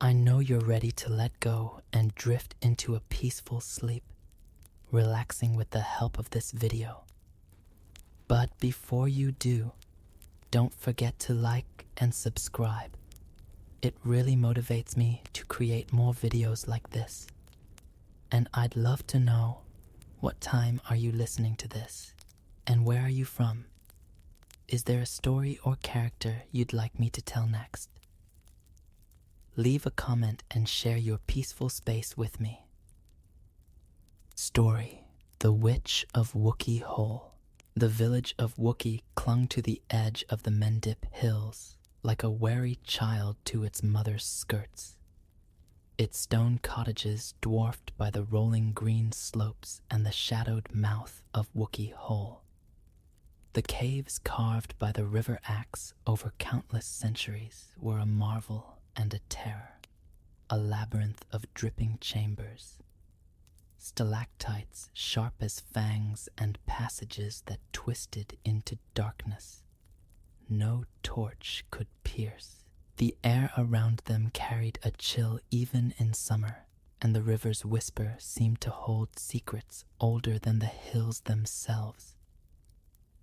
I know you're ready to let go and drift into a peaceful sleep, relaxing with the help of this video. But before you do, don't forget to like and subscribe. It really motivates me to create more videos like this. And I'd love to know, what time are you listening to this? And where are you from? Is there a story or character you'd like me to tell next? Leave a comment and share your peaceful space with me. Story: The Witch of Wookey Hole. The village of Wookey clung to the edge of the Mendip Hills, like a wary child to its mother's skirts. Its stone cottages dwarfed by the rolling green slopes and the shadowed mouth of Wookey Hole. The caves carved by the river axe over countless centuries were a marvel and a terror, a labyrinth of dripping chambers, stalactites sharp as fangs and passages that twisted into darkness no torch could pierce. The air around them carried a chill even in summer, and the river's whisper seemed to hold secrets older than the hills themselves.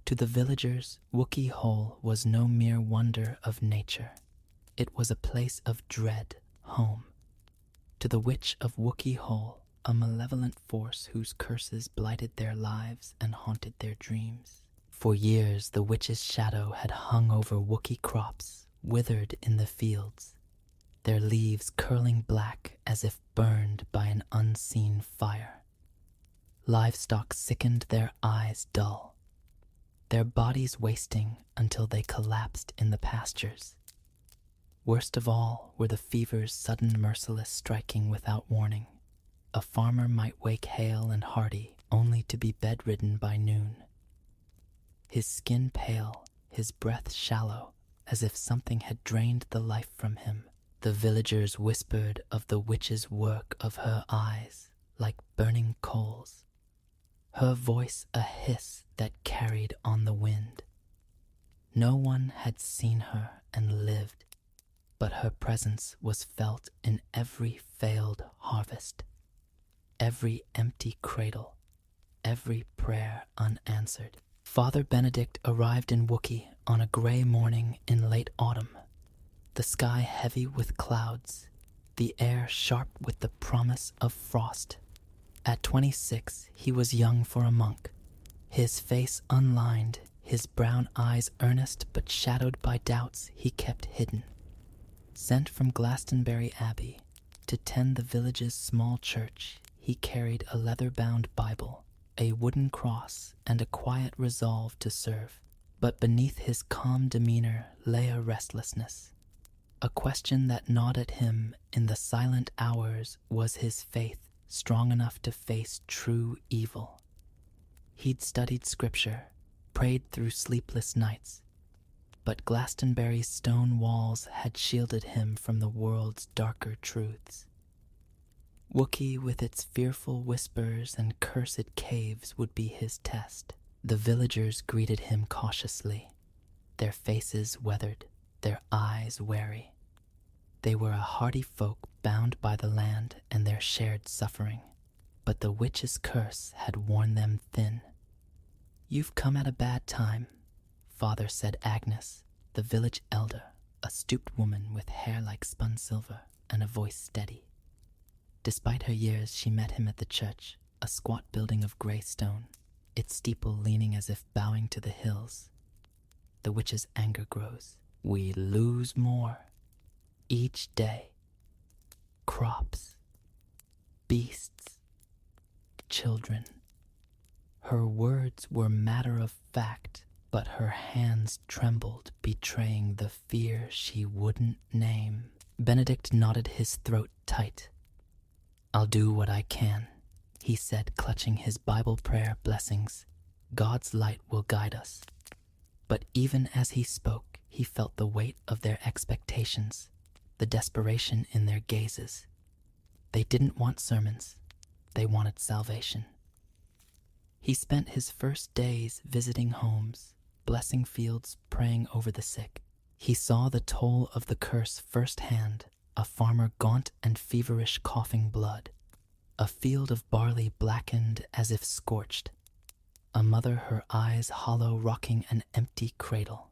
To the villagers, Wookey Hole was no mere wonder of nature. It was a place of dread, home. To the witch of Wookey Hole, a malevolent force whose curses blighted their lives and haunted their dreams. For years, the witch's shadow had hung over Wookey crops, withered in the fields, their leaves curling black as if burned by an unseen fire. Livestock sickened, their eyes dull, their bodies wasting until they collapsed in the pastures. Worst of all were the fever's sudden merciless striking without warning. A farmer might wake hale and hearty, only to be bedridden by noon. His skin pale, his breath shallow, as if something had drained the life from him. The villagers whispered of the witch's work of her eyes, like burning coals, her voice a hiss that carried on the wind. No one had seen her and lived, but her presence was felt in every failed harvest, every empty cradle, every prayer unanswered. Father Benedict arrived in Wookey on a gray morning in late autumn, the sky heavy with clouds, the air sharp with the promise of frost. At 26, he was young for a monk, his face unlined, his brown eyes earnest but shadowed by doubts he kept hidden. Sent from Glastonbury Abbey to tend the village's small church, he carried a leather-bound Bible, a wooden cross, and a quiet resolve to serve. But beneath his calm demeanor lay a restlessness. A question that gnawed at him in the silent hours: was his faith strong enough to face true evil? He'd studied scripture, prayed through sleepless nights, but Glastonbury's stone walls had shielded him from the world's darker truths. Wookey, with its fearful whispers and cursed caves, would be his test. The villagers greeted him cautiously, their faces weathered, their eyes wary. They were a hardy folk bound by the land and their shared suffering, but the witch's curse had worn them thin. "You've come at a bad time," Father said Agnes, the village elder, a stooped woman with hair like spun silver and a voice steady. Despite her years, she met him at the church, a squat building of gray stone, its steeple leaning as if bowing to the hills. The witch's anger grows. "We lose more each day. Crops, beasts, children." Her words were matter of fact, but her hands trembled, betraying the fear she wouldn't name. Benedict knotted his throat tight. "I'll do what I can," he said, clutching his Bible prayer blessings. "God's light will guide us." But even as he spoke, he felt the weight of their expectations, the desperation in their gazes. They didn't want sermons. They wanted salvation. He spent his first days visiting homes, blessing fields, praying over the sick. He saw the toll of the curse firsthand, a farmer gaunt and feverish coughing blood, a field of barley blackened as if scorched, a mother her eyes hollow rocking an empty cradle.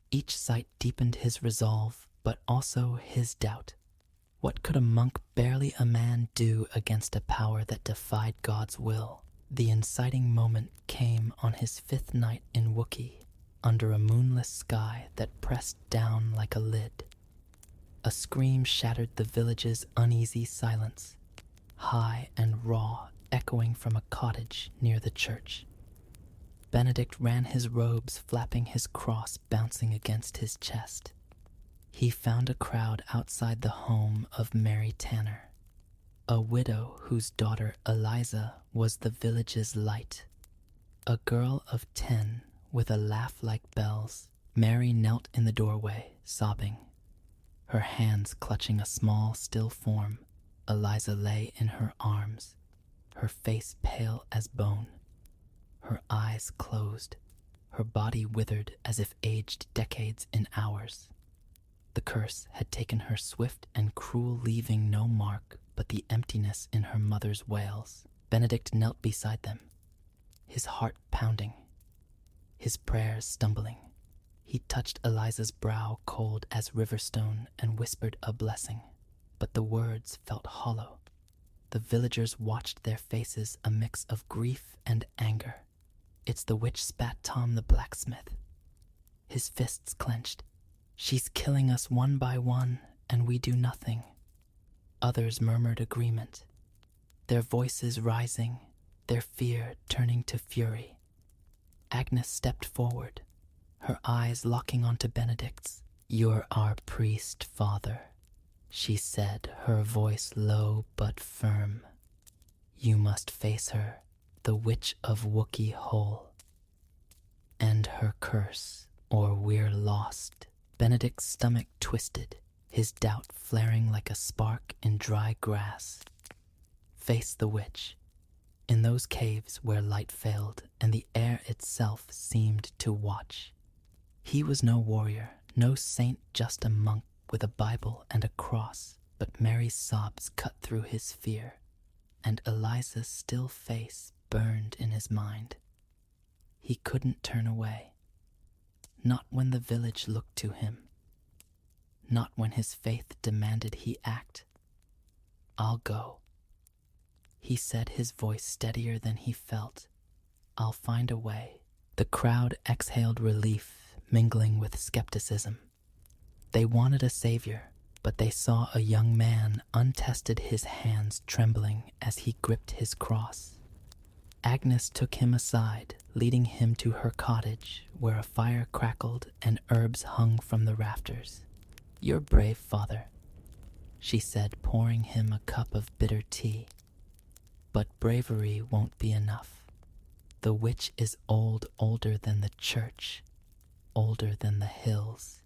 Each sight deepened his resolve, but also his doubt. What could a monk, barely a man, do against a power that defied God's will? The inciting moment came on his 5th night in Wookiee, under a moonless sky that pressed down like a lid. A scream shattered the village's uneasy silence, high and raw, echoing from a cottage near the church. Benedict ran his robes, flapping his cross bouncing against his chest. He found a crowd outside the home of Mary Tanner, a widow whose daughter Eliza was the village's light. A girl of 10 with a laugh like bells, Mary knelt in the doorway, sobbing. Her hands clutching a small, still form, Eliza lay in her arms, her face pale as bone, her eyes closed, her body withered as if aged decades in hours. The curse had taken her swift and cruel, leaving no mark but the emptiness in her mother's wails. Benedict knelt beside them, his heart pounding, his prayers stumbling. He touched Eliza's brow cold as riverstone and whispered a blessing, but the words felt hollow. The villagers watched, their faces a mix of grief and anger. "It's the witch," spat Tom the blacksmith, his fists clenched. "She's killing us one by one, and we do nothing." Others murmured agreement, their voices rising, their fear turning to fury. Agnes stepped forward, her eyes locking onto Benedict's. "You're our priest, Father," she said, her voice low but firm. "You must face her, the Witch of Wookiee Hole. End her curse, or we're lost." Benedict's stomach twisted, his doubt flaring like a spark in dry grass. Face the witch. In those caves where light failed and the air itself seemed to watch. He was no warrior, no saint, just a monk with a Bible and a cross, but Mary's sobs cut through his fear, and Eliza's still face burned in his mind. He couldn't turn away. Not when the village looked to him. Not when his faith demanded he act. "I'll go," he said, his voice steadier than he felt. "I'll find a way." The crowd exhaled relief, mingling with skepticism. They wanted a savior, but they saw a young man, untested, his hands trembling as he gripped his cross. Agnes took him aside, leading him to her cottage, where a fire crackled and herbs hung from the rafters. "You're brave, Father," she said, pouring him a cup of bitter tea. "But bravery won't be enough. The witch is old, older than the church, older than the hills.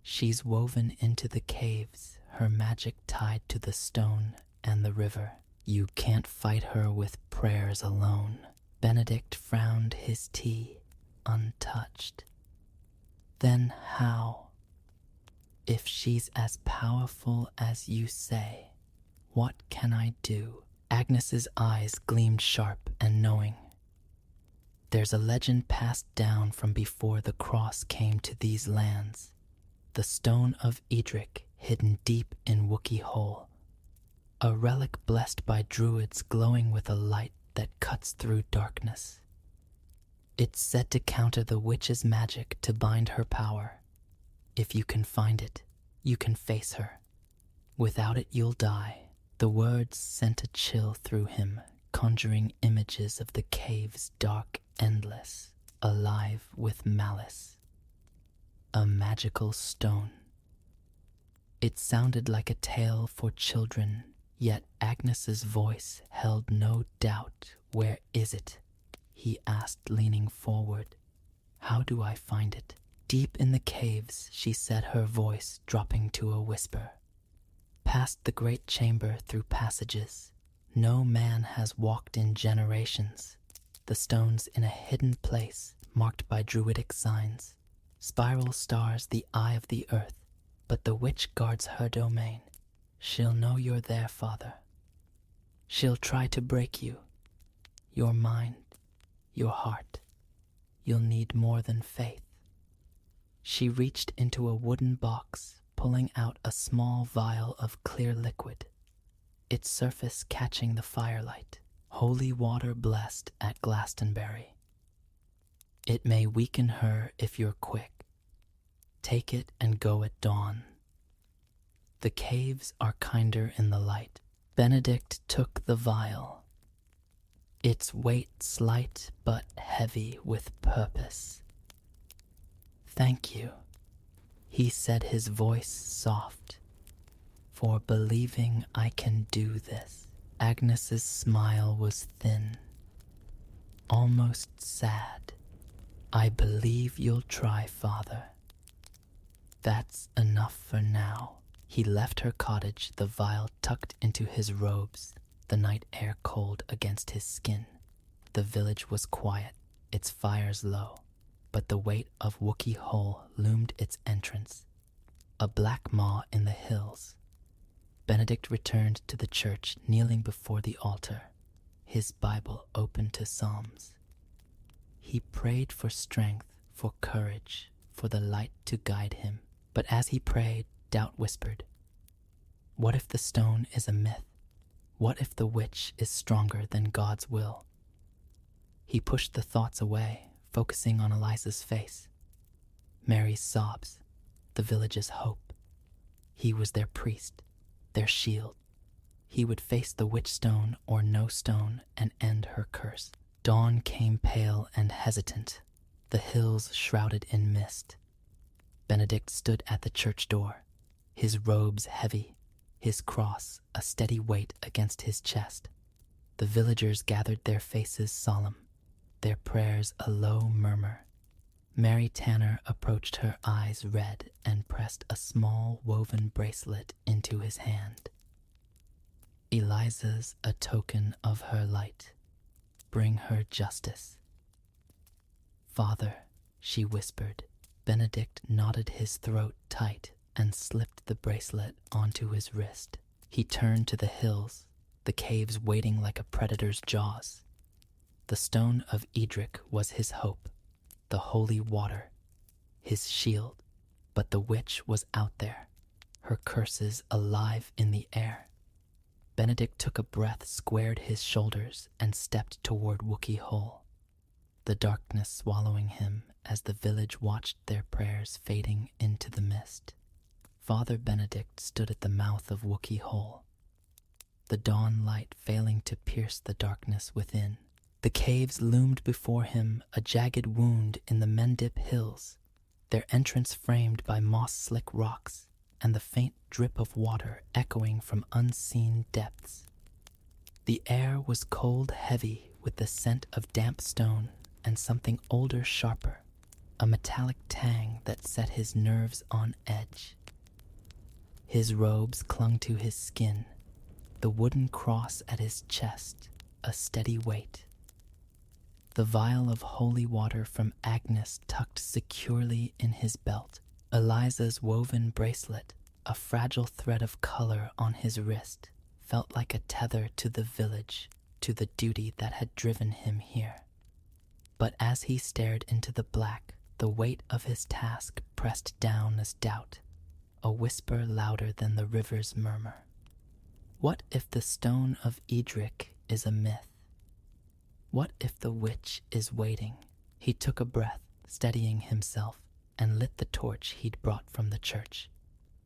She's woven into the caves, her magic tied to the stone and the river. You can't fight her with prayers alone." Benedict frowned, his tea untouched. "Then how? If she's as powerful as you say, what can I do?" Agnes's eyes gleamed sharp and knowing. "There's a legend passed down from before the cross came to these lands. The stone of Edric, hidden deep in Wookiee Hole. A relic blessed by druids, glowing with a light that cuts through darkness. It's said to counter the witch's magic, to bind her power. If you can find it, you can face her. Without it, you'll die." The words sent a chill through him, conjuring images of the caves, dark, endless, alive with malice. A magical stone. It sounded like a tale for children, yet Agnes's voice held no doubt. "Where is it?" he asked, leaning forward. "How do I find it?" "Deep in the caves," she said, her voice dropping to a whisper. "Past the great chamber, through passages no man has walked in generations. The stone's in a hidden place, marked by druidic signs. Spiral stars, the eye of the earth. but the witch guards her domain. She'll know you're there, Father. She'll try to break you, your mind, your heart. You'll need more than faith. She reached into a wooden box, pulling out a small vial of clear liquid, its surface catching the firelight. Holy water blessed at Glastonbury. It may weaken her if you're quick. Take it and go at dawn. The caves are kinder in the light. Benedict took the vial, its weight slight but heavy with purpose. Thank you, he said, his voice soft, for believing I can do this. Agnes's smile was thin, almost sad. I believe you'll try, Father. That's enough for now. He left her cottage, the vial tucked into his robes, the night air cold against his skin. The village was quiet, its fires low, but the weight of Wookey Hole loomed its entrance, a black maw in the hills. Benedict returned to the church, kneeling before the altar, his Bible open to Psalms. He prayed for strength, for courage, for the light to guide him. But as he prayed, doubt whispered, what if the stone is a myth? What if the witch is stronger than God's will? He pushed the thoughts away, focusing on Eliza's face, Mary's sobs, the village's hope. He was their priest, their shield. He would face the witch stone or no stone and end her curse. Dawn came pale and hesitant, the hills shrouded in mist. Benedict stood at the church door, his robes heavy, his cross a steady weight against his chest. The villagers gathered, their faces solemn, their prayers a low murmur. Mary Tanner approached, her eyes red, and pressed a small woven bracelet into his hand. Eliza's a token of her light. Bring her justice. Father, she whispered. Benedict knotted his throat tight and slipped the bracelet onto his wrist. He turned to the hills, the caves waiting like a predator's jaws. The stone of Edric was his hope, the holy water, his shield. But the witch was out there, her curses alive in the air. Benedict took a breath, squared his shoulders, and stepped toward Wookey Hole, the darkness swallowing him as the village watched their prayers fading into the mist. Father Benedict stood at the mouth of Wookey Hole, the dawn light failing to pierce the darkness within. The caves loomed before him, a jagged wound in the Mendip Hills, their entrance framed by moss-slick rocks and the faint drip of water echoing from unseen depths. The air was cold, heavy with the scent of damp stone and something older, sharper, a metallic tang that set his nerves on edge. His robes clung to his skin, the wooden cross at his chest, a steady weight. The vial of holy water from Agnes tucked securely in his belt. Eliza's woven bracelet, a fragile thread of color on his wrist, felt like a tether to the village, to the duty that had driven him here. But as he stared into the black, the weight of his task pressed down as doubt, a whisper louder than the river's murmur. What if the stone of Edric is a myth? What if the witch is waiting? He took a breath, steadying himself, and lit the torch he'd brought from the church.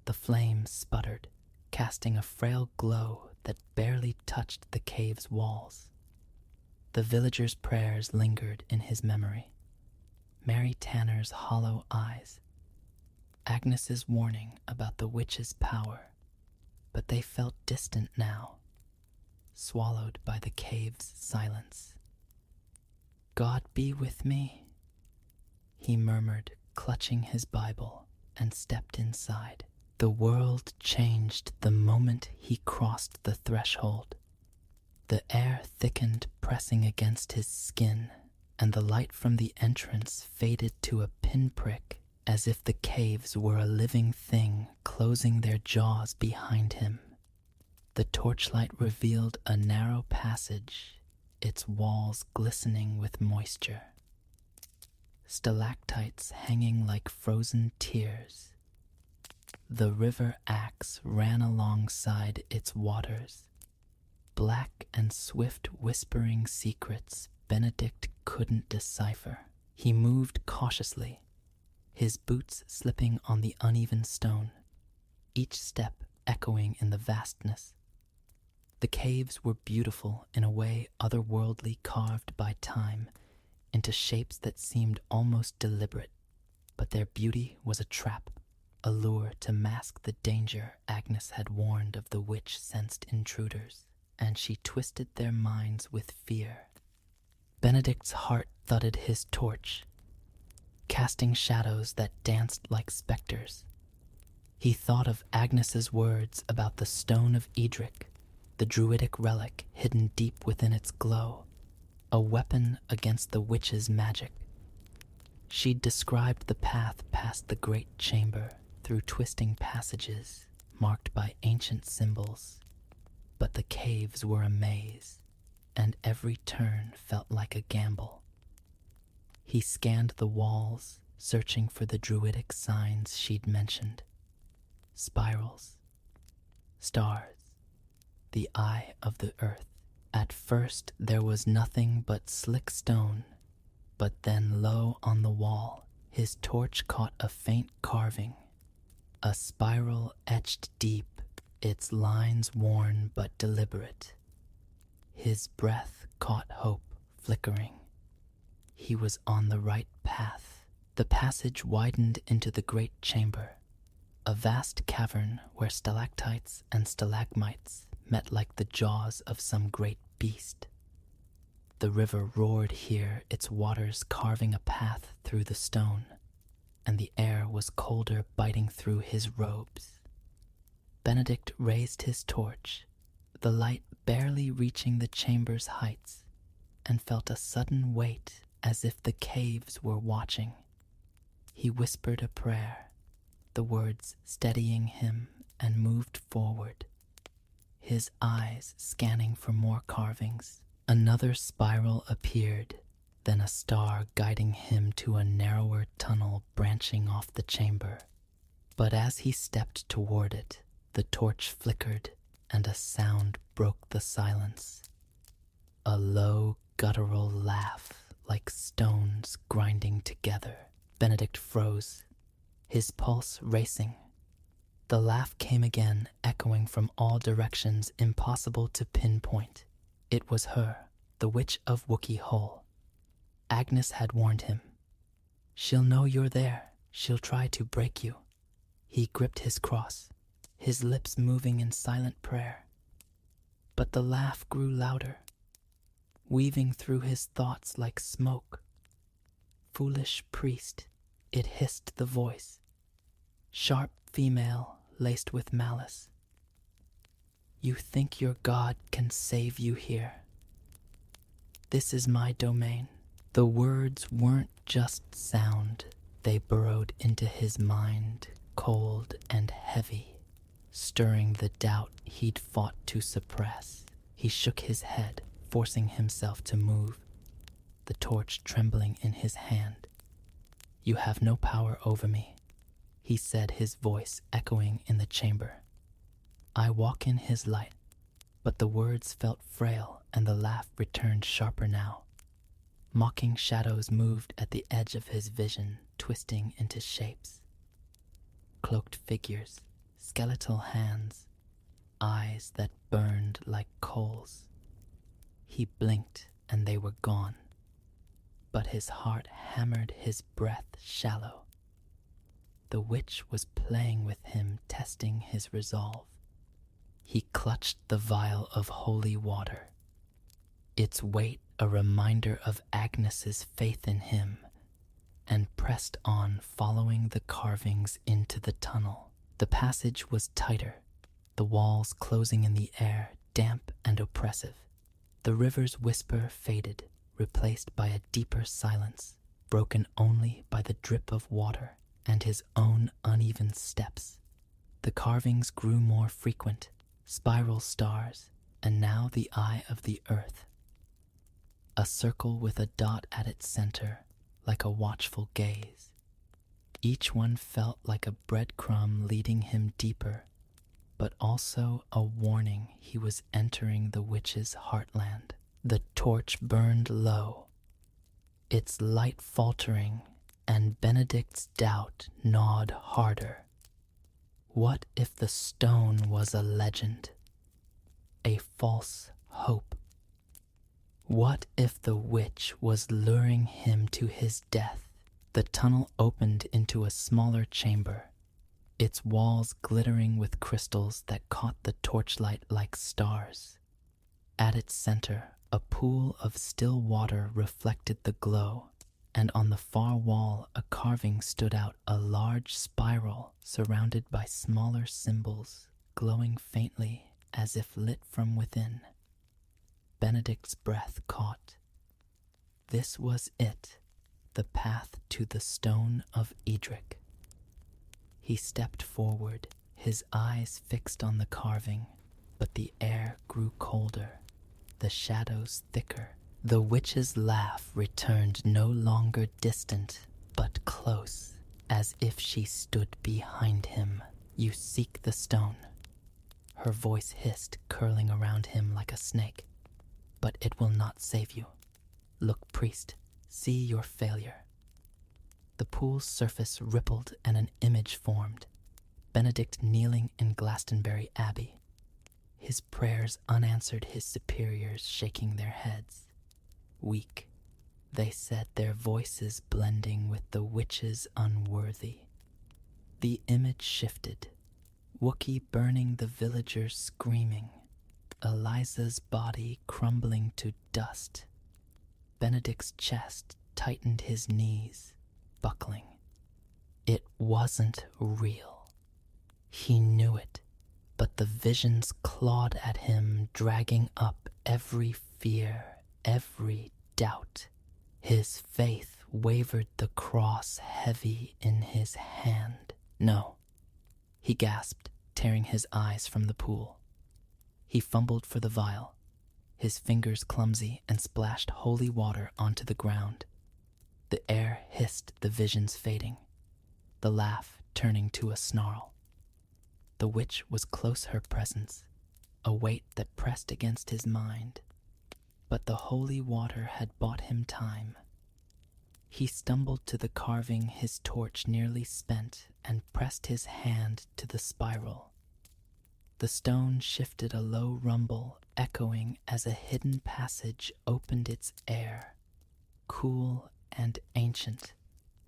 The flame sputtered, casting a frail glow that barely touched the cave's walls. The villagers' prayers lingered in his memory. Mary Tanner's hollow eyes, Agnes's warning about the witch's power, but they felt distant now, swallowed by the cave's silence. God be with me, he murmured, clutching his Bible, and stepped inside. The world changed the moment he crossed the threshold. The air thickened, pressing against his skin, and the light from the entrance faded to a pinprick as if the caves were a living thing closing their jaws behind him. The torchlight revealed a narrow passage, its walls glistening with moisture. Stalactites hanging like frozen tears. The river Axe ran alongside its waters, black and swift, whispering secrets Benedict couldn't decipher. He moved cautiously, his boots slipping on the uneven stone, each step echoing in the vastness. The caves were beautiful in a way otherworldly, carved by time into shapes that seemed almost deliberate, but their beauty was a trap, a lure to mask the danger Agnes had warned of. The witch sensed intruders, and she twisted their minds with fear. Benedict's heart thudded his torch, casting shadows that danced like specters. He thought of Agnes's words about the Stone of Edric, the druidic relic hidden deep within its glow, a weapon against the witch's magic. She'd described the path past the great chamber, through twisting passages marked by ancient symbols. But the caves were a maze, and every turn felt like a gamble. He scanned the walls, searching for the druidic signs she'd mentioned. Spirals, stars, the eye of the earth. At first there was nothing but slick stone, but then low on the wall, his torch caught a faint carving, a spiral etched deep, its lines worn but deliberate. His breath caught hope flickering. He was on the right path. The passage widened into the great chamber, a vast cavern where stalactites and stalagmites met like the jaws of some great beast. The river roared here, its waters carving a path through the stone, and the air was colder, biting through his robes. Benedict raised his torch, the light barely reaching the chamber's heights, and felt a sudden weight as if the caves were watching. He whispered a prayer, the words steadying him, and moved forward, his eyes scanning for more carvings. Another spiral appeared, then a star guiding him to a narrower tunnel branching off the chamber. But as he stepped toward it, the torch flickered and a sound broke the silence. A low, guttural laugh, like stones grinding together. Benedict froze, his pulse racing. The laugh came again, echoing from all directions, impossible to pinpoint. It was her, the witch of Wookiee Hole. Agnes had warned him. She'll know you're there. She'll try to break you. He gripped his cross, his lips moving in silent prayer. But the laugh grew louder, weaving through his thoughts like smoke. Foolish priest, it hissed the voice. Sharp female, laced with malice. You think your God can save you here. This is my domain. The words weren't just sound. They burrowed into his mind, cold and heavy, stirring the doubt he'd fought to suppress. He shook his head, forcing himself to move, the torch trembling in his hand. You have no power over me, he said, his voice echoing in the chamber. I walk in his light, but the words felt frail and the laugh returned sharper now. Mocking shadows moved at the edge of his vision, twisting into shapes. Cloaked figures, skeletal hands, eyes that burned like coals. He blinked and they were gone, but his heart hammered, his breath shallow. The witch was playing with him, testing his resolve. He clutched the vial of holy water, its weight a reminder of Agnes's faith in him, and pressed on, following the carvings into the tunnel. The passage was tighter, the walls closing in the air, damp and oppressive. The river's whisper faded, replaced by a deeper silence, broken only by the drip of water. and his own uneven steps. The carvings grew more frequent, spiral stars, and now the eye of the earth. A circle with a dot at its center, like a watchful gaze. Each one felt like a breadcrumb leading him deeper, but also a warning he was entering the witch's heartland. The torch burned low, its light faltering, and Benedict's doubt gnawed harder. What if the stone was a legend, a false hope? What if the witch was luring him to his death? The tunnel opened into a smaller chamber, its walls glittering with crystals that caught the torchlight like stars. At its center, a pool of still water reflected the glow, and on the far wall a carving stood out, a large spiral surrounded by smaller symbols glowing faintly as if lit from within. Benedict's breath caught. This was it, the path to the Stone of Edric. He stepped forward, his eyes fixed on the carving, but the air grew colder, the shadows thicker. The witch's laugh returned, no longer distant, but close, as if she stood behind him. "You seek the stone." Her voice hissed, curling around him like a snake. "But it will not save you. Look, priest, see your failure." The pool's surface rippled and an image formed. Benedict kneeling in Glastonbury Abbey. His prayers unanswered, his superiors shaking their heads. Weak, they said, their voices blending with the witch's unworthy. The image shifted, Wookiee burning, the villagers screaming, Eliza's body crumbling to dust. Benedict's chest tightened, his knees buckling. It wasn't real. He knew it, but the visions clawed at him, dragging up every fear, every doubt. His faith wavered, the cross heavy in his hand. "No," he gasped, tearing his eyes from the pool. He fumbled for the vial, his fingers clumsy, and splashed holy water onto the ground. The air hissed, the visions fading, the laugh turning to a snarl. The witch was close, her presence, a weight that pressed against his mind. But the holy water had bought him time. He stumbled to the carving, his torch nearly spent, and pressed his hand to the spiral. The stone shifted, a low rumble echoing as a hidden passage opened its air, cool and ancient.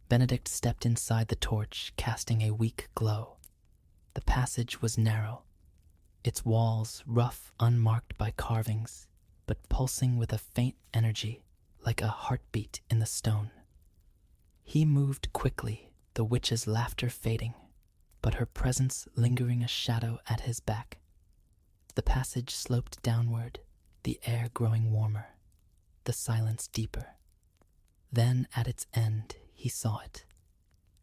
Benedict stepped inside the torch, casting a weak glow. The passage was narrow, its walls rough, unmarked by carvings, but pulsing with a faint energy, like a heartbeat in the stone. He moved quickly, the witch's laughter fading, but her presence lingering a shadow at his back. The passage sloped downward, the air growing warmer, the silence deeper. Then at its end he saw it,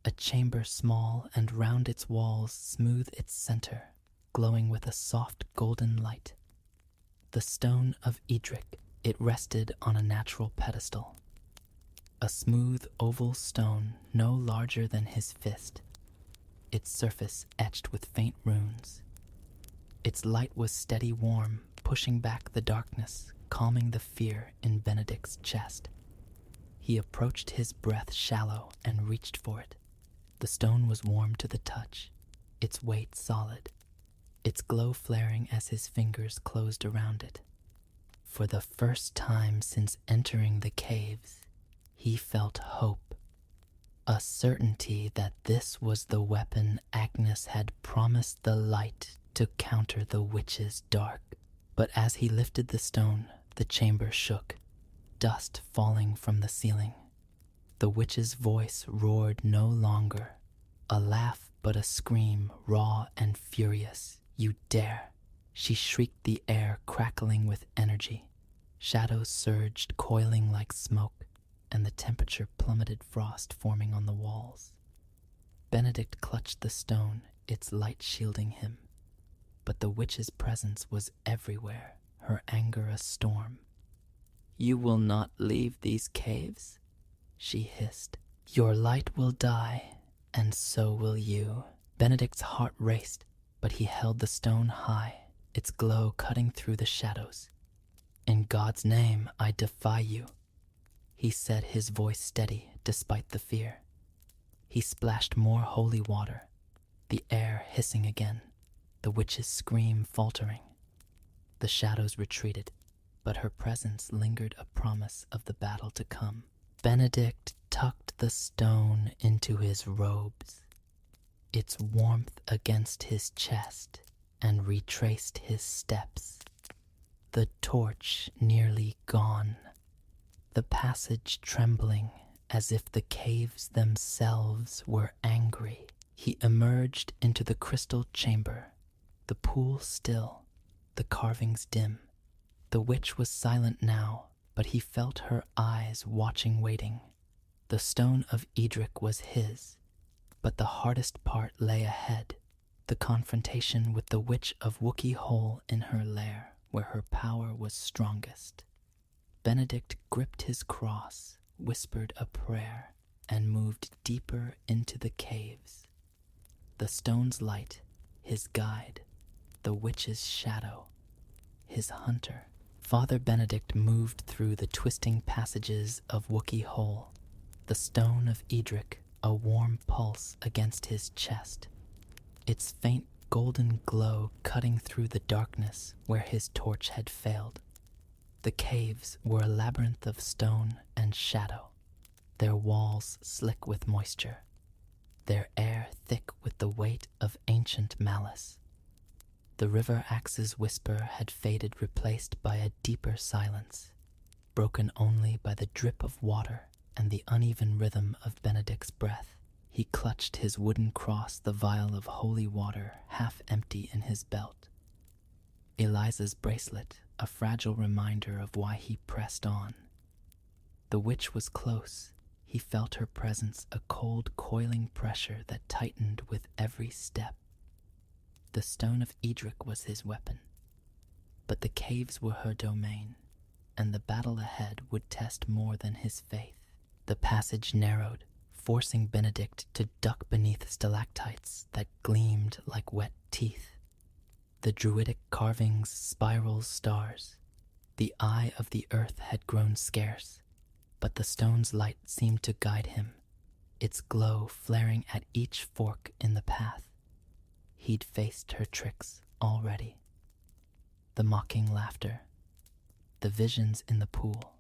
a chamber small and round, its walls smooth, its center glowing with a soft golden light. The Stone of Edric, it rested on a natural pedestal. A smooth oval stone no larger than his fist, its surface etched with faint runes. Its light was steady, warm, pushing back the darkness, calming the fear in Benedict's chest. He approached, his breath shallow, and reached for it. The stone was warm to the touch, its weight solid, its glow flaring as his fingers closed around it. For the first time since entering the caves, he felt hope, a certainty that this was the weapon Agnes had promised the light to counter the witch's dark. But as he lifted the stone, the chamber shook, dust falling from the ceiling. The witch's voice roared no longer, a laugh but a scream, raw and furious. "You dare!" She shrieked, the air crackling with energy. Shadows surged, coiling like smoke, and the temperature plummeted, frost forming on the walls. Benedict clutched the stone, its light shielding him. But the witch's presence was everywhere, her anger a storm. "You will not leave these caves," she hissed. "Your light will die, and so will you." Benedict's heart raced, but he held the stone high, its glow cutting through the shadows. "In God's name, I defy you," he said, his voice steady despite the fear. He splashed more holy water, the air hissing again, the witch's scream faltering. The shadows retreated, but her presence lingered, a promise of the battle to come. Benedict tucked the stone into his robes, its warmth against his chest, and retraced his steps. The torch nearly gone, the passage trembling as if the caves themselves were angry. He emerged into the crystal chamber, the pool still, the carvings dim. The witch was silent now, but he felt her eyes watching, waiting. The stone of Edric was his, but the hardest part lay ahead, the confrontation with the witch of Wookiee Hole in her lair, where her power was strongest. Benedict gripped his cross, whispered a prayer, and moved deeper into the caves. The stone's light, his guide, the witch's shadow, his hunter. Father Benedict moved through the twisting passages of Wookiee Hole, the stone of Edric a warm pulse against his chest, its faint golden glow cutting through the darkness where his torch had failed. The caves were a labyrinth of stone and shadow, their walls slick with moisture, their air thick with the weight of ancient malice. The river axe's whisper had faded, replaced by a deeper silence, broken only by the drip of water and the uneven rhythm of Benedict's breath. He clutched his wooden cross, the vial of holy water half empty in his belt. Eliza's bracelet, a fragile reminder of why he pressed on. The witch was close. He felt her presence, a cold, coiling pressure that tightened with every step. The stone of Edric was his weapon, but the caves were her domain, and the battle ahead would test more than his faith. The passage narrowed, forcing Benedict to duck beneath stalactites that gleamed like wet teeth. The druidic carvings, spirals, stars. The eye of the earth had grown scarce, but the stone's light seemed to guide him, its glow flaring at each fork in the path. He'd faced her tricks already. The mocking laughter, the visions in the pool,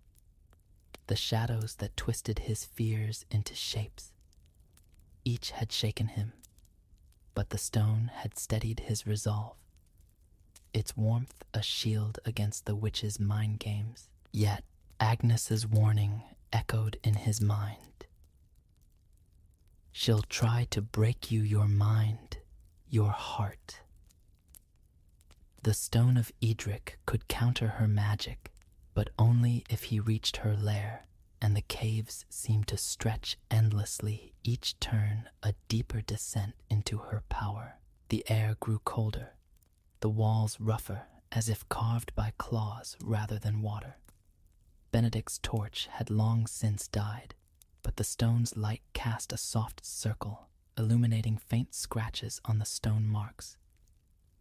the shadows that twisted his fears into shapes. Each had shaken him, but the stone had steadied his resolve, its warmth a shield against the witch's mind games. Yet Agnes's warning echoed in his mind. "She'll try to break you, your mind, your heart." The stone of Edric could counter her magic, but only if he reached her lair, and the caves seemed to stretch endlessly, each turn a deeper descent into her power. The air grew colder, the walls rougher, as if carved by claws rather than water. Benedict's torch had long since died, but the stone's light cast a soft circle, illuminating faint scratches on the stone marks,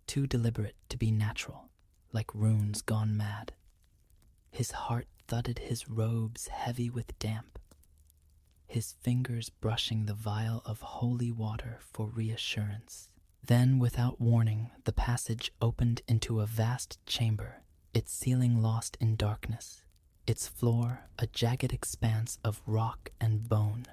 too deliberate to be natural, like runes gone mad. His heart thudded, his robes heavy with damp, his fingers brushing the vial of holy water for reassurance. Then, without warning, the passage opened into a vast chamber, its ceiling lost in darkness, its floor a jagged expanse of rock and bone.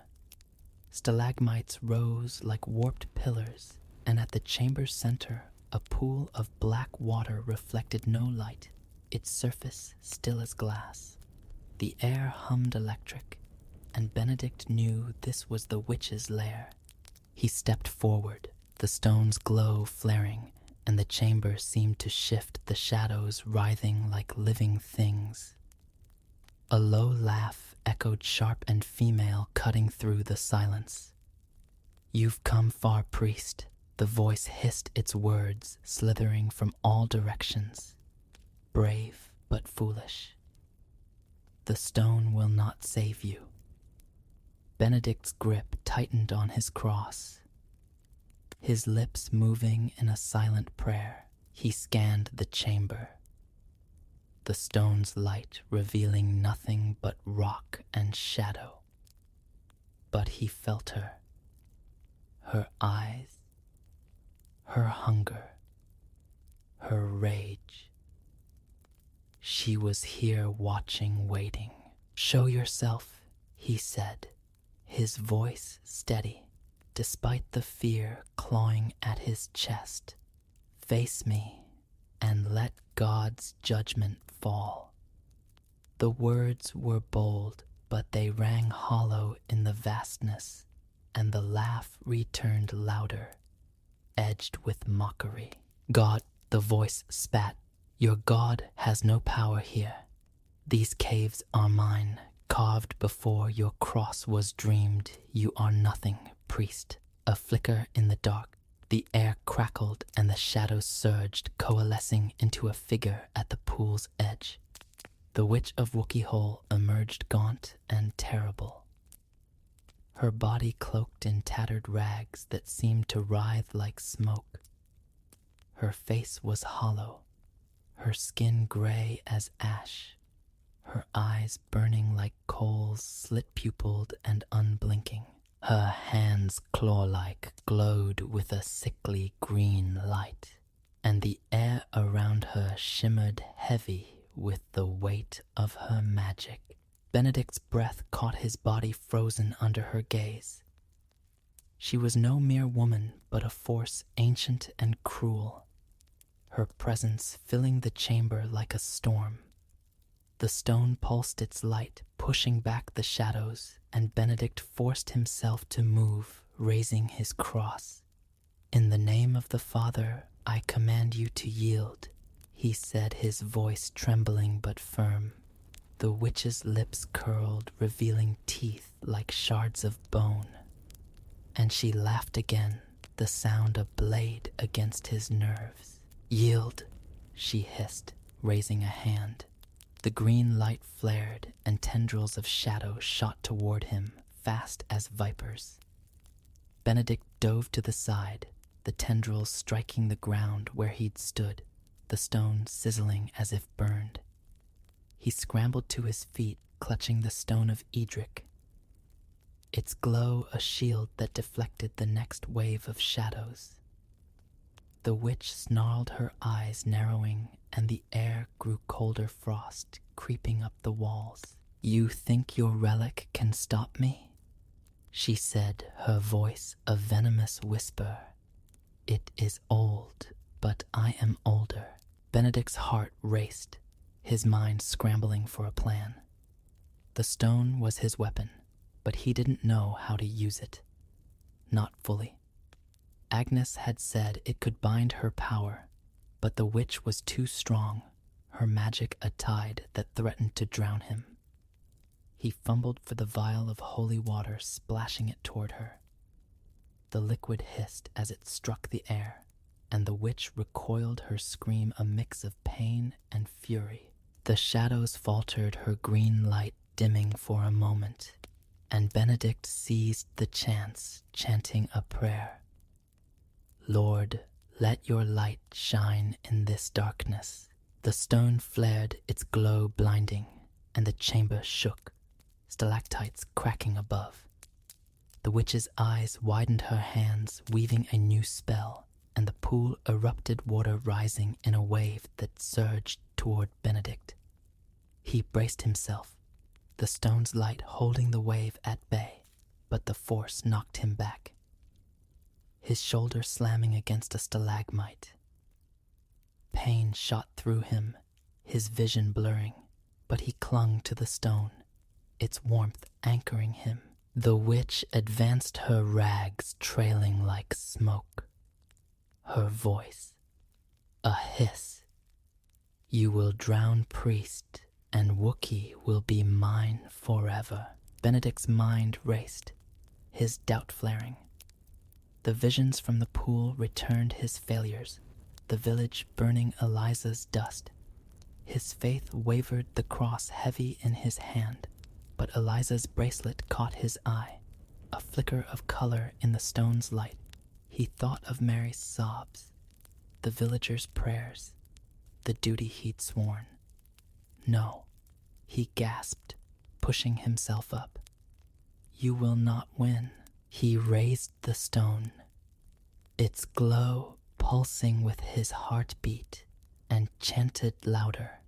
Stalagmites rose like warped pillars, and at the chamber's center, a pool of black water reflected no light, its surface still as glass. The air hummed electric, and Benedict knew this was the witch's lair. He stepped forward, the stone's glow flaring, and the chamber seemed to shift, the shadows writhing like living things. A low laugh echoed sharp and female, cutting through the silence. "You've come far, priest." The voice hissed its words, slithering from all directions. "Brave but foolish. The stone will not save you." Benedict's grip tightened on his cross. His lips moving in a silent prayer, he scanned the chamber. The stone's light revealing nothing but rock and shadow. But he felt her. Her eyes. Her hunger. Her rage. She was here watching, waiting. "Show yourself," he said, his voice steady, despite the fear clawing at his chest. "Face me, and let God's judgment fall." The words were bold, but they rang hollow in the vastness, and the laugh returned louder, edged with mockery. "God," the voice spat, "your God has no power here. These caves are mine, carved before your cross was dreamed. You are nothing, priest." A flicker in the dark. The air crackled and the shadows surged, coalescing into a figure at the pool's edge. The Witch of Wookiee Hole emerged gaunt and terrible. Her body cloaked in tattered rags that seemed to writhe like smoke. Her face was hollow, her skin gray as ash, her eyes burning like coals, slit-pupiled and unblinking. Her hands, claw-like, glowed with a sickly green light, and the air around her shimmered heavy with the weight of her magic. Benedict's breath caught his body frozen under her gaze. She was no mere woman, but a force ancient and cruel, her presence filling the chamber like a storm. The stone pulsed its light, pushing back the shadows, and Benedict forced himself to move, raising his cross. "In the name of the Father, I command you to yield," he said, his voice trembling but firm. The witch's lips curled, revealing teeth like shards of bone. And she laughed again, the sound a blade against his nerves. "Yield," she hissed, raising a hand. The green light flared, and tendrils of shadow shot toward him, fast as vipers. Benedict dove to the side, the tendrils striking the ground where he'd stood, the stone sizzling as if burned. He scrambled to his feet, clutching the stone of Edric, its glow a shield that deflected the next wave of shadows. The witch snarled, her eyes narrowing, and the air grew colder frost, creeping up the walls. "You think your relic can stop me?" she said, her voice a venomous whisper. "It is old, but I am older." Benedict's heart raced, his mind scrambling for a plan. The stone was his weapon, but he didn't know how to use it. Not fully. Agnes had said it could bind her power, but the witch was too strong, her magic a tide that threatened to drown him. He fumbled for the vial of holy water, splashing it toward her. The liquid hissed as it struck the air, and the witch recoiled, her scream a mix of pain and fury. The shadows faltered, her green light dimming for a moment, and Benedict seized the chance, chanting a prayer. "Lord, let your light shine in this darkness." The stone flared, its glow blinding, and the chamber shook, stalactites cracking above. The witch's eyes widened, her hands weaving a new spell, and the pool erupted, water rising in a wave that surged toward Benedict. He braced himself, the stone's light holding the wave at bay, but the force knocked him back, his shoulder slamming against a stalagmite. Pain shot through him, his vision blurring, but he clung to the stone, its warmth anchoring him. The witch advanced, her rags trailing like smoke. Her voice, a hiss. "You will drown, priest, and Wookiee will be mine forever." Benedict's mind raced, his doubt flaring. The visions from the pool returned his failures, the village burning Eliza's dust. His faith wavered, the cross heavy in his hand, but Eliza's bracelet caught his eye, a flicker of color in the stone's light. He thought of Mary's sobs, the villagers' prayers, the duty he'd sworn. No, he gasped, pushing himself up. You will not win. He raised the stone, its glow pulsing with his heartbeat, and chanted louder,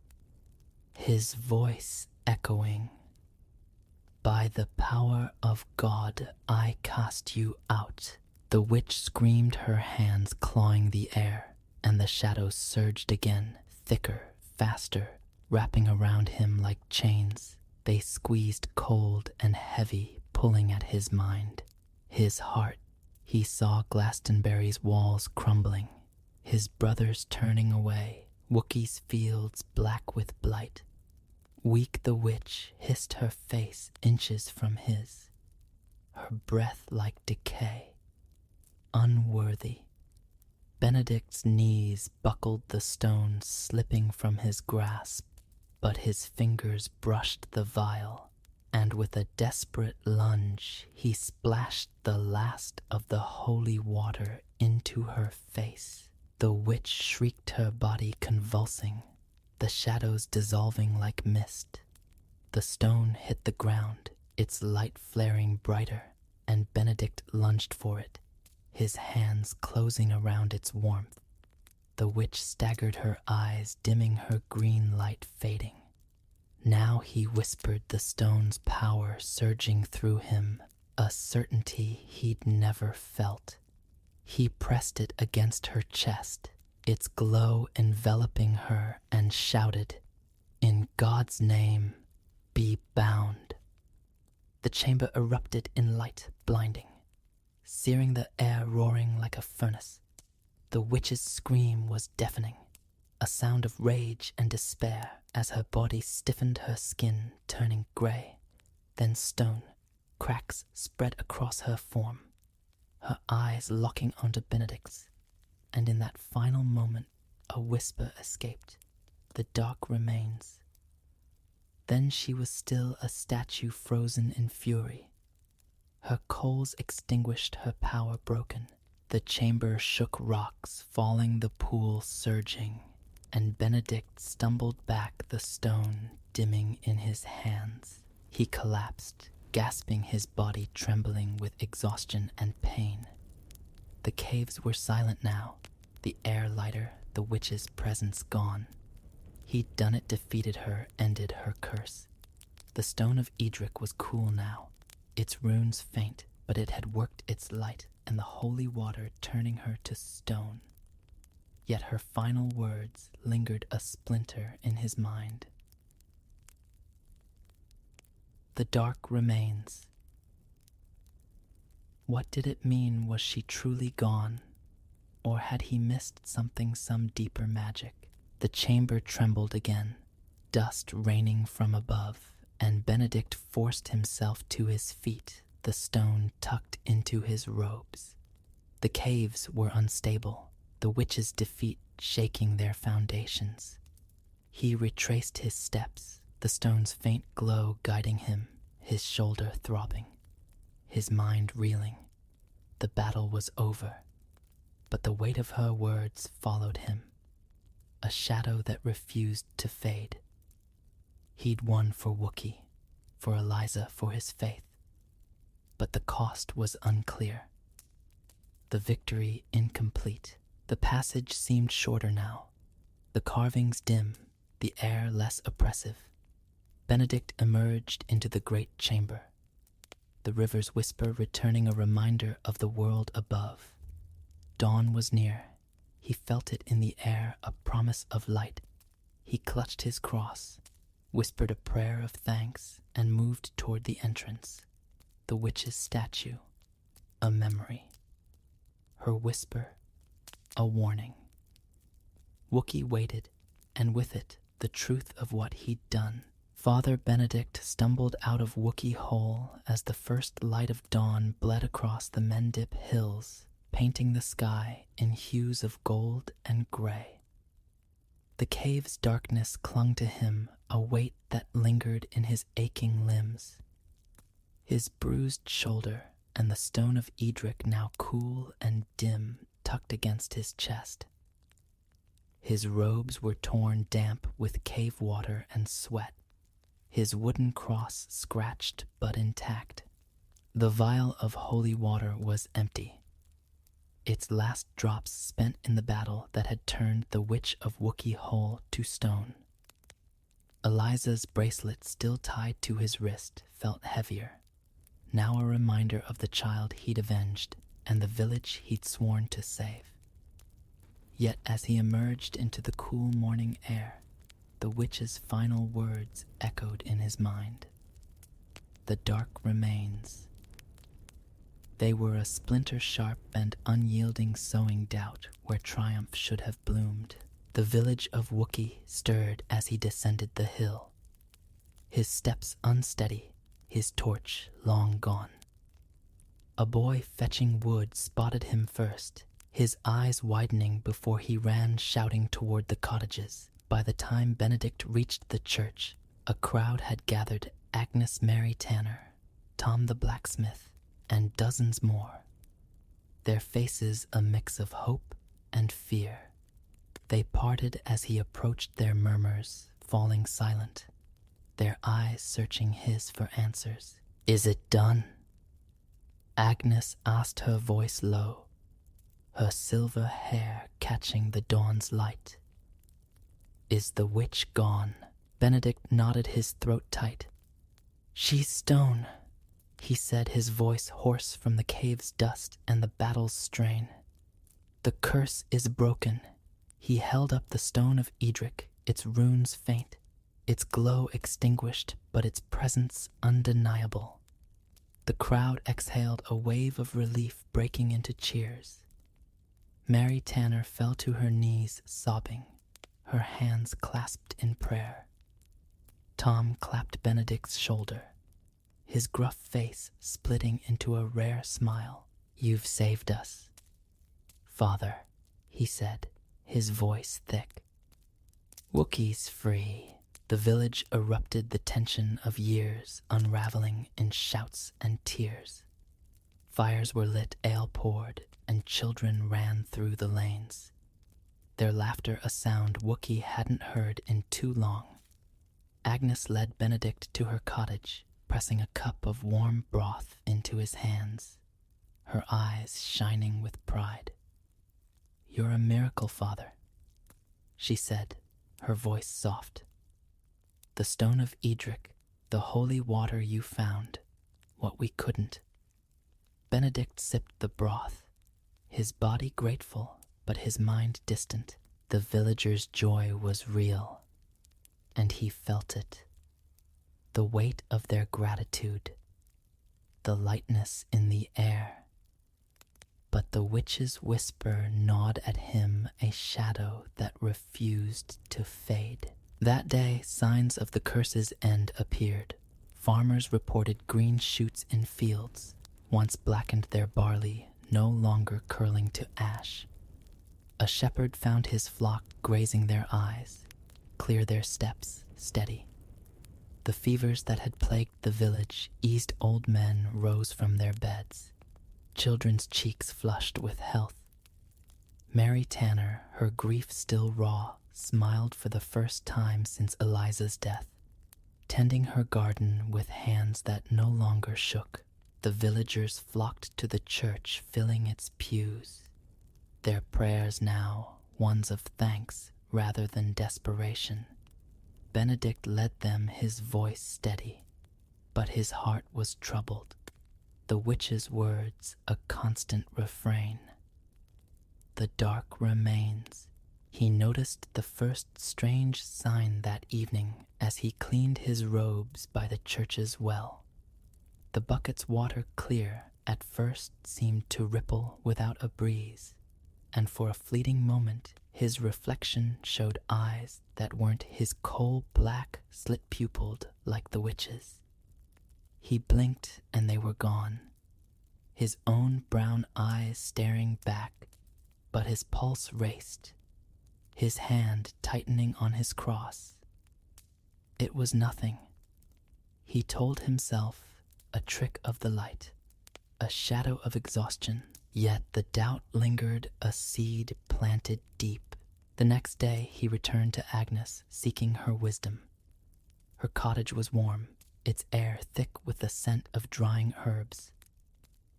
his voice echoing. By the power of God, I cast you out. The witch screamed, her hands clawing the air, and the shadows surged again, thicker, faster, wrapping around him like chains. They squeezed cold and heavy, pulling at his mind, his heart. He saw Glastonbury's walls crumbling, his brothers turning away, Wookie's fields black with blight. Weak the witch hissed her face inches from his, her breath like decay. Unworthy. Benedict's knees buckled the stone slipping from his grasp, but his fingers brushed the vial, and with a desperate lunge he splashed the last of the holy water into her face. The witch shrieked, her body convulsing, the shadows dissolving like mist. The stone hit the ground, its light flaring brighter, and Benedict lunged for it, his hands closing around its warmth. The witch staggered, her eyes dimming, her green light fading. Now he whispered, the stone's power surging through him, a certainty he'd never felt. He pressed it against her chest, its glow enveloping her, and shouted, in God's name, be bound. The chamber erupted in light, blinding, searing the air, roaring like a furnace. The witch's scream was deafening, a sound of rage and despair as her body stiffened, her skin turning gray. Then stone, cracks spread across her form, her eyes locking onto Benedict's, and in that final moment a whisper escaped, the dark remains. Then she was still, a statue frozen in fury, her coals extinguished, her power broken. The chamber shook, rocks falling, the pool surging, and Benedict stumbled back, the stone dimming in his hands. He collapsed, gasping, his body trembling with exhaustion and pain. The caves were silent now, the air lighter, the witch's presence gone. He'd done it, defeated her, ended her curse. The stone of Edric was cool now, its runes faint, but it had worked its light, and the holy water turning her to stone. Yet her final words lingered, a splinter in his mind. The dark remains. What did it mean? Was she truly gone? Or had he missed something, some deeper magic? The chamber trembled again, dust raining from above, and Benedict forced himself to his feet, the stone tucked into his robes. The caves were unstable, the witch's defeat shaking their foundations. He retraced his steps, the stone's faint glow guiding him, his shoulder throbbing, his mind reeling. The battle was over, but the weight of her words followed him, a shadow that refused to fade. He'd won for Wookie, for Eliza, for his faith, but the cost was unclear. The victory incomplete. The passage seemed shorter now, the carvings dim, the air less oppressive. Benedict emerged into the great chamber, the river's whisper returning, a reminder of the world above. Dawn was near. He felt it in the air, a promise of light. He clutched his cross, whispered a prayer of thanks, and moved toward the entrance. The witch's statue, a memory. Her whisper, a warning. Wookie waited, and with it, the truth of what he'd done. Father Benedict stumbled out of Wookie Hole as the first light of dawn bled across the Mendip Hills. painting the sky in hues of gold and gray. The cave's darkness clung to him, a weight that lingered in his aching limbs. His bruised shoulder and the stone of Edric, now cool and dim, tucked against his chest. His robes were torn damp with cave water and sweat, his wooden cross scratched but intact. The vial of holy water was empty, its last drops spent in the battle that had turned the Witch of Wookiee whole to stone. Eliza's bracelet, still tied to his wrist, felt heavier, now a reminder of the child he'd avenged and the village he'd sworn to save. Yet as he emerged into the cool morning air, the witch's final words echoed in his mind. The dark remains. They were a splinter-sharp and unyielding sowing doubt where triumph should have bloomed. The village of Wookiee stirred as he descended the hill, his steps unsteady, his torch long gone. A boy fetching wood spotted him first, his eyes widening before he ran shouting toward the cottages. By the time Benedict reached the church, a crowd had gathered: Agnes Mary Tanner, Tom the blacksmith, and dozens more, their faces a mix of hope and fear. They parted as he approached, their murmurs falling silent, their eyes searching his for answers. "Is it done?" Agnes asked, her voice low, her silver hair catching the dawn's light. "Is the witch gone?" Benedict nodded, his throat tight. "She's stone," he said, his voice hoarse from the cave's dust and the battle's strain. "The curse is broken." He held up the stone of Edric, its runes faint, its glow extinguished, but its presence undeniable. The crowd exhaled a wave of relief, breaking into cheers. Mary Tanner fell to her knees, sobbing, her hands clasped in prayer. Tom clapped Benedict's shoulder, his gruff face splitting into a rare smile. "You've saved us, Father," he said, his voice thick. "Wookiees free." The village erupted, the tension of years unraveling in shouts and tears. Fires were lit, ale poured, and children ran through the lanes, their laughter a sound Wookiee hadn't heard in too long. Agnes led Benedict to her cottage, pressing a cup of warm broth into his hands, her eyes shining with pride. "You're a miracle, Father," she said, her voice soft. "The stone of Edric, the holy water you found, what we couldn't." Benedict sipped the broth, his body grateful, but his mind distant. The villagers' joy was real, and he felt it. The weight of their gratitude, the lightness in the air. But the witch's whisper gnawed at him, a shadow that refused to fade. That day, signs of the curse's end appeared. Farmers reported green shoots in fields, once blackened their barley, no longer curling to ash. A shepherd found his flock grazing their eyes, clear their steps, steady. The fevers that had plagued the village eased, old men rose from their beds, children's cheeks flushed with health. Mary Tanner, her grief still raw, smiled for the first time since Eliza's death, tending her garden with hands that no longer shook. The villagers flocked to the church, filling its pews, their prayers now ones of thanks rather than desperation. Benedict led them, his voice steady, but his heart was troubled. The witch's words a constant refrain. The dark remains. He noticed the first strange sign that evening as he cleaned his robes by the church's well. The bucket's water, clear at first, seemed to ripple without a breeze, and for a fleeting moment his reflection showed eyes that weren't his coal-black, slit-pupiled like the witch's. He blinked and they were gone, his own brown eyes staring back, but his pulse raced, his hand tightening on his cross. It was nothing. He told himself, a trick of the light, a shadow of exhaustion, yet the doubt lingered, a seed planted deep. The next day he returned to Agnes, seeking her wisdom. Her cottage was warm, its air thick with the scent of drying herbs.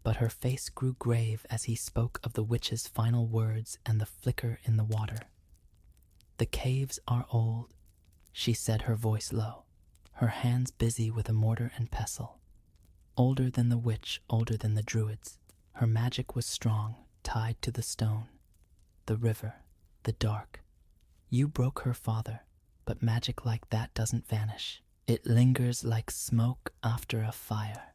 But her face grew grave as he spoke of the witch's final words and the flicker in the water. "The caves are old," she said, her voice low, her hands busy with a mortar and pestle. Older than the witch, older than the druids. Her magic was strong, tied to the stone, the river, the dark. You broke her, father, but magic like that doesn't vanish. It lingers like smoke after a fire.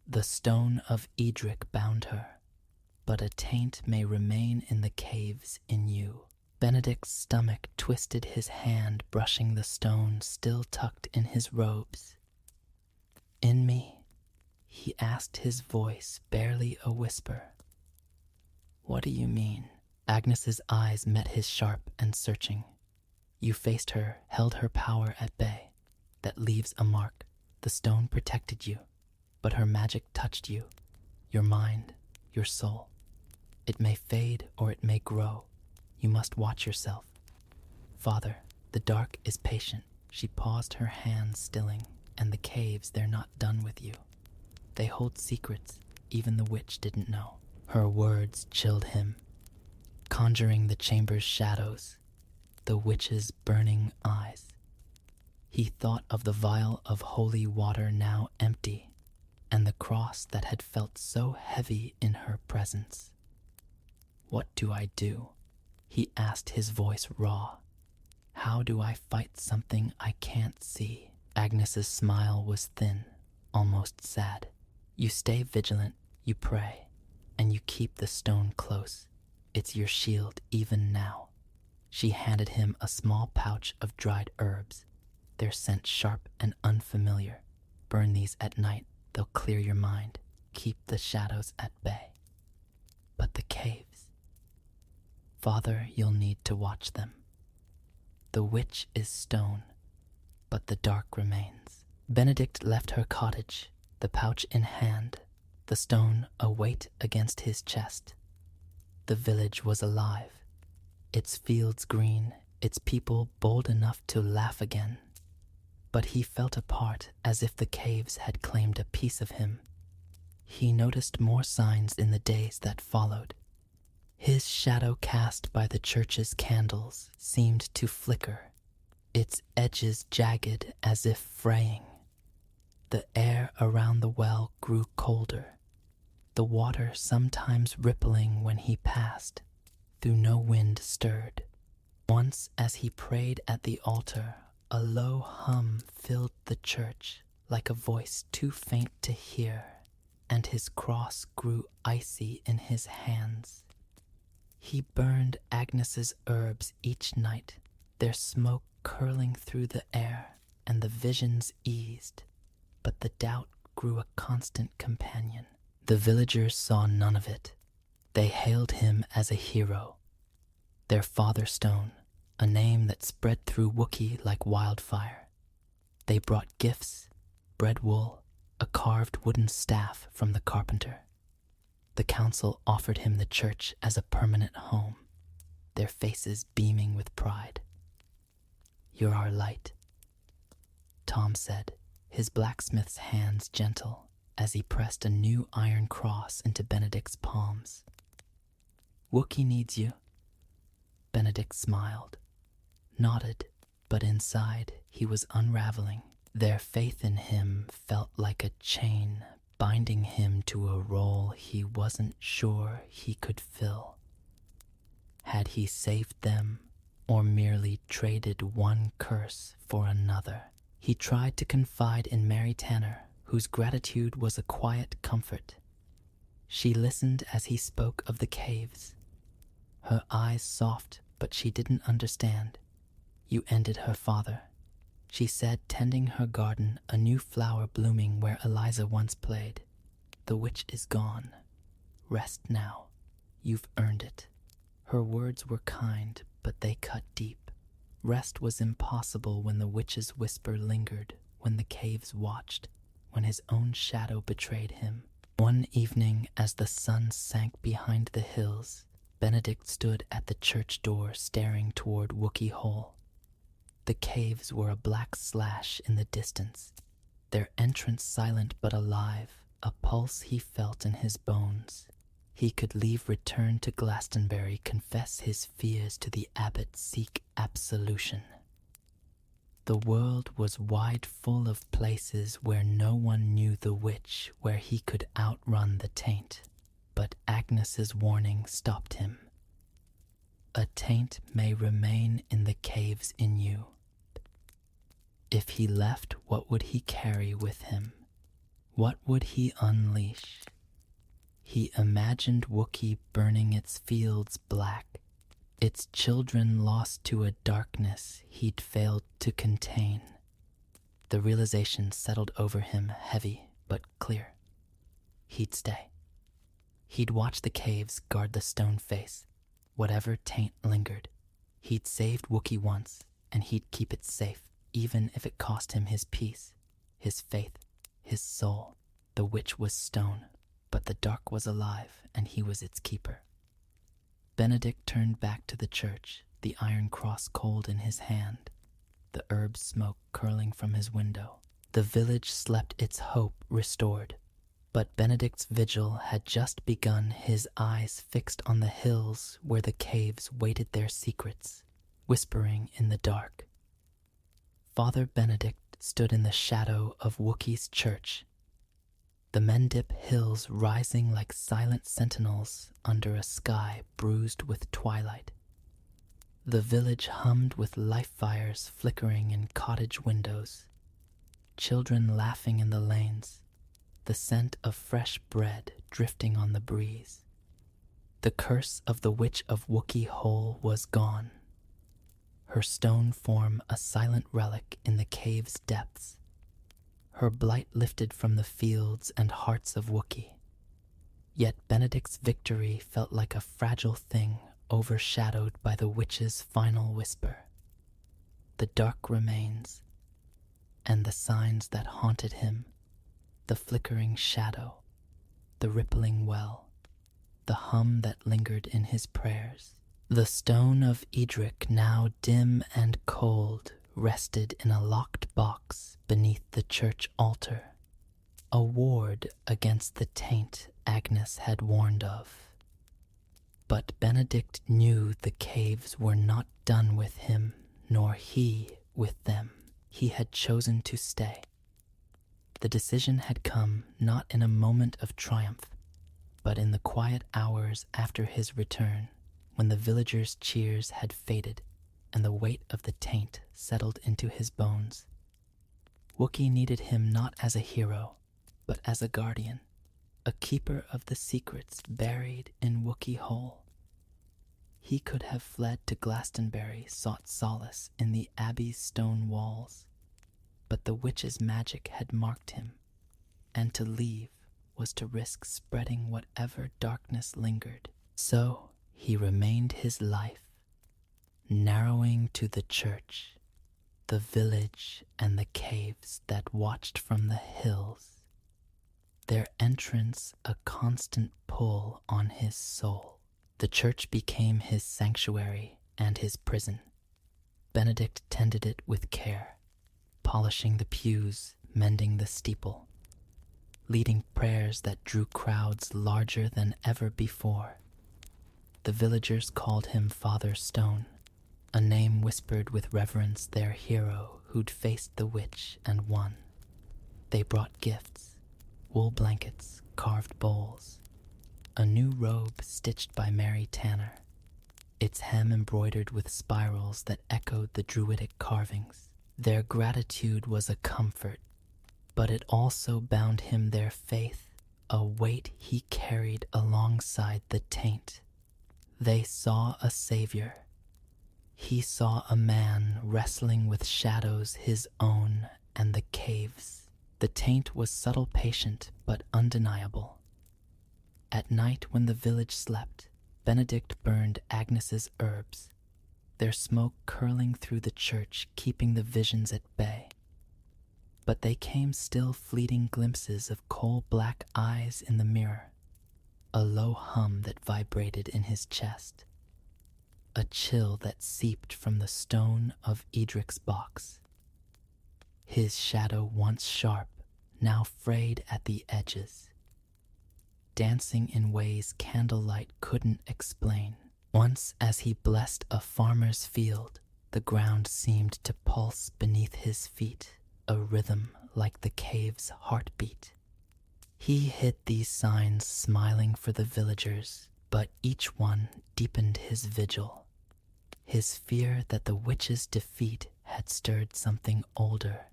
The stone of Edric bound her, but a taint may remain in the caves in you. Benedict's stomach twisted, his hand brushing the stone still tucked in his robes. "In me?" he asked, his voice barely a whisper. "What do you mean?" Agnes's eyes met his sharp and searching. "You faced her, held her power at bay. That leaves a mark. The stone protected you, but her magic touched you, your mind, your soul. It may fade or it may grow. You must watch yourself. Father, the dark is patient." She paused, her hands stilling. "And the caves, they're not done with you. They hold secrets even the witch didn't know." Her words chilled him, conjuring the chamber's shadows, the witch's burning eyes. He thought of the vial of holy water now empty, and the cross that had felt so heavy in her presence. "What do I do?" he asked, his voice raw. "How do I fight something I can't see?" Agnes's smile was thin, almost sad. "You stay vigilant, you pray, and you keep the stone close. It's your shield even now." She handed him a small pouch of dried herbs, their scent sharp and unfamiliar. "Burn these at night, they'll clear your mind. Keep the shadows at bay." "But the caves?" "Father, you'll need to watch them. The witch is stone, but the dark remains." Benedict left her cottage, the pouch in hand, the stone a weight against his chest. The village was alive, its fields green, its people bold enough to laugh again. But he felt apart, as if the caves had claimed a piece of him. He noticed more signs in the days that followed. His shadow cast by the church's candles seemed to flicker, its edges jagged as if fraying. The air around the well grew colder, the water sometimes rippling when he passed, though no wind stirred. Once, as he prayed at the altar, a low hum filled the church, like a voice too faint to hear, and his cross grew icy in his hands. He burned Agnes's herbs each night, their smoke curling through the air, and the visions eased, but the doubt grew a constant companion. The villagers saw none of it. They hailed him as a hero. Their Father Stone, a name that spread through Wookiee like wildfire. They brought gifts, bread wool, a carved wooden staff from the carpenter. The council offered him the church as a permanent home, their faces beaming with pride. "You're our light," Tom said, his blacksmith's hands gentle as he pressed a new iron cross into Benedict's palms. "Wookiee needs you." Benedict smiled, nodded, but inside he was unraveling. Their faith in him felt like a chain, binding him to a role he wasn't sure he could fill. Had he saved them, or merely traded one curse for another? He tried to confide in Mary Tanner, whose gratitude was a quiet comfort. She listened as he spoke of the caves, her eyes soft, but she didn't understand. "You ended her, father," she said, tending her garden, a new flower blooming where Eliza once played. The witch is gone. Rest now. You've earned it." Her words were kind, but they cut deep. Rest was impossible when the witch's whisper lingered, when the caves watched, when his own shadow betrayed him. One evening, as the sun sank behind the hills, Benedict stood at the church door staring toward Wookey Hole. The caves were a black slash in the distance, their entrance silent but alive, a pulse he felt in his bones. He could leave, return to Glastonbury, confess his fears to the abbot, seek absolution. The world was wide full of places where no one knew the witch, where he could outrun the taint. But Agnes's warning stopped him. A taint may remain in the caves in you. If he left, what would he carry with him? What would he unleash? He imagined Wookey burning its fields black, its children lost to a darkness he'd failed to contain. The realization settled over him, heavy but clear. He'd stay. He'd watch the caves guard the stone face, whatever taint lingered. He'd saved Wookey once, and he'd keep it safe, even if it cost him his peace, his faith, his soul. The witch was stone, but the dark was alive, and he was its keeper. Benedict turned back to the church, the iron cross cold in his hand, the herb smoke curling from his window. The village slept, its hope restored. But Benedict's vigil had just begun, his eyes fixed on the hills where the caves waited their secrets, whispering in the dark. Father Benedict stood in the shadow of Wookey's church, the Mendip hills rising like silent sentinels under a sky bruised with twilight. The village hummed with life fires flickering in cottage windows, children laughing in the lanes, the scent of fresh bread drifting on the breeze. The curse of the witch of Wookey Hole was gone, her stone form a silent relic in the cave's depths, her blight lifted from the fields and hearts of Wookey. Yet Benedict's victory felt like a fragile thing overshadowed by the witch's final whisper. The dark remains, and the signs that haunted him, the flickering shadow, the rippling well, the hum that lingered in his prayers. The stone of Edric, now dim and cold, rested in a locked box beneath the church altar, a ward against the taint Agnes had warned of. But Benedict knew the caves were not done with him, nor he with them. He had chosen to stay. The decision had come not in a moment of triumph, but in the quiet hours after his return, when the villagers' cheers had faded and the weight of the taint settled into his bones. Wookey needed him not as a hero, but as a guardian, a keeper of the secrets buried in Wookey Hole. He could have fled to Glastonbury, sought solace in the abbey's stone walls, but the witch's magic had marked him, and to leave was to risk spreading whatever darkness lingered. So he remained his life, narrowing to the church, the village, and the caves that watched from the hills, their entrance a constant pull on his soul. The church became his sanctuary and his prison. Benedict tended it with care, polishing the pews, mending the steeple, leading prayers that drew crowds larger than ever before. The villagers called him Father Stone, a name whispered with reverence, their hero who'd faced the witch and won. They brought gifts, wool blankets, carved bowls, a new robe stitched by Mary Tanner, its hem embroidered with spirals that echoed the druidic carvings. Their gratitude was a comfort, but it also bound him their faith, a weight he carried alongside the taint. They saw a savior. He saw a man wrestling with shadows his own and the caves. The taint was subtle, patient, but undeniable. At night when the village slept, Benedict burned Agnes's herbs, their smoke curling through the church, keeping the visions at bay. But they came still fleeting glimpses of coal-black eyes in the mirror, a low hum that vibrated in his chest, a chill that seeped from the stone of Edric's box. His shadow, once sharp, now frayed at the edges, dancing in ways candlelight couldn't explain. Once, as he blessed a farmer's field, the ground seemed to pulse beneath his feet, a rhythm like the cave's heartbeat. He hid these signs, smiling for the villagers, but each one deepened his vigil. His fear that the witch's defeat had stirred something older,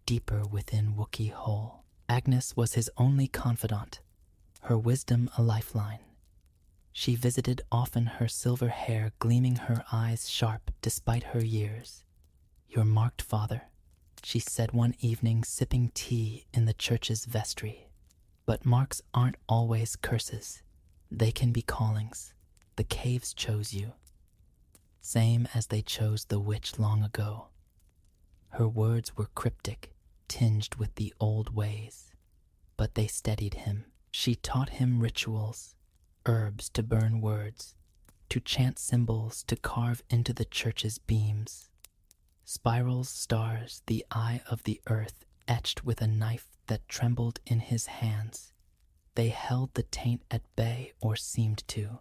deeper within Wookiee Hole. Agnes was his only confidant, her wisdom a lifeline. She visited often, her silver hair gleaming, her eyes sharp despite her years. "You're marked, Father," she said one evening, sipping tea in the church's vestry. "But marks aren't always curses. They can be callings. The caves chose you, same as they chose the witch long ago." Her words were cryptic, tinged with the old ways, but they steadied him. She taught him rituals, herbs to burn words, to chant symbols, to carve into the church's beams. Spirals, stars, the eye of the earth etched with a knife that trembled in his hands. They held the taint at bay, or seemed to.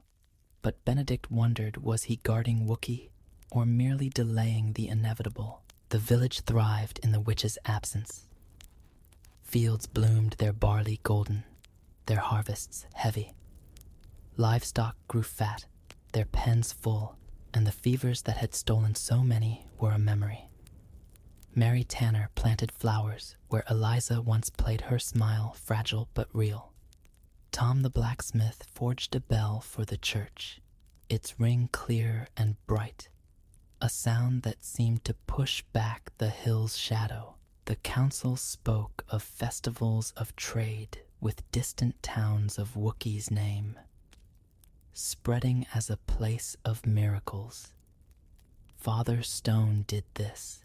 But Benedict wondered, was he guarding Wookiee, or merely delaying the inevitable? The village thrived in the witch's absence. Fields bloomed, their barley golden, their harvests heavy. Livestock grew fat, their pens full, and the fevers that had stolen so many were a memory. Mary Tanner planted flowers where Eliza once played her smile, fragile but real. Tom the blacksmith forged a bell for the church, its ring clear and bright, a sound that seemed to push back the hill's shadow. The council spoke of festivals of trade with distant towns of Wookiee's name, spreading as a place of miracles. Father Stone did this,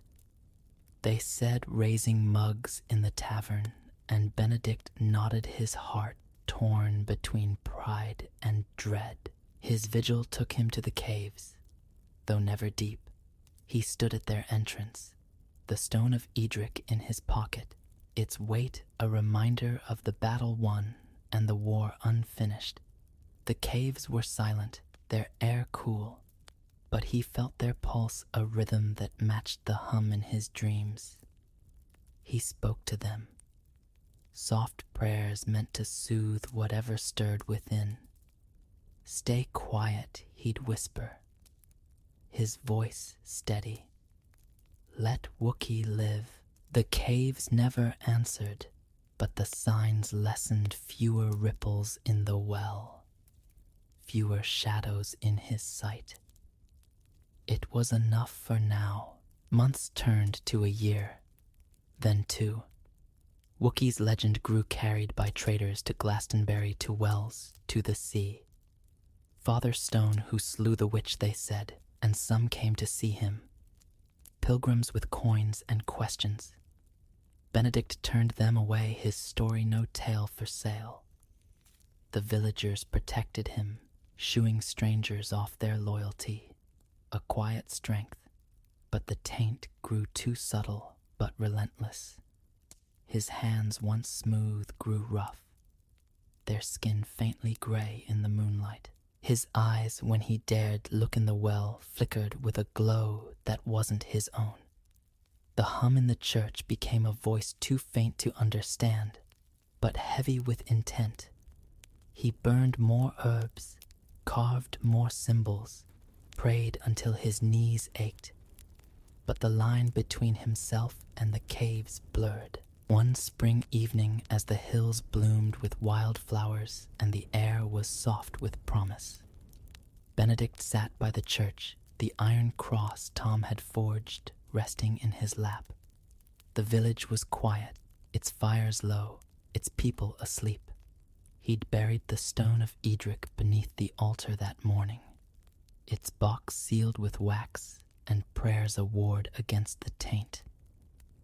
they said, raising mugs in the tavern, and Benedict nodded, his heart torn between pride and dread. His vigil took him to the caves, though never deep. He stood at their entrance, the stone of Edric in his pocket, its weight a reminder of the battle won and the war unfinished. The caves were silent, their air cool, but he felt their pulse a rhythm that matched the hum in his dreams. He spoke to them, soft prayers meant to soothe whatever stirred within. "Stay quiet," he'd whisper, his voice steady. "Let Wookiee live." The caves never answered, but the signs lessened, fewer ripples in the well, fewer shadows in his sight. It was enough for now. Months turned to a year, then two. Wookiee's legend grew, carried by traders to Glastonbury, to Wells, to the sea. Father Stone who slew the witch, they said, and some came to see him. Pilgrims with coins and questions. Benedict turned them away, his story no tale for sale. The villagers protected him, shooing strangers off their loyalty. A quiet strength, but the taint grew too subtle but relentless. His hands, once smooth, grew rough, their skin faintly gray in the moonlight. His eyes, when he dared look in the well, flickered with a glow that wasn't his own. The hum in the church became a voice too faint to understand, but heavy with intent. He burned more herbs, carved more symbols, prayed until his knees ached. But the line between himself and the caves blurred. One spring evening, as the hills bloomed with wildflowers and the air was soft with promise, Benedict sat by the church, the iron cross Tom had forged resting in his lap. The village was quiet, its fires low, its people asleep. He'd buried the stone of Edric beneath the altar that morning, its box sealed with wax and prayers a ward against the taint.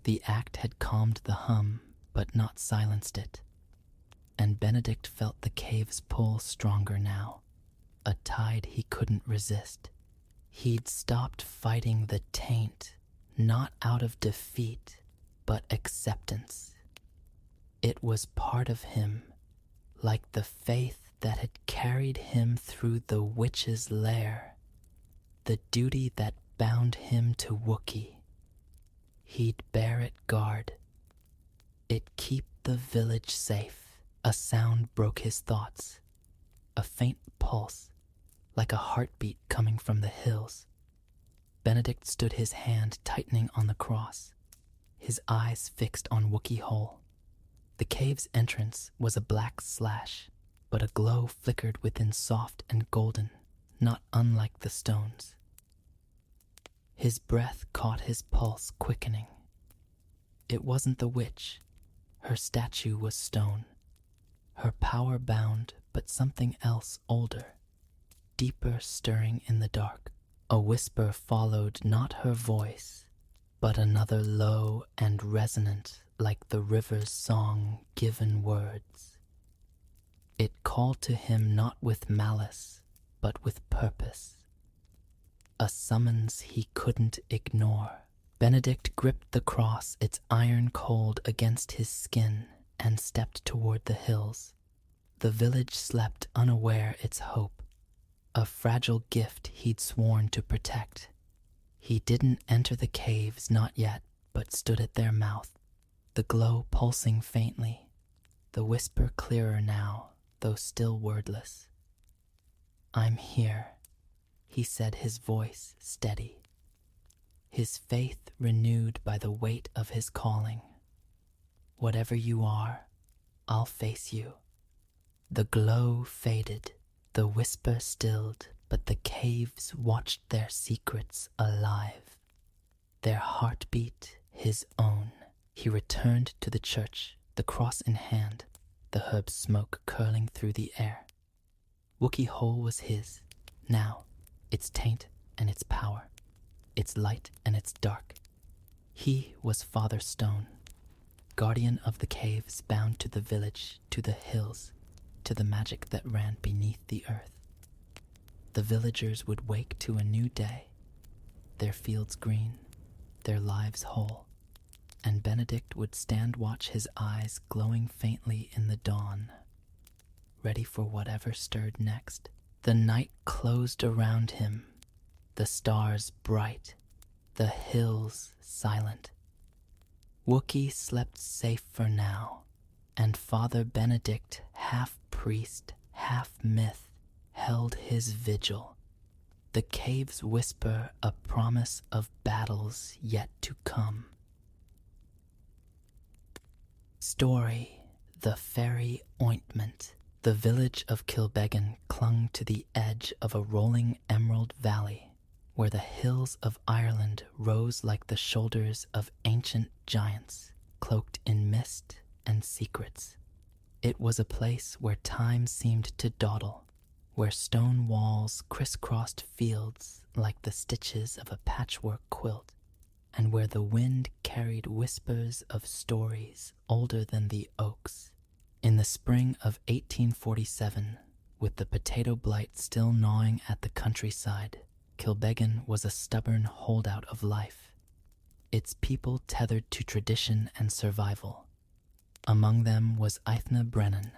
The act had calmed the hum, but not silenced it, and Benedict felt the cave's pull stronger now, a tide he couldn't resist. He'd stopped fighting the taint, not out of defeat, but acceptance. It was part of him, like the faith that had carried him through the witch's lair, the duty that bound him to Wookiee. He'd bear it guard. It'd keep the village safe. A sound broke his thoughts, a faint pulse, like a heartbeat coming from the hills. Benedict stood, his hand tightening on the cross, his eyes fixed on Wookiee Hole. The cave's entrance was a black slash, but a glow flickered within, soft and golden, not unlike the stones. His breath caught his pulse quickening. It wasn't the witch. Her statue was stone, her power bound, but something else older, deeper, stirring in the dark. A whisper followed, not her voice, but another, low and resonant, like the river's song given words. It called to him not with malice, but with purpose. A summons he couldn't ignore. Benedict gripped the cross, its iron cold against his skin, and stepped toward the hills. The village slept, unaware its hope, a fragile gift he'd sworn to protect. He didn't enter the caves, not yet, but stood at their mouth, the glow pulsing faintly, the whisper clearer now, though still wordless. "I'm here," he said, his voice steady, his faith renewed by the weight of his calling. "Whatever you are, I'll face you." The glow faded, the whisper stilled, but the caves watched their secrets alive, their heartbeat his own. He returned to the church, the cross in hand, the herb smoke curling through the air. Wookiee Hole was his, now, its taint and its power, its light and its dark. He was Father Stone, guardian of the caves, bound to the village, to the hills, to the magic that ran beneath the earth. The villagers would wake to a new day, their fields green, their lives whole, and Benedict would stand watch, his eyes glowing faintly in the dawn, ready for whatever stirred next. The night closed around him, the stars bright, the hills silent. Wookiee slept safe for now, and Father Benedict, half priest, half myth, held his vigil. The cave's whisper, a promise of battles yet to come. Story: The Fairy Ointment. The village of Kilbeggan clung to the edge of a rolling emerald valley, where the hills of Ireland rose like the shoulders of ancient giants, cloaked in mist and secrets. It was a place where time seemed to dawdle, where stone walls crisscrossed fields like the stitches of a patchwork quilt, and where the wind carried whispers of stories older than the oaks. In the spring of 1847, with the potato blight still gnawing at the countryside, Kilbeggan was a stubborn holdout of life, its people tethered to tradition and survival. Among them was Aithne Brennan,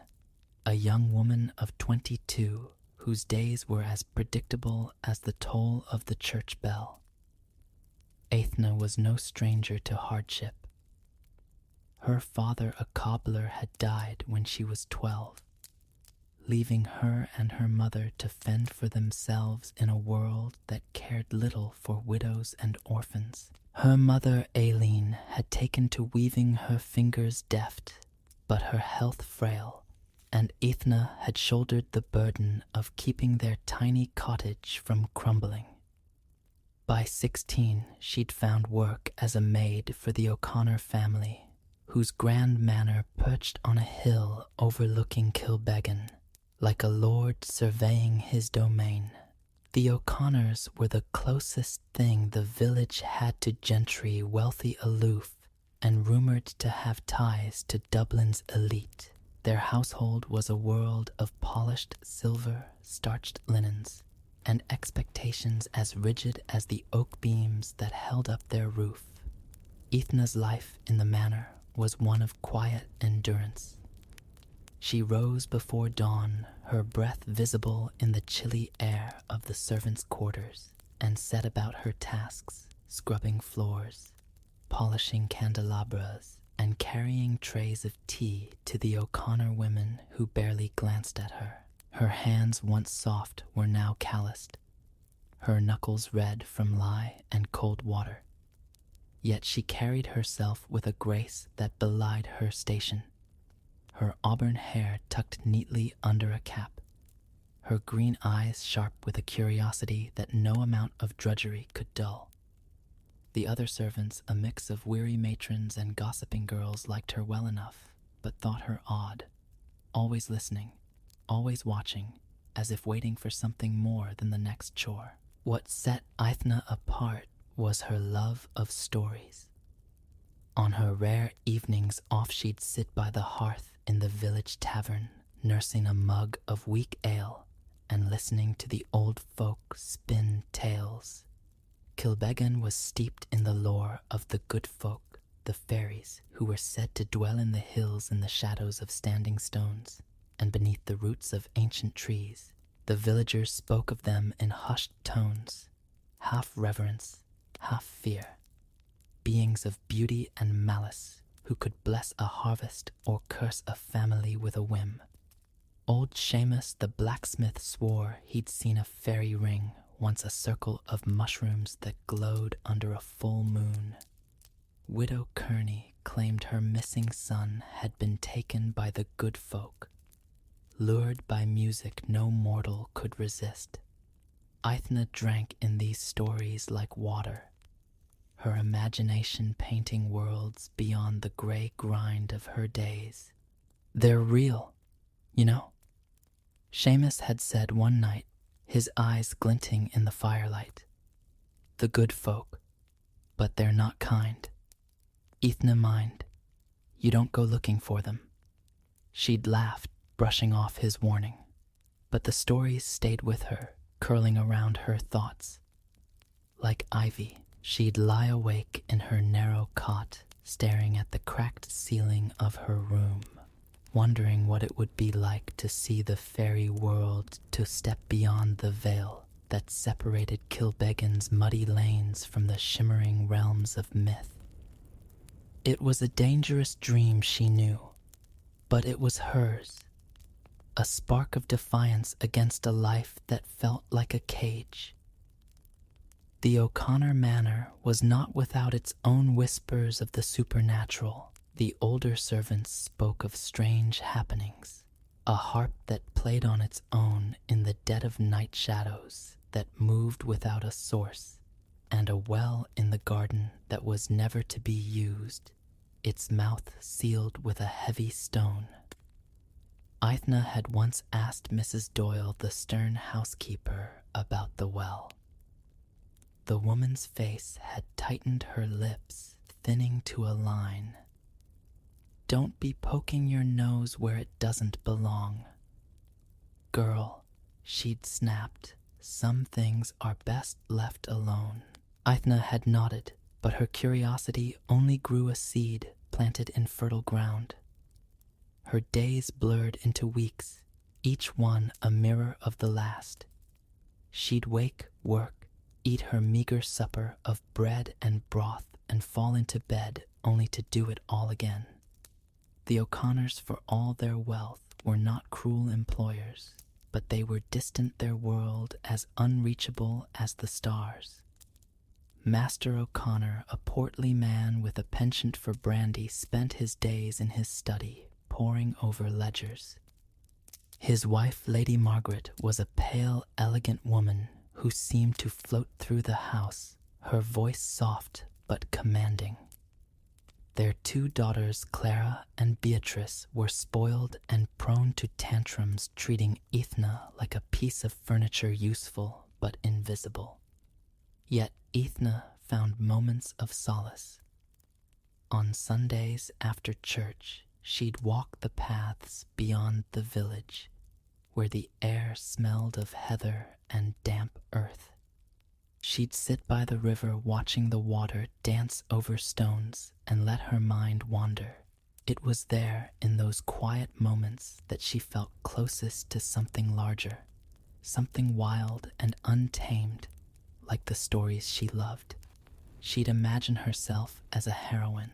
a young woman of 22 whose days were as predictable as the toll of the church bell. Aithne was no stranger to hardship. Her father, a cobbler, had died when she was 12, leaving her and her mother to fend for themselves in a world that cared little for widows and orphans. Her mother, Aileen, had taken to weaving, her fingers deft, but her health frail, and Aithne had shouldered the burden of keeping their tiny cottage from crumbling. By 16, she'd found work as a maid for the O'Connor family, whose grand manor perched on a hill overlooking Kilbeggan, like a lord surveying his domain. The O'Connors were the closest thing the village had to gentry wealthy aloof and rumoured to have ties to Dublin's elite. Their household was a world of polished silver, starched linens, and expectations as rigid as the oak beams that held up their roof. Ethna's life in the manor was one of quiet endurance. She rose before dawn, her breath visible in the chilly air of the servants' quarters, and set about her tasks, scrubbing floors, polishing candelabras, and carrying trays of tea to the O'Connor women who barely glanced at her. Her hands, once soft, were now calloused, her knuckles red from lye and cold water. Yet she carried herself with a grace that belied her station, her auburn hair tucked neatly under a cap, her green eyes sharp with a curiosity that no amount of drudgery could dull. The other servants, a mix of weary matrons and gossiping girls, liked her well enough, but thought her odd, always listening, always watching, as if waiting for something more than the next chore. What set Ethna apart was her love of stories. On her rare evenings off she'd sit by the hearth in the village tavern, nursing a mug of weak ale and listening to the old folk spin tales. Kilbeggan was steeped in the lore of the good folk, the fairies, who were said to dwell in the hills in the shadows of standing stones and beneath the roots of ancient trees. The villagers spoke of them in hushed tones, half reverence, half fear, beings of beauty and malice who could bless a harvest or curse a family with a whim. Old Seamus the blacksmith swore he'd seen a fairy ring, once a circle of mushrooms that glowed under a full moon. Widow Kearney claimed her missing son had been taken by the good folk, lured by music no mortal could resist. Ethna drank in these stories like water, her imagination painting worlds beyond the gray grind of her days. They're real, you know, Seamus had said one night, his eyes glinting in the firelight. The good folk, but they're not kind. Ethna mind, you don't go looking for them. She'd laughed, brushing off his warning, but the stories stayed with her, curling around her thoughts. Like ivy, she'd lie awake in her narrow cot, staring at the cracked ceiling of her room, wondering what it would be like to see the fairy world, to step beyond the veil that separated Kilbeggan's muddy lanes from the shimmering realms of myth. It was a dangerous dream, she knew, but it was hers, a spark of defiance against a life that felt like a cage. The O'Connor manor was not without its own whispers of the supernatural. The older servants spoke of strange happenings, a harp that played on its own in the dead of night shadows that moved without a source, and a well in the garden that was never to be used, its mouth sealed with a heavy stone. Ethna had once asked Mrs. Doyle, the stern housekeeper, about the well. The woman's face had tightened her lips, thinning to a line. Don't be poking your nose where it doesn't belong. Girl, she'd snapped, some things are best left alone. Ethna had nodded, but her curiosity only grew a seed planted in fertile ground. Her days blurred into weeks, each one a mirror of the last. She'd wake, work, eat her meager supper of bread and broth, and fall into bed only to do it all again. The O'Connors, for all their wealth, were not cruel employers, but they were distant their world, as unreachable as the stars. Master O'Connor, a portly man with a penchant for brandy, spent his days in his study, poring over ledgers. His wife, Lady Margaret, was a pale, elegant woman who seemed to float through the house, her voice soft but commanding. Their two daughters, Clara and Beatrice, were spoiled and prone to tantrums, treating Ethna like a piece of furniture useful but invisible. Yet Ethna found moments of solace. On Sundays after church, she'd walk the paths beyond the village, where the air smelled of heather and damp earth. She'd sit by the river watching the water dance over stones and let her mind wander. It was there in those quiet moments that she felt closest to something larger, something wild and untamed, like the stories she loved. She'd imagine herself as a heroine,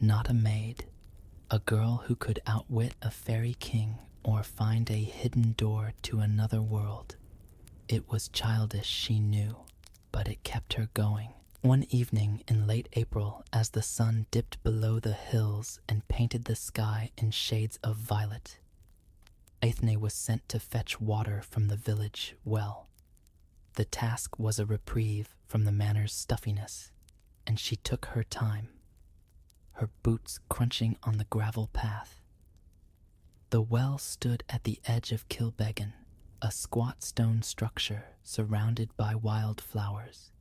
not a maid, a girl who could outwit a fairy king or find a hidden door to another world. It was childish, she knew, but it kept her going. One evening in late April, as the sun dipped below the hills and painted the sky in shades of violet, Ethne was sent to fetch water from the village well. The task was a reprieve from the manor's stuffiness, and she took her time, her boots crunching on the gravel path. The well stood at the edge of Kilbeggan, a squat stone structure surrounded by wild flowers.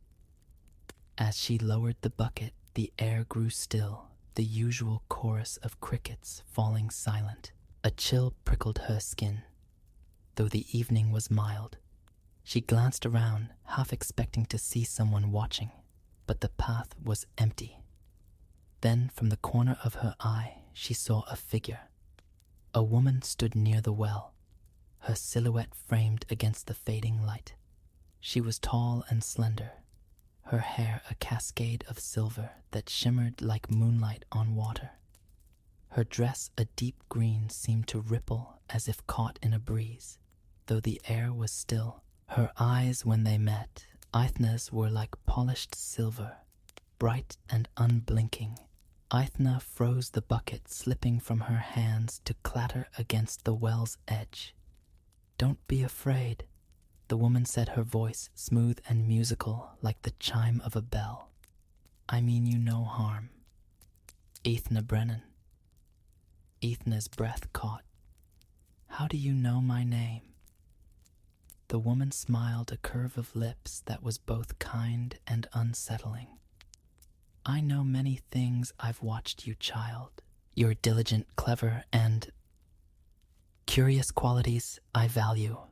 As she lowered the bucket, the air grew still, the usual chorus of crickets falling silent. A chill prickled her skin, though the evening was mild. She glanced around, half expecting to see someone watching, but the path was empty. Then, from the corner of her eye, she saw a figure. A woman stood near the well, her silhouette framed against the fading light. She was tall and slender, her hair a cascade of silver that shimmered like moonlight on water. Her dress, a deep green, seemed to ripple as if caught in a breeze, though the air was still. Her eyes, when they met, Ethna's, were like polished silver, bright and unblinking. Ethna froze the bucket slipping from her hands to clatter against the well's edge. "Don't be afraid," the woman said, her voice smooth and musical like the chime of a bell. "I mean you no harm. Ethna Brennan." Ethna's breath caught. "How do you know my name?" The woman smiled, a curve of lips that was both kind and unsettling. "I know many things. I've watched you, child. You're diligent, clever, and curious qualities I value."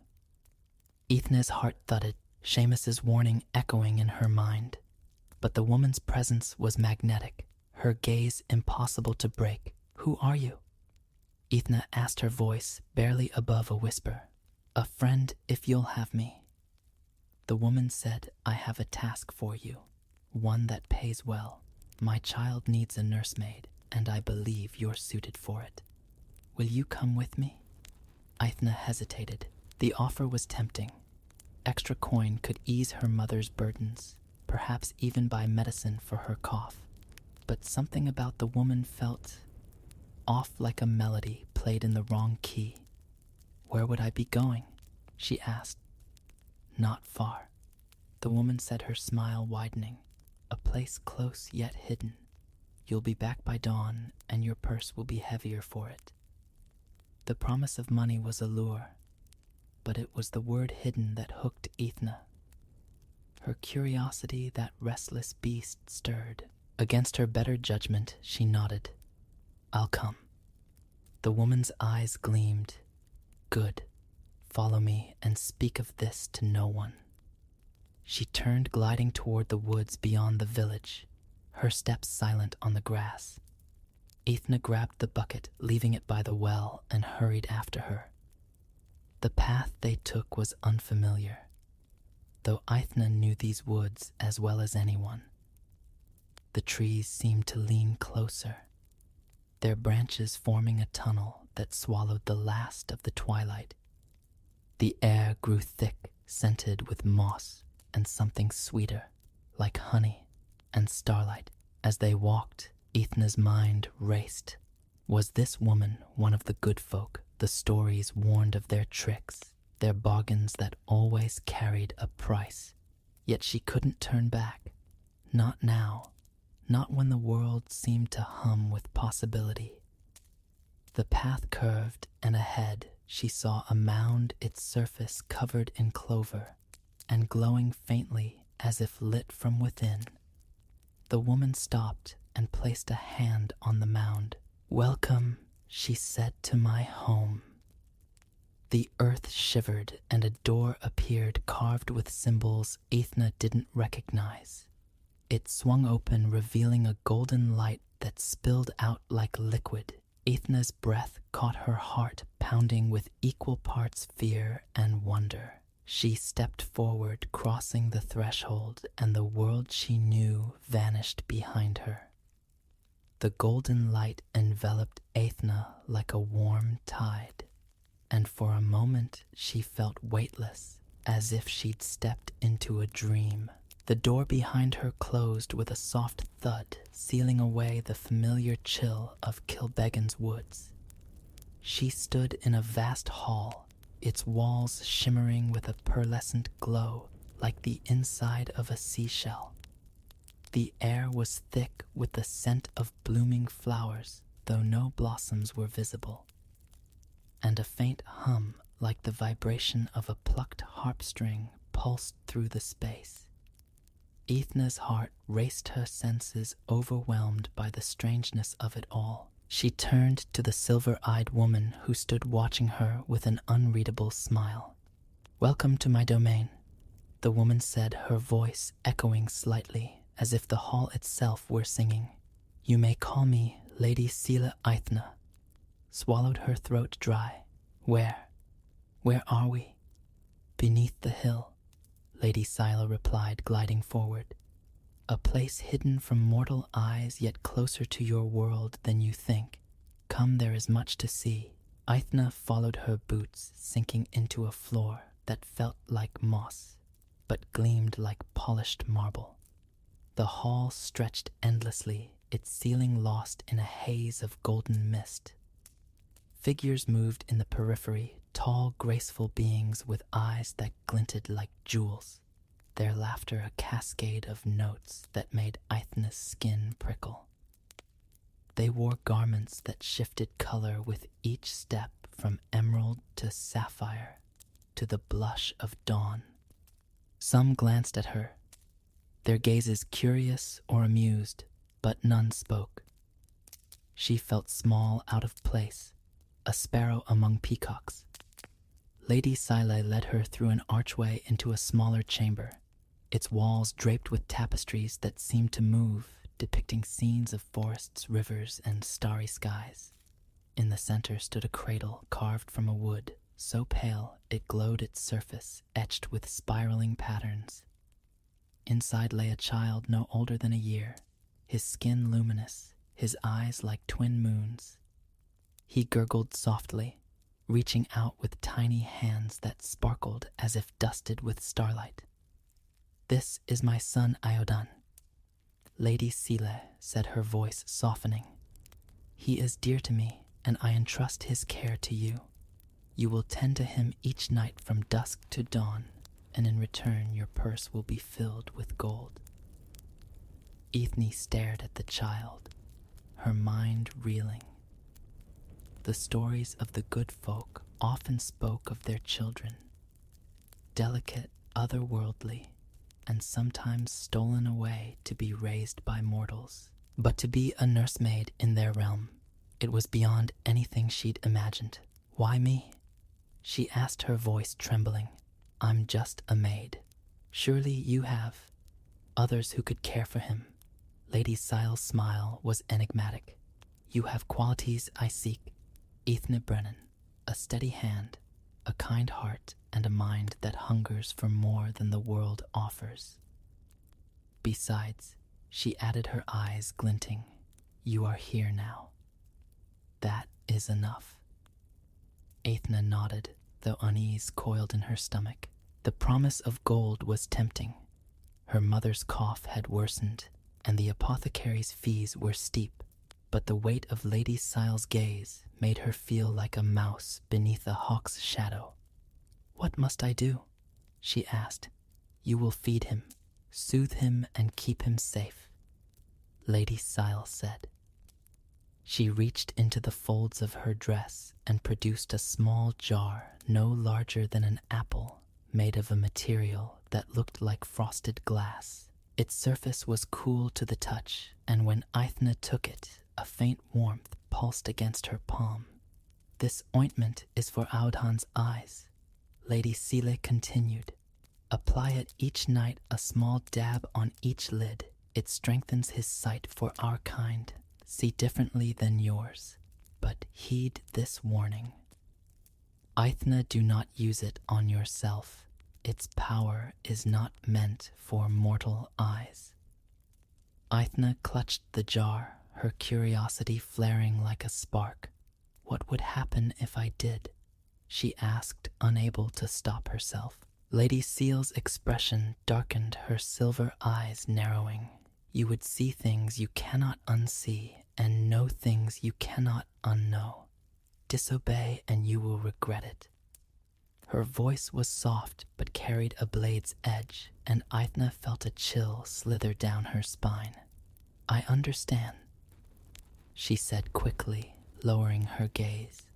Ethna's heart thudded, Seamus's warning echoing in her mind. But the woman's presence was magnetic, her gaze impossible to break. "Who are you?" Ethna asked, her voice barely above a whisper. "A friend, if you'll have me." The woman said, "I have a task for you, one that pays well. My child needs a nursemaid, and I believe you're suited for it. Will you come with me?" Ethna hesitated. The offer was tempting. Extra coin could ease her mother's burdens, perhaps even buy medicine for her cough. But something about the woman felt off, like a melody played in the wrong key. "Where would I be going?" she asked. "Not far," the woman said, her smile widening. "A place close yet hidden. You'll be back by dawn, and your purse will be heavier for it." The promise of money was a lure, but it was the word hidden that hooked Ethna. Her curiosity, that restless beast, stirred. Against her better judgment, she nodded. "I'll come." The woman's eyes gleamed. "Good. Follow me and speak of this to no one." She turned, gliding toward the woods beyond the village, her steps silent on the grass. Ethna grabbed the bucket, leaving it by the well, and hurried after her. The path they took was unfamiliar, though Ethna knew these woods as well as anyone. The trees seemed to lean closer, their branches forming a tunnel that swallowed the last of the twilight. The air grew thick, scented with moss and something sweeter, like honey and starlight. As they walked, Ethna's mind raced. Was this woman one of the good folk the stories warned of, their tricks, their bargains that always carried a price? Yet she couldn't turn back. Not now. not when the world seemed to hum with possibility. The path curved, and ahead she saw a mound, its surface covered in clover and glowing faintly as if lit from within. The woman stopped and placed a hand on the mound. "Welcome," she said, "to my home." The earth shivered and a door appeared carved with symbols Ethna didn't recognize. It swung open, revealing a golden light that spilled out like liquid. Ethna's breath caught her heart pounding with equal parts fear and wonder. She stepped forward, crossing the threshold, and the world she knew vanished behind her. The golden light enveloped Ethna like a warm tide, and for a moment she felt weightless, as if she'd stepped into a dream. The door behind her closed with a soft thud, sealing away the familiar chill of Kilbeggan's woods. She stood in a vast hall, its walls shimmering with a pearlescent glow like the inside of a seashell. The air was thick with the scent of blooming flowers, though no blossoms were visible, and a faint hum like the vibration of a plucked harp string pulsed through the space. Ethna's heart raced, her senses overwhelmed by the strangeness of it all. She turned to the silver-eyed woman who stood watching her with an unreadable smile. "Welcome to my domain," the woman said, her voice echoing slightly as if the hall itself were singing. "You may call me Lady Sela Ithna." Swallowed her throat dry. Where are we?" "Beneath the hill," Lady Sela replied, gliding forward. "A place hidden from mortal eyes, yet closer to your world than you think. Come, there is much to see." Ithna followed her boots, sinking into a floor that felt like moss, but gleamed like polished marble. The hall stretched endlessly, its ceiling lost in a haze of golden mist. Figures moved in the periphery, tall, graceful beings with eyes that glinted like jewels, their laughter a cascade of notes that made Ithna's skin prickle. They wore garments that shifted color with each step, from emerald to sapphire to the blush of dawn. Some glanced at her, their gazes curious or amused, but none spoke. She felt small, out of place, a sparrow among peacocks. Lady Sela led her through an archway into a smaller chamber, its walls draped with tapestries that seemed to move, depicting scenes of forests, rivers, and starry skies. In the center stood a cradle carved from a wood, so pale it glowed, its surface etched with spiraling patterns. Inside lay a child no older than a year, his skin luminous, his eyes like twin moons. He gurgled softly, reaching out with tiny hands that sparkled as if dusted with starlight. "This is my son Iodan," Lady Sela said, her voice softening. "He is dear to me, and I entrust his care to you. You will tend to him each night from dusk to dawn, and in return your purse will be filled with gold." Ethne stared at the child, her mind reeling. The stories of the good folk often spoke of their children, delicate, otherworldly, and sometimes stolen away to be raised by mortals. But to be a nursemaid in their realm, it was beyond anything she'd imagined. "Why me?" she asked, her voice trembling. "I'm just a maid. Surely you have others who could care for him." Lady Sela's smile was enigmatic. "You have qualities I seek, Ethna Brennan, a steady hand, a kind heart, and a mind that hungers for more than the world offers. Besides," she added, her eyes glinting, "you are here now. That is enough." Ethna nodded, though unease coiled in her stomach. The promise of gold was tempting. Her mother's cough had worsened, and the apothecary's fees were steep, but the weight of Lady Sela's gaze made her feel like a mouse beneath a hawk's shadow. "What must I do?" she asked. "You will feed him, soothe him, and keep him safe." Lady Sile said. She reached into the folds of her dress and produced a small jar no larger than an apple, made of a material that looked like frosted glass. Its surface was cool to the touch, and when Aithna took it, a faint warmth pulsed against her palm. "This ointment is for Audhan's eyes," Lady Sile continued. "Apply it each night, a small dab on each lid. It strengthens his sight, for our kind see differently than yours. But heed this warning. Aithna, do not use it on yourself. Its power is not meant for mortal eyes." Aithna clutched the jar, her curiosity flaring like a spark. "What would happen if I did?" she asked, unable to stop herself. Lady Seal's expression darkened, her silver eyes narrowing. "You would see things you cannot unsee and know things you cannot unknow. Disobey and you will regret it." Her voice was soft but carried a blade's edge, and Aithna felt a chill slither down her spine. "I understand," she said quickly, lowering her gaze.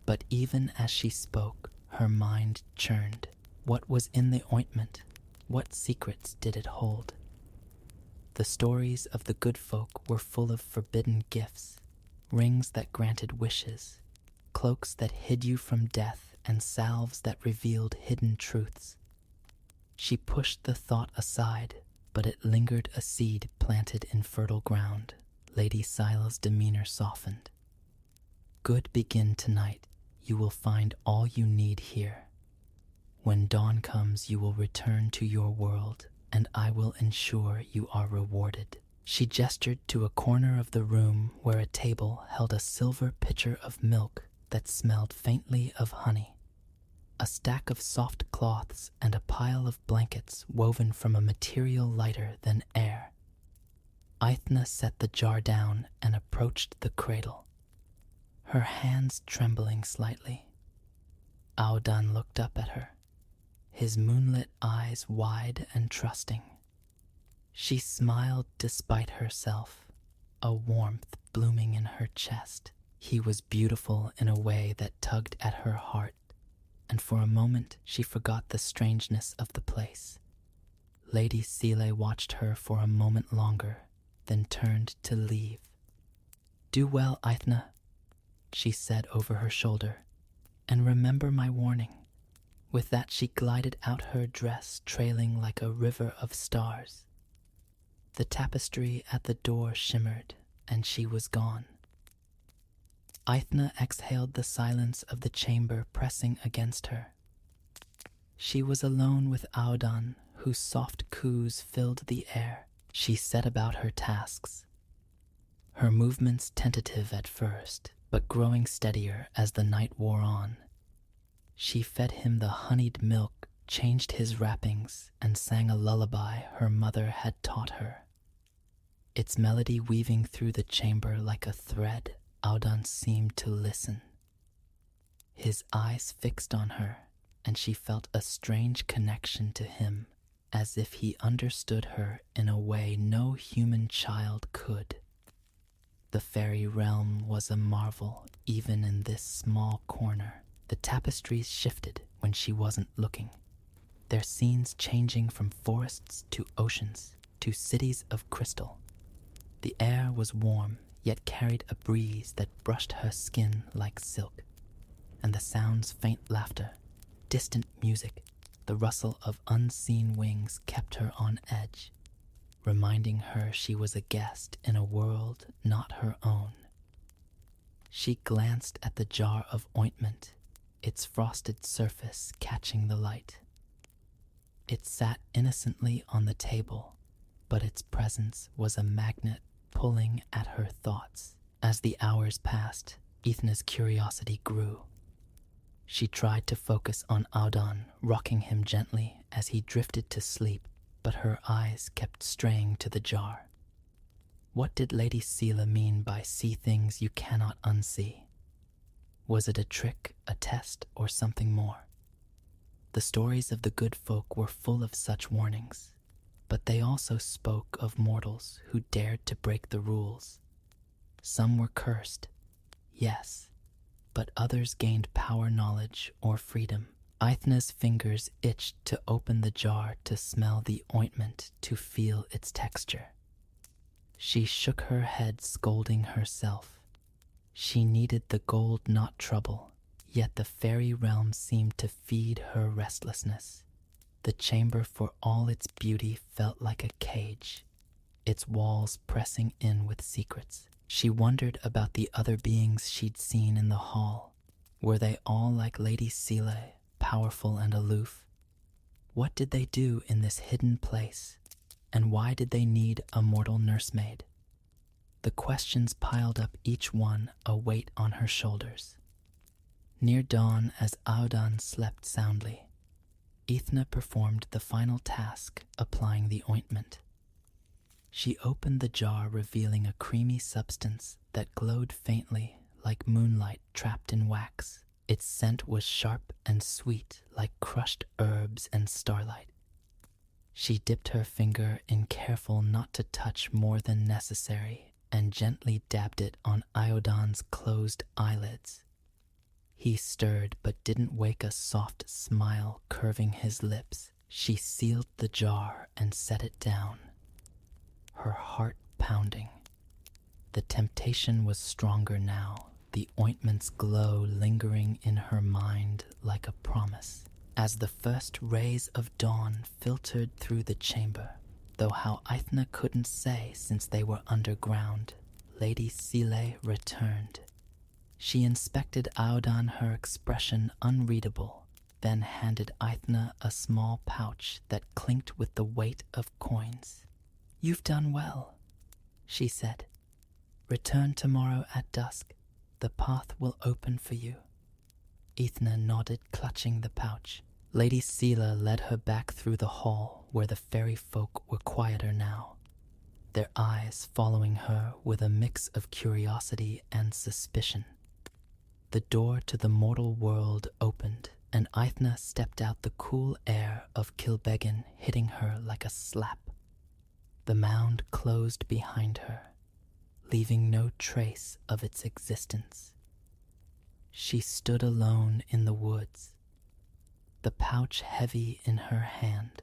But even as she spoke, her mind churned. What was in the ointment? What secrets did it hold? The stories of the good folk were full of forbidden gifts, rings that granted wishes, cloaks that hid you from death, and salves that revealed hidden truths. She pushed the thought aside, but it lingered, a seed planted in fertile ground. Lady Sile's demeanor softened. "Good begin tonight. You will find all you need here. When dawn comes, you will return to your world, and I will ensure you are rewarded." She gestured to a corner of the room where a table held a silver pitcher of milk that smelled faintly of honey, a stack of soft cloths, and a pile of blankets woven from a material lighter than air. Aithna set the jar down and approached the cradle, her hands trembling slightly. Audhan looked up at her, his moonlit eyes wide and trusting. She smiled despite herself, a warmth blooming in her chest. He was beautiful in a way that tugged at her heart, and for a moment she forgot the strangeness of the place. Lady Sile watched her for a moment longer, then turned to leave. "Do well, Aithna," she said over her shoulder, "and remember my warning." With that she glided out, her dress trailing like a river of stars. The tapestry at the door shimmered, and she was gone. Aithna exhaled, the silence of the chamber pressing against her. She was alone with Audhan, whose soft coos filled the air. She set about her tasks, her movements tentative at first, but growing steadier as the night wore on. She fed him the honeyed milk, changed his wrappings, and sang a lullaby her mother had taught her. Its melody weaving through the chamber like a thread, Audhan seemed to listen, his eyes fixed on her, and she felt a strange connection to him, as if he understood her in a way no human child could. The fairy realm was a marvel, even in this small corner. The tapestries shifted when she wasn't looking, their scenes changing from forests to oceans to cities of crystal. The air was warm, yet carried a breeze that brushed her skin like silk, and the sounds, faint laughter, distant music, the rustle of unseen wings kept her on edge, reminding her she was a guest in a world not her own. She glanced at the jar of ointment, its frosted surface catching the light. It sat innocently on the table, but its presence was a magnet pulling at her thoughts. As the hours passed, Aithna's curiosity grew. She tried to focus on Audhan, rocking him gently as he drifted to sleep, but her eyes kept straying to the jar. What did Lady Sile mean by "see things you cannot unsee"? Was it a trick, a test, or something more? The stories of the good folk were full of such warnings, But they also spoke of mortals who dared to break the rules. Some were cursed, yes, but others gained power, knowledge, or freedom. Aithna's fingers itched to open the jar, to smell the ointment, to feel its texture. She shook her head, scolding herself. She needed the gold, not trouble, yet the fairy realm seemed to feed her restlessness. The chamber, for all its beauty, felt like a cage, its walls pressing in with secrets. She wondered about the other beings she'd seen in the hall. Were they all like Lady Seele, powerful and aloof? What did they do in this hidden place, and why did they need a mortal nursemaid? The questions piled up, each one a weight on her shoulders. Near dawn, as Aodan slept soundly, Aithna performed the final task, applying the ointment. She opened the jar, revealing a creamy substance that glowed faintly like moonlight trapped in wax. Its scent was sharp and sweet, like crushed herbs and starlight. She dipped her finger in, careful not to touch more than necessary, and gently dabbed it on Aodan's closed eyelids. He stirred but didn't wake, a soft smile curving his lips. She sealed the jar and set it down, her heart pounding. The temptation was stronger now, the ointment's glow lingering in her mind like a promise. As the first rays of dawn filtered through the chamber, though how Aithna couldn't say since they were underground, Lady Seele returned. She inspected Aodan, her expression unreadable, then handed Aithna a small pouch that clinked with the weight of coins. "You've done well," she said. "Return tomorrow at dusk. The path will open for you." Aithna nodded, clutching the pouch. Lady Seele led her back through the hall, where the fairy folk were quieter now, their eyes following her with a mix of curiosity and suspicion. The door to the mortal world opened, and Aithna stepped out, the cool air of Kilbeggan hitting her like a slap. The mound closed behind her, leaving no trace of its existence. She stood alone in the woods, the pouch heavy in her hand,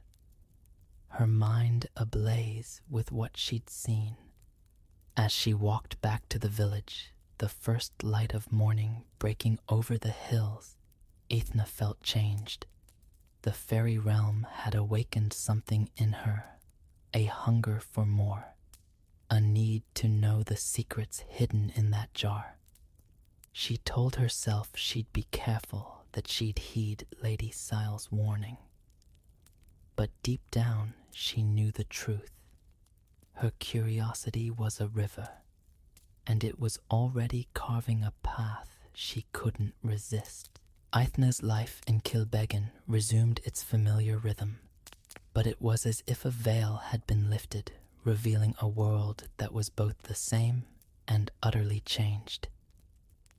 her mind ablaze with what she'd seen. As she walked back to the village, the first light of morning breaking over the hills, Aithna felt changed. The fairy realm had awakened something in her, a hunger for more, a need to know the secrets hidden in that jar. She told herself she'd be careful, that she'd heed Lady Seele's warning. But deep down, she knew the truth. Her curiosity was a river, and it was already carving a path she couldn't resist. Aithna's life in Kilbeggan resumed its familiar rhythm, but it was as if a veil had been lifted, revealing a world that was both the same and utterly changed.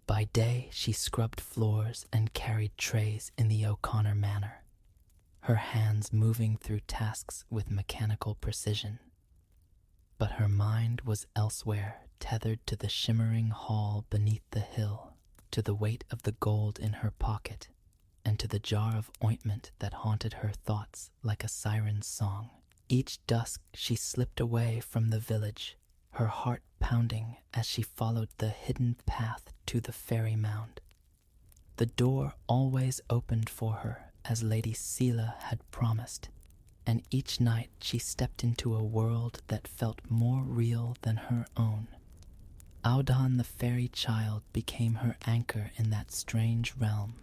By day, she scrubbed floors and carried trays in the O'Connor manor, her hands moving through tasks with mechanical precision. But her mind was elsewhere, tethered to the shimmering hall beneath the hill, to the weight of the gold in her pocket, and to the jar of ointment that haunted her thoughts like a siren's song. Each dusk she slipped away from the village, her heart pounding as she followed the hidden path to the fairy mound. The door always opened for her, as Lady Seele had promised, and each night she stepped into a world that felt more real than her own. Aodan the fairy child became her anchor in that strange realm.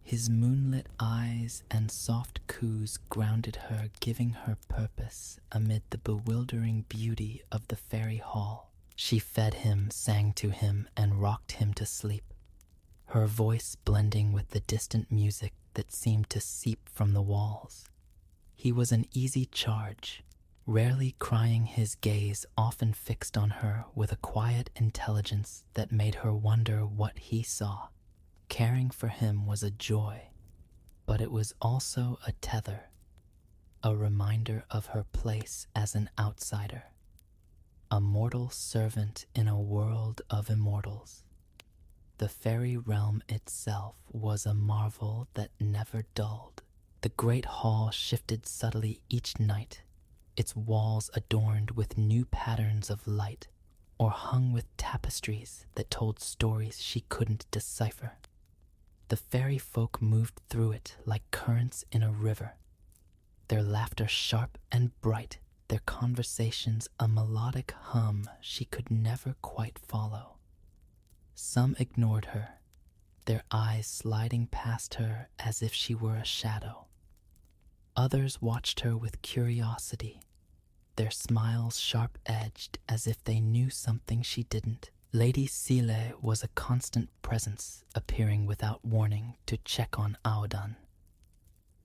His moonlit eyes and soft coos grounded her, giving her purpose amid the bewildering beauty of the fairy hall. She fed him, sang to him, and rocked him to sleep, her voice blending with the distant music that seemed to seep from the walls. He was an easy charge, rarely crying, his gaze often fixed on her with a quiet intelligence that made her wonder what he saw. Caring for him was a joy, but it was also a tether. a reminder of her place as an outsider, a mortal servant in a world of immortals. The fairy realm itself was a marvel that never dulled. The great hall shifted subtly each night, its walls adorned with new patterns of light, or hung with tapestries that told stories she couldn't decipher. The fairy folk moved through it like currents in a river, their laughter sharp and bright, their conversations a melodic hum she could never quite follow. Some ignored her, their eyes sliding past her as if she were a shadow. Others watched her with curiosity, their smiles sharp-edged as if they knew something she didn't. Lady Sile was a constant presence, appearing without warning to check on Aodan,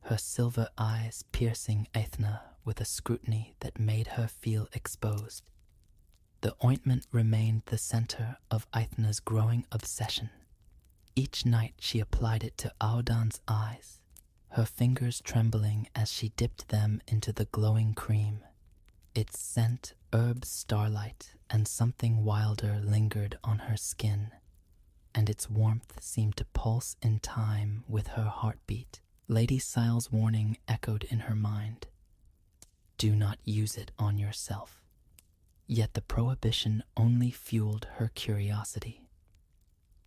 her silver eyes piercing Aethna with a scrutiny that made her feel exposed. The ointment remained the center of Aethna's growing obsession. Each night she applied it to Aodan's eyes, her fingers trembling as she dipped them into the glowing cream. Its scent, herb starlight, and something wilder lingered on her skin, and its warmth seemed to pulse in time with her heartbeat. Lady Sile's warning echoed in her mind. Do not use it on yourself. Yet the prohibition only fueled her curiosity.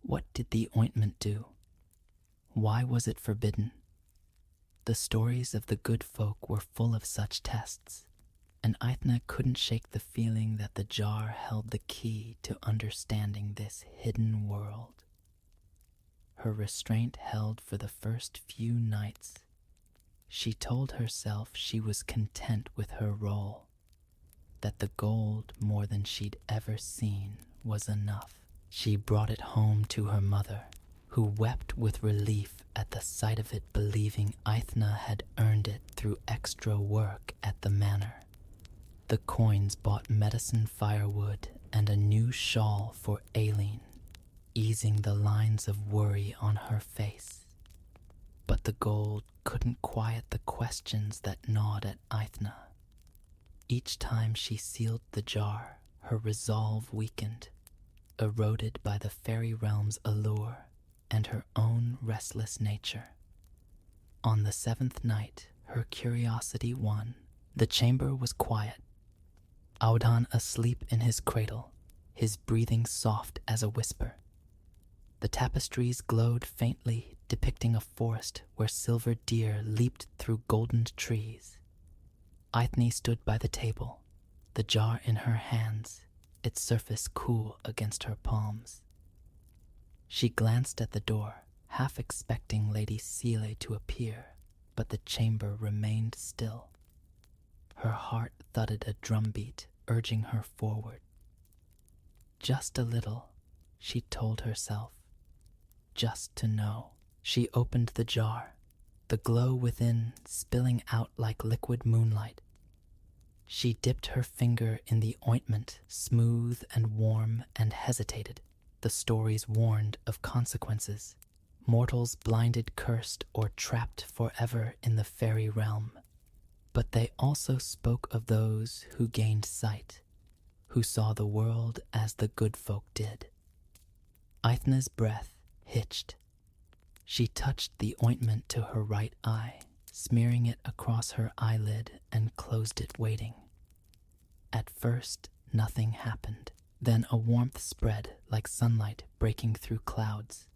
What did the ointment do? Why was it forbidden? The stories of the good folk were full of such tests, and Aethna couldn't shake the feeling that the jar held the key to understanding this hidden world. Her restraint held for the first few nights. She told herself she was content with her role, that the gold, more than she'd ever seen, was enough. She brought it home to her mother, who wept with relief at the sight of it, believing Aethna had earned it through extra work at the manor. The coins bought medicine firewood and a new shawl for Aileen, easing the lines of worry on her face. But the gold couldn't quiet the questions that gnawed at Aethna. Each time she sealed the jar, her resolve weakened, eroded by the fairy realm's allure and her own restless nature. On the 7th night, her curiosity won. The chamber was quiet. Aodan asleep in his cradle, his breathing soft as a whisper. The tapestries glowed faintly, depicting a forest where silver deer leaped through golden trees. Aethna stood by the table, the jar in her hands, its surface cool against her palms. She glanced at the door, half expecting Lady Sile to appear, but the chamber remained still. Her heart thudded a drumbeat, urging her forward. Just a little, she told herself. Just to know. She opened the jar, the glow within spilling out like liquid moonlight. She dipped her finger in the ointment, smooth and warm, and hesitated. The stories warned of consequences. Mortals blinded, cursed, or trapped forever in the fairy realm. But they also spoke of those who gained sight, who saw the world as the good folk did. Aethna's breath hitched. She touched the ointment to her right eye, smearing it across her eyelid, and closed it, waiting. At first, nothing happened. Then a warmth spread like sunlight breaking through clouds,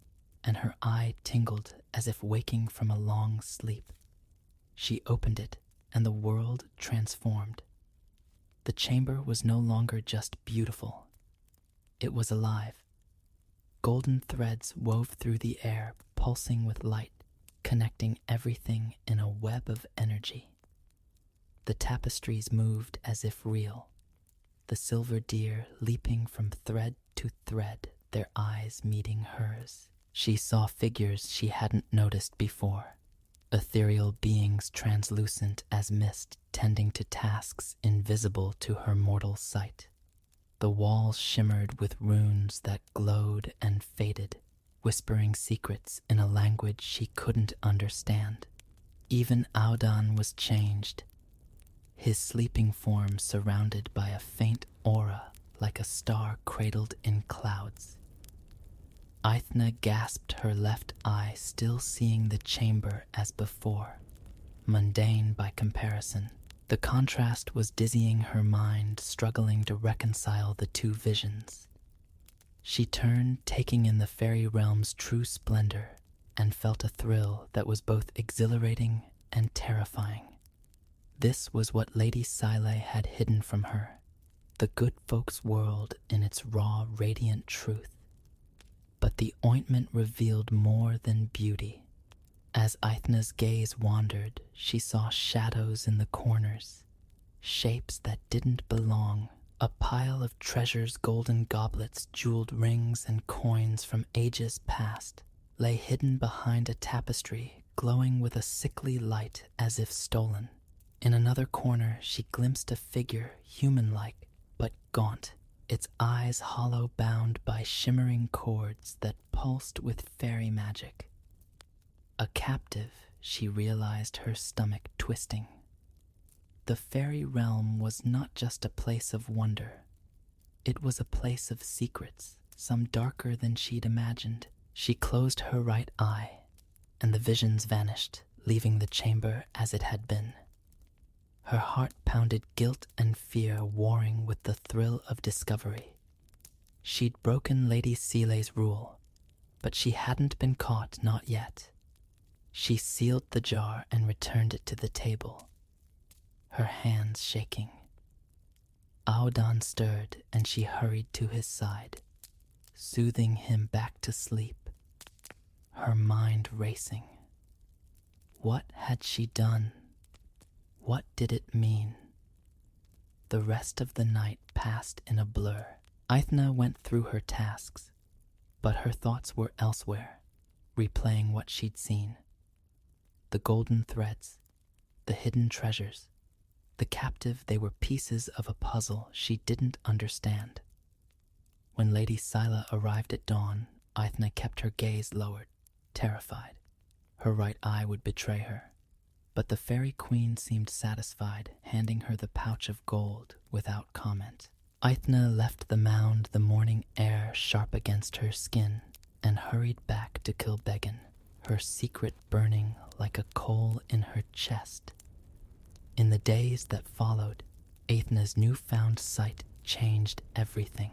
and her eye tingled as if waking from a long sleep. She opened it, and the world transformed. The chamber was no longer just beautiful. It was alive. Golden threads wove through the air, pulsing with light, connecting everything in a web of energy. The tapestries moved as if real, the silver deer leaping from thread to thread, their eyes meeting hers. She saw figures she hadn't noticed before, ethereal beings translucent as mist, tending to tasks invisible to her mortal sight. The walls shimmered with runes that glowed and faded, whispering secrets in a language she couldn't understand. Even Aodan was changed. his sleeping form surrounded by a faint aura like a star cradled in clouds. Aithna gasped, her left eye still seeing the chamber as before, mundane by comparison. The contrast was dizzying her mind, struggling to reconcile the two visions. She turned, taking in the fairy realm's true splendor, and felt a thrill that was both exhilarating and terrifying. This was what Lady Sile had hidden from her, the good folks' world in its raw, radiant truth. But the ointment revealed more than beauty. As Aithna's gaze wandered, she saw shadows in the corners, shapes that didn't belong, a pile of treasures, golden goblets, jeweled rings, and coins from ages past lay hidden behind a tapestry, glowing with a sickly light as if stolen. In another corner, she glimpsed a figure, human-like, but gaunt, its eyes hollow, bound by shimmering cords that pulsed with fairy magic. A captive, she realized, her stomach twisting. The fairy realm was not just a place of wonder. It was a place of secrets, some darker than she'd imagined. She closed her right eye, and the visions vanished, leaving the chamber as it had been. Her heart pounded, guilt and fear warring with the thrill of discovery. She'd broken Lady Sile's rule, but she hadn't been caught, not yet. She sealed the jar and returned it to the table, her hands shaking. Aodan stirred, and she hurried to his side, soothing him back to sleep, her mind racing. What had she done? What did it mean? The rest of the night passed in a blur. Aithna went through her tasks, but her thoughts were elsewhere, replaying what she'd seen. The golden threads, the hidden treasures, the captive, they were pieces of a puzzle she didn't understand. When Lady Sile arrived at dawn, Aithna kept her gaze lowered, terrified. Her right eye would betray her. But the fairy queen seemed satisfied, handing her the pouch of gold without comment. Aithna left the mound, the morning air sharp against her skin, and hurried back to Kilbeggan, her secret burning like a coal in her chest. In the days that followed, Aithna's newfound sight changed everything.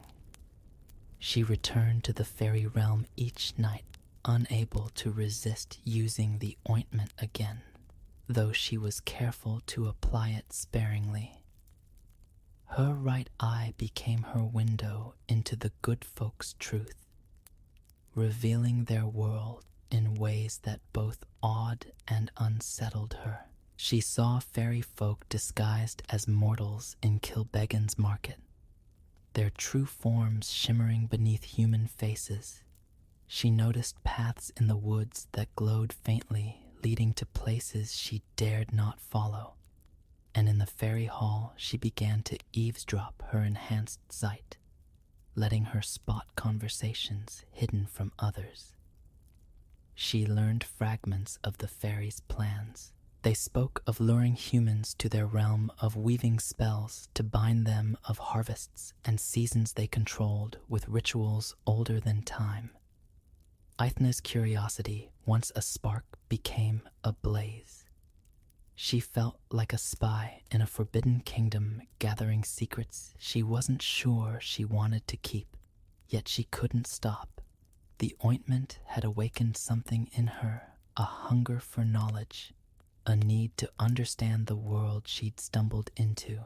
She returned to the fairy realm each night, unable to resist using the ointment again, though she was careful to apply it sparingly. Her right eye became her window into the good folks' truth, revealing their world in ways that both awed and unsettled her. She saw fairy folk disguised as mortals in Kilbeggan's market, their true forms shimmering beneath human faces. She noticed paths in the woods that glowed faintly, leading to places she dared not follow, and in the fairy hall she began to eavesdrop her enhanced sight, letting her spot conversations hidden from others. She learned fragments of the fairies' plans. They spoke of luring humans to their realm, of weaving spells to bind them, of harvests and seasons they controlled with rituals older than time. Aithna's curiosity, once a spark, became a blaze. She felt like a spy in a forbidden kingdom, gathering secrets she wasn't sure she wanted to keep, yet she couldn't stop. The ointment had awakened something in her, a hunger for knowledge, a need to understand the world she'd stumbled into.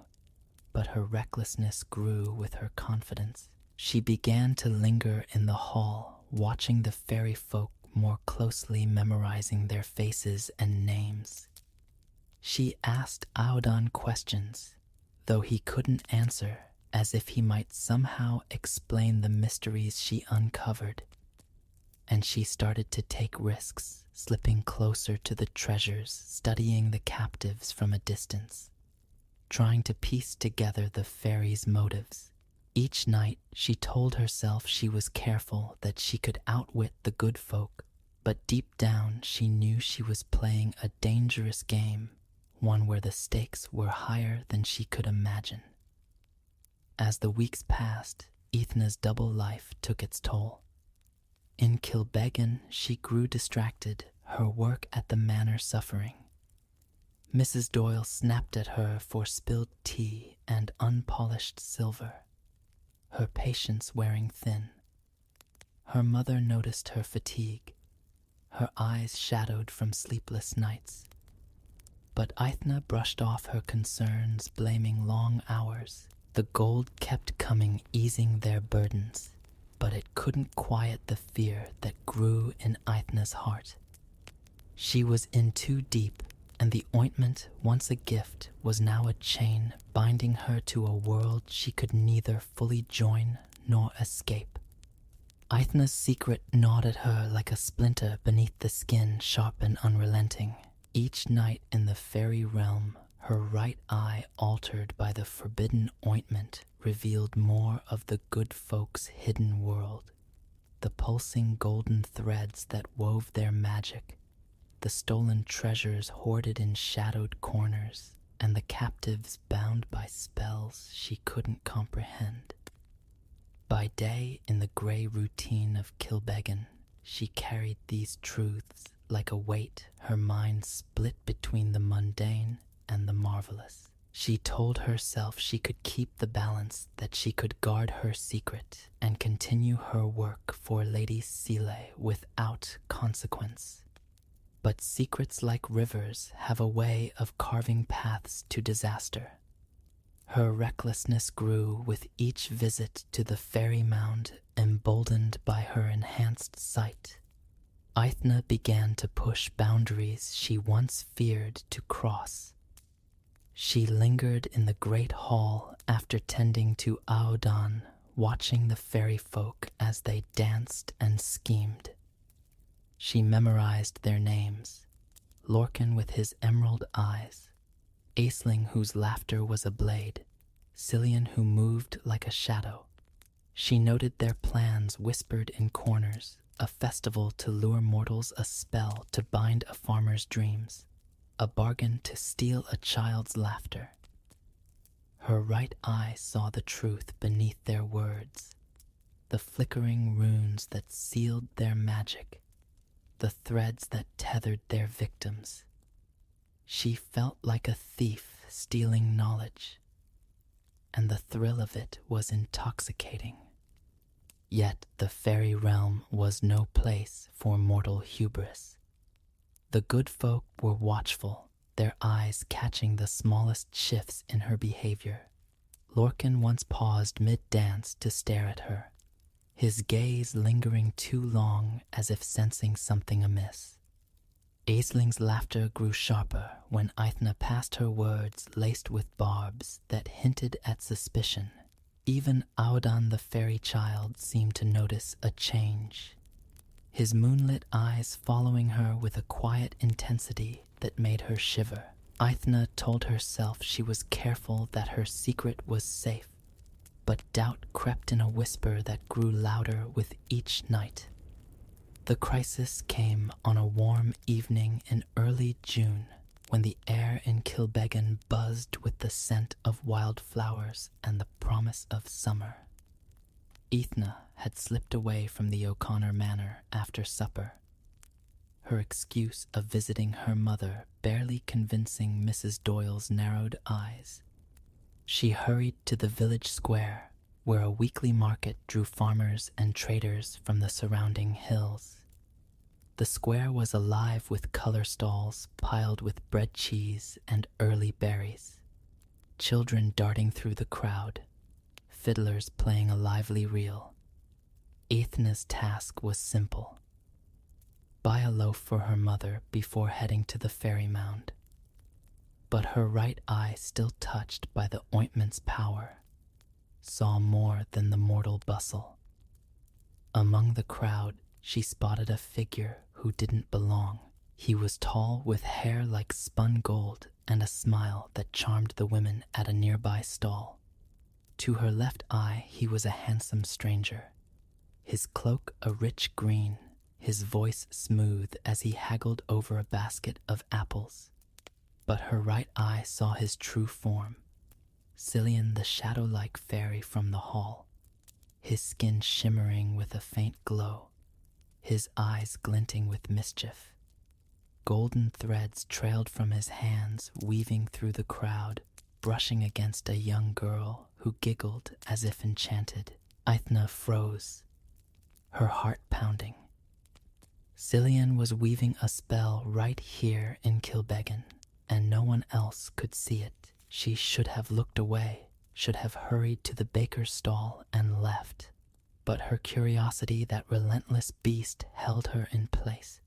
But her recklessness grew with her confidence. She began to linger in the hall, watching the fairy folk more closely, memorizing their faces and names. She asked Aodan questions, though he couldn't answer, as if he might somehow explain the mysteries she uncovered. And she started to take risks, slipping closer to the treasures, studying the captives from a distance, trying to piece together the fairies' motives. Each night she told herself she was careful, that she could outwit the good folk, but deep down she knew she was playing a dangerous game, one where the stakes were higher than she could imagine. As the weeks passed, Ethna's double life took its toll. In Kilbeggan, she grew distracted, her work at the manor suffering. Mrs. Doyle snapped at her for spilled tea and unpolished silver, her patience wearing thin. Her mother noticed her fatigue, her eyes shadowed from sleepless nights. But Ethna brushed off her concerns, blaming long hours. The gold kept coming, easing their burdens, but it couldn't quiet the fear that grew in Ethna's heart. She was in too deep, and the ointment, once a gift, was now a chain binding her to a world she could neither fully join nor escape. Ethna's secret gnawed at her like a splinter beneath the skin, sharp and unrelenting. Each night in the fairy realm, her right eye, altered by the forbidden ointment, revealed more of the good folks' hidden world. The pulsing golden threads that wove their magic, the stolen treasures hoarded in shadowed corners, and the captives bound by spells she couldn't comprehend. By day, in the gray routine of Kilbeggan, she carried these truths like a weight, her mind split between the mundane and the marvelous. She told herself she could keep the balance, that she could guard her secret and continue her work for Lady Seeley without consequence. But secrets, like rivers, have a way of carving paths to disaster. Her recklessness grew with each visit to the fairy mound, emboldened by her enhanced sight. Ethna began to push boundaries she once feared to cross. She lingered in the great hall after tending to Aodan, watching the fairy folk as they danced and schemed. She memorized their names: Lorcan with his emerald eyes, Aisling whose laughter was a blade, Cillian who moved like a shadow. She noted their plans whispered in corners, a festival to lure mortals, a spell to bind a farmer's dreams, a bargain to steal a child's laughter. Her right eye saw the truth beneath their words, the flickering runes that sealed their magic, the threads that tethered their victims. She felt like a thief stealing knowledge, and the thrill of it was intoxicating. Yet the fairy realm was no place for mortal hubris. The good folk were watchful, their eyes catching the smallest shifts in her behavior. Lorcan once paused mid-dance to stare at her, his gaze lingering too long as if sensing something amiss. Aisling's laughter grew sharper when Ethna passed her words laced with barbs that hinted at suspicion. Even Aodan the fairy child seemed to notice a change, his moonlit eyes following her with a quiet intensity that made her shiver. Ethna told herself she was careful, that her secret was safe, but doubt crept in a whisper that grew louder with each night. The crisis came on a warm evening in early June, when the air in Kilbeggan buzzed with the scent of wildflowers and the promise of summer. Ethna had slipped away from the O'Connor manor after supper, her excuse of visiting her mother barely convincing Mrs. Doyle's narrowed eyes. She hurried to the village square, where a weekly market drew farmers and traders from the surrounding hills. The square was alive with color stalls piled with bread, cheese, and early berries. Children darting through the crowd, fiddlers playing a lively reel. Ethna's task was simple: buy a loaf for her mother before heading to the fairy mound. But her right eye, still touched by the ointment's power, saw more than the mortal bustle. Among the crowd, she spotted a figure who didn't belong. He was tall, with hair like spun gold and a smile that charmed the women at a nearby stall. To her left eye, he was a handsome stranger, his cloak a rich green, his voice smooth as he haggled over a basket of apples. but her right eye saw his true form, Cillian the shadow-like fairy from the hall, his skin shimmering with a faint glow, his eyes glinting with mischief. Golden threads trailed from his hands, weaving through the crowd, brushing against a young girl who giggled as if enchanted. Aithna froze, her heart pounding. Cillian was weaving a spell right here in Kilbeggan, and no one else could see it. She should have looked away, should have hurried to the baker's stall and left. But her curiosity, that relentless beast, held her in place.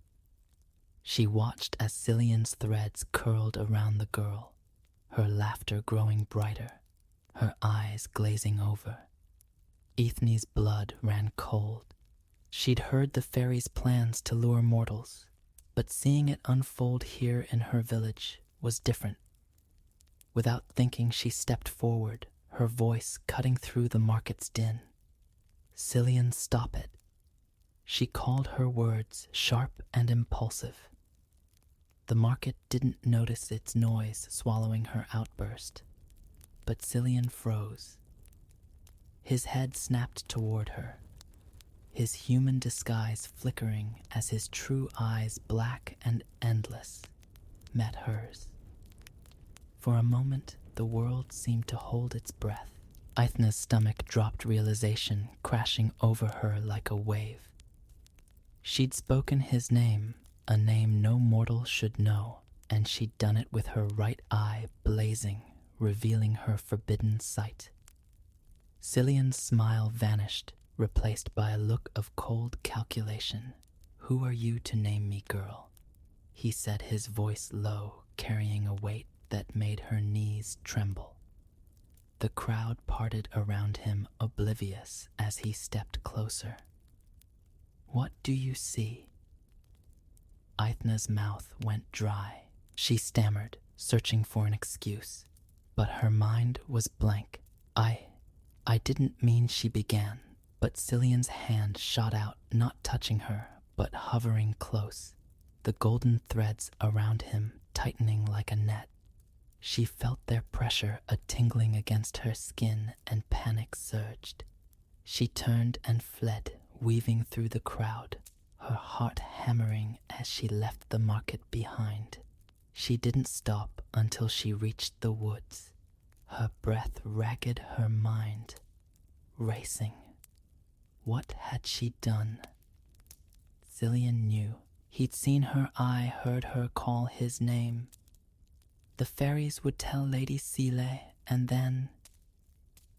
She watched as Cillian's threads curled around the girl, her laughter growing brighter, her eyes glazing over. Aithne's blood ran cold. She'd heard the fairy's plans to lure mortals, but seeing it unfold here in her village was different. Without thinking, she stepped forward, her voice cutting through the market's din. "Cillian, stop it." She called her words sharp and impulsive. The market didn't notice its noise swallowing her outburst, but Cillian froze. His head snapped toward her, his human disguise flickering as his true eyes, black and endless, met hers. For a moment, the world seemed to hold its breath. Aithna's stomach dropped, realization crashing over her like a wave. She'd spoken his name, a name no mortal should know, and she'd done it with her right eye blazing, revealing her forbidden sight. Cillian's smile vanished, replaced by a look of cold calculation. "Who are you to name me, girl?" he said, his voice low, carrying a weight that made her knees tremble. The crowd parted around him, oblivious, as he stepped closer. "What do you see?" Aithna's mouth went dry. She stammered, searching for an excuse, but her mind was blank. I didn't mean," she began, but Cillian's hand shot out, not touching her, but hovering close, the golden threads around him tightening like a net. She felt their pressure, a tingling against her skin, and panic surged. She turned and fled, weaving through the crowd, her heart hammering as she left the market behind. She didn't stop until she reached the woods, her breath ragged, her mind racing. What had she done? Cillian knew. He'd seen her eye, heard her call his name. The fairies would tell Lady Seele, and then...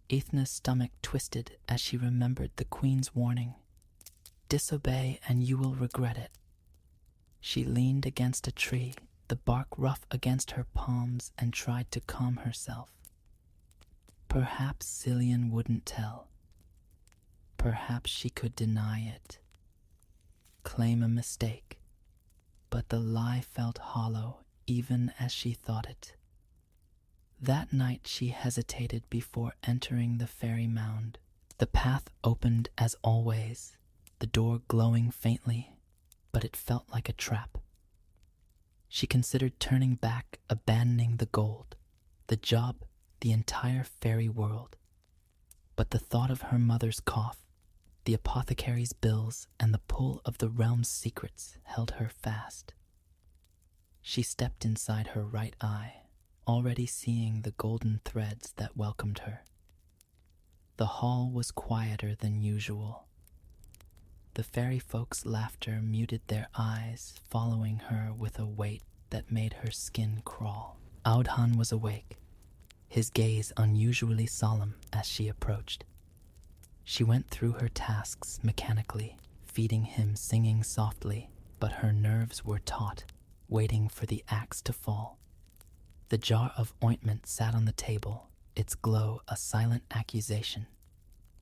Aithna's stomach twisted as she remembered the Queen's warning. "Disobey and you will regret it." She leaned against a tree, the bark rough against her palms, and tried to calm herself. Perhaps Cillian wouldn't tell. Perhaps she could deny it, claim a mistake, but the lie felt hollow even as she thought it. That night she hesitated before entering the fairy mound. The path opened as always, the door glowing faintly, but it felt like a trap. She considered turning back, abandoning the gold, the job, the entire fairy world. But the thought of her mother's cough, the apothecary's bills, and the pull of the realm's secrets held her fast. She stepped inside her right eye, already seeing the golden threads that welcomed her. The hall was quieter than usual. The fairy folk's laughter muted their eyes, following her with a weight that made her skin crawl. Audhan was awake, his gaze unusually solemn as she approached. She went through her tasks mechanically, feeding him, singing softly, but her nerves were taut, waiting for the axe to fall. The jar of ointment sat on the table, its glow a silent accusation.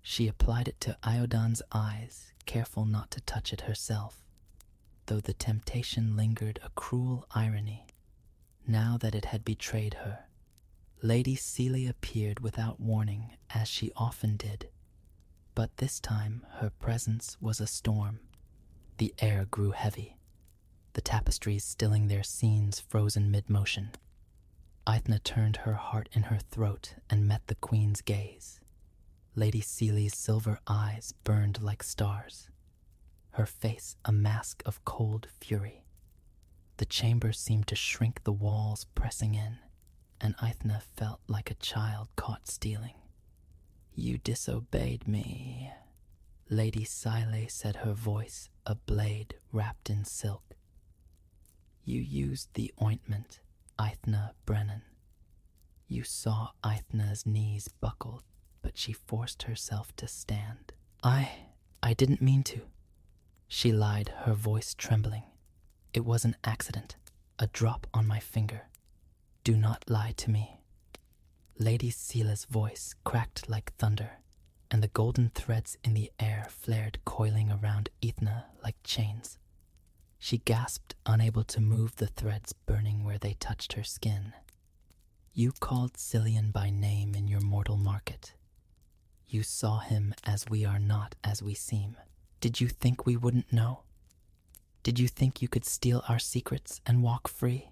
She applied it to Audhan's eyes, careful not to touch it herself, though the temptation lingered, a cruel irony, now that it had betrayed her. Lady Seele appeared without warning, as she often did, but this time her presence was a storm. The air grew heavy, the tapestries stilling their scenes frozen mid-motion. Aithna turned her heart in her throat and met the queen's gaze. Lady Seely's silver eyes burned like stars, her face a mask of cold fury. The chamber seemed to shrink, the walls pressing in, and Aithna felt like a child caught stealing. "You disobeyed me," Lady Seely said, her voice a blade wrapped in silk. "You used the ointment, Aithna Brennan." You saw Aithna's knees buckled, but she forced herself to stand. I didn't mean to," she lied, her voice trembling. "It was an accident, a drop on my finger. Do not lie to me." Lady Seela's voice cracked like thunder, and the golden threads in the air flared, coiling around Aithna like chains. She gasped, unable to move, the threads burning where they touched her skin. "You called Cillian by name in your mortal market. You saw him as we are, not as we seem. Did you think we wouldn't know? Did you think you could steal our secrets and walk free?"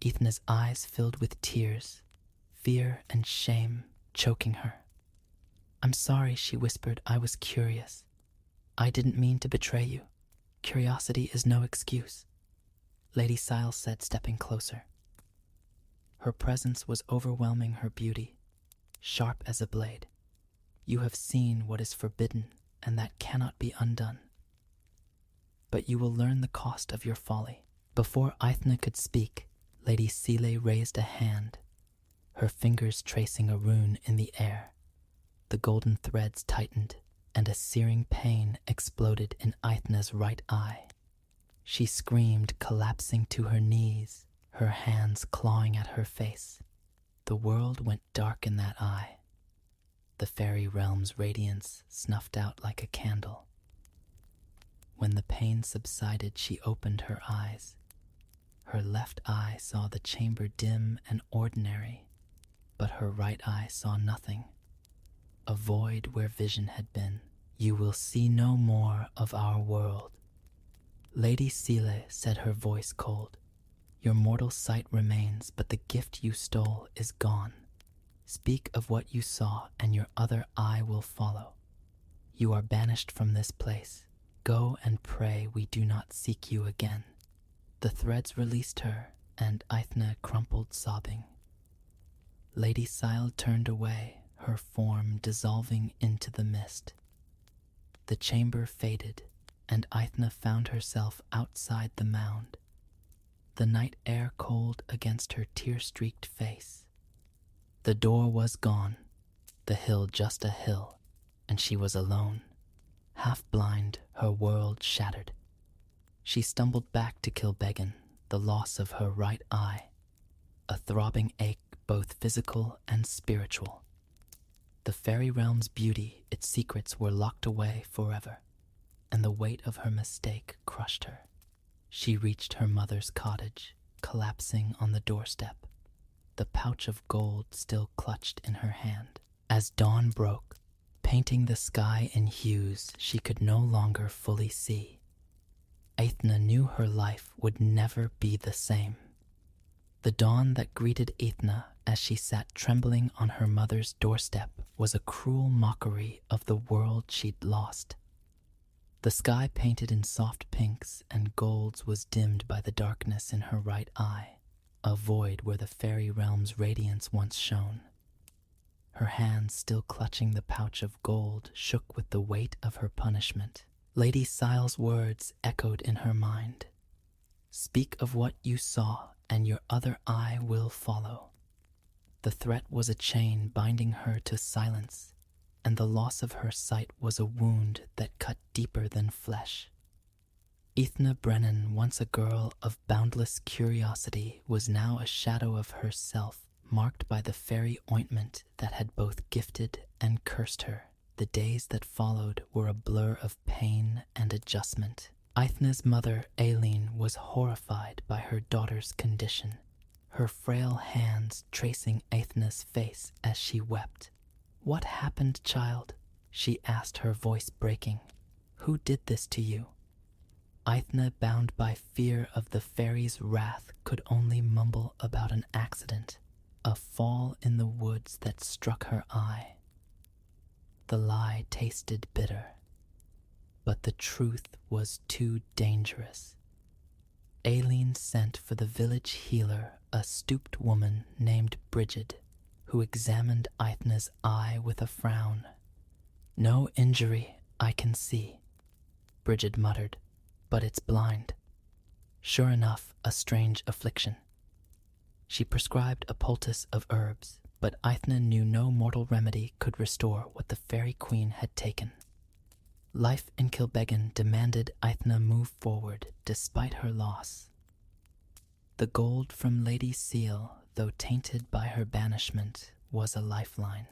Aithna's eyes filled with tears, fear and shame choking her. "I'm sorry," she whispered. "I was curious. I didn't mean to betray you. Curiosity is no excuse," Lady Seely said, stepping closer. Her presence was overwhelming, her beauty sharp as a blade. "You have seen what is forbidden, and that cannot be undone. But you will learn the cost of your folly." Before Aithna could speak, Lady Seely raised a hand, her fingers tracing a rune in the air. The golden threads tightened, and a searing pain exploded in Aithna's right eye. She screamed, collapsing to her knees, her hands clawing at her face. The world went dark in that eye. The fairy realm's radiance snuffed out like a candle. When the pain subsided, she opened her eyes. Her left eye saw the chamber dim and ordinary, but her right eye saw nothing. A void where vision had been. "You will see no more of our world," Lady Seely said, her voice cold. "Your mortal sight remains, but the gift you stole is gone. Speak of what you saw, and your other eye will follow. You are banished from this place. Go and pray we do not seek you again." The threads released her, and Aithna crumpled sobbing. Lady Seely turned away, her form dissolving into the mist. The chamber faded, and Aithna found herself outside the mound, the night air cold against her tear-streaked face. The door was gone, the hill just a hill, and she was alone. Half blind, her world shattered. She stumbled back to Kilbeggan, the loss of her right eye, a throbbing ache both physical and spiritual. The fairy realm's beauty, its secrets were locked away forever, and the weight of her mistake crushed her. She reached her mother's cottage, collapsing on the doorstep, the pouch of gold still clutched in her hand. As dawn broke, painting the sky in hues she could no longer fully see, Aithna knew her life would never be the same. The dawn that greeted Aithna as she sat trembling on her mother's doorstep was a cruel mockery of the world she'd lost. The sky, painted in soft pinks and golds, was dimmed by the darkness in her right eye, a void where the fairy realm's radiance once shone. Her hands, still clutching the pouch of gold, shook with the weight of her punishment. Lady Seely's words echoed in her mind. "Speak of what you saw, and your other eye will follow." The threat was a chain binding her to silence, and the loss of her sight was a wound that cut deeper than flesh. Aithna Brennan, once a girl of boundless curiosity, was now a shadow of herself, marked by the fairy ointment that had both gifted and cursed her. The days that followed were a blur of pain and adjustment. Aithna's mother, Aileen, was horrified by her daughter's condition, her frail hands tracing Aithna's face as she wept. "What happened, child?" she asked, her voice breaking. "Who did this to you?" Aithne, bound by fear of the fairy's wrath, could only mumble about an accident, a fall in the woods that struck her eye. The lie tasted bitter, but the truth was too dangerous. Aileen sent for the village healer, a stooped woman named Bridget, who examined Aithne's eye with a frown. "No injury, I can see," Bridget muttered, "but it's blind. Sure enough, a strange affliction." She prescribed a poultice of herbs, but Aithne knew no mortal remedy could restore what the fairy queen had taken. Life in Kilbeggan demanded Aithne move forward despite her loss. The gold from Lady Seal, though tainted by her banishment, was a lifeline.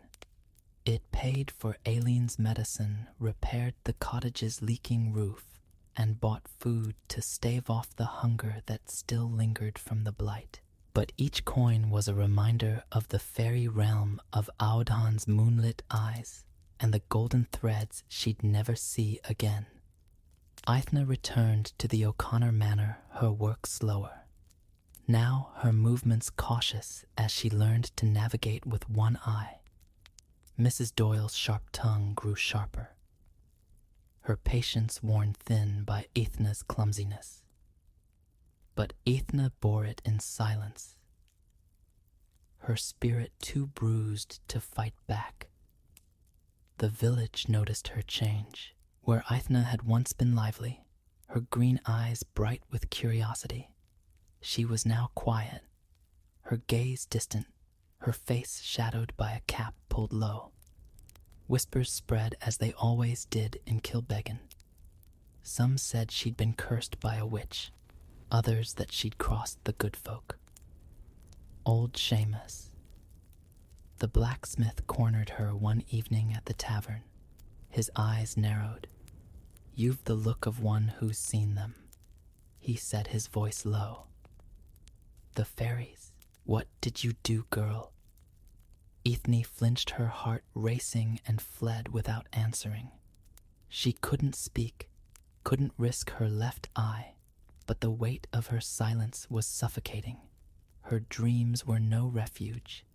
It paid for Aileen's medicine, repaired the cottage's leaking roof, and bought food to stave off the hunger that still lingered from the blight. But each coin was a reminder of the fairy realm of Aodhan's moonlit eyes, and the golden threads she'd never see again. Aithne returned to the O'Connor manor, her work slower. Now her movements cautious as she learned to navigate with one eye. Mrs. Doyle's sharp tongue grew sharper, her patience worn thin by Aithne's clumsiness. But Aithne bore it in silence, her spirit too bruised to fight back. The village noticed her change. Where Aithne had once been lively, her green eyes bright with curiosity, she was now quiet, her gaze distant, her face shadowed by a cap pulled low. Whispers spread as they always did in Kilbeggan. Some said she'd been cursed by a witch, others that she'd crossed the good folk. Old Seamus. The blacksmith cornered her one evening at the tavern. His eyes narrowed. "You've the look of one who's seen them," he said, his voice low. "The fairies, what did you do, girl?" Aithne flinched, her heart racing, and fled without answering. She couldn't speak, couldn't risk her left eye, but the weight of her silence was suffocating. Her dreams were no refuge.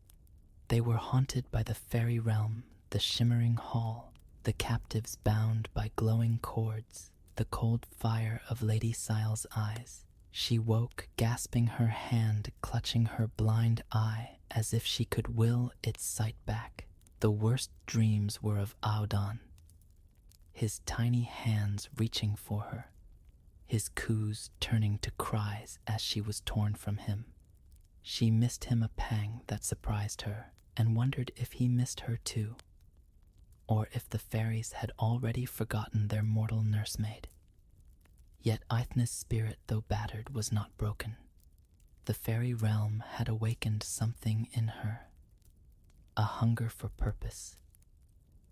They were haunted by the fairy realm, the shimmering hall, the captives bound by glowing cords, the cold fire of Lady Sile's eyes. She woke, gasping, her hand clutching her blind eye as if she could will its sight back. The worst dreams were of Aodhan, his tiny hands reaching for her, his coos turning to cries as she was torn from him. She missed him a pang that surprised her, and wondered if he missed her too, or if the fairies had already forgotten their mortal nursemaid. Yet Aithne's spirit, though battered, was not broken. The fairy realm had awakened something in her, a hunger for purpose,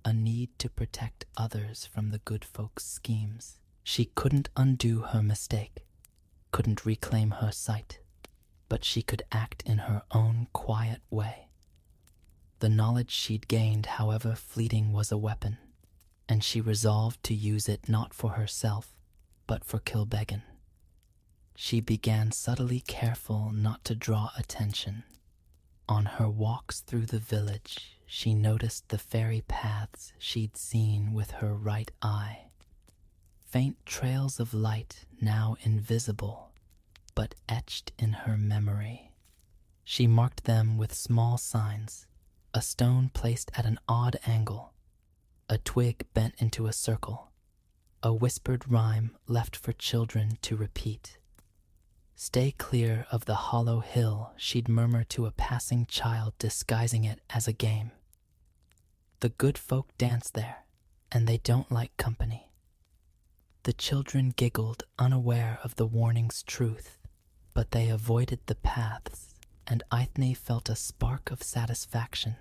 a need to protect others from the good folks' schemes. She couldn't undo her mistake, couldn't reclaim her sight, but she could act in her own quiet way. The knowledge she'd gained, however fleeting, was a weapon, and she resolved to use it not for herself, but for Kilbeggan. She began subtly careful not to draw attention. On her walks through the village, she noticed the fairy paths she'd seen with her right eye. Faint trails of light, now invisible, but etched in her memory. She marked them with small signs, a stone placed at an odd angle, a twig bent into a circle, a whispered rhyme left for children to repeat. "Stay clear of the hollow hill," she'd murmur to a passing child, disguising it as a game. "The good folk dance there, and they don't like company." The children giggled, unaware of the warning's truth, but they avoided the paths, and Aithne felt a spark of satisfaction.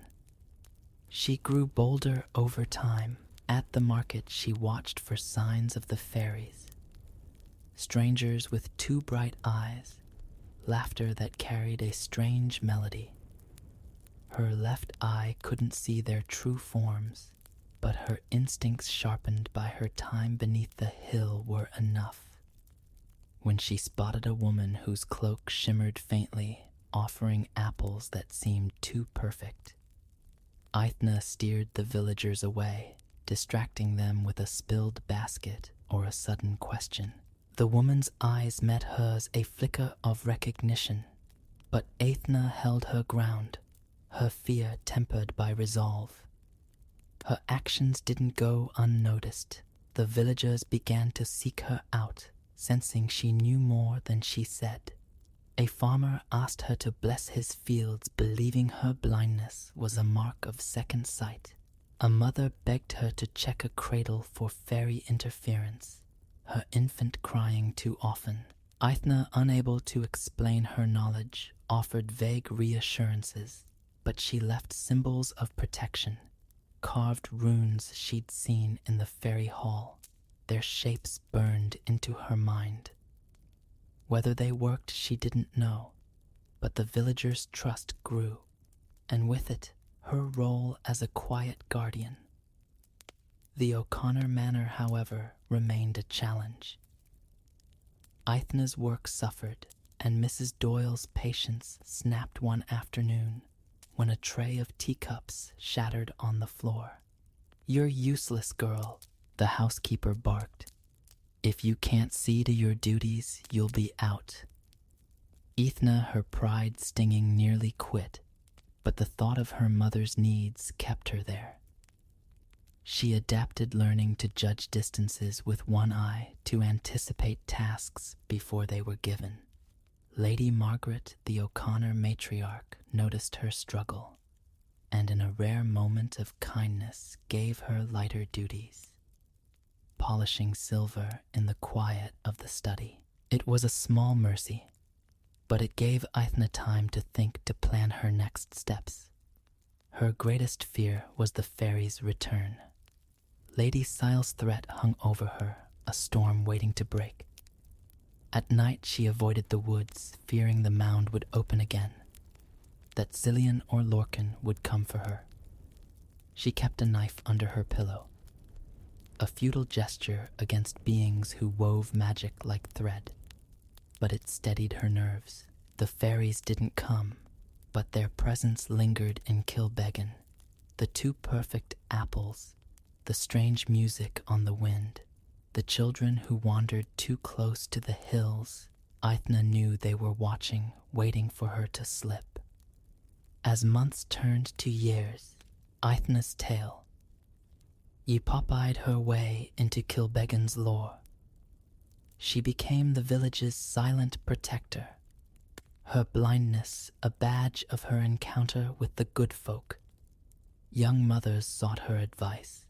She grew bolder over time. At the market she watched for signs of the fairies. Strangers with two bright eyes, laughter that carried a strange melody. Her left eye couldn't see their true forms, but her instincts sharpened by her time beneath the hill were enough. when she spotted a woman whose cloak shimmered faintly, offering apples that seemed too perfect. Aithna steered the villagers away, distracting them with a spilled basket or a sudden question. The woman's eyes met hers, a flicker of recognition, but Aithna held her ground, her fear tempered by resolve. Her actions didn't go unnoticed. The villagers began to seek her out, sensing she knew more than she said. A farmer asked her to bless his fields, believing her blindness was a mark of second sight. A mother begged her to check a cradle for fairy interference, her infant crying too often. Aithna, unable to explain her knowledge, offered vague reassurances, but she left symbols of protection, carved runes she'd seen in the fairy hall. Their shapes burned into her mind. Whether they worked she didn't know, but the villagers' trust grew, and with it, her role as a quiet guardian. The O'Connor Manor, however, remained a challenge. Aithna's work suffered, and Mrs. Doyle's patience snapped one afternoon when a tray of teacups shattered on the floor. "You're useless, girl," the housekeeper barked. "If you can't see to your duties, you'll be out." Aithna, her pride stinging, nearly quit, but the thought of her mother's needs kept her there. She adapted, learning to judge distances with one eye, to anticipate tasks before they were given. Lady Margaret, the O'Connor matriarch, noticed her struggle, and in a rare moment of kindness gave her lighter duties, polishing silver in the quiet of the study. It was a small mercy, but it gave Aithna time to think, to plan her next steps. Her greatest fear was the fairies' return. Lady Sile's threat hung over her, a storm waiting to break. At night she avoided the woods, fearing the mound would open again, that Cillian or Lorcan would come for her. She kept a knife under her pillow, a futile gesture against beings who wove magic like thread, but it steadied her nerves. The fairies didn't come, but their presence lingered in Kilbeggan. The two perfect apples, the strange music on the wind, the children who wandered too close to the hills. Aithna knew they were watching, waiting for her to slip. As months turned to years, Aithna's tale pop-eyed her way into Kilbeggan's lore. She became the village's silent protector, her blindness a badge of her encounter with the good folk. Young mothers sought her advice,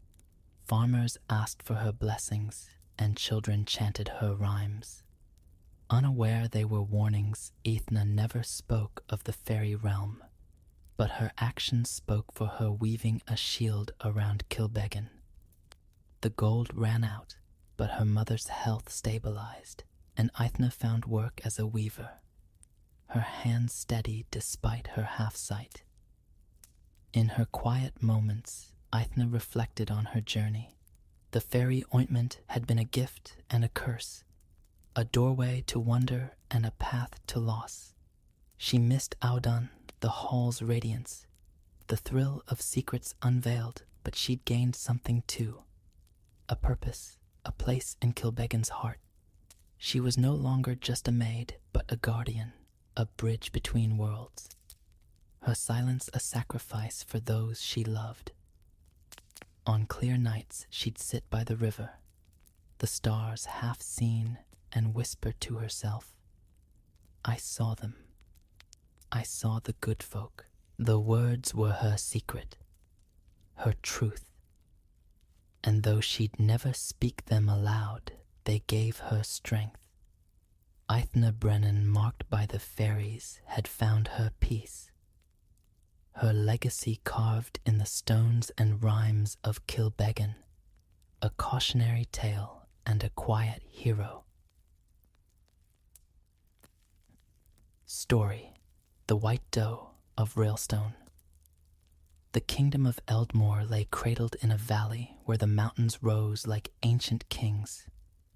farmers asked for her blessings, and children chanted her rhymes. Unaware they were warnings, Aithna never spoke of the fairy realm, but her actions spoke for her, weaving a shield around Kilbeggan. The gold ran out, but her mother's health stabilized, and Aithna found work as a weaver, her hands steady despite her half-sight. In her quiet moments, Aithna reflected on her journey. The fairy ointment had been a gift and a curse, a doorway to wonder and a path to loss. She missed Audun, the hall's radiance, the thrill of secrets unveiled, but she'd gained something too. A purpose, a place in Kilbeggan's heart. She was no longer just a maid, but a guardian, a bridge between worlds. Her silence a sacrifice for those she loved. On clear nights, she'd sit by the river, the stars half seen, and whisper to herself, "I saw them. I saw the good folk." The words were her secret, her truth. And though she'd never speak them aloud, they gave her strength. Aithna Brennan, marked by the fairies, had found her peace, her legacy carved in the stones and rhymes of Kilbeggan, a cautionary tale and a quiet hero. Story: The White Doe of Railstone. The kingdom of Eldmore lay cradled in a valley where the mountains rose like ancient kings.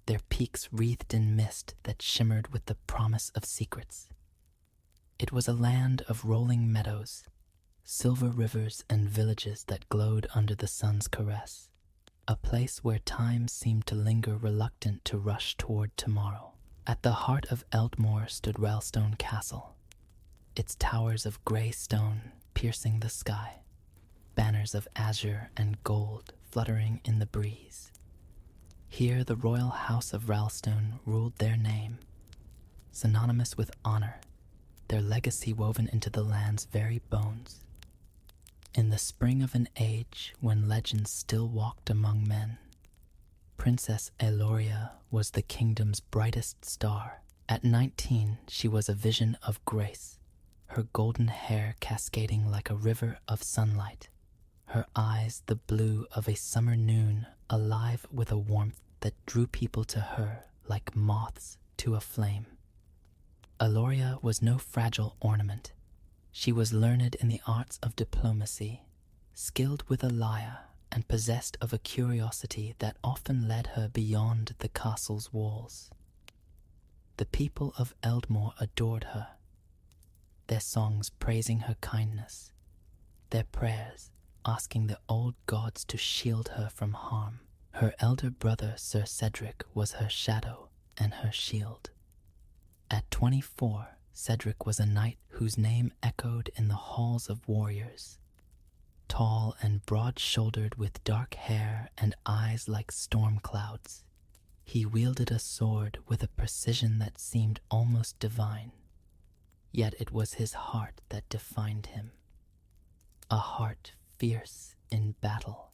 their peaks wreathed in mist that shimmered with the promise of secrets. It was a land of rolling meadows, silver rivers, and villages that glowed under the sun's caress, a place where time seemed to linger reluctant to rush toward tomorrow. At the heart of Eldmore stood Railstone Castle, its towers of gray stone piercing the sky, banners of azure and gold fluttering in the breeze. Here the royal house of Railstone ruled their name, synonymous with honor, their legacy woven into the land's very bones. In the spring of an age when legends still walked among men, Princess Eloria was the kingdom's brightest star. At 19, she was a vision of grace, her golden hair cascading like a river of sunlight, her eyes the blue of a summer noon, alive with a warmth that drew people to her like moths to a flame. Eloria was no fragile ornament. She was learned in the arts of diplomacy, skilled with a lyre, and possessed of a curiosity that often led her beyond the castle's walls. The people of Eldmore adored her, their songs praising her kindness, their prayers asking the old gods to shield her from harm. Her elder brother, Sir Cedric, was her shadow and her shield. At 24, Cedric was a knight whose name echoed in the halls of warriors. Tall and broad-shouldered with dark hair and eyes like storm clouds, he wielded a sword with a precision that seemed almost divine. Yet it was his heart that defined him. A heart fierce in battle,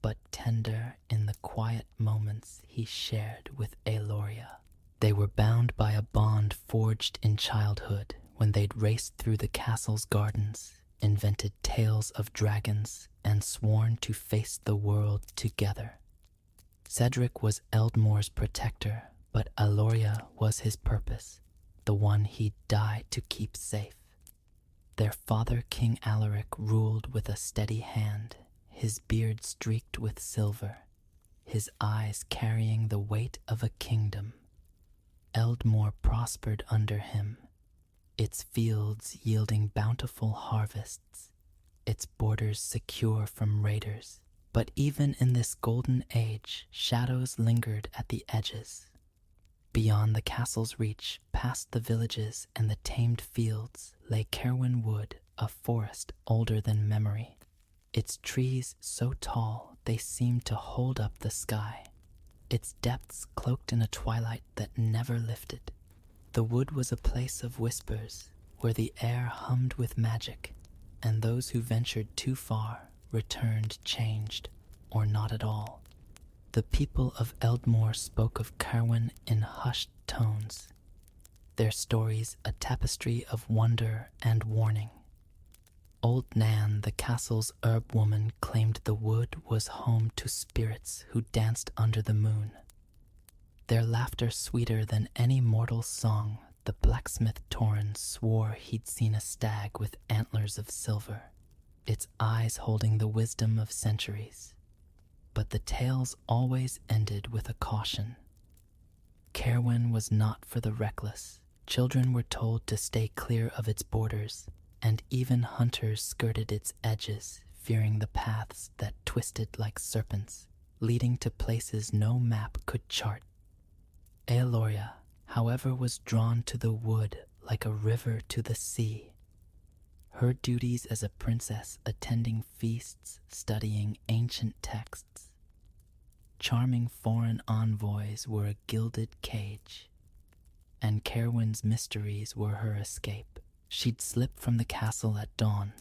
but tender in the quiet moments he shared with Eloria. They were bound by a bond forged in childhood when they'd raced through the castle's gardens, invented tales of dragons, and sworn to face the world together. Cedric was Eldmore's protector, but Eloria was his purpose, the one he'd die to keep safe. Their father, King Alaric, ruled with a steady hand, his beard streaked with silver, his eyes carrying the weight of a kingdom. Eldmore prospered under him, its fields yielding bountiful harvests, its borders secure from raiders. But even in this golden age, shadows lingered at the edges. Beyond the castle's reach, past the villages and the tamed fields, lay Cerwyn Wood, a forest older than memory. Its trees so tall they seemed to hold up the sky, its depths cloaked in a twilight that never lifted. The wood was a place of whispers, where the air hummed with magic, and those who ventured too far returned changed, or not at all. The people of Eldmore spoke of Cerwyn in hushed tones, their stories a tapestry of wonder and warning. Old Nan, the castle's herb woman, claimed the wood was home to spirits who danced under the moon. Their laughter sweeter than any mortal song, the blacksmith Torrin swore he'd seen a stag with antlers of silver, its eyes holding the wisdom of centuries. But the tales always ended with a caution. Cerwyn was not for the reckless. Children were told to stay clear of its borders, and even hunters skirted its edges, fearing the paths that twisted like serpents, leading to places no map could chart. Eloria, however, was drawn to the wood like a river to the sea. Her duties as a princess attending feasts, studying ancient texts. Charming foreign envoys were a gilded cage, and Cerwyn's mysteries were her escape. She'd slip from the castle at dawn,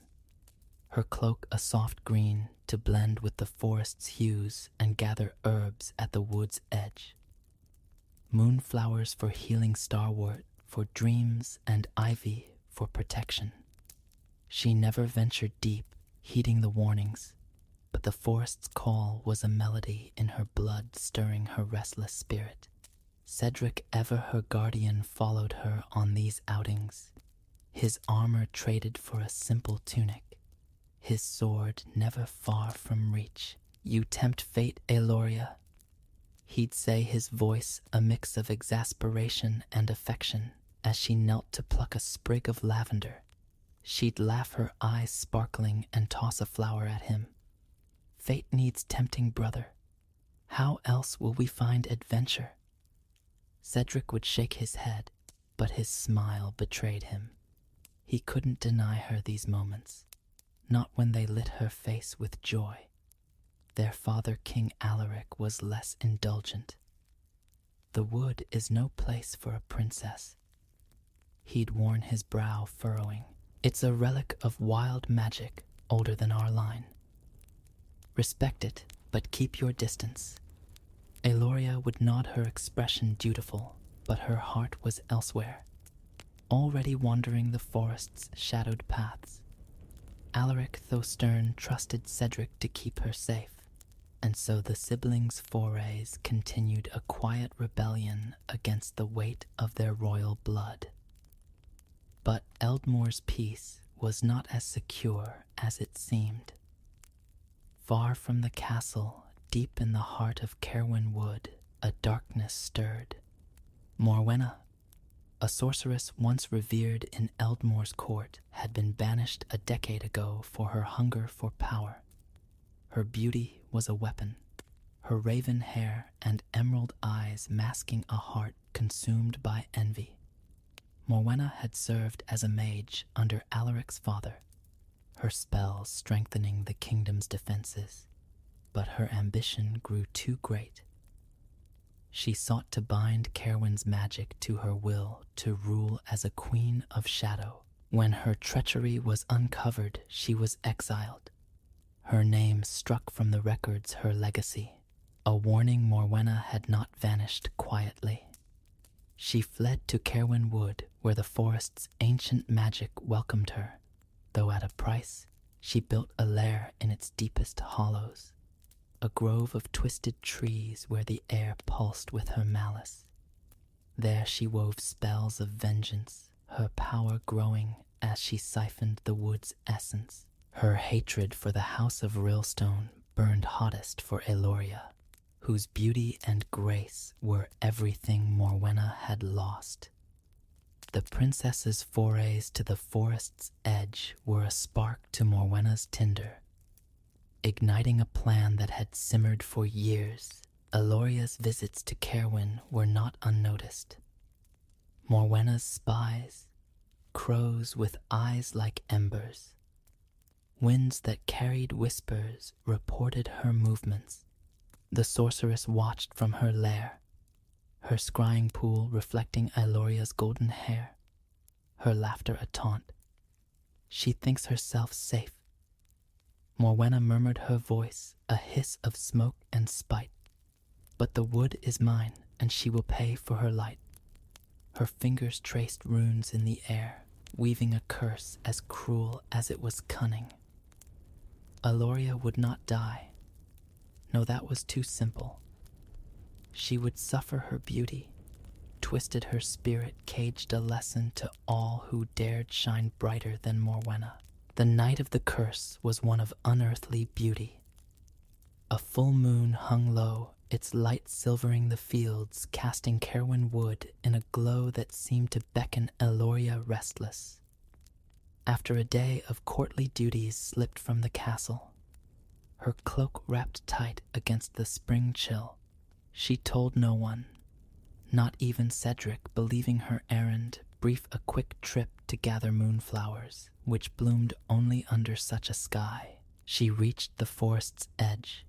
her cloak a soft green to blend with the forest's hues and gather herbs at the wood's edge. Moonflowers for healing starwort, for dreams, and ivy for protection. She never ventured deep, heeding the warnings, but the forest's call was a melody in her blood stirring her restless spirit. Cedric, ever her guardian, followed her on these outings, his armor traded for a simple tunic, his sword never far from reach. You tempt fate, Eloria. he'd say, his voice a mix of exasperation and affection. As she knelt to pluck a sprig of lavender, she'd laugh, her eyes sparkling, and toss a flower at him. Fate needs tempting, brother. How else will we find adventure? Cedric would shake his head, but his smile betrayed him. He couldn't deny her these moments, not when they lit her face with joy. Their father, King Alaric, was less indulgent. The wood is no place for a princess. He'd worn his brow furrowing. It's a relic of wild magic, older than our line. Respect it, but keep your distance. Eloria would nod, her expression dutiful, but her heart was elsewhere, already wandering the forest's shadowed paths. Alaric, though stern, trusted Cedric to keep her safe, and so the siblings' forays continued, a quiet rebellion against the weight of their royal blood. But Eldmore's peace was not as secure as it seemed. Far from the castle, deep in the heart of Caerwyn Wood, a darkness stirred. Morwenna, a sorceress once revered in Eldmore's court, had been banished a decade ago for her hunger for power. Her beauty was a weapon, her raven hair and emerald eyes masking a heart consumed by envy. Morwenna had served as a mage under Alaric's father, her spells strengthening the kingdom's defenses, but her ambition grew too great. She sought to bind Caerwyn's magic to her will, to rule as a queen of shadow. When her treachery was uncovered, she was exiled. Her name struck from the records, her legacy, a warning Morwenna had not vanished quietly. She fled to Caerwyn Wood, where the forest's ancient magic welcomed her, though at a price. She built a lair in its deepest hollows, a grove of twisted trees where the air pulsed with her malice. There she wove spells of vengeance, her power growing as she siphoned the wood's essence. Her hatred for the House of Rilstone burned hottest for Eloria, whose beauty and grace were everything Morwenna had lost. The princess's forays to the forest's edge were a spark to Morwenna's tinder, igniting a plan that had simmered for years. Eloria's visits to Caerwyn were not unnoticed. Morwenna's spies, crows with eyes like embers, winds that carried whispers, reported her movements. The sorceress watched from her lair, her scrying pool reflecting Eloria's golden hair, her laughter a taunt. She thinks herself safe. Morwenna murmured, her voice a hiss of smoke and spite. But the wood is mine, and she will pay for her light. Her fingers traced runes in the air, weaving a curse as cruel as it was cunning. Eloria would not die. No, that was too simple. She would suffer her beauty, twisted her spirit, caged a lesson to all who dared shine brighter than Morwenna. The night of the curse was one of unearthly beauty. A full moon hung low, its light silvering the fields, casting Caerwyn Wood in a glow that seemed to beckon Eloria restless. After a day of courtly duties slipped from the castle, her cloak wrapped tight against the spring chill, she told no one, not even Cedric, believing her errand brief, a quick trip to gather moonflowers, which bloomed only under such a sky. She reached the forest's edge,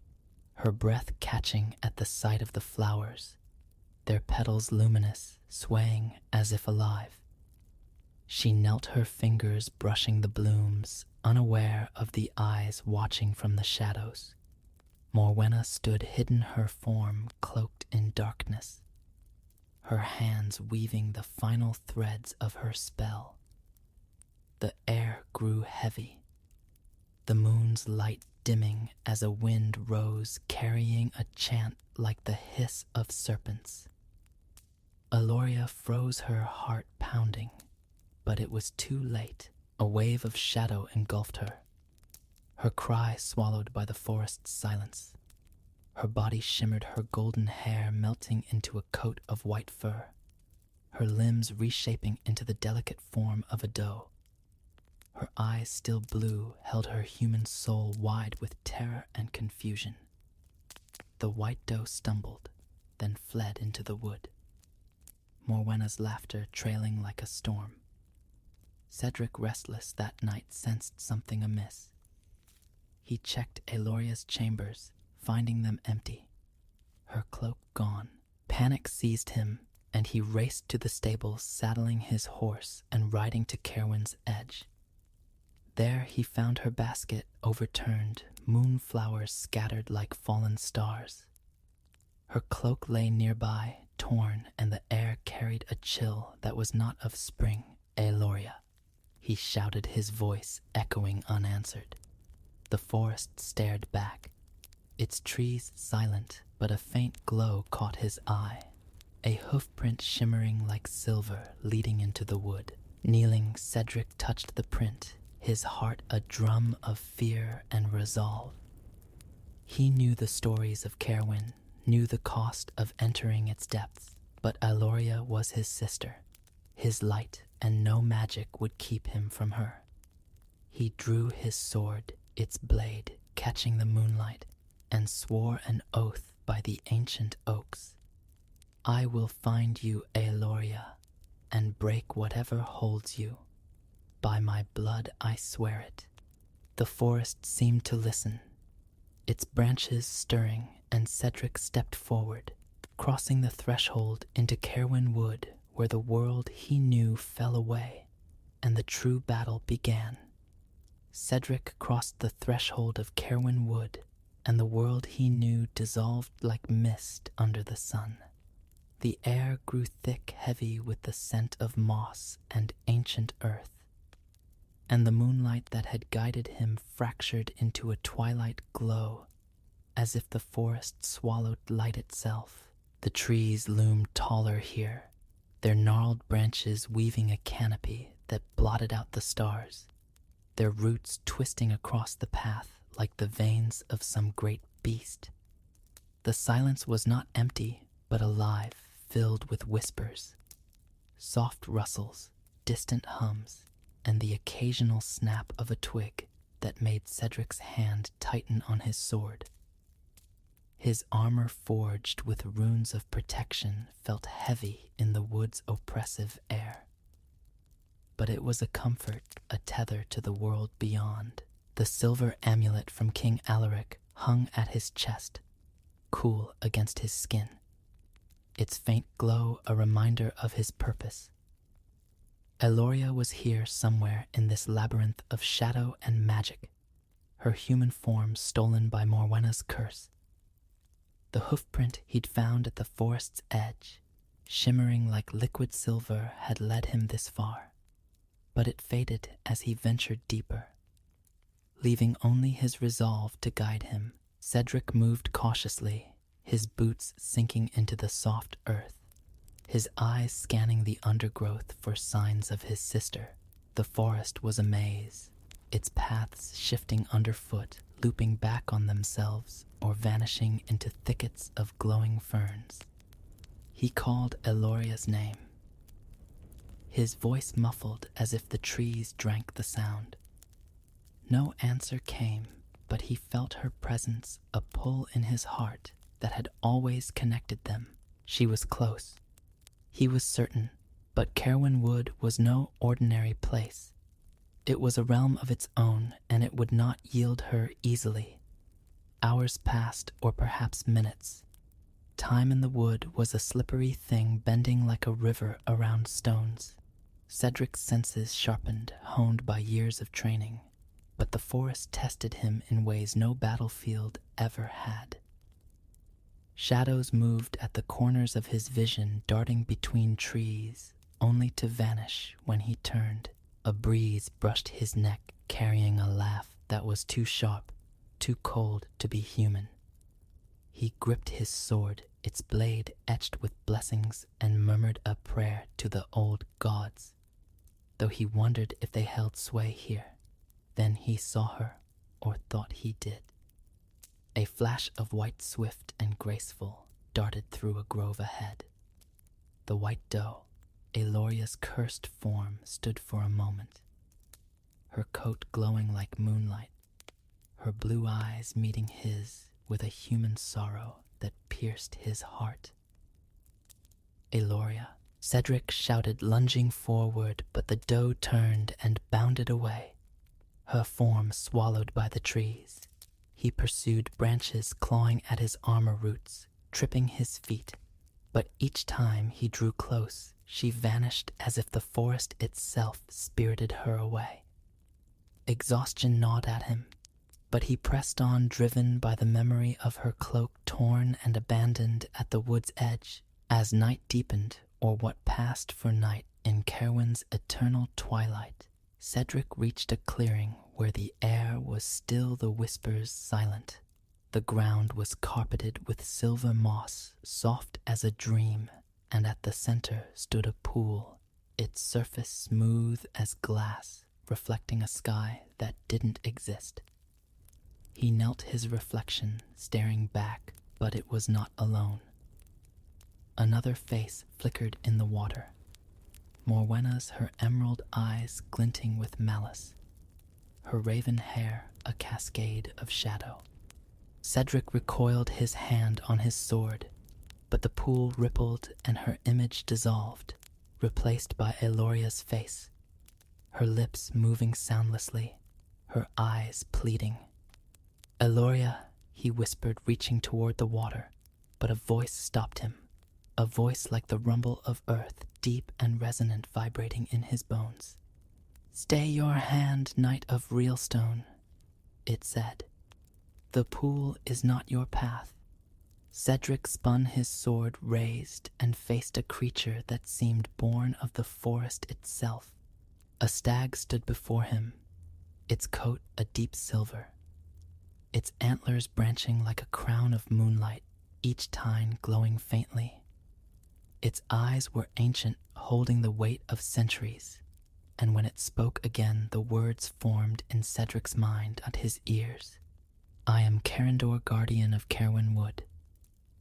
her breath catching at the sight of the flowers, their petals luminous, swaying as if alive. She knelt, her fingers brushing the blooms, unaware of the eyes watching from the shadows. Morwenna stood hidden, her form cloaked in darkness, her hands weaving the final threads of her spell. The air grew heavy, the moon's light dimming as a wind rose, carrying a chant like the hiss of serpents. Eloria froze, her heart pounding, but it was too late. A wave of shadow engulfed her, her cry swallowed by the forest's silence. Her body shimmered, her golden hair melting into a coat of white fur, her limbs reshaping into the delicate form of a doe. Her eyes, still blue, held her human soul wide with terror and confusion. The white doe stumbled, then fled into the wood, Morwenna's laughter trailing like a storm. Cedric, restless that night, sensed something amiss. He checked Eloria's chambers, finding them empty, her cloak gone. Panic seized him, and he raced to the stables, saddling his horse and riding to Cerwyn's edge. There he found her basket overturned, moonflowers scattered like fallen stars. Her cloak lay nearby, torn, and the air carried a chill that was not of spring. Eloria, he shouted, his voice echoing unanswered. The forest stared back, its trees silent, but a faint glow caught his eye. A hoofprint shimmering like silver leading into the wood. Kneeling, Cedric touched the print, his heart a drum of fear and resolve. He knew the stories of Cerwyn, knew the cost of entering its depths, but Eloria was his sister, his light, and no magic would keep him from her. He drew his sword, its blade catching the moonlight, and swore an oath by the ancient oaks. I will find you, Eloria, and break whatever holds you. By my blood I swear it. The forest seemed to listen, its branches stirring, and Cedric stepped forward, crossing the threshold into Cerwyn Wood, where the world he knew fell away, and the true battle began. Cedric crossed the threshold of Cerwyn Wood, and the world he knew dissolved like mist under the sun. The air grew thick, heavy with the scent of moss and ancient earth, and the moonlight that had guided him fractured into a twilight glow, as if the forest swallowed light itself. The trees loomed taller here, their gnarled branches weaving a canopy that blotted out the stars, their roots twisting across the path like the veins of some great beast. The silence was not empty, but alive, filled with whispers, soft rustles, distant hums, and the occasional snap of a twig that made Cedric's hand tighten on his sword. His armor, forged with runes of protection, felt heavy in the wood's oppressive air. But it was a comfort, a tether to the world beyond. The silver amulet from King Alaric hung at his chest, cool against his skin, its faint glow a reminder of his purpose. Eloria was here somewhere in this labyrinth of shadow and magic, her human form stolen by Morwenna's curse. The hoofprint he'd found at the forest's edge, shimmering like liquid silver, had led him this far, but it faded as he ventured deeper, leaving only his resolve to guide him. Cedric moved cautiously, his boots sinking into the soft earth, his eyes scanning the undergrowth for signs of his sister. The forest was a maze, its paths shifting underfoot, looping back on themselves or vanishing into thickets of glowing ferns. He called Eloria's name, his voice muffled as if the trees drank the sound. No answer came, but he felt her presence, a pull in his heart that had always connected them. She was close, he was certain, but Cerwyn Wood was no ordinary place. It was a realm of its own, and it would not yield her easily. Hours passed, or perhaps minutes. Time in the wood was a slippery thing bending like a river around stones. Cedric's senses sharpened, honed by years of training, but the forest tested him in ways no battlefield ever had. Shadows moved at the corners of his vision, darting between trees, only to vanish when he turned. A breeze brushed his neck, carrying a laugh that was too sharp, too cold to be human. He gripped his sword, its blade etched with blessings, and murmured a prayer to the old gods, though he wondered if they held sway here. Then he saw her, or thought he did. A flash of white swift and graceful darted through a grove ahead. The white doe, Eloria's cursed form, stood for a moment, her coat glowing like moonlight, her blue eyes meeting his with a human sorrow that pierced his heart. Eloria, Cedric shouted, lunging forward, but the doe turned and bounded away, her form swallowed by the trees. He pursued, branches clawing at his armor roots, tripping his feet, but each time he drew close, she vanished as if the forest itself spirited her away. Exhaustion gnawed at him, but he pressed on, driven by the memory of her cloak torn and abandoned at the wood's edge. As night deepened, or what passed for night in Cerwyn's eternal twilight, Cedric reached a clearing where the air was still, the whispers silent. The ground was carpeted with silver moss, soft as a dream, and at the center stood a pool, its surface smooth as glass, reflecting a sky that didn't exist. He knelt, his reflection staring back, but it was not alone. Another face flickered in the water. Morwenna's, her emerald eyes glinting with malice, her raven hair a cascade of shadow. Cedric recoiled, his hand on his sword, but the pool rippled and her image dissolved, replaced by Eloria's face, her lips moving soundlessly, her eyes pleading. "Eloria," he whispered, reaching toward the water, but a voice stopped him, a voice like the rumble of earth, deep and resonant, vibrating in his bones. "Stay your hand, Knight of Realstone," it said. "The pool is not your path." Cedric spun, his sword raised, and faced a creature that seemed born of the forest itself. A stag stood before him, its coat a deep silver, its antlers branching like a crown of moonlight, each tine glowing faintly. Its eyes were ancient, holding the weight of centuries, and when it spoke again, the words formed in Cedric's mind at his ears. "I am Carindor, guardian of Cerwyn Wood.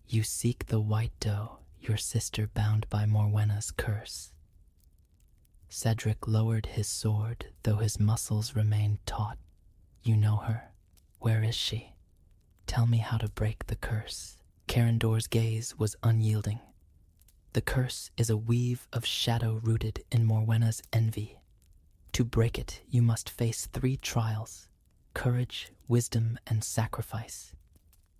You seek the white doe, your sister bound by Morwenna's curse." Cedric lowered his sword, though his muscles remained taut. "You know her. Where is she? Tell me how to break the curse." Carindor's gaze was unyielding. "The curse is a weave of shadow rooted in Morwenna's envy. To break it, you must face 3 trials: courage, wisdom, and sacrifice.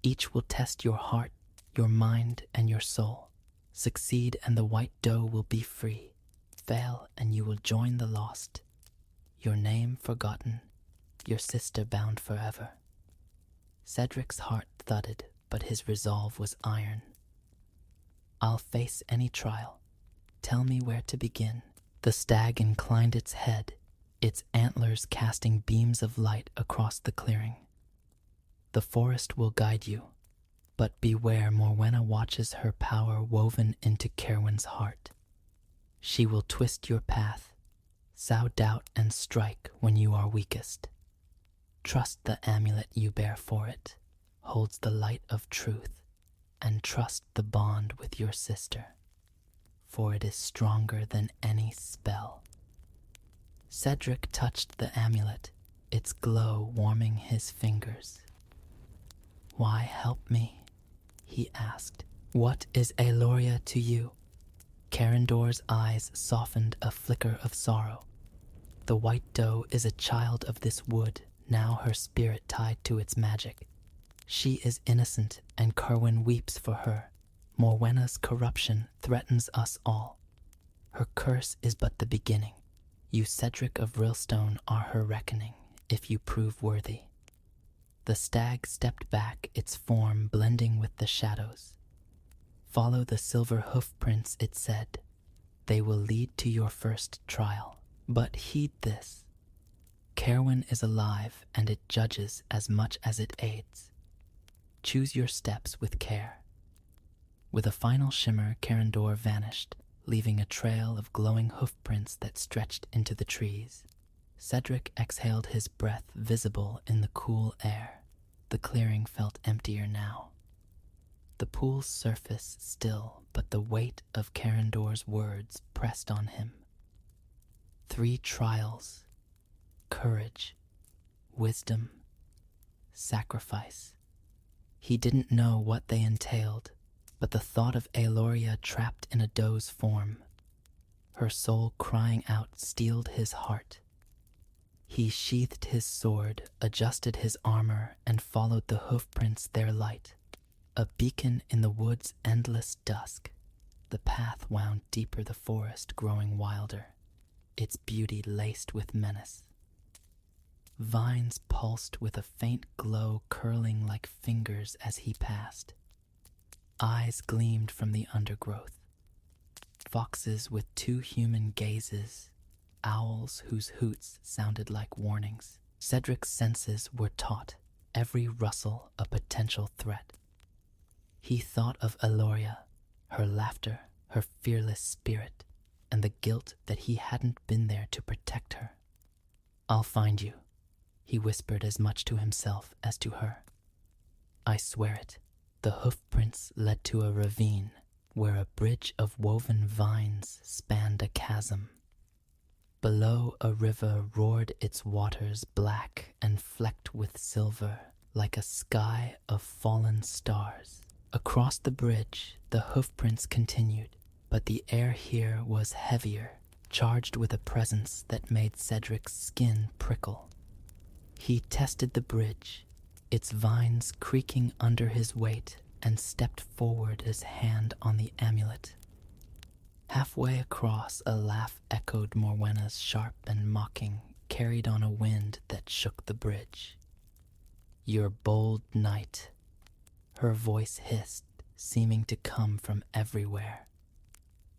Each will test your heart, your mind, and your soul. Succeed and the white doe will be free. Fail and you will join the lost. Your name forgotten, your sister bound forever." Cedric's heart thudded, but his resolve was iron. "I'll face any trial. Tell me where to begin." The stag inclined its head, its antlers casting beams of light across the clearing. "The forest will guide you, but beware, Morwenna watches her power woven into Cerwyn's heart. She will twist your path, sow doubt, and strike when you are weakest. Trust the amulet you bear for it holds the light of truth, and trust the bond with your sister, for it is stronger than any spell." Cedric touched the amulet, its glow warming his fingers. "Why help me?" he asked. "What is Eloria to you?" Carindor's eyes softened, a flicker of sorrow. "The white doe is a child of this wood, now her spirit tied to its magic. She is innocent, and Cerwyn weeps for her. Morwenna's corruption threatens us all. Her curse is but the beginning. You, Cedric of Realstone, are her reckoning, if you prove worthy." The stag stepped back, its form blending with the shadows. "Follow the silver hoof prints," it said. "They will lead to your first trial. But heed this. Cerwyn is alive, and it judges as much as it aids. Choose your steps with care." With a final shimmer, Carindor vanished, leaving a trail of glowing hoof prints that stretched into the trees. Cedric exhaled, his breath visible in the cool air. The clearing felt emptier now. The pool's surface still, but the weight of Carindor's words pressed on him. 3 trials: courage, wisdom, sacrifice. He didn't know what they entailed, but the thought of Aloria trapped in a doe's form, her soul crying out, steeled his heart. He sheathed his sword, adjusted his armor, and followed the hoofprints their light. A beacon in the wood's endless dusk, the path wound deeper, the forest growing wilder, its beauty laced with menace. Vines pulsed with a faint glow, curling like fingers as he passed. Eyes gleamed from the undergrowth. Foxes with 2 human gazes, owls whose hoots sounded like warnings. Cedric's senses were taut, every rustle a potential threat. He thought of Aloria, her laughter, her fearless spirit, and the guilt that he hadn't been there to protect her. "I'll find you," he whispered, as much to himself as to her. "I swear it." The hoofprints led to a ravine where a bridge of woven vines spanned a chasm. Below, a river roared, its waters black and flecked with silver, like a sky of fallen stars. Across the bridge, the hoofprints continued, but the air here was heavier, charged with a presence that made Cedric's skin prickle. He tested the bridge, its vines creaking under his weight, and stepped forward, his hand on the amulet. Halfway across, a laugh echoed, Morwenna's, sharp and mocking, carried on a wind that shook the bridge. "Your bold knight," her voice hissed, seeming to come from everywhere.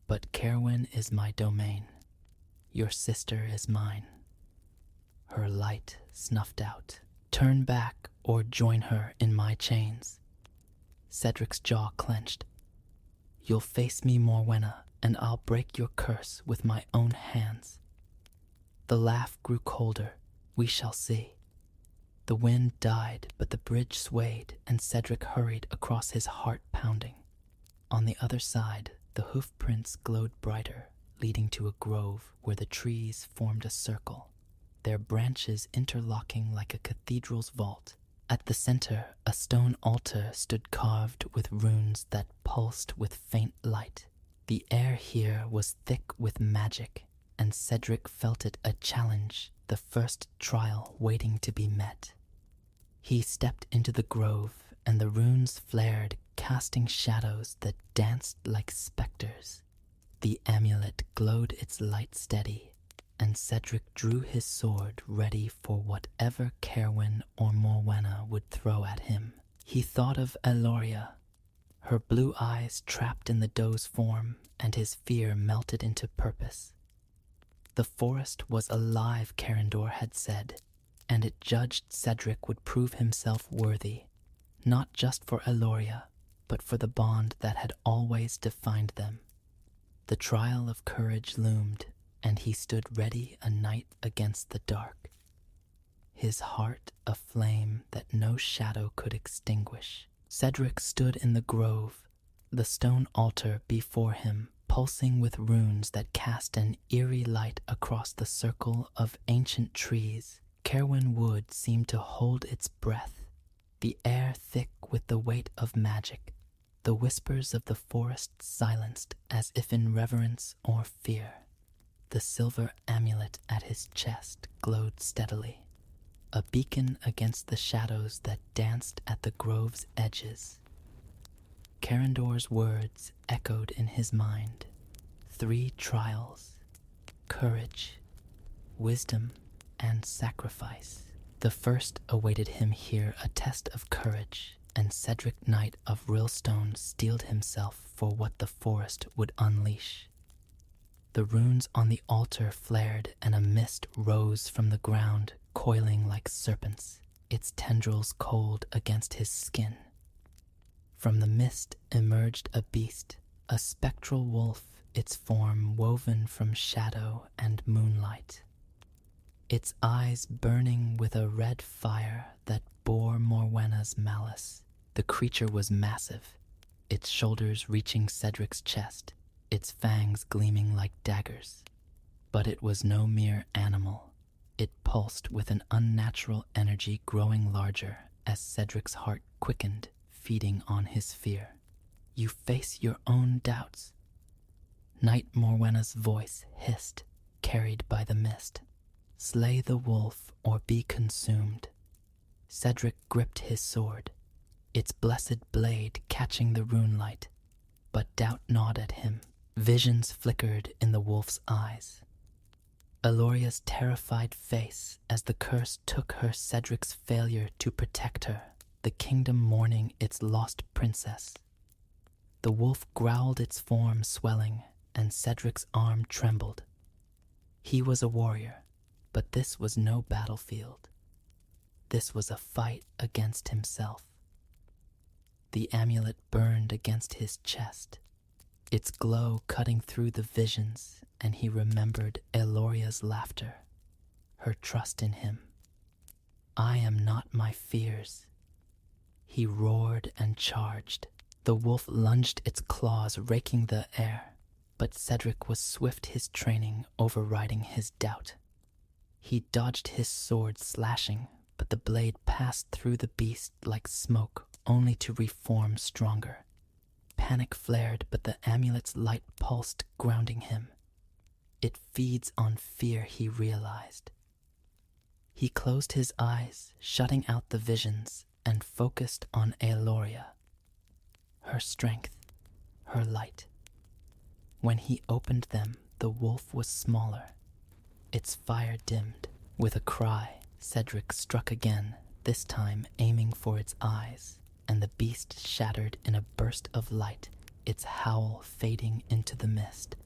"But Cerwyn is my domain. Your sister is mine." Her light snuffed out. "Turn back or join her in my chains." Cedric's jaw clenched. "You'll face me, Morwenna, and I'll break your curse with my own hands." The laugh grew colder. "We shall see." The wind died, but the bridge swayed, and Cedric hurried across, his heart pounding. On the other side, the hoofprints glowed brighter, leading to a grove where the trees formed a circle, their branches interlocking like a cathedral's vault. At the center, a stone altar stood carved with runes that pulsed with faint light. The air here was thick with magic, and Cedric felt it a challenge, the first trial waiting to be met. He stepped into the grove, and the runes flared, casting shadows that danced like specters. The amulet glowed its light steady, and Cedric drew his sword, ready for whatever Cerwyn or Morwenna would throw at him. He thought of Aloria, her blue eyes trapped in the doe's form, and his fear melted into purpose. The forest was alive, Carindor had said, and it judged Cedric would prove himself worthy, not just for Aloria, but for the bond that had always defined them. The trial of courage loomed, and he stood ready, a knight against the dark, his heart a flame that no shadow could extinguish. Cedric stood in the grove, the stone altar before him, pulsing with runes that cast an eerie light across the circle of ancient trees. Cerwyn Wood seemed to hold its breath, the air thick with the weight of magic, the whispers of the forest silenced as if in reverence or fear. The silver amulet at his chest glowed steadily, a beacon against the shadows that danced at the grove's edges. Carindor's words echoed in his mind. 3 trials: courage, wisdom, and sacrifice. The first awaited him here, a test of courage, and Cedric Knight of Rilstone steeled himself for what the forest would unleash. The runes on the altar flared, and a mist rose from the ground, coiling like serpents, its tendrils cold against his skin. From the mist emerged a beast, a spectral wolf, its form woven from shadow and moonlight. its eyes burning with a red fire that bore Morwenna's malice. The creature was massive, its shoulders reaching Cedric's chest, its fangs gleaming like daggers. But it was no mere animal. It pulsed with an unnatural energy growing larger as Cedric's heart quickened, feeding on his fear. "You face your own doubts." Night Morwenna's voice hissed, carried by the mist. "Slay the wolf or be consumed." Cedric gripped his sword, its blessed blade catching the runelight, but doubt gnawed at him. Visions flickered in the wolf's eyes. Eloria's terrified face as the curse took her, Cedric's failure to protect her, the kingdom mourning its lost princess. The wolf growled, its form swelling, and Cedric's arm trembled. He was a warrior, but this was no battlefield. This was a fight against himself. The amulet burned against his chest, its glow cutting through the visions, and he remembered Eloria's laughter, her trust in him. "I am not my fears." He roared and charged. The wolf lunged its claws, raking the air, but Cedric was swift, his training overriding his doubt. He dodged his sword slashing, but the blade passed through the beast like smoke, only to reform stronger. Panic flared, but the amulet's light pulsed, grounding him. It feeds on fear, he realized. He closed his eyes, shutting out the visions, and focused on Eloria, her strength, her light. When he opened them, the wolf was smaller. Its fire dimmed. With a cry, Cedric struck again, this time aiming for its eyes, and the beast shattered in a burst of light, its howl fading into the mist.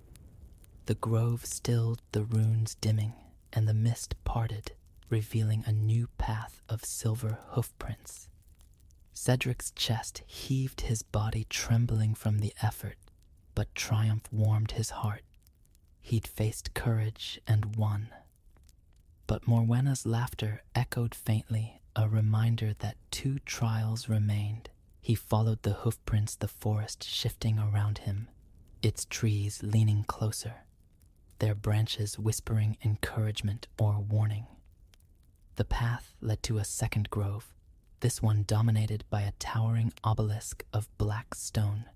The grove stilled, the runes dimming, and the mist parted, revealing a new path of silver hoofprints. Cedric's chest heaved, his body trembling from the effort, but triumph warmed his heart. He'd faced courage and won. But Morwenna's laughter echoed faintly, a reminder that 2 trials remained. He followed the hoofprints, the forest shifting around him, its trees leaning closer, their branches whispering encouragement or warning. The path led to a second grove, this one dominated by a towering obelisk of black stone,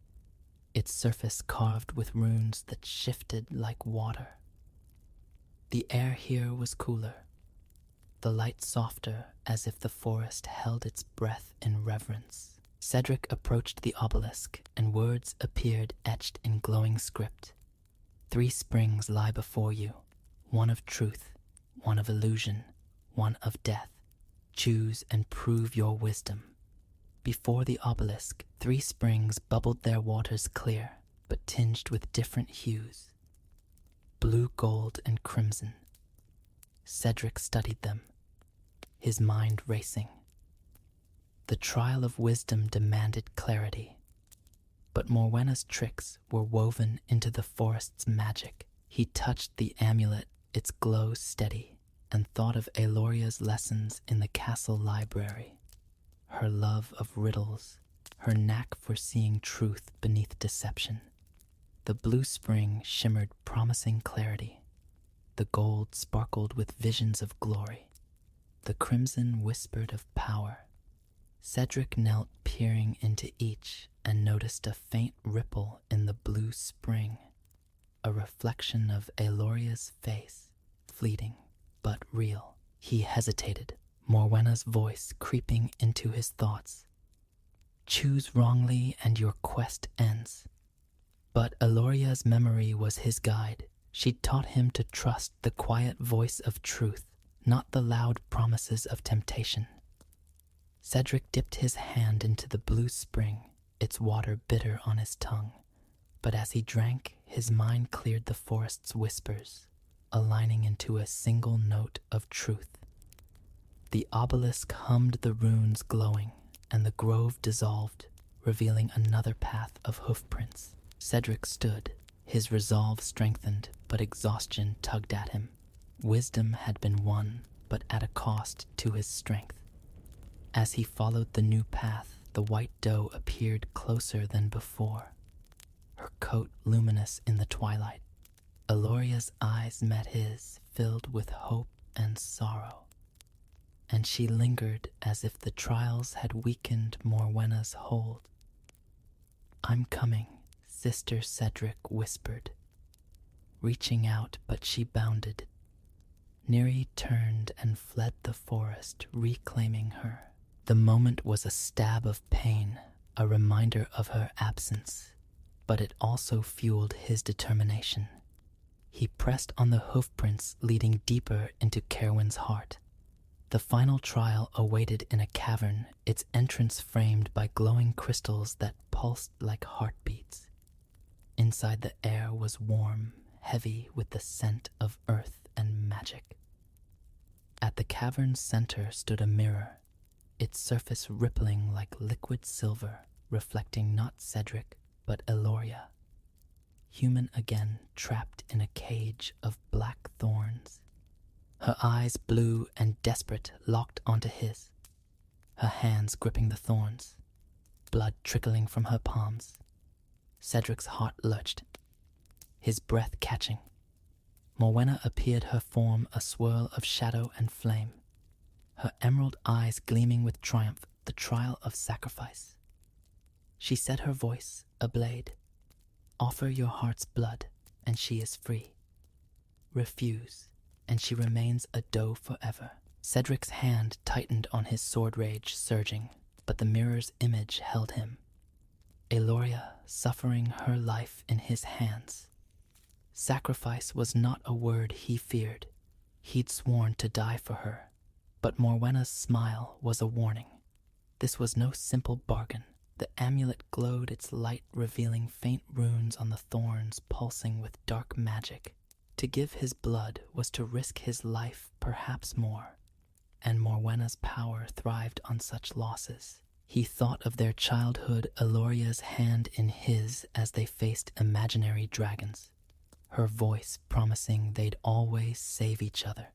its surface carved with runes that shifted like water. The air here was cooler, the light softer, as if the forest held its breath in reverence. Cedric approached the obelisk, and words appeared etched in glowing script. 3 springs lie before you, one of truth, one of illusion, one of death. Choose and prove your wisdom. Before the obelisk, 3 springs bubbled, their waters clear, but tinged with different hues. Blue, gold, and crimson. Cedric studied them, his mind racing. The trial of wisdom demanded clarity, but Morwenna's tricks were woven into the forest's magic. He touched the amulet, its glow steady, and thought of Eloria's lessons in the castle library, her love of riddles, her knack for seeing truth beneath deception. The blue spring shimmered, promising clarity. The gold sparkled with visions of glory. The crimson whispered of power. Cedric knelt, peering into each, and noticed a faint ripple in the blue spring, a reflection of Eloria's face, fleeting but real. He hesitated, Morwenna's voice creeping into his thoughts. "Choose wrongly and your quest ends." But Eloria's memory was his guide. She'd taught him to trust the quiet voice of truth, not the loud promises of temptation. Cedric dipped his hand into the blue spring, its water bitter on his tongue. But as he drank, his mind cleared the forest's whispers, aligning into a single note of truth. The obelisk hummed, the runes glowing, and the grove dissolved, revealing another path of hoofprints. Cedric stood, his resolve strengthened, but exhaustion tugged at him. Wisdom had been won, but at a cost to his strength. As he followed the new path, the white doe appeared closer than before, her coat luminous in the twilight. Eloria's eyes met his, filled with hope and sorrow, and she lingered as if the trials had weakened Morwenna's hold. "I'm coming," Sister Cedric whispered, reaching out, but she bounded. Neri turned and fled the forest, reclaiming her. The moment was a stab of pain, a reminder of her absence, but it also fueled his determination. He pressed on the hoofprints leading deeper into Cerwyn's heart. The final trial awaited in a cavern, its entrance framed by glowing crystals that pulsed like heartbeats. Inside, the air was warm, heavy with the scent of earth and magic. At the cavern's center stood a mirror, its surface rippling like liquid silver, reflecting not Cedric, but Eloria. Human again, trapped in a cage of black thorns. Her eyes, blue and desperate, locked onto his, her hands gripping the thorns, blood trickling from her palms. Cedric's heart lurched, his breath catching. Morwenna appeared, her form a swirl of shadow and flame, her emerald eyes gleaming with triumph, the trial of sacrifice. She said, her voice a blade, "Offer your heart's blood, and she is free. Refuse, and she remains a doe forever." Cedric's hand tightened on his sword rage surging, but the mirror's image held him. Eloria suffering her life in his hands. Sacrifice was not a word he feared. He'd sworn to die for her, but Morwenna's smile was a warning. This was no simple bargain. The amulet glowed, its light revealing faint runes on the thorns pulsing with dark magic. To give his blood was to risk his life, perhaps more, and Morwenna's power thrived on such losses. He thought of their childhood, Eloria's hand in his as they faced imaginary dragons, her voice promising they'd always save each other.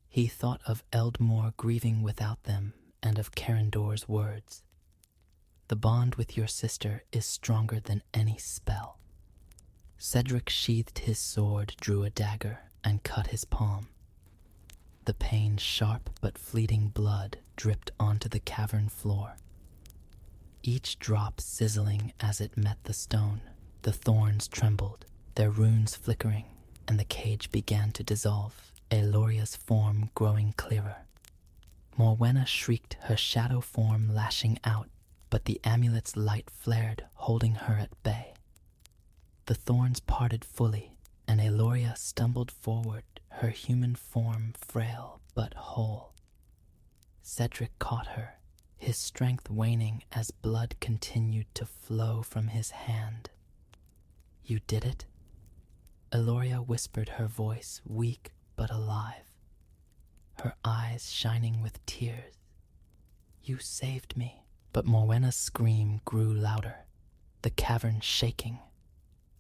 He thought of Eldmore grieving without them and of Carindor's words. "The bond with your sister is stronger than any spell." Cedric sheathed his sword, drew a dagger, and cut his palm. The pain's sharp but fleeting blood dripped onto the cavern floor, each drop sizzling as it met the stone. The thorns trembled, their runes flickering, and the cage began to dissolve, Eloria's form growing clearer. Morwenna shrieked, her shadow form lashing out, but the amulet's light flared, holding her at bay. The thorns parted fully, and Eloria stumbled forward, her human form frail but whole. Cedric caught her, his strength waning as blood continued to flow from his hand. "You did it?" Eloria whispered, her voice weak but alive, her eyes shining with tears. "You saved me." But Morwenna's scream grew louder, the cavern shaking.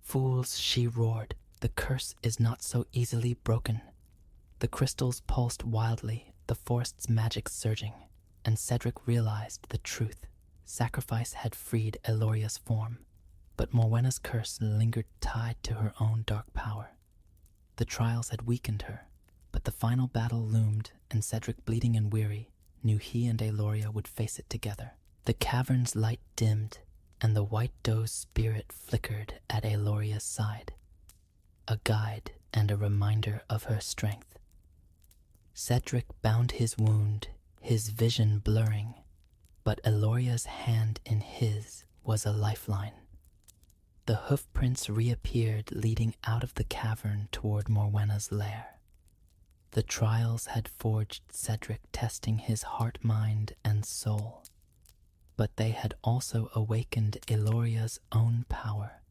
"Fools," she roared, "the curse is not so easily broken." The crystals pulsed wildly, the forest's magic surging, and Cedric realized the truth. Sacrifice had freed Eloria's form, but Morwenna's curse lingered tied to her own dark power. The trials had weakened her, but the final battle loomed, and Cedric, bleeding and weary, knew he and Eloria would face it together. The cavern's light dimmed, and the white doe's spirit flickered at Eloria's side, a guide and a reminder of her strength. Cedric bound his wound, his vision blurring, but Eloria's hand in his was a lifeline. The hoofprints reappeared, leading out of the cavern toward Morwenna's lair. The trials had forged Cedric, testing his heart, mind, and soul. But they had also awakened Eloria's own power,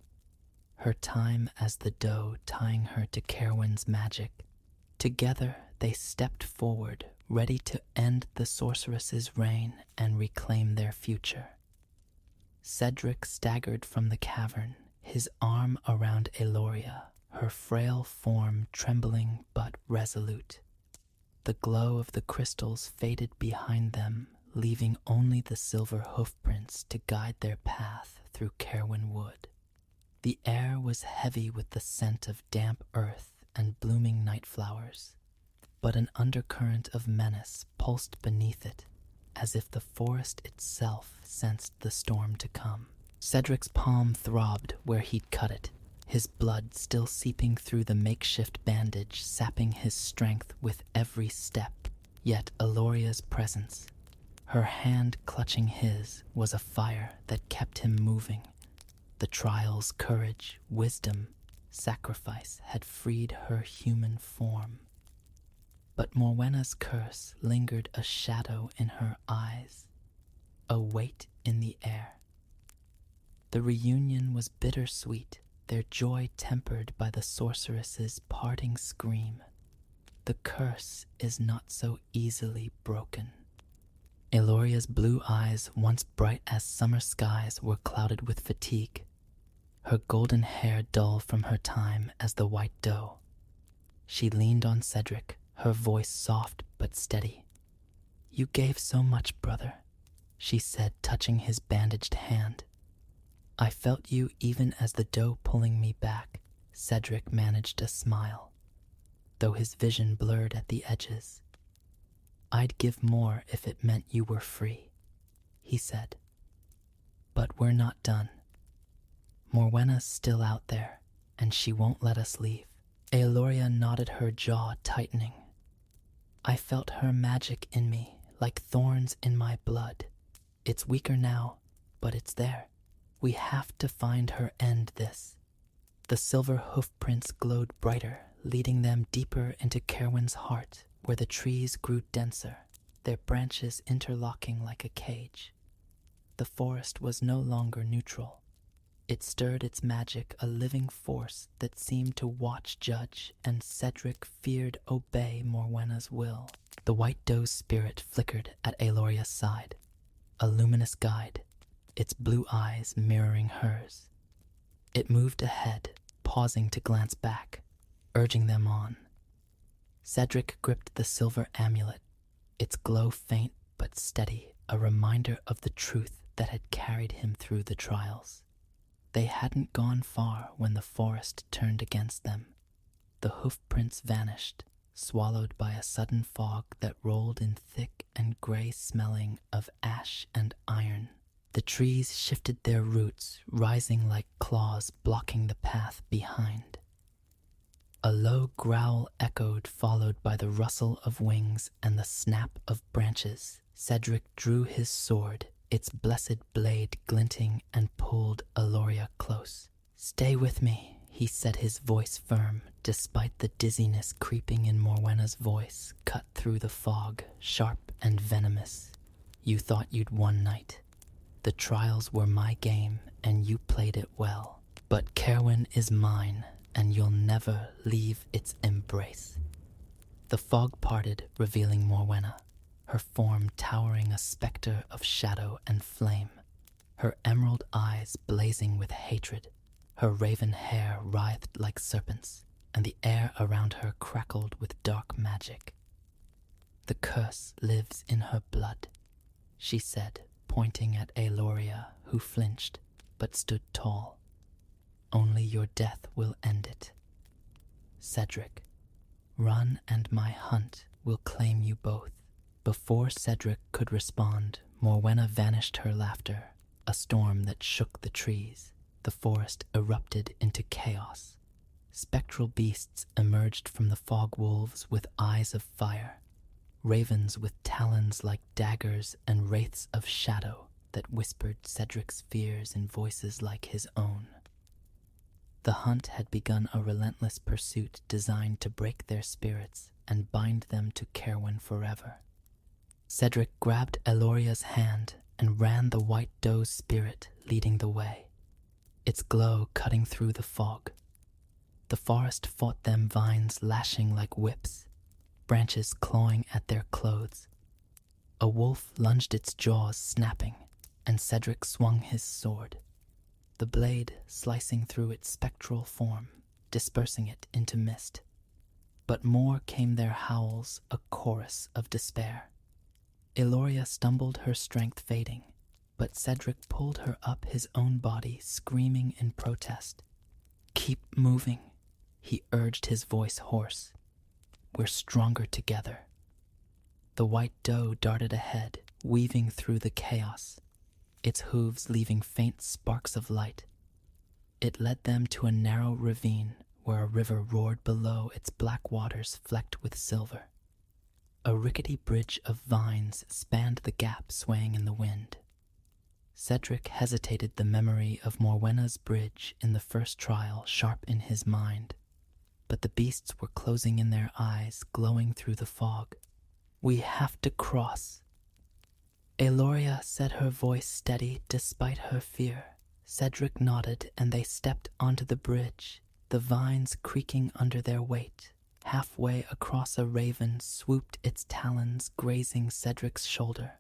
her time as the doe tying her to Cerwyn's magic. Together they stepped forward, ready to end the sorceress's reign and reclaim their future. Cedric staggered from the cavern, his arm around Eloria, her frail form trembling but resolute. The glow of the crystals faded behind them, leaving only the silver hoofprints to guide their path through Caerwyn Wood. The air was heavy with the scent of damp earth and blooming night flowers, but an undercurrent of menace pulsed beneath it, as if the forest itself sensed the storm to come. Cedric's palm throbbed where he'd cut it, his blood still seeping through the makeshift bandage, sapping his strength with every step. Yet Eloria's presence, her hand clutching his, was a fire that kept him moving. The trials, courage, wisdom, sacrifice had freed her human form. But Morwenna's curse lingered a shadow in her eyes, a weight in the air. The reunion was bittersweet, their joy tempered by the sorceress's parting scream. The curse is not so easily broken. Eloria's blue eyes, once bright as summer skies, were clouded with fatigue, her golden hair dull from her time as the white doe. She leaned on Cedric, her voice soft but steady. "You gave so much, brother," she said, touching his bandaged hand. "I felt you even as the doe pulling me back." Cedric managed a smile, though his vision blurred at the edges. "I'd give more if it meant you were free," he said. "But we're not done. Morwenna's still out there, and she won't let us leave." Eloria nodded, her jaw tightening. "I felt her magic in me, like thorns in my blood. It's weaker now, but it's there. We have to find her, end this." The silver hoofprints glowed brighter, leading them deeper into Caerwyn's heart, where the trees grew denser, their branches interlocking like a cage. The forest was no longer neutral. It stirred its magic, a living force that seemed to watch, judge, and Cedric feared obey Morwenna's will. The white doe's spirit flickered at Eloria's side, a luminous guide, its blue eyes mirroring hers. It moved ahead, pausing to glance back, urging them on. Cedric gripped the silver amulet, its glow faint but steady, a reminder of the truth that had carried him through the trials. They hadn't gone far when the forest turned against them. The hoofprints vanished, swallowed by a sudden fog that rolled in thick and gray, smelling of ash and iron. The trees shifted their roots, rising like claws blocking the path behind. A low growl echoed, followed by the rustle of wings and the snap of branches. Cedric drew his sword, its blessed blade glinting, and pulled Eloria close. "Stay with me," he said, his voice firm, despite the dizziness creeping in. Morwenna's voice cut through the fog, sharp and venomous. "You thought you'd won, knight. The trials were my game, and you played it well. But Caerwyn is mine, and you'll never leave its embrace." The fog parted, revealing Morwenna, her form towering, a specter of shadow and flame, her emerald eyes blazing with hatred. Her raven hair writhed like serpents, and the air around her crackled with dark magic. "The curse lives in her blood," she said, pointing at Eloria, who flinched but stood tall. "Only your death will end it. Cedric, run and my hunt will claim you both." Before Cedric could respond, Morwenna vanished, her laughter, a storm that shook the trees. The forest erupted into chaos. Spectral beasts emerged from the fog wolves with eyes of fire, ravens with talons like daggers, and wraiths of shadow that whispered Cedric's fears in voices like his own. The hunt had begun, a relentless pursuit designed to break their spirits and bind them to Caerwyn forever. Cedric grabbed Eloria's hand and ran the white doe's spirit, leading the way, its glow cutting through the fog. The forest fought them, vines lashing like whips, branches clawing at their clothes. A wolf lunged, its jaws snapping, and Cedric swung his sword, the blade slicing through its spectral form. dispersing it into mist. But more came their howls, a chorus of despair. Eloria stumbled, her strength fading, but Cedric pulled her up his own body, screaming in protest. "Keep moving," he urged, his voice hoarse. "We're stronger together." The white doe darted ahead, weaving through the chaos, its hooves leaving faint sparks of light. It led them to a narrow ravine where a river roared below, its black waters flecked with silver. A rickety bridge of vines spanned the gap, swaying in the wind. Cedric hesitated, the memory of Morwenna's bridge in the first trial sharp in his mind. But the beasts were closing in, their eyes glowing through the fog. "We have to cross." Eloria said, her voice steady despite her fear. Cedric nodded, and they stepped onto the bridge, the vines creaking under their weight. Halfway across, a raven swooped, its talons grazing Cedric's shoulder.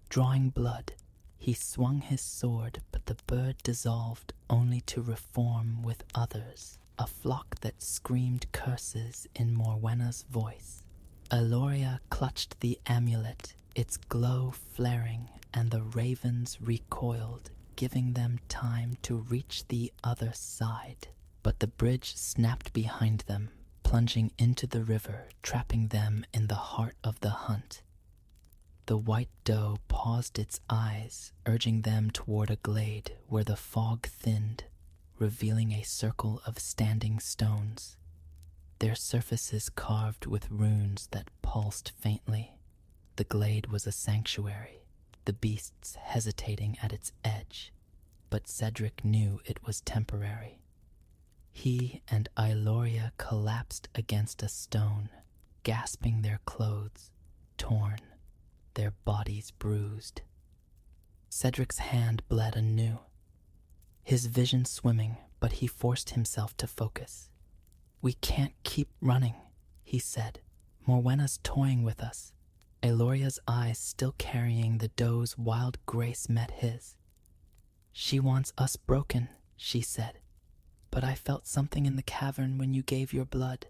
Drawing blood, he swung his sword, but the bird dissolved, only to reform with others, a flock that screamed curses in Morwenna's voice. Eloria clutched the amulet, its glow flaring, and the ravens recoiled, giving them time to reach the other side. But the bridge snapped behind them, plunging into the river, trapping them in the heart of the hunt. The white doe paused, its eyes urging them toward a glade where the fog thinned, revealing a circle of standing stones, their surfaces carved with runes that pulsed faintly. The glade was a sanctuary, the beasts hesitating at its edge, but Cedric knew it was temporary. He and Eloria collapsed against a stone, gasping, their clothes torn, their bodies bruised. Cedric's hand bled anew, his vision swimming, but he forced himself to focus. "We can't keep running," he said. "Morwenna's toying with us." Eloria's eyes, still carrying the doe's wild grace, met his. "She wants us broken," she said. "But I felt something in the cavern when you gave your blood.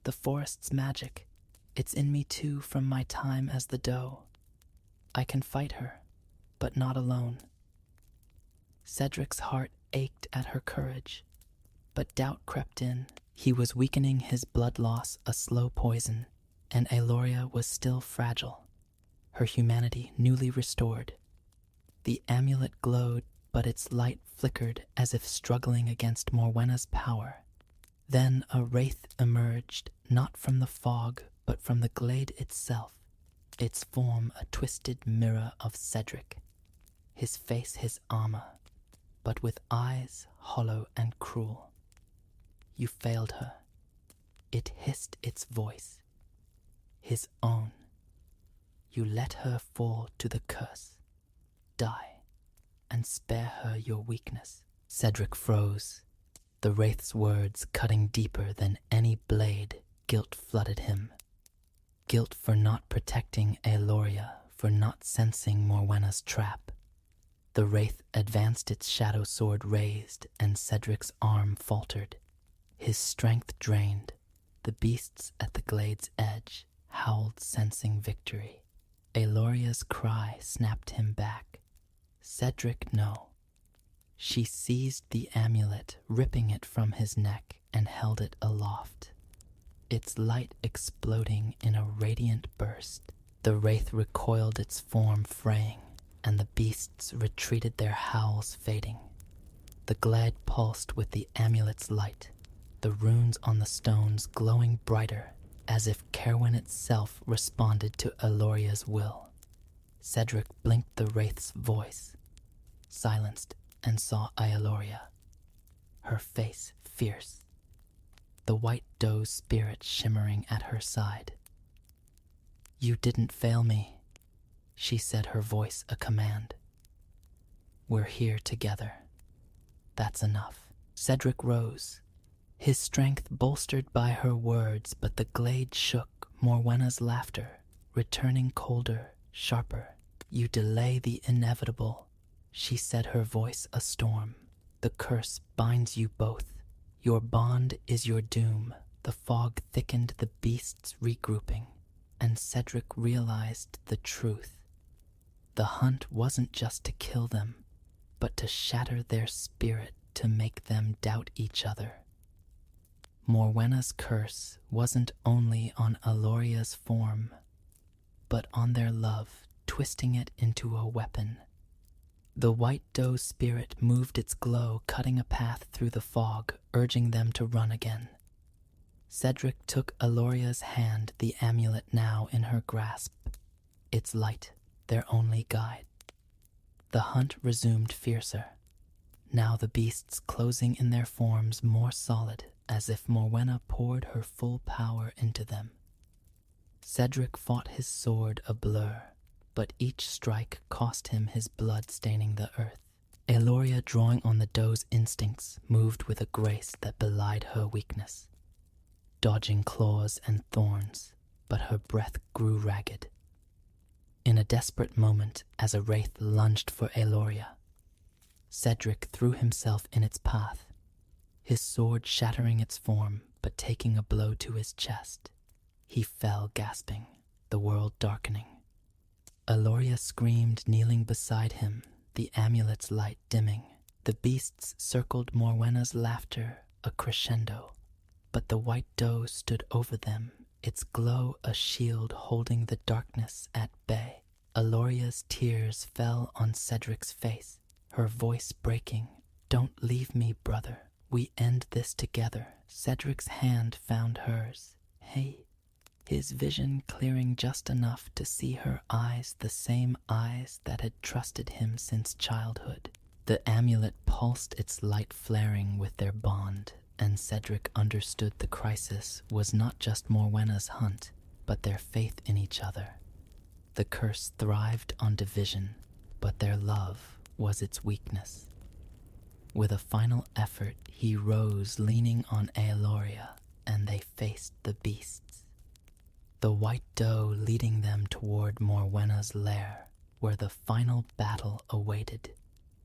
The forest's magic. It's in me too from my time as the doe. I can fight her, but not alone." Cedric's heart ached at her courage, but doubt crept in. He was weakening, his blood loss a slow poison, and Eloria was still fragile, her humanity newly restored. The amulet glowed, but its light flickered as if struggling against Morwenna's power. Then a wraith emerged, not from the fog, but from the glade itself, its form a twisted mirror of Cedric, his face his armor, but with eyes hollow and cruel. "You failed her," it hissed, its voice, his own. "You let her fall to the curse. Die, and spare her your weakness." Cedric froze, the wraith's words cutting deeper than any blade. Guilt flooded him. Guilt for not protecting Eloria, for not sensing Morwenna's trap. The wraith advanced, its shadow sword raised, and Cedric's arm faltered, his strength drained. The beasts at the glade's edge howled, sensing victory. Eloria's cry snapped him back. "Cedric, no." She seized the amulet, ripping it from his neck, and held it aloft, its light exploding in a radiant burst. The wraith recoiled, its form fraying, and the beasts retreated, their howls fading. The glade pulsed with the amulet's light, the runes on the stones glowing brighter, as if Kerwin itself responded to Eloria's will. Cedric blinked, the wraith's voice silenced, and saw Eloria, her face fierce, the white doe's spirit shimmering at her side. "You didn't fail me," she said, her voice a command. "We're here together. That's enough." Cedric rose, his strength bolstered by her words, but the glade shook, Morwenna's laughter returning colder, sharper. "You delay the inevitable," she said, her voice a storm. "The curse binds you both. Your bond is your doom. The fog thickened the beasts regrouping, and Cedric realized the truth. The hunt wasn't just to kill them, but to shatter their spirit, to make them doubt each other. Morwenna's curse wasn't only on Aloria's form, but on their love, twisting it into a weapon. The white doe's spirit moved its glow, cutting a path through the fog, urging them to run again. Cedric took Aloria's hand, the amulet now in her grasp, its light their only guide. The hunt resumed fiercer, now the beasts closing in their forms more solid, as if Morwenna poured her full power into them. Cedric fought his sword a blur, but each strike cost him his blood staining the earth. Aloria, drawing on the doe's instincts, moved with a grace that belied her weakness, dodging claws and thorns, but her breath grew ragged. In a desperate moment, as a wraith lunged for Aloria, Cedric threw himself in its path, his sword shattering its form, but taking a blow to his chest. He fell gasping, the world darkening. Aloria screamed, kneeling beside him, the amulet's light dimming. The beasts circled Morwenna's laughter, a crescendo, but the white doe stood over them, its glow a shield holding the darkness at bay. Aloria's tears fell on Cedric's face, her voice breaking. "Don't leave me, brother. We end this together." Cedric's hand found hers. "Hey," his vision clearing just enough to see her eyes, the same eyes that had trusted him since childhood. The amulet pulsed, its light flaring with their bond, and Cedric understood the crisis was not just Morwenna's hunt, but their faith in each other. The curse thrived on division, but their love was its weakness. With a final effort, he rose, leaning on Aloria, and they faced the beasts. The white doe leading them toward Morwenna's lair, where the final battle awaited.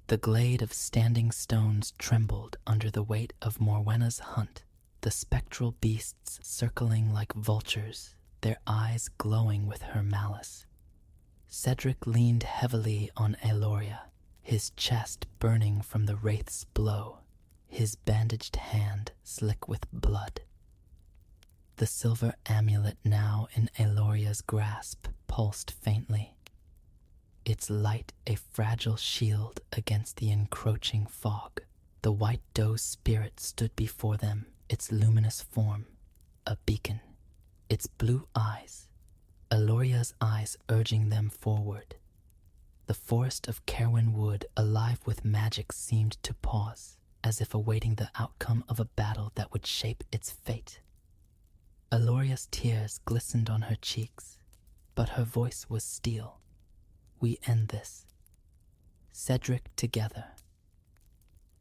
The glade of standing stones trembled under the weight of Morwenna's hunt, the spectral beasts circling like vultures, their eyes glowing with her malice. Cedric leaned heavily on Aloria, his chest burning from the wraith's blow, his bandaged hand slick with blood. The silver amulet now in Aloria's grasp pulsed faintly, its light a fragile shield against the encroaching fog. The white doe's spirit stood before them, its luminous form a beacon, its blue eyes, Aloria's eyes urging them forward. The forest of Kerwin Wood, alive with magic, seemed to pause, as if awaiting the outcome of a battle that would shape its fate. Aloria's tears glistened on her cheeks, but her voice was steel. "We end this. Cedric together."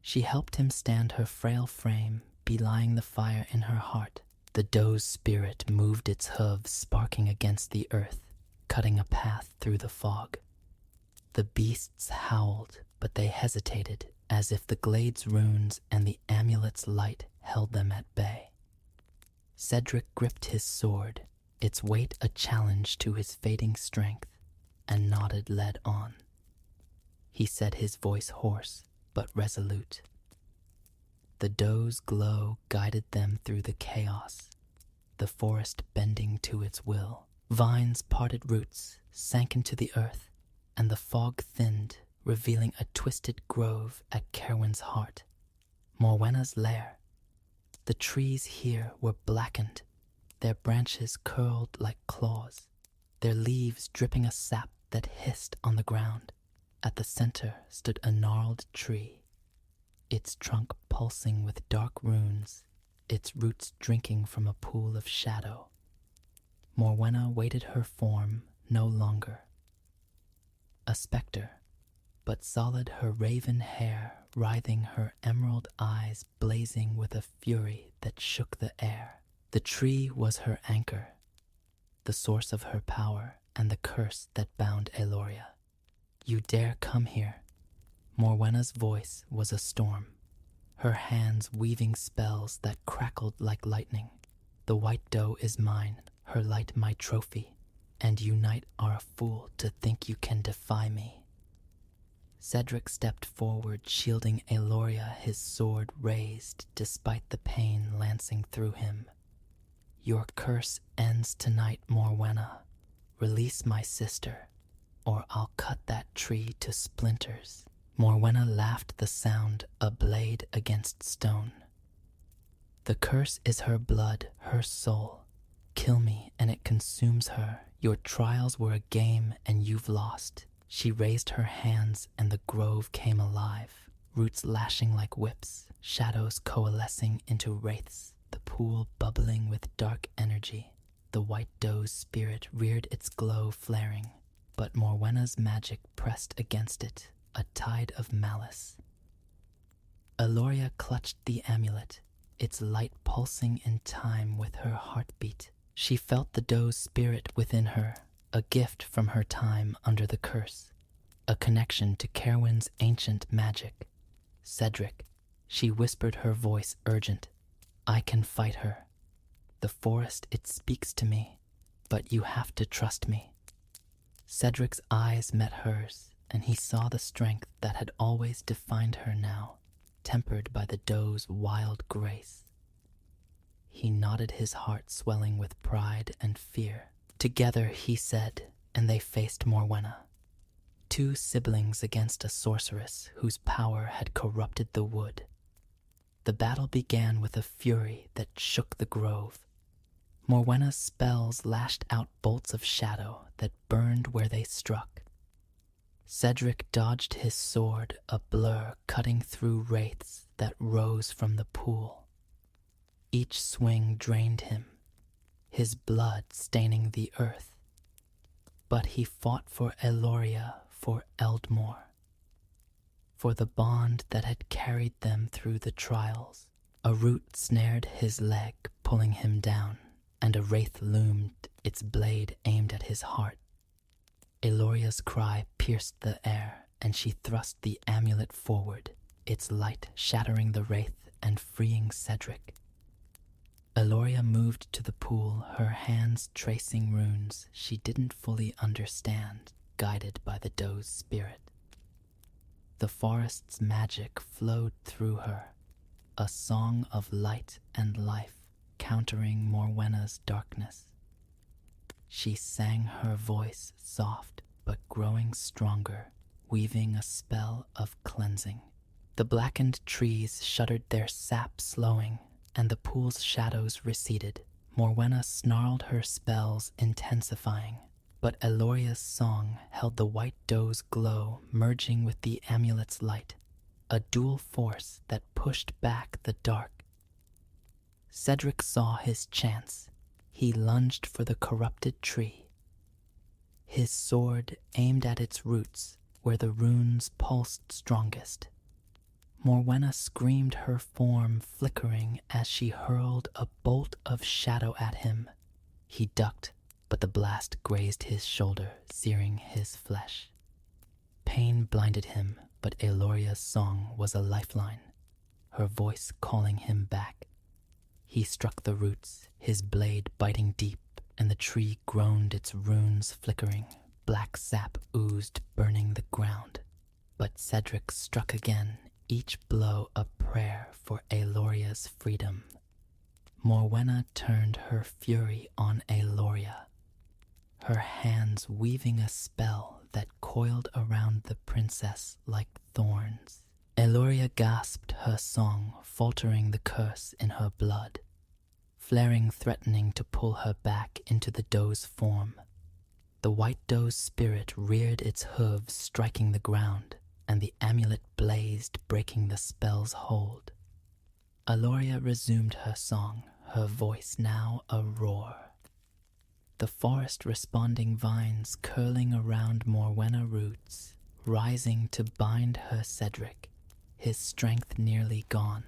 She helped him stand, her frail frame belying the fire in her heart. The doe's spirit moved, its hooves sparking against the earth, cutting a path through the fog. The beasts howled, but they hesitated, as if the glade's runes and the amulet's light held them at bay. Cedric gripped his sword, its weight a challenge to his fading strength, and nodded, led on. He said, his voice hoarse but resolute. The doe's glow guided them through the chaos, the forest bending to its will. Vines parted, roots sank into the earth, and the fog thinned, revealing a twisted grove at Kerwin's heart, Morwenna's lair. The trees here were blackened, their branches curled like claws, their leaves dripping a sap that hissed on the ground. At the center stood a gnarled tree, its trunk pulsing with dark runes, its roots drinking from a pool of shadow. Morwenna waited, her form no longer a specter, but solid, her raven hair writhing, her emerald eyes blazing with a fury that shook the air. The tree was her anchor, the source of her power and the curse that bound Aloria. "You dare come here." Morwenna's voice was a storm. her hands weaving spells that crackled like lightning. The white doe is mine, her light my trophy, and you knight are a fool to think you can defy me. Cedric stepped forward, shielding Aloria, his sword raised despite the pain lancing through him. Your curse ends tonight, Morwenna. Release my sister, or I'll cut that tree to splinters. Morwenna laughed the sound, a blade against stone. The curse is her blood, her soul. Kill me and it consumes her. Your trials were a game and you've lost. She raised her hands and the grove came alive, roots lashing like whips, shadows coalescing into wraiths, the pool bubbling with dark energy. The white doe's spirit reared its glow flaring, but Morwenna's magic pressed against it, a tide of malice. Aloria clutched the amulet, its light pulsing in time with her heartbeat. She felt the doe's spirit within her, a gift from her time under the curse, a connection to Cerwyn's ancient magic. Cedric, she whispered, her voice urgent, I can fight her. The forest, it speaks to me, but you have to trust me. Cedric's eyes met hers, and he saw the strength that had always defined her now, tempered by the doe's wild grace. He nodded, his heart swelling with pride and fear. Together, he said, and they faced Morwenna. Two siblings against a sorceress whose power had corrupted the wood. The battle began with a fury that shook the grove. Morwenna's spells lashed out bolts of shadow that burned where they struck. Cedric dodged his sword, a blur cutting through wraiths that rose from the pool. Each swing drained him, his blood staining the earth. But he fought for Aloria, for Eldmore, for the bond that had carried them through the trials. A root snared his leg, pulling him down, and a wraith loomed, its blade aimed at his heart. Aloria's cry pierced the air, and she thrust the amulet forward, its light shattering the wraith and freeing Cedric. Aloria moved to the pool, her hands tracing runes she didn't fully understand, guided by the doe's spirit. The forest's magic flowed through her, a song of light and life, countering Morwenna's darkness. She sang, her voice soft but growing stronger, weaving a spell of cleansing. The blackened trees shuddered, their sap slowing, and the pool's shadows receded. Morwenna snarled, her spells intensifying, but Aloria's song held the white doe's glow merging with the amulet's light, a dual force that pushed back the dark. Cedric saw his chance. He lunged for the corrupted tree. His sword aimed at its roots where the runes pulsed strongest. Morwenna screamed, her form flickering as she hurled a bolt of shadow at him. He ducked, but the blast grazed his shoulder, searing his flesh. Pain blinded him, but Aloria's song was a lifeline, her voice calling him back. He struck the roots, his blade biting deep, and the tree groaned, its runes flickering. Black sap oozed, burning the ground. But Cedric struck again, each blow a prayer for Aloria's freedom. Morwenna turned her fury on Aloria, her hands weaving a spell that coiled around the princess like thorns. Aloria gasped, her song faltering, the curse in her blood, flaring, threatening to pull her back into the doe's form. The white doe's spirit reared its hooves, striking the ground, and the amulet blazed, breaking the spell's hold. Aloria resumed her song, her voice now a roar. The forest responding, vines curling around Morwenna roots, rising to bind her Cedric, his strength nearly gone.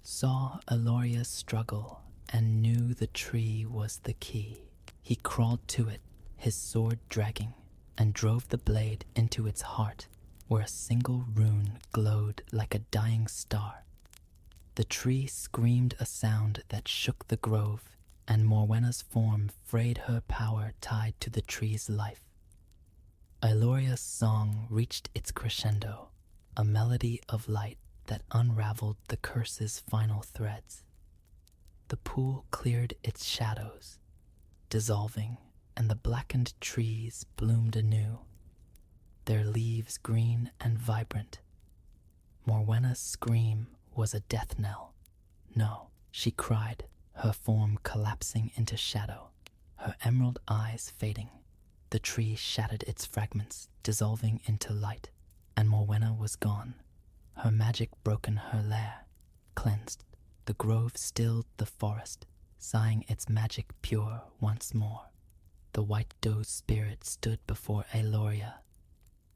Saw Aloria's struggle and knew the tree was the key. He crawled to it, his sword dragging, and drove the blade into its heart. where a single rune glowed like a dying star. The tree screamed a sound that shook the grove, and Morwenna's form frayed her power tied to the tree's life. Ailoria's song reached its crescendo, a melody of light that unraveled the curse's final threads. The pool cleared its shadows, dissolving, and the blackened trees bloomed anew, their leaves green and vibrant. Morwenna's scream was a death knell. No, she cried, her form collapsing into shadow, her emerald eyes fading. The tree shattered its fragments, dissolving into light, and Morwenna was gone, her magic broken, her lair cleansed. The grove stilled the forest, sighing its magic pure once more. The white doe's spirit stood before Ailoria,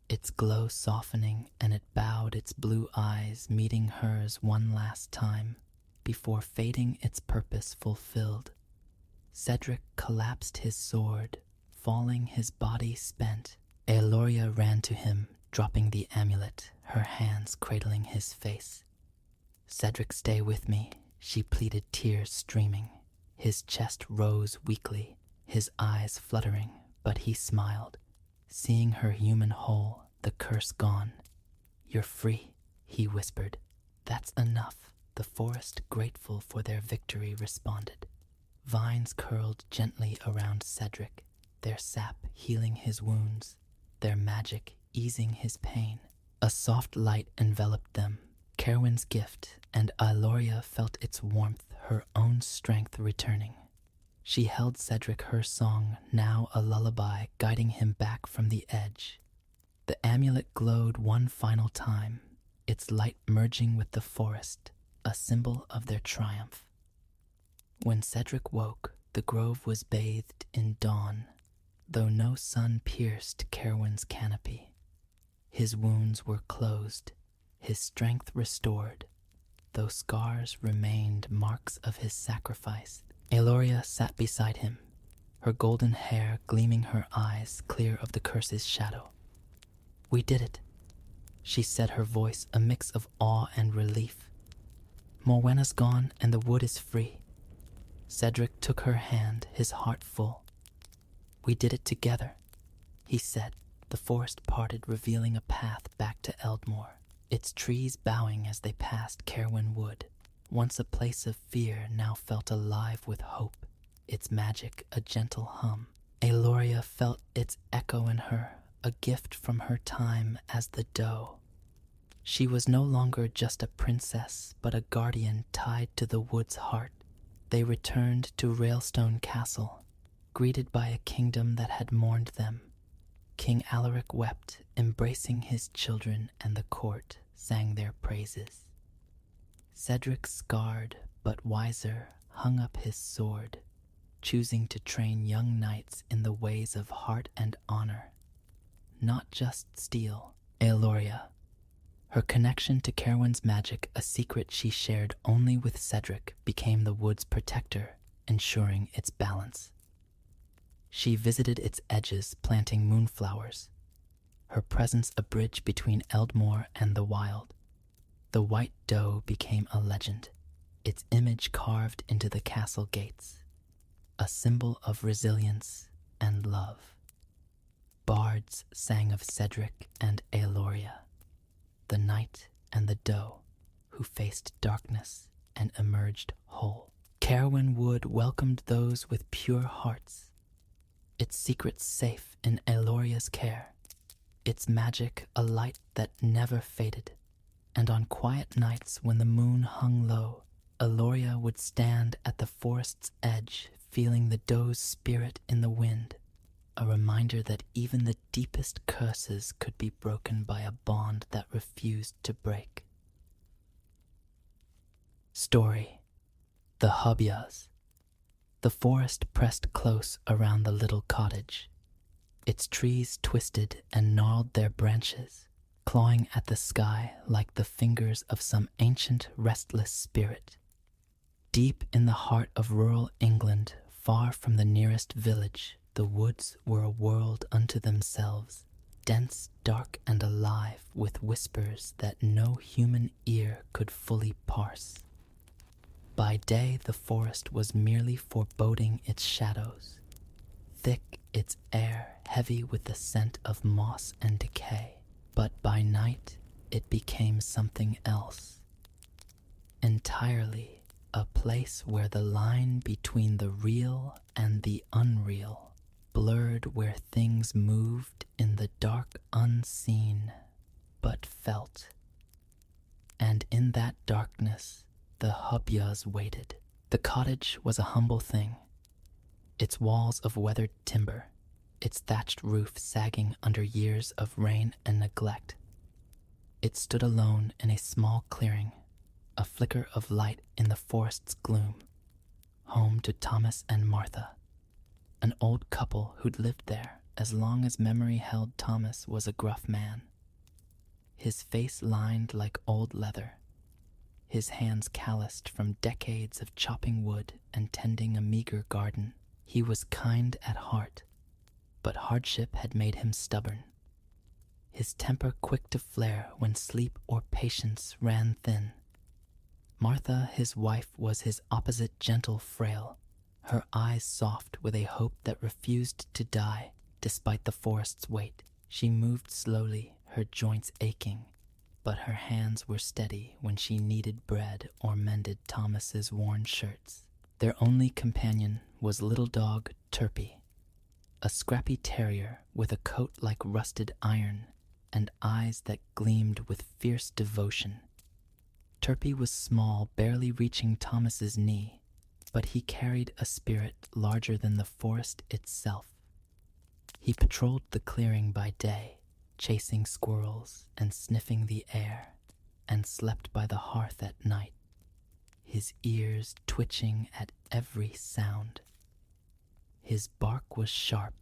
its glow softening, and it bowed its blue eyes, meeting hers one last time, before fading its purpose fulfilled. Cedric collapsed his sword, falling his body spent. Ailoria ran to him, dropping the amulet, her hands cradling his face. "Cedric, stay with me," she pleaded, tears streaming. His chest rose weakly, his eyes fluttering, but he smiled, seeing her human whole, the curse gone. "You're free," he whispered. "That's enough." The forest, grateful for their victory, responded. Vines curled gently around Cedric, their sap healing his wounds, their magic easing his pain. A soft light enveloped them, Cerwyn's gift, and Ailoria felt its warmth, her own strength returning. She held Cedric, her song now a lullaby, guiding him back from the edge. The amulet glowed one final time, its light merging with the forest, a symbol of their triumph. When Cedric woke, the grove was bathed in dawn, though no sun pierced Cerwyn's canopy. His wounds were closed, his strength restored, though scars remained, marks of his sacrifice. Ailoria sat beside him, her golden hair gleaming, her eyes clear of the curse's shadow. "We did it," she said, her voice a mix of awe and relief. "Morwenna's gone and the wood is free." Cedric took her hand, his heart full. "We did it together," he said. The forest parted, revealing a path back to Eldmore, its trees bowing as they passed Cerwyn Wood. Once a place of fear, now felt alive with hope, its magic a gentle hum. Ailoria felt its echo in her, a gift from her time as the doe. She was no longer just a princess, but a guardian tied to the wood's heart. They returned to Railstone Castle, greeted by a kingdom that had mourned them. King Alaric wept, embracing his children, and the court sang their praises. Cedric, scarred but wiser, hung up his sword, choosing to train young knights in the ways of heart and honor. Not just steel, Ailoria. Her connection to Cerwyn's magic, a secret she shared only with Cedric, became the wood's protector, ensuring its balance. She visited its edges, planting moonflowers, her presence a bridge between Eldmore and the wild. The white doe became a legend, its image carved into the castle gates, a symbol of resilience and love. Bards sang of Cedric and Ailoria, the knight and the doe who faced darkness and emerged whole. Cerwyn Wood welcomed those with pure hearts, its secrets safe in Ailoria's care, its magic a light that never faded. And on quiet nights when the moon hung low, Ailoria would stand at the forest's edge, feeling the doe's spirit in the wind, a reminder that even the deepest curses could be broken by a bond that refused to break. Story: The Hubyas. The forest pressed close around the little cottage. Its trees twisted and gnarled their branches, clawing at the sky like the fingers of some ancient, restless spirit. Deep in the heart of rural England, far from the nearest village, the woods were a world unto themselves, dense, dark, and alive with whispers that no human ear could fully parse. By day, the forest was merely foreboding its shadows, thick its air heavy with the scent of moss and decay. But by night, it became something else. Entirely a place where the line between the real and the unreal blurred, where things moved in the dark unseen but felt. And in that darkness, the hubyas waited. The cottage was a humble thing, its walls of weathered timber, its thatched roof sagging under years of rain and neglect. It stood alone in a small clearing, a flicker of light in the forest's gloom, home to Thomas and Martha, an old couple who'd lived there as long as memory held. Thomas was a gruff man, his face lined like old leather, his hands calloused from decades of chopping wood and tending a meager garden. He was kind at heart, but hardship had made him stubborn, his temper quick to flare when sleep or patience ran thin. Martha, his wife, was his opposite, gentle, frail, her eyes soft with a hope that refused to die despite the forest's weight. She moved slowly, her joints aching, but her hands were steady when she kneaded bread or mended Thomas's worn shirts. Their only companion was little dog Turpie, a scrappy terrier with a coat like rusted iron and eyes that gleamed with fierce devotion. Turpie was small, barely reaching Thomas's knee, but he carried a spirit larger than the forest itself. He patrolled the clearing by day, chasing squirrels and sniffing the air, and slept by the hearth at night, his ears twitching at every sound. His bark was sharp,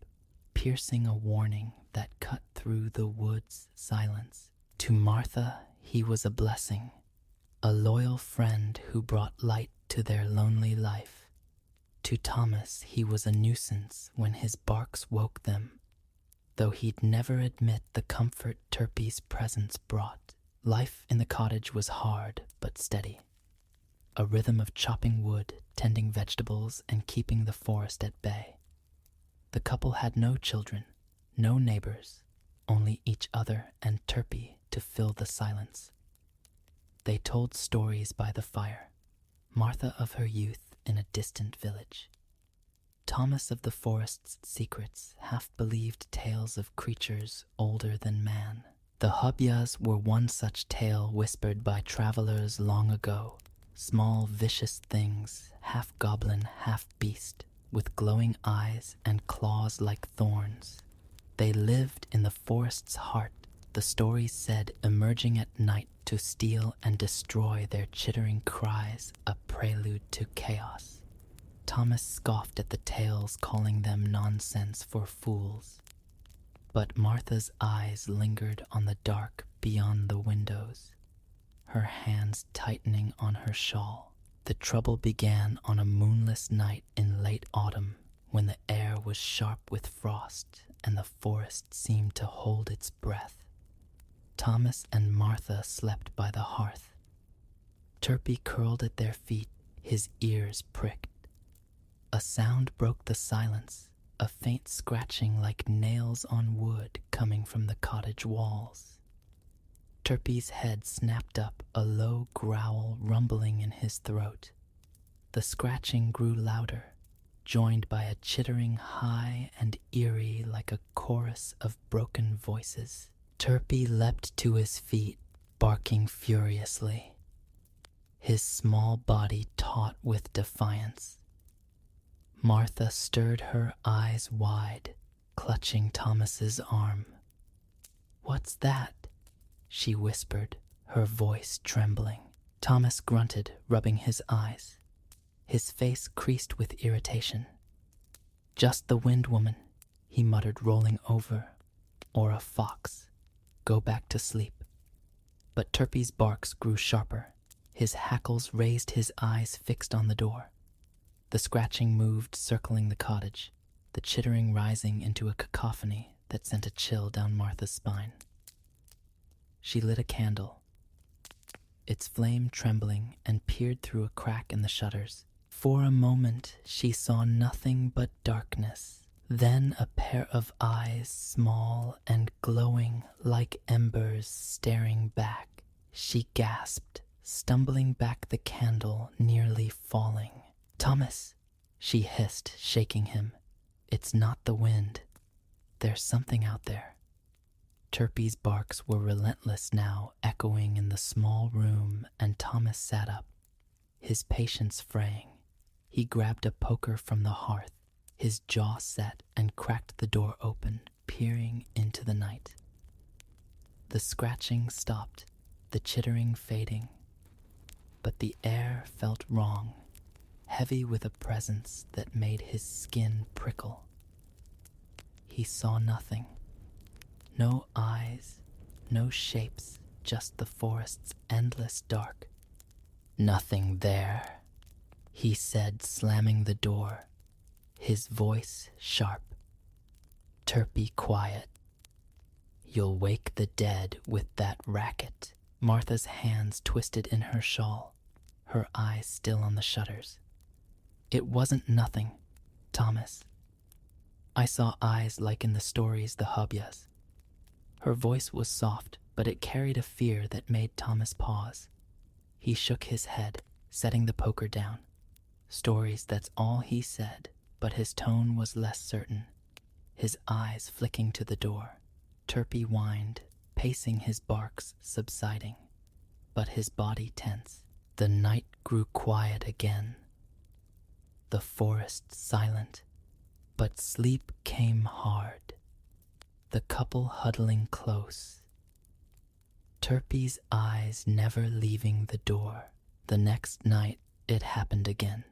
piercing a warning that cut through the wood's silence. To Martha, he was a blessing, a loyal friend who brought light to their lonely life. To Thomas, he was a nuisance when his barks woke them, though he'd never admit the comfort Turpie's presence brought. Life in the cottage was hard but steady, a rhythm of chopping wood, tending vegetables, and keeping the forest at bay. The couple had no children, no neighbors, only each other and Turpie to fill the silence. They told stories by the fire, Martha of her youth in a distant village, Thomas of the forest's secrets, half-believed tales of creatures older than man. The hubyas were one such tale whispered by travelers long ago, small vicious things, half goblin, half beast, with glowing eyes and claws like thorns. They lived in the forest's heart, the stories said, emerging at night to steal and destroy, their chittering cries a prelude to chaos. Thomas scoffed at the tales, calling them nonsense for fools. But Martha's eyes lingered on the dark beyond the windows, her hands tightening on her shawl. The trouble began on a moonless night in late autumn, when the air was sharp with frost and the forest seemed to hold its breath. Thomas and Martha slept by the hearth. Turpie curled at their feet, his ears pricked. A sound broke the silence, a faint scratching like nails on wood coming from the cottage walls. Turpie's head snapped up, a low growl rumbling in his throat. The scratching grew louder, joined by a chittering high and eerie like a chorus of broken voices. Turpie leapt to his feet, barking furiously, his small body taut with defiance. Martha stirred her eyes wide, clutching Thomas's arm. "What's that?" she whispered, her voice trembling. Thomas grunted, rubbing his eyes, his face creased with irritation. "Just the wind, woman," he muttered, rolling over. "Or a fox. Go back to sleep." But Turpie's barks grew sharper. His hackles raised, his eyes fixed on the door. The scratching moved, circling the cottage, the chittering rising into a cacophony that sent a chill down Martha's spine. She lit a candle, its flame trembling, and peered through a crack in the shutters. For a moment, she saw nothing but darkness. Then a pair of eyes, small and glowing like embers, staring back. She gasped, stumbling back the candle, nearly falling. "Thomas," she hissed, shaking him. "It's not the wind. There's something out there." Turpey's barks were relentless now, echoing in the small room, and Thomas sat up, his patience fraying. He grabbed a poker from the hearth, his jaw set, and cracked the door open, peering into the night. The scratching stopped, the chittering fading, but the air felt wrong, heavy with a presence that made his skin prickle. He saw nothing. No eyes, no shapes, just the forest's endless dark. "Nothing there," he said, slamming the door, his voice sharp. "Turpey, quiet. You'll wake the dead with that racket." Martha's hands twisted in her shawl, her eyes still on the shutters. "It wasn't nothing, Thomas. I saw eyes like in the stories the Hubyas." Her voice was soft, but it carried a fear that made Thomas pause. He shook his head, setting the poker down. "Stories, that's all he said," but his tone was less certain, his eyes flicking to the door. Turpey whined, pacing, his barks subsiding, but his body tense. The night grew quiet again, the forest silent, but sleep came hard. The couple huddling close, Turpey's eyes never leaving the door. The next night it happened again.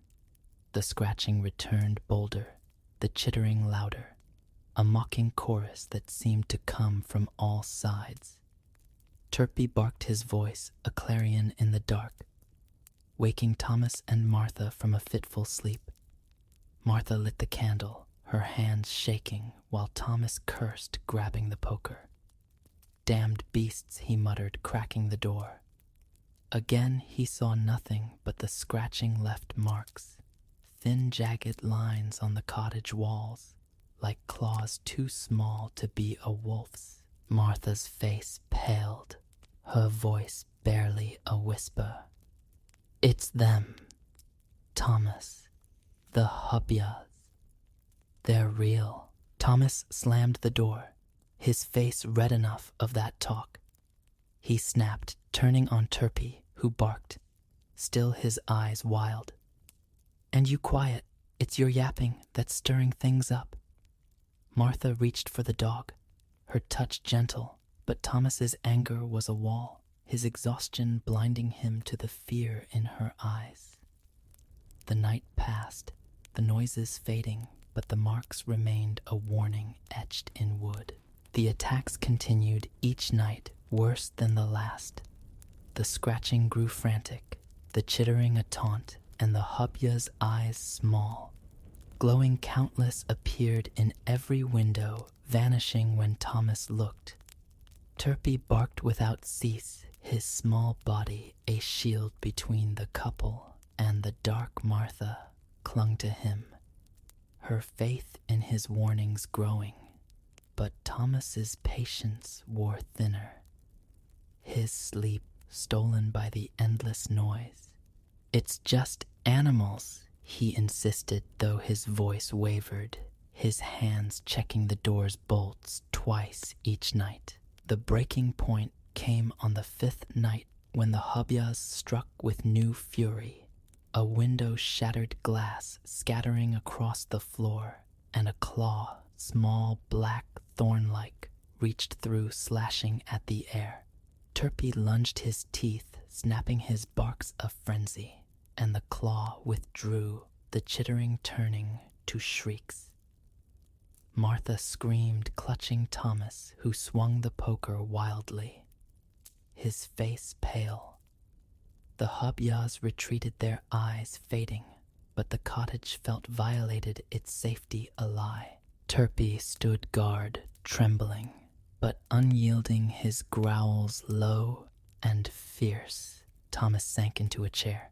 The scratching returned bolder, the chittering louder, a mocking chorus that seemed to come from all sides. Turpey barked his voice, a clarion in the dark, waking Thomas and Martha from a fitful sleep. Martha lit the candle, her hands shaking, while Thomas cursed, grabbing the poker. "Damned beasts," he muttered, cracking the door. Again he saw nothing, but the scratching left marks, thin jagged lines on the cottage walls, like claws too small to be a wolf's. Martha's face paled, her voice barely a whisper. "It's them, Thomas, the Hubyas. They're real." Thomas slammed the door, his face red enough of that talk. He snapped, turning on Turpey, who barked, still his eyes wild. "And you quiet. It's your yapping that's stirring things up." Martha reached for the dog, her touch gentle, but Thomas's anger was a wall, his exhaustion blinding him to the fear in her eyes. The night passed, the noises fading, but the marks remained a warning etched in wood. The attacks continued each night, worse than the last. The scratching grew frantic, the chittering a taunt, and the Hubya's eyes small. Glowing countless appeared in every window, vanishing when Thomas looked. Turpey barked without cease, his small body a shield between the couple, and the dark Martha clung to him, her faith in his warnings growing. But Thomas's patience wore thinner, his sleep stolen by the endless noise. "It's just animals," he insisted, though his voice wavered, his hands checking the door's bolts twice each night. The breaking point came on the 5th night when the Hubyas struck with new fury. A window shattered glass, scattering across the floor, and a claw, small, black, thorn-like, reached through, slashing at the air. Turpey lunged his teeth, snapping his barks of frenzy, and the claw withdrew, the chittering turning to shrieks. Martha screamed, clutching Thomas, who swung the poker wildly, his face pale. The Hubyas retreated, their eyes fading, but the cottage felt violated, its safety a lie. Turpey stood guard, trembling, but unyielding, his growls low and fierce. Thomas sank into a chair,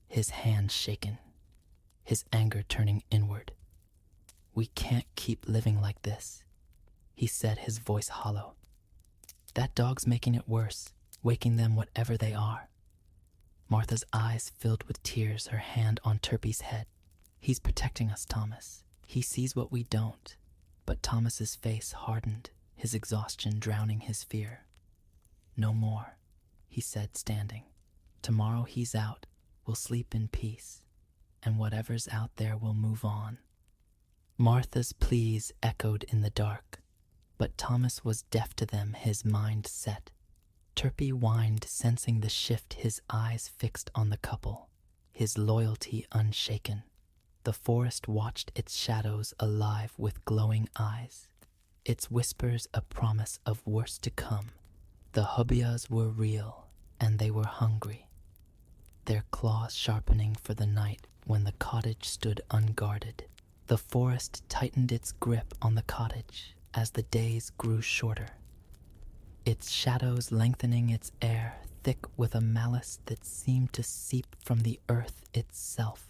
his hand shaken, his anger turning inward. "We can't keep living like this," he said, his voice hollow. "That dog's making it worse, waking them whatever they are." Martha's eyes filled with tears, her hand on Turpey's head. "He's protecting us, Thomas. He sees what we don't." But Thomas's face hardened, his exhaustion drowning his fear. "No more," he said, standing. "Tomorrow he's out. We'll sleep in peace. And whatever's out there will move on." Martha's pleas echoed in the dark, but Thomas was deaf to them, his mind set. Turpey whined, sensing the shift, his eyes fixed on the couple, his loyalty unshaken. The forest watched its shadows alive with glowing eyes, its whispers a promise of worse to come. The hubyas were real, and they were hungry, their claws sharpening for the night when the cottage stood unguarded. The forest tightened its grip on the cottage as the days grew shorter, its shadows lengthening its air, thick with a malice that seemed to seep from the earth itself.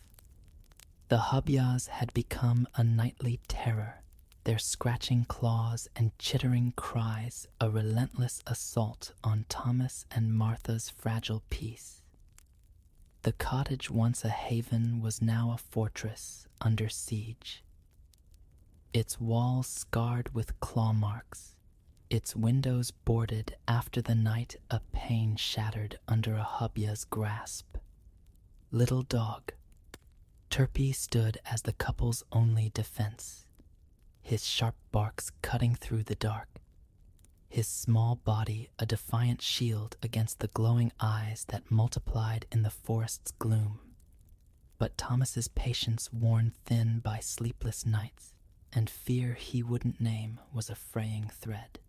The hubyas had become a nightly terror, their scratching claws and chittering cries a relentless assault on Thomas and Martha's fragile peace. The cottage, once a haven, was now a fortress under siege, its walls scarred with claw marks, its windows boarded after the night a pane shattered under a hubya's grasp. Little dog, Turpey stood as the couple's only defense, his sharp barks cutting through the dark, his small body a defiant shield against the glowing eyes that multiplied in the forest's gloom. But Thomas's patience, worn thin by sleepless nights and fear he wouldn't name, was a fraying thread,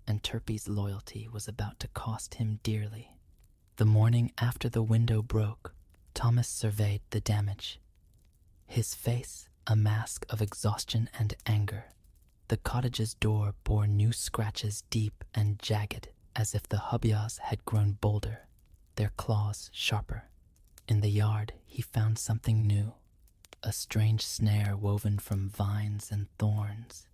and Turpey's loyalty was about to cost him dearly. The morning after the window broke, Thomas surveyed the damage, his face a mask of exhaustion and anger. The cottage's door bore new scratches, deep and jagged, as if the hubyas had grown bolder, their claws sharper. In the yard he found something new, a strange snare woven from vines and thorns,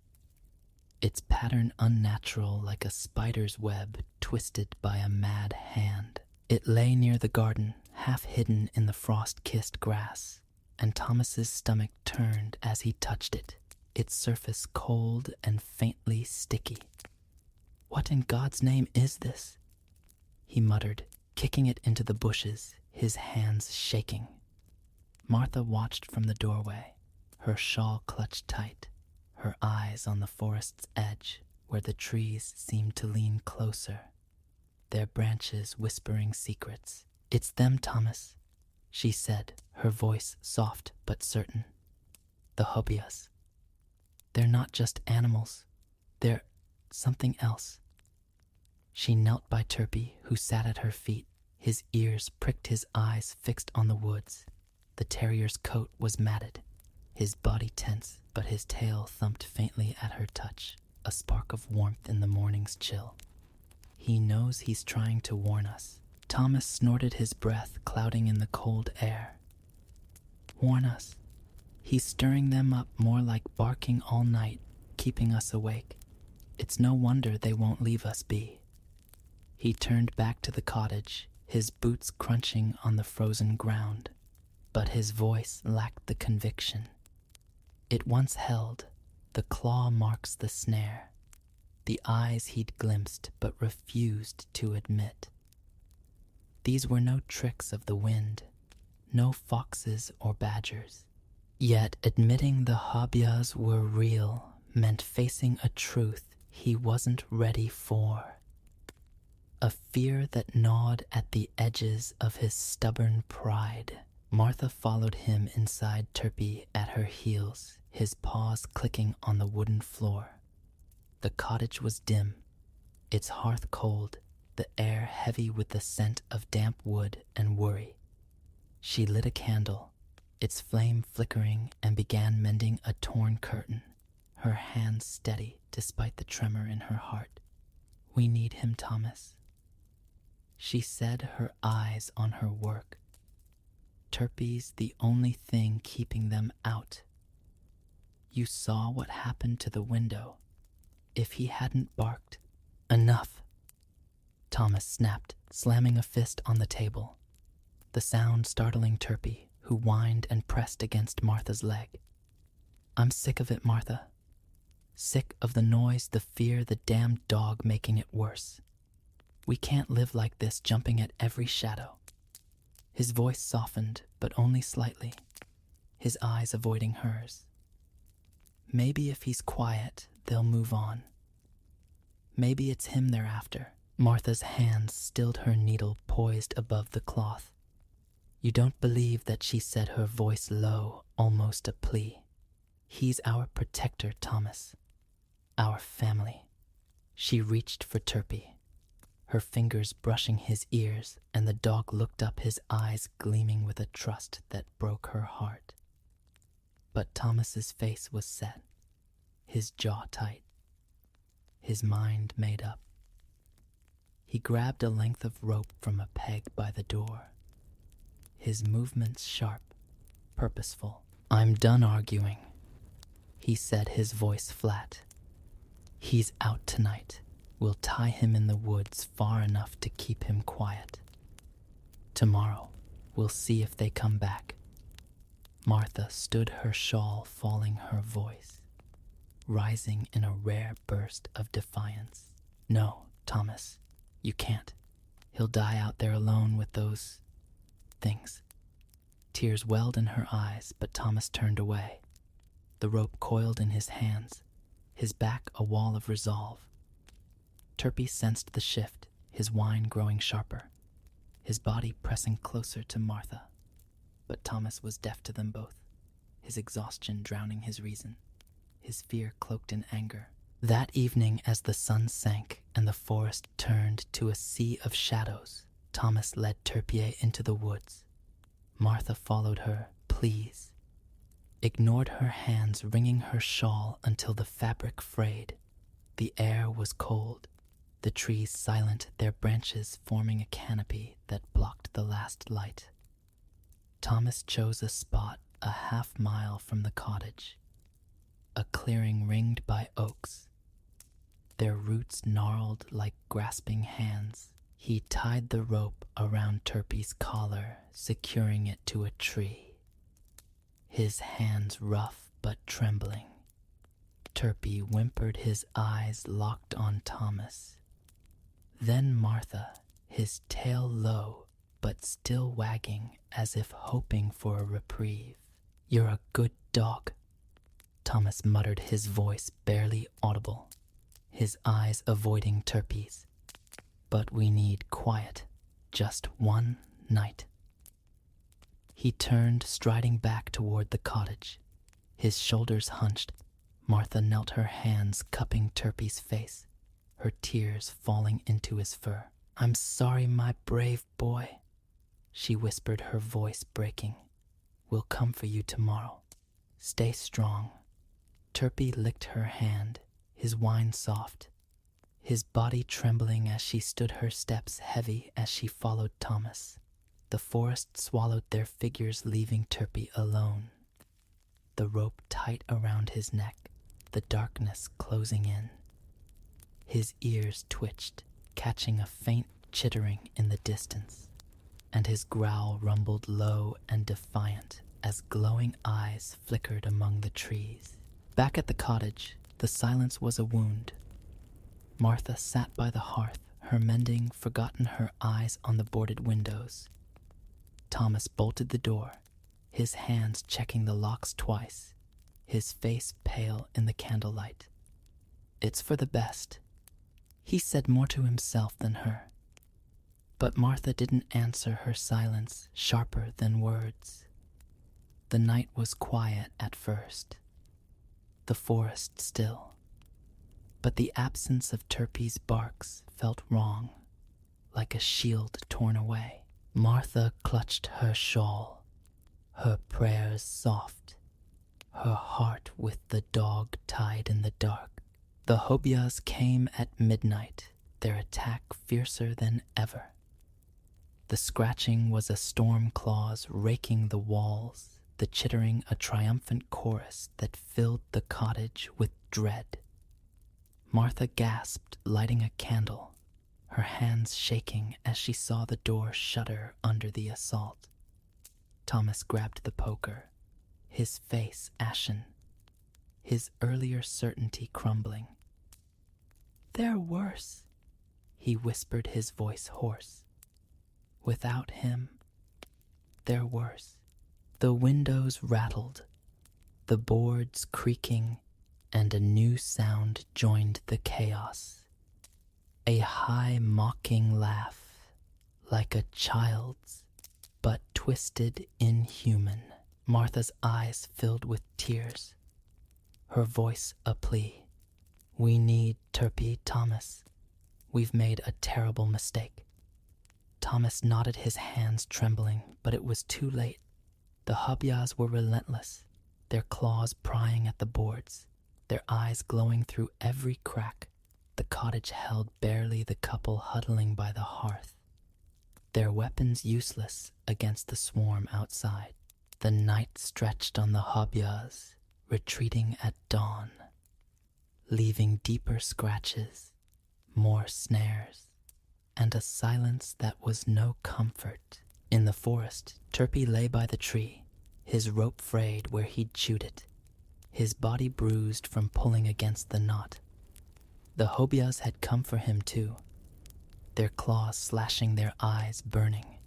its pattern unnatural like a spider's web twisted by a mad hand. It lay near the garden, half hidden in the frost-kissed grass, and Thomas's stomach turned as he touched it, its surface cold and faintly sticky. "What in God's name is this?" he muttered, kicking it into the bushes, his hands shaking. Martha watched from the doorway, her shawl clutched tight, her eyes on the forest's edge where the trees seemed to lean closer, their branches whispering secrets. "It's them, Thomas," she said, her voice soft but certain. "The hubyas. They're not just animals. They're something else." She knelt by Turpey, who sat at her feet, his ears pricked, his eyes fixed on the woods. The terrier's coat was matted, his body tense, but his tail thumped faintly at her touch, a spark of warmth in the morning's chill. "He knows he's trying to warn us." Thomas snorted, his breath clouding in the cold air. "Warn us. He's stirring them up, more like barking all night, keeping us awake. It's no wonder they won't leave us be." He turned back to the cottage, his boots crunching on the frozen ground, but his voice lacked the conviction it once held. The claw marks, the snare, the eyes he'd glimpsed but refused to admit. These were no tricks of the wind, no foxes or badgers. Yet admitting the hubyas were real meant facing a truth he wasn't ready for. A fear that gnawed at the edges of his stubborn pride. Martha followed him inside, Turpey at her heels, his paws clicking on the wooden floor. The cottage was dim, its hearth cold, the air heavy with the scent of damp wood and worry. She lit a candle, its flame flickering, and began mending a torn curtain, her hands steady despite the tremor in her heart. "We need him, Thomas," she said, her eyes on her work. "Turpie's the only thing keeping them out. You saw what happened to the window. If he hadn't barked—" "Enough!" Thomas snapped, slamming a fist on the table, the sound startling Turpie, who whined and pressed against Martha's leg. "I'm sick of it, Martha. Sick of the noise, the fear, the damned dog making it worse. We can't live like this, jumping at every shadow." His voice softened, but only slightly, his eyes avoiding hers. "Maybe if he's quiet, they'll move on. Maybe it's him they're after." Martha's hands stilled her needle poised above the cloth. "You don't believe that," she said, her voice low, almost a plea. "He's our protector, Thomas. Our family." She reached for Turpie, her fingers brushing his ears, and the dog looked up, his eyes gleaming with a trust that broke her heart. But Thomas's face was set, his jaw tight, his mind made up. He grabbed a length of rope from a peg by the door, his movements sharp, purposeful. "I'm done arguing," he said, his voice flat. "He's out tonight. We'll tie him in the woods far enough to keep him quiet. Tomorrow, we'll see if they come back." Martha stood, her shawl falling, her voice rising in a rare burst of defiance. "No, Thomas, you can't. He'll die out there alone with those things." Tears welled in her eyes, but Thomas turned away, the rope coiled in his hands, his back a wall of resolve. Turpie sensed the shift, his whine growing sharper, his body pressing closer to Martha. But Thomas was deaf to them both, his exhaustion drowning his reason, his fear cloaked in anger. That evening, as the sun sank and the forest turned to a sea of shadows, Thomas led Turpie into the woods. Martha followed her, please, ignored her hands, wringing her shawl until the fabric frayed. The air was cold, the trees silent, their branches forming a canopy that blocked the last light. Thomas chose a spot a half-mile from the cottage, a clearing ringed by oaks, their roots gnarled like grasping hands. He tied the rope around Turpie's collar, securing it to a tree, his hands rough but trembling. Turpie whimpered, his eyes locked on Thomas. Then Martha, his tail low but still wagging as if hoping for a reprieve. "You're a good dog," Thomas muttered, his voice barely audible, his eyes avoiding Turpie's. "But we need quiet, just one night." He turned, striding back toward the cottage, his shoulders hunched. Martha knelt, her hands cupping Turpie's face, her tears falling into his fur. "I'm sorry, my brave boy," she whispered, her voice breaking. "We'll come for you tomorrow. Stay strong." Turpie licked her hand, his whine soft, his body trembling as she stood, her steps heavy as she followed Thomas. The forest swallowed their figures, leaving Turpie alone, the rope tight around his neck, the darkness closing in. His ears twitched, catching a faint chittering in the distance, and his growl rumbled low and defiant as glowing eyes flickered among the trees. Back at the cottage, the silence was a wound. Martha sat by the hearth, her mending forgotten, her eyes on the boarded windows. Thomas bolted the door, his hands checking the locks twice, his face pale in the candlelight. "It's for the best," he said, more to himself than her. But Martha didn't answer, her silence sharper than words. The night was quiet at first, the forest still, but the absence of Turpie's barks felt wrong, like a shield torn away. Martha clutched her shawl, her prayers soft, her heart with the dog tied in the dark. The hobyahs came at midnight, their attack fiercer than ever. The scratching was a storm claws raking the walls, the chittering a triumphant chorus that filled the cottage with dread. Martha gasped, lighting a candle, her hands shaking as she saw the door shudder under the assault. Thomas grabbed the poker, his face ashen, his earlier certainty crumbling. "They're worse," he whispered, his voice hoarse. "Without him, they're worse." The windows rattled, the boards creaking, and a new sound joined the chaos. A high, mocking laugh, like a child's, but twisted, inhuman. Martha's eyes filled with tears, her voice a plea. "We need Turpie, Thomas. We've made a terrible mistake." Thomas nodded, his hands trembling, but it was too late. The hobyahs were relentless, their claws prying at the boards, their eyes glowing through every crack. The cottage held barely the couple huddling by the hearth, their weapons useless against the swarm outside. The night stretched on the hobyahs, retreating at dawn, leaving deeper scratches, more snares, and a silence that was no comfort. In the forest, Turpie lay by the tree, his rope frayed where he'd chewed it, his body bruised from pulling against the knot. The hobyahs had come for him too, their claws slashing, their eyes burning.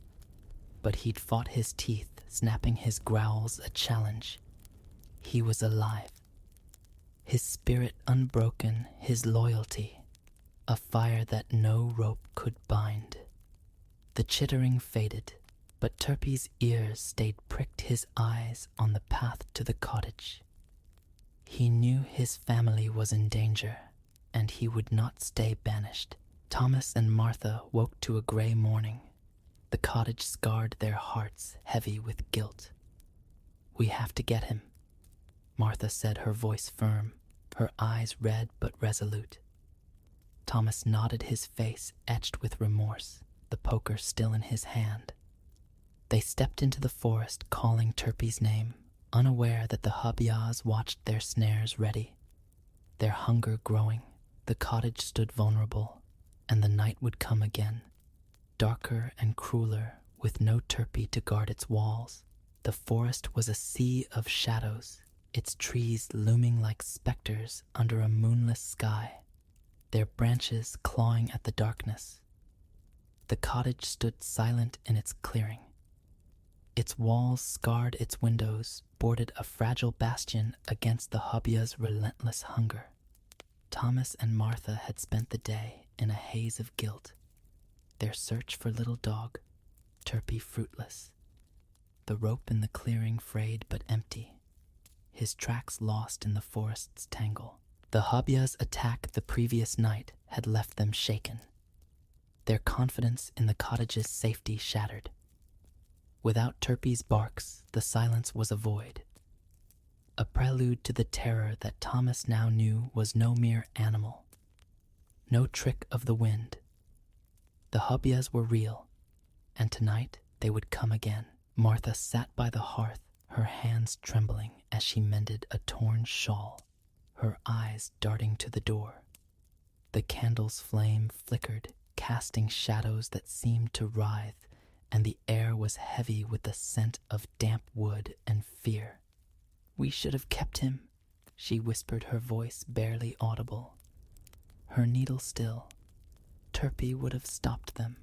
But he'd fought his teeth, snapping his growls a challenge. He was alive, his spirit unbroken, his loyalty a fire that no rope could bind. The chittering faded, but Turpie's ears stayed pricked, his eyes on the path to the cottage. He knew his family was in danger, and he would not stay banished. Thomas and Martha woke to a gray morning. The cottage scarred their hearts, heavy with guilt. "We have to get him," Martha said, her voice firm, her eyes red but resolute. Thomas nodded, his face etched with remorse, the poker still in his hand. They stepped into the forest, calling Turpie's name, unaware that the hobyahs watched their snares ready. Their hunger growing, the cottage stood vulnerable, and the night would come again, darker and crueler, with no Turpie to guard its walls. The forest was a sea of shadows, its trees looming like specters under a moonless sky, their branches clawing at the darkness. The cottage stood silent in its clearing. Its walls scarred, its windows boarded a fragile bastion against the hobyahs' relentless hunger. Thomas and Martha had spent the day in a haze of guilt, their search for little dog, Turpie, fruitless. The rope in the clearing frayed but empty, his tracks lost in the forest's tangle. The hobyahs' attack the previous night had left them shaken, their confidence in the cottage's safety shattered. Without Turpie's barks, the silence was a void, a prelude to the terror that Thomas now knew was no mere animal, no trick of the wind. The hobyahs were real, and tonight they would come again. Martha sat by the hearth, her hands trembling as she mended a torn shawl, her eyes darting to the door. The candle's flame flickered, casting shadows that seemed to writhe, and the air was heavy with the scent of damp wood and fear. "We should have kept him," she whispered, her voice barely audible, her needle still. "Turpie would have stopped them.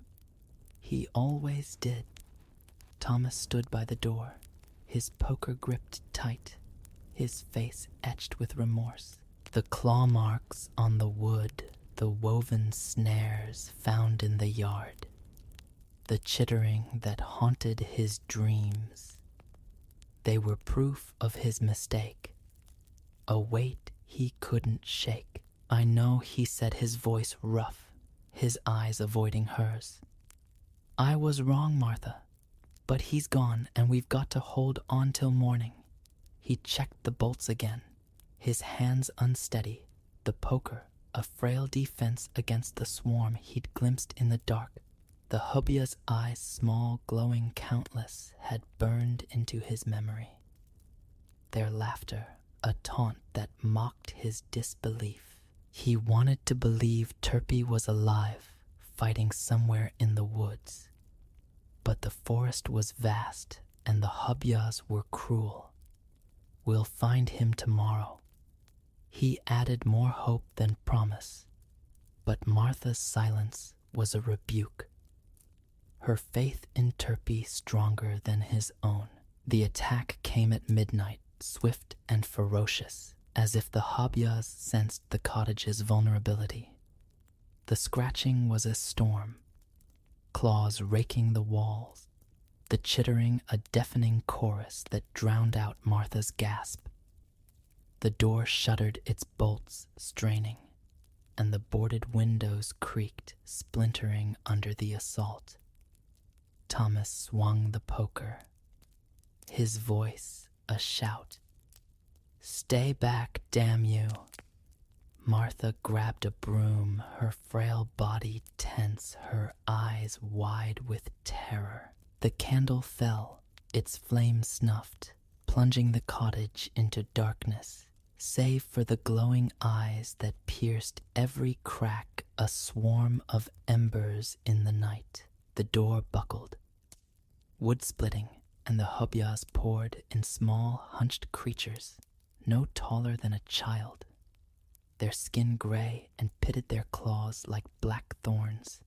He always did." Thomas stood by the door, his poker gripped tight, his face etched with remorse. The claw marks on the wood, the woven snares found in the yard, the chittering that haunted his dreams. They were proof of his mistake, a weight he couldn't shake. "I know," he said, his voice rough, his eyes avoiding hers. "I was wrong, Martha, but he's gone and we've got to hold on till morning." He checked the bolts again, his hands unsteady, the poker a frail defense against the swarm he'd glimpsed in the dark. The hubya's eyes, small, glowing, countless, had burned into his memory. Their laughter, a taunt that mocked his disbelief. He wanted to believe Turpie was alive, fighting somewhere in the woods. But the forest was vast, and the hubyas were cruel. We'll find him tomorrow. He added more hope than promise, but Martha's silence was a rebuke. Her faith in Turpie stronger than his own. The attack came at midnight, swift and ferocious, as if the hubyas sensed the cottage's vulnerability. The scratching was a storm, claws raking the walls, the chittering a deafening chorus that drowned out Martha's gasp. The door shuddered its bolts, straining, and the boarded windows creaked, splintering under the assault. Thomas swung the poker, his voice a shout. "Stay back, damn you!" Martha grabbed a broom, her frail body tense, her eyes wide with terror. The candle fell, its flame snuffed, plunging the cottage into darkness. Save for the glowing eyes that pierced every crack, a swarm of embers in the night. The door buckled, wood splitting, and the hubyas poured in small, hunched creatures, no taller than a child. Their skin gray and pitted their claws like black thorns.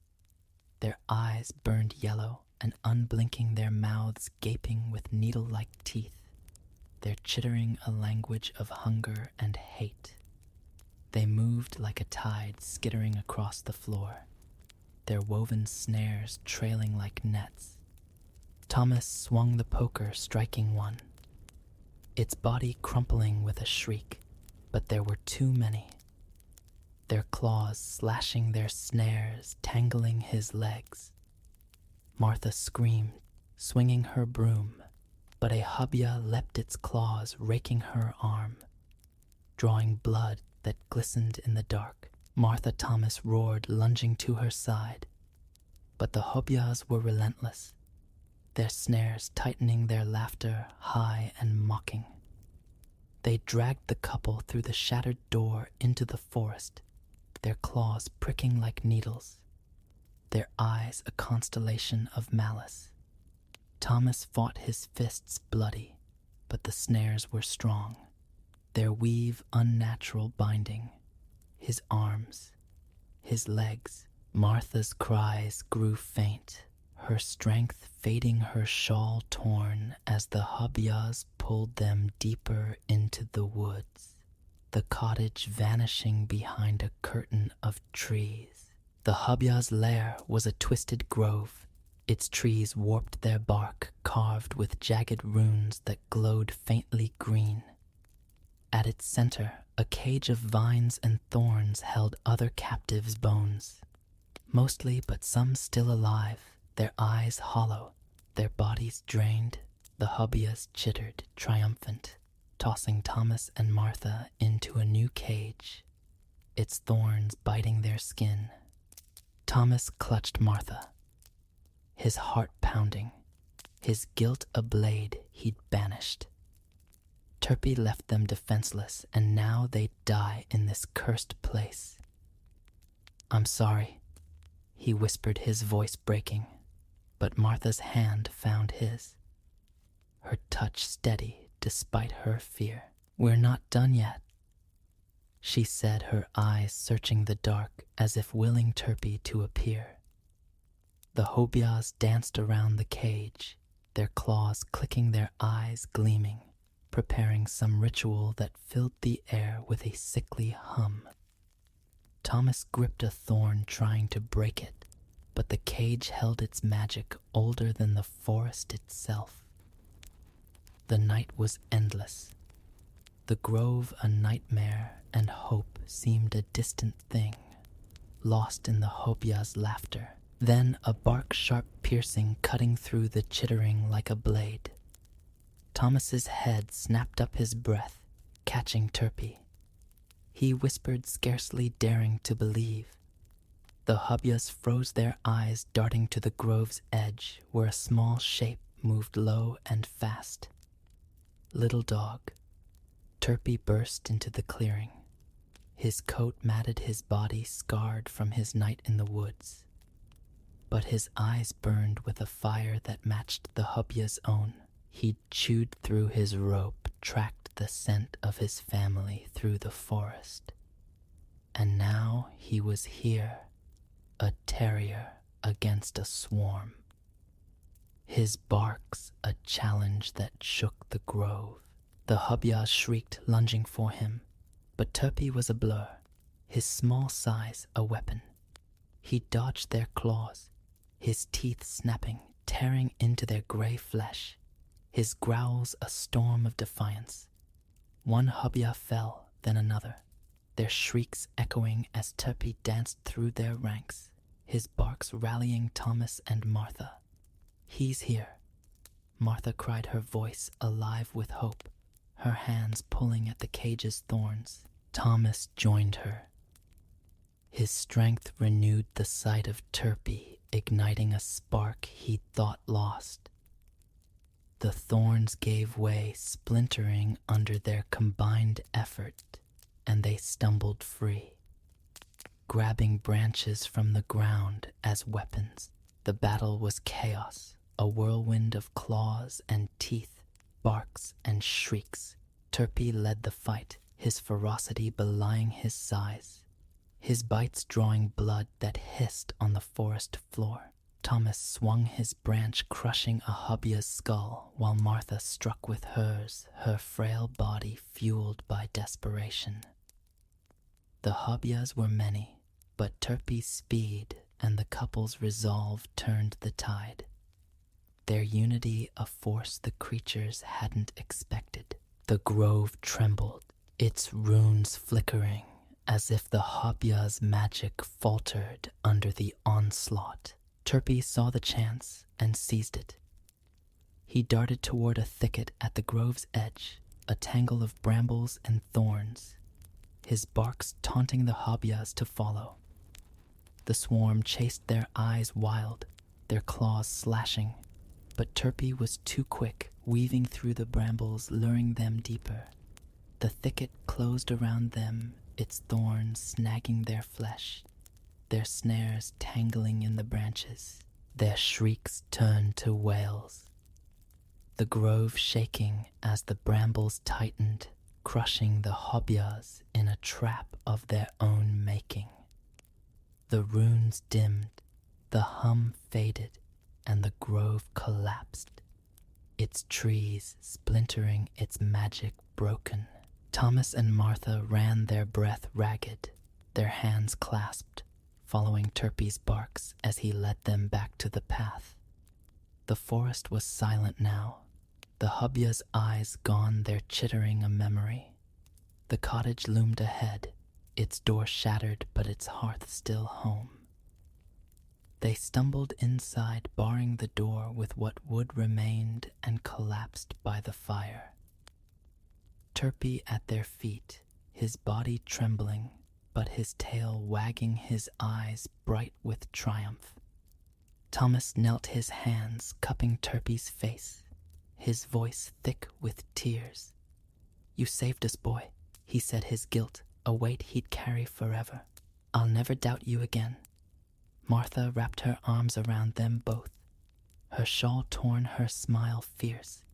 Their eyes burned yellow and unblinking, their mouths gaping with needle-like teeth. Their chittering a language of hunger and hate. They moved like a tide skittering across the floor, their woven snares trailing like nets. Thomas swung the poker, striking one, its body crumpling with a shriek, but there were too many. Their claws slashing their snares, tangling his legs. Martha screamed, swinging her broom, but a hubya leapt its claws, raking her arm, drawing blood that glistened in the dark. Martha Thomas roared, lunging to her side, but the hubyas were relentless, their snares tightening, their laughter high and mocking. They dragged the couple through the shattered door into the forest, their claws pricking like needles, their eyes a constellation of malice. Thomas fought his fists bloody, but the snares were strong, their weave unnatural binding. His arms, his legs. Martha's cries grew faint, her strength fading, her shawl torn as the hubyas pulled them deeper into the woods, the cottage vanishing behind a curtain of trees. The hubya's lair was a twisted grove. Its trees warped their bark, carved with jagged runes that glowed faintly green. At its center, a cage of vines and thorns held other captives' bones. Mostly, but some still alive, their eyes hollow, their bodies drained. The hubyas chittered, triumphant, tossing Thomas and Martha into a new cage, its thorns biting their skin. Thomas clutched Martha, his heart pounding, his guilt a blade he'd banished. Turpie left them defenseless, and now they'd die in this cursed place. "I'm sorry," he whispered, his voice breaking, but Martha's hand found his, her touch steady despite her fear. "We're not done yet," she said, her eyes searching the dark as if willing Turpie to appear. The hubyas danced around the cage, their claws clicking, their eyes gleaming, preparing some ritual that filled the air with a sickly hum. Thomas gripped a thorn, trying to break it, but the cage held its magic, older than the forest itself. The night was endless, the grove a nightmare, and hope seemed a distant thing, lost in the hobya's laughter. Then a bark sharp piercing, cutting through the chittering like a blade. Thomas's head snapped up his breath, catching Turpy. He whispered, scarcely daring to believe. The hubyas froze their eyes, darting to the grove's edge, where a small shape moved low and fast. Little dog. Turpy burst into the clearing. His coat matted his body, scarred from his night in the woods. But his eyes burned with a fire that matched the hubya's own. He'd chewed through his rope, tracked the scent of his family through the forest. And now he was here, a terrier against a swarm. His barks a challenge that shook the grove. The hubyas shrieked, lunging for him, but Turpy was a blur, his small size a weapon. He dodged their claws, his teeth snapping, tearing into their gray flesh, his growls a storm of defiance. One hubya fell, then another, their shrieks echoing as Turpy danced through their ranks, his barks rallying Thomas and Martha. "He's here," Martha cried, her voice alive with hope, her hands pulling at the cage's thorns. Thomas joined her. His strength renewed the sight of Turpy, igniting a spark he'd thought lost. The thorns gave way, splintering under their combined effort, and they stumbled free, grabbing branches from the ground as weapons. The battle was chaos, a whirlwind of claws and teeth, barks and shrieks. Turpy led the fight, his ferocity belying his size, his bites drawing blood that hissed on the forest floor. Thomas swung his branch, crushing a hubya's skull, while Martha struck with hers, her frail body fueled by desperation. The hubyas were many, but Turpy's speed and the couple's resolve turned the tide. Their unity a force the creatures hadn't expected. The grove trembled, its runes flickering, as if the hubya's magic faltered under the onslaught. Turpy saw the chance and seized it. He darted toward a thicket at the grove's edge, a tangle of brambles and thorns, his barks taunting the hubyas to follow. The swarm chased their eyes wild, their claws slashing, but Turpy was too quick, weaving through the brambles, luring them deeper. The thicket closed around them, its thorns snagging their flesh, their snares tangling in the branches, their shrieks turned to wails. The grove shaking as the brambles tightened, crushing the hubyas in a trap of their own making. The runes dimmed, the hum faded, and the grove collapsed, its trees splintering, its magic broken. Thomas and Martha ran, their breath ragged, their hands clasped, following Turpy's barks as he led them back to the path. The forest was silent now, the hubya's eyes gone, their chittering a memory. The cottage loomed ahead, its door shattered but its hearth still home. They stumbled inside, barring the door with what wood remained, and collapsed by the fire. Turpy at their feet, his body trembling, but his tail wagging, his eyes bright with triumph. Thomas knelt, his hands cupping Turpy's face, his voice thick with tears. "You saved us, boy," he said, his guilt a weight he'd carry forever. "I'll never doubt you again." Martha wrapped her arms around them both, her shawl torn, her smile fierce.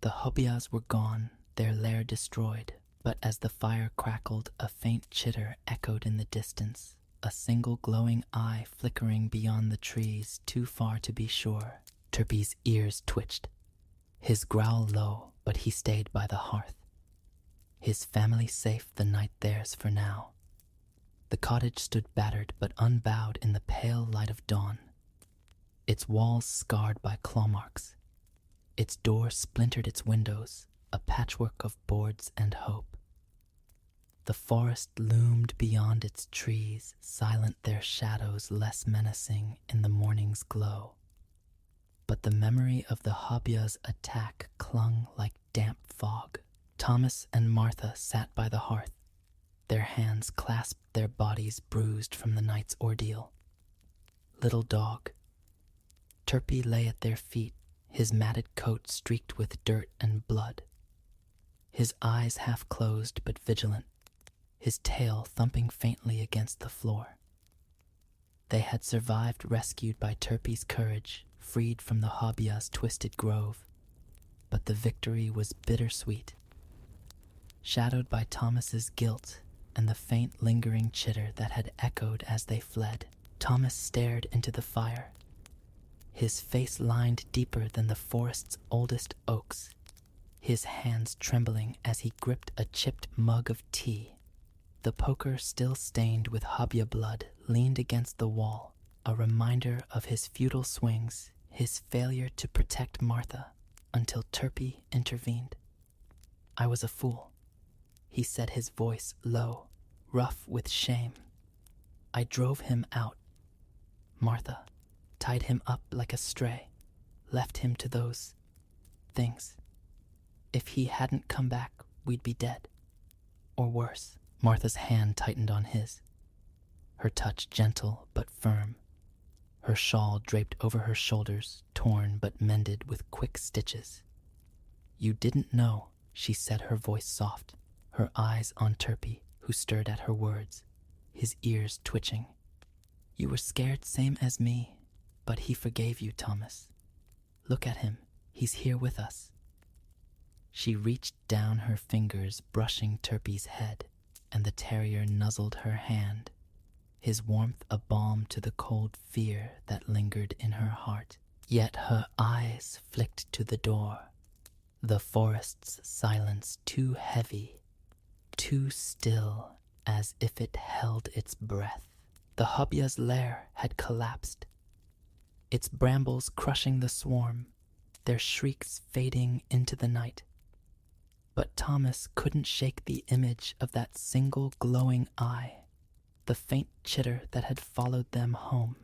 The hubyas were gone, their lair destroyed, but as the fire crackled, a faint chitter echoed in the distance, a single glowing eye flickering beyond the trees, too far to be sure. Turpy's ears twitched, his growl low, but he stayed by the hearth. His family safe, the night theirs for now. The cottage stood battered but unbowed in the pale light of dawn, its walls scarred by claw marks, its door splintered, its windows a patchwork of boards and hope. The forest loomed beyond its trees, silent, their shadows less menacing in the morning's glow. but the memory of the Habya's attack clung like damp fog. Thomas and Martha sat by the hearth, their hands clasped, their bodies bruised from the night's ordeal. Little dog. Turpy lay at their feet, his matted coat streaked with dirt and blood. His eyes half closed but vigilant, his tail thumping faintly against the floor. They had survived, rescued by Turpy's courage, freed from the Habya's twisted grove. But the victory was bittersweet. Shadowed by Thomas's guilt and the faint lingering chitter that had echoed as they fled, Thomas stared into the fire, his face lined deeper than the forest's oldest oaks, his hands trembling as he gripped a chipped mug of tea. The poker, still stained with Habya blood, leaned against the wall, a reminder of his futile swings, his failure to protect Martha, until Turpy intervened. "I was a fool," he said, his voice low, rough with shame. "I drove him out. Martha, tied him up like a stray, left him to those things. If he hadn't come back, we'd be dead. Or worse." Martha's hand tightened on his, her touch gentle but firm, her shawl draped over her shoulders, torn but mended with quick stitches. "You didn't know," she said, her voice soft, her eyes on Turpy, who stirred at her words, his ears twitching. "You were scared same as me, but he forgave you, Thomas. Look at him, he's here with us." She reached down, her fingers brushing Turpy's head, and the terrier nuzzled her hand, his warmth a balm to the cold fear that lingered in her heart. Yet her eyes flicked to the door, the forest's silence too heavy, too still, as if it held its breath. The Habya's lair had collapsed, its brambles crushing the swarm, their shrieks fading into the night. But Thomas couldn't shake the image of that single glowing eye, the faint chitter that had followed them home.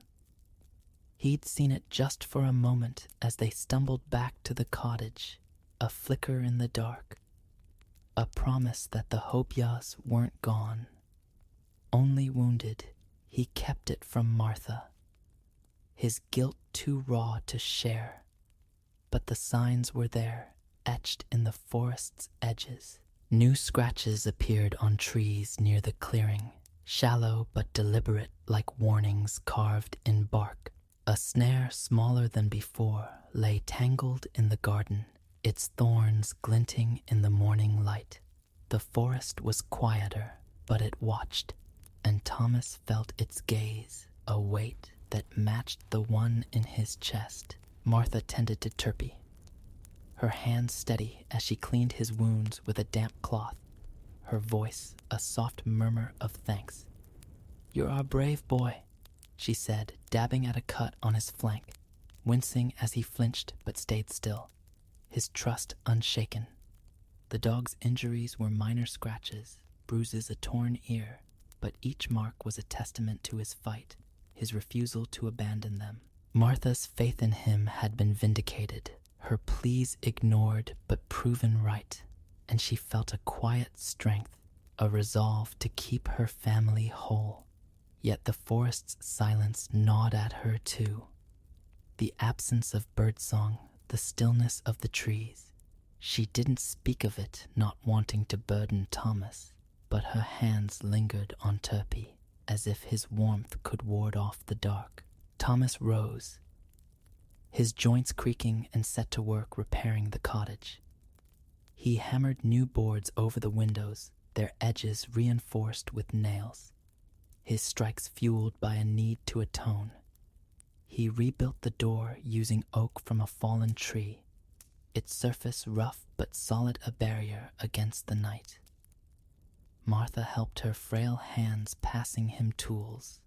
He'd seen it just for a moment as they stumbled back to the cottage, a flicker in the dark, a promise that the Habyas weren't gone. Only wounded, he kept it from Martha, his guilt too raw to share. But the signs were there, etched in the forest's edges. New scratches appeared on trees near the clearing, shallow but deliberate like warnings carved in bark. A snare smaller than before lay tangled in the garden, its thorns glinting in the morning light. The forest was quieter, but it watched, and Thomas felt its gaze, a weight that matched the one in his chest. Martha tended to Turpy, her hands steady as she cleaned his wounds with a damp cloth, her voice a soft murmur of thanks. "You're our brave boy," she said, dabbing at a cut on his flank, wincing as he flinched but stayed still, his trust unshaken. The dog's injuries were minor scratches, bruises, a torn ear, but each mark was a testament to his fight, his refusal to abandon them. Martha's faith in him had been vindicated, her pleas ignored but proven right, and she felt a quiet strength, a resolve to keep her family whole. Yet the forest's silence gnawed at her too. The absence of birdsong, the stillness of the trees. She didn't speak of it, not wanting to burden Thomas, but her hands lingered on Turpy, as if his warmth could ward off the dark. Thomas rose, his joints creaking, and set to work repairing the cottage. He hammered new boards over the windows, their edges reinforced with nails, his strikes fueled by a need to atone. He rebuilt the door using oak from a fallen tree, its surface rough but solid, a barrier against the night. Martha helped, her frail hands passing him tools,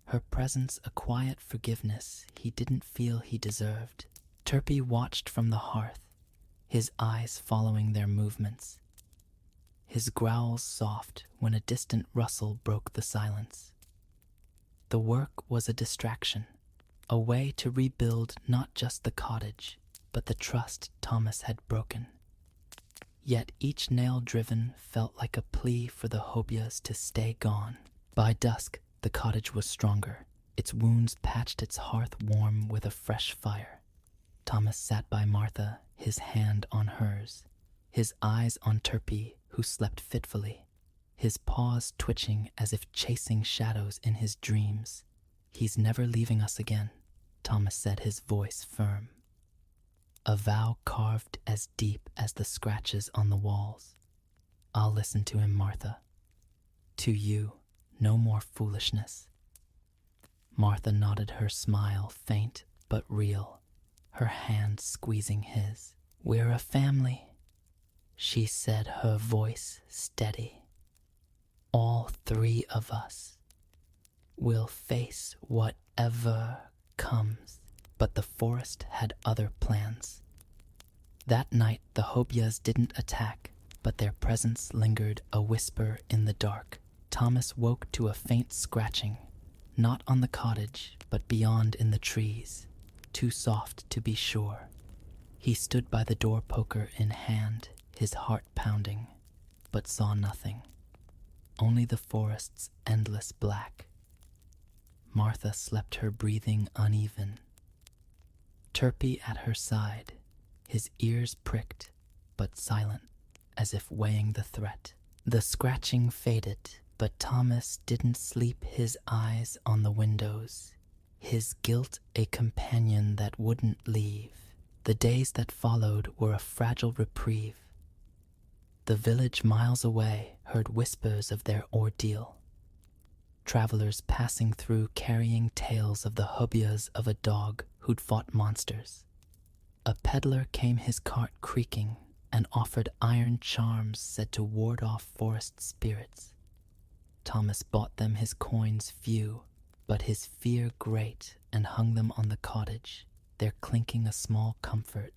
her presence a quiet forgiveness he didn't feel he deserved. Turpy watched from the hearth, his eyes following their movements, his growls soft when a distant rustle broke the silence. The work was a distraction, a way to rebuild not just the cottage, but the trust Thomas had broken. Yet each nail driven felt like a plea for the Hobyahs to stay gone. By dusk, the cottage was stronger. Its wounds patched its hearth warm with a fresh fire. Thomas sat by Martha, his hand on hers, his eyes on Turpie, who slept fitfully, his paws twitching as if chasing shadows in his dreams. "He's never leaving us again," Thomas said, his voice firm. A vow carved as deep as the scratches on the walls. "I'll listen to him, Martha. To you, no more foolishness." Martha nodded, her smile faint but real, her hand squeezing his. "We're a family," she said, her voice steady. "All three of us will face whatever comes." But the forest had other plans. That night, the Hobyahs didn't attack, but their presence lingered, a whisper in the dark. Thomas woke to a faint scratching, not on the cottage, but beyond in the trees, too soft to be sure. He stood by the door, poker in hand, his heart pounding, but saw nothing. Only the forest's endless black. Martha slept, her breathing uneven. Turpie at her side, his ears pricked, but silent, as if weighing the threat. The scratching faded, but Thomas didn't sleep, his eyes on the windows, his guilt a companion that wouldn't leave. The days that followed were a fragile reprieve. The village miles away heard whispers of their ordeal. Travelers passing through carrying tales of the Hobyahs of a dog who'd fought monsters. A peddler came, his cart creaking, and offered iron charms said to ward off forest spirits. Thomas bought them, his coins few, but his fear great, and hung them on the cottage, their clinking a small comfort.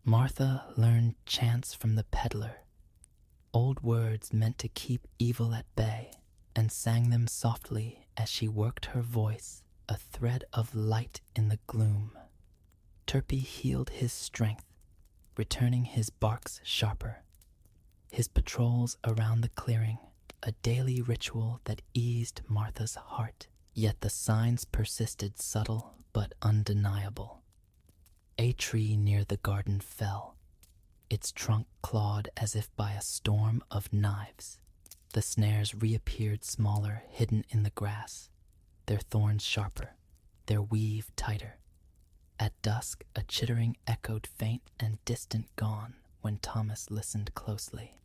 Martha learned chants from the peddler, old words meant to keep evil at bay, and sang them softly as she worked her voice, a thread of light in the gloom. Turpie healed his strength, returning his barks sharper. His patrols around the clearing, a daily ritual that eased Martha's heart. Yet the signs persisted, subtle but undeniable. A tree near the garden fell, its trunk clawed as if by a storm of knives. The snares reappeared, smaller, hidden in the grass, their thorns sharper, their weave tighter. At dusk, a chittering echoed, faint and distant, gone when Thomas listened closely.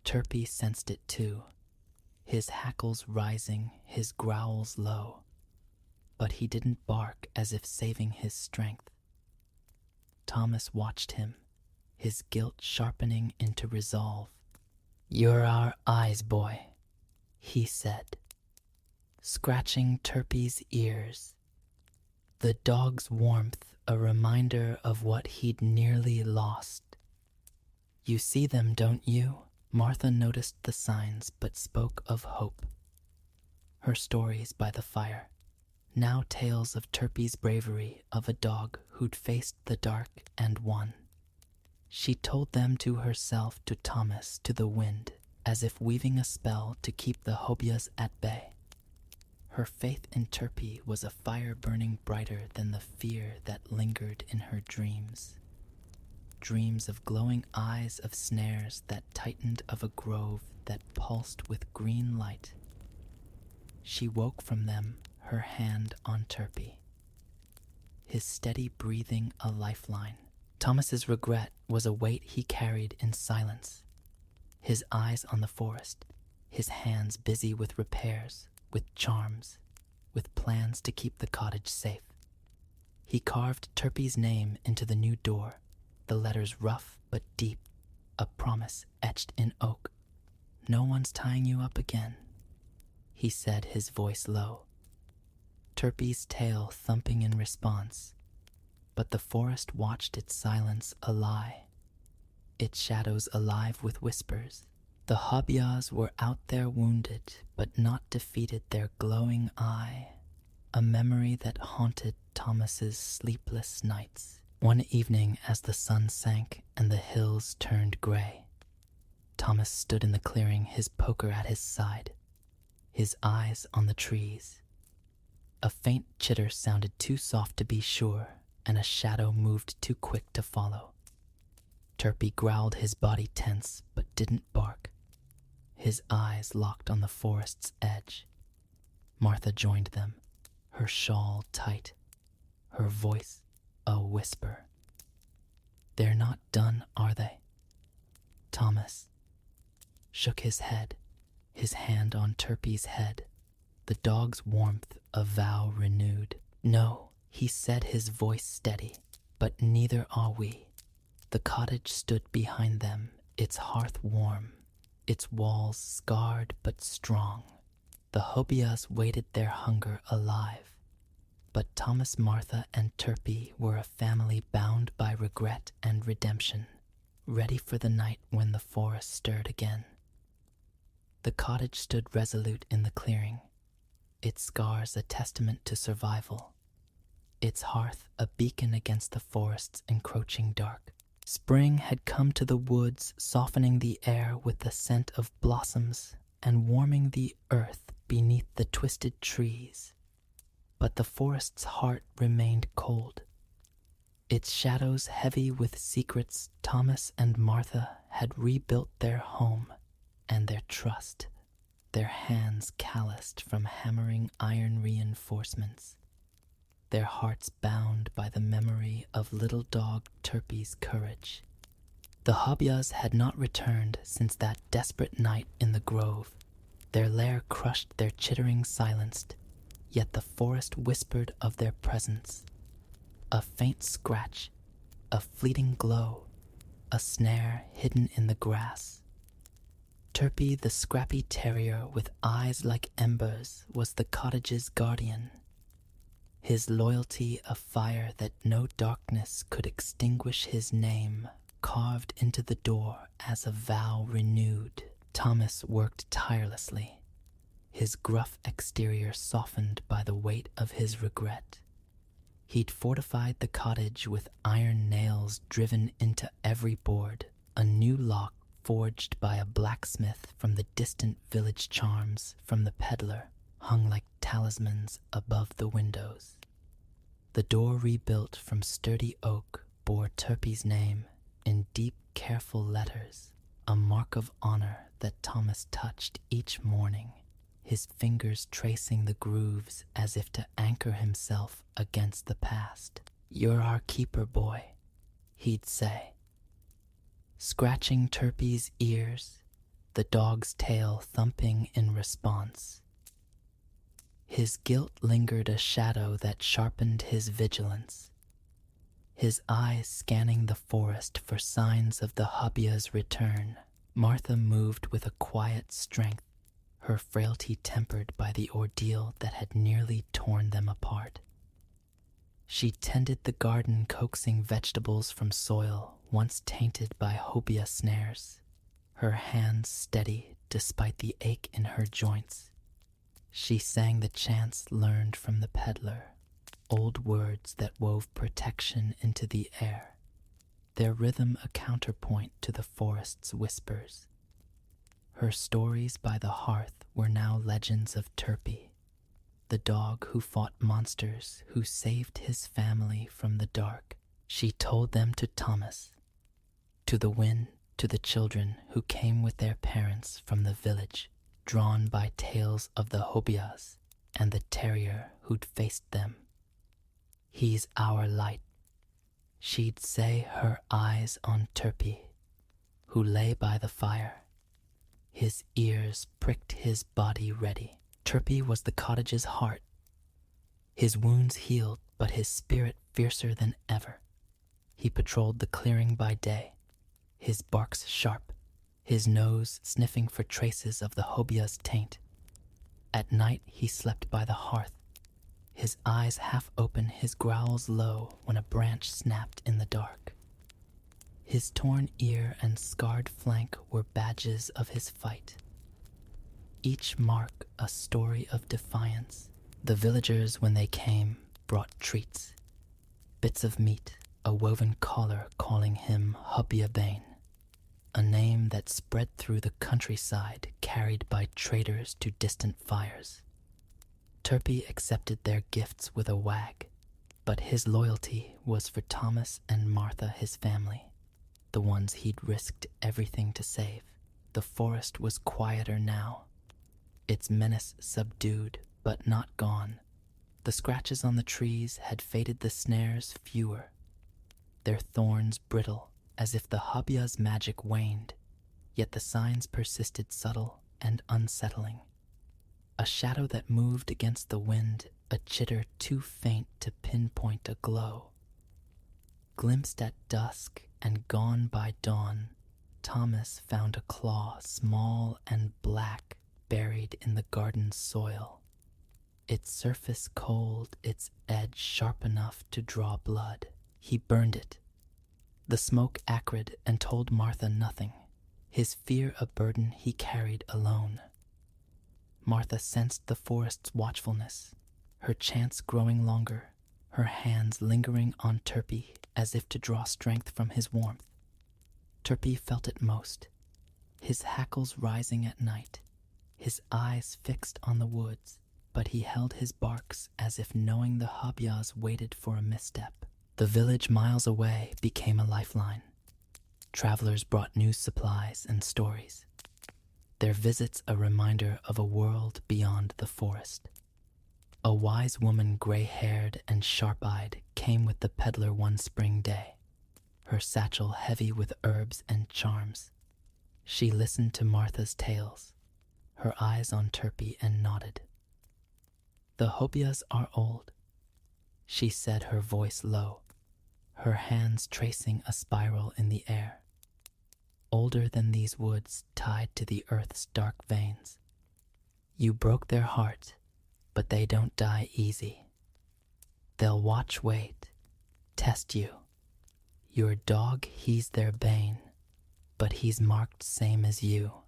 Turpie sensed it too, his hackles rising, his growls low, but he didn't bark, as if saving his strength. Thomas watched him, his guilt sharpening into resolve. "You're our eyes, boy," he said, scratching Turpie's ears. The dog's warmth, a reminder of what he'd nearly lost. "You see them, don't you?" Martha noticed the signs, but spoke of hope. Her stories by the fire, now tales of Turpie's bravery, of a dog who'd faced the dark and won. She told them to herself, to Thomas, to the wind, as if weaving a spell to keep the Hobyahs at bay. Her faith in Turpie was a fire burning brighter than the fear that lingered in her dreams. Dreams of glowing eyes, of snares that tightened, of a grove that pulsed with green light. She woke from them, her hand on Turpie, his steady breathing a lifeline. Thomas's regret was a weight he carried in silence, his eyes on the forest, his hands busy with repairs, with charms, with plans to keep the cottage safe. He carved Turpie's name into the new door, the letters rough but deep, a promise etched in oak. "No one's tying you up again," he said, his voice low. Turpie's tail thumping in response, but the forest watched its silence a lie, its shadows alive with whispers. The Hobyahs were out there wounded, but not defeated, their glowing eye a memory that haunted Thomas's sleepless nights. One evening as the sun sank and the hills turned gray, Thomas stood in the clearing, his poker at his side, his eyes on the trees. A faint chitter sounded too soft to be sure, and a shadow moved too quick to follow. Turpy growled, his body tense, but didn't bark. His eyes locked on the forest's edge. Martha joined them, her shawl tight, her voice a whisper. "They're not done, are they?" Thomas shook his head, his hand on Turpy's head, the dog's warmth a vow renewed. "No," he said, his voice steady, "but neither are we." The cottage stood behind them, its hearth warm, its walls scarred but strong. The hobias waited their hunger alive. But Thomas, Martha, and Turpy were a family bound by regret and redemption, ready for the night when the forest stirred again. The cottage stood resolute in the clearing, its scars a testament to survival, its hearth a beacon against the forest's encroaching dark. Spring had come to the woods, softening the air with the scent of blossoms and warming the earth beneath the twisted trees. But the forest's heart remained cold. Its shadows heavy with secrets. Thomas and Martha had rebuilt their home and their trust, their hands calloused from hammering iron reinforcements, their hearts bound by the memory of little dog Turpy's courage. The hobias had not returned since that desperate night in the grove. Their lair crushed, their chittering silenced, yet the forest whispered of their presence. A faint scratch, a fleeting glow, a snare hidden in the grass. Turpy, the scrappy terrier with eyes like embers, was the cottage's guardian. His loyalty a fire that no darkness could extinguish, his name carved into the door as a vow renewed. Thomas worked tirelessly, his gruff exterior softened by the weight of his regret. He'd fortified the cottage with iron nails driven into every board, a new lock forged by a blacksmith from the distant village, charms from the peddler hung like talismans above the windows. The door, rebuilt from sturdy oak, bore Turpy's name in deep, careful letters, a mark of honor that Thomas touched each morning, his fingers tracing the grooves as if to anchor himself against the past. "You're our keeper, boy," he'd say, scratching Turpy's ears, the dog's tail thumping in response. His guilt lingered, a shadow that sharpened his vigilance, his eyes scanning the forest for signs of the hobia's return. Martha moved with a quiet strength, her frailty tempered by the ordeal that had nearly torn them apart. She tended the garden, coaxing vegetables from soil once tainted by hobia snares, her hands steady despite the ache in her joints. She sang the chants learned from the peddler, old words that wove protection into the air, their rhythm a counterpoint to the forest's whispers. Her stories by the hearth were now legends of Turpy, the dog who fought monsters, who saved his family from the dark. She told them to Thomas, to the wind, to the children who came with their parents from the village, drawn by tales of the hobias and the terrier who'd faced them. "He's our light," she'd say, her eyes on Turpy, who lay by the fire. His ears pricked, his body ready. Turpy was the cottage's heart. His wounds healed, but his spirit fiercer than ever. He patrolled the clearing by day, his barks sharp, his nose sniffing for traces of the hobia's taint. At night he slept by the hearth, his eyes half open, his growls low when a branch snapped in the dark. His torn ear and scarred flank were badges of his fight, each mark a story of defiance, The villagers, when they came, brought treats. Bits of meat, a woven collar calling him Hubia Bane, a name that spread through the countryside carried by traders to distant fires. Turpie accepted their gifts with a wag, but his loyalty was for Thomas and Martha, his family, the ones he'd risked everything to save. The forest was quieter now, its menace subdued but not gone. The scratches on the trees had faded, the snares fewer, their thorns brittle as if the Hubia's magic waned, yet the signs persisted, subtle and unsettling. A shadow that moved against the wind, a chitter too faint to pinpoint a glow. Glimpsed at dusk and gone by dawn, Thomas found a claw, small and black, buried in the garden's soil. Its surface cold, its edge sharp enough to draw blood. He burned it. The smoke acrid and told Martha nothing, his fear a burden he carried alone. Martha sensed the forest's watchfulness, her chance growing longer, her hands lingering on Turpie as if to draw strength from his warmth. Turpie felt it most, his hackles rising at night, his eyes fixed on the woods, but he held his barks as if knowing the Hubias waited for a misstep. The village miles away became a lifeline. Travelers brought news supplies and stories, their visits a reminder of a world beyond the forest. A wise woman, gray-haired and sharp-eyed, came with the peddler one spring day, her satchel heavy with herbs and charms. She listened to Martha's tales, her eyes on Turpie, and nodded. "The Hobias are old," she said, her voice low, her hands tracing a spiral in the air. "Older than these woods tied to the earth's dark veins. You broke their heart, but they don't die easy. They'll watch, wait, test you. Your dog, he's their bane, but he's marked same as you."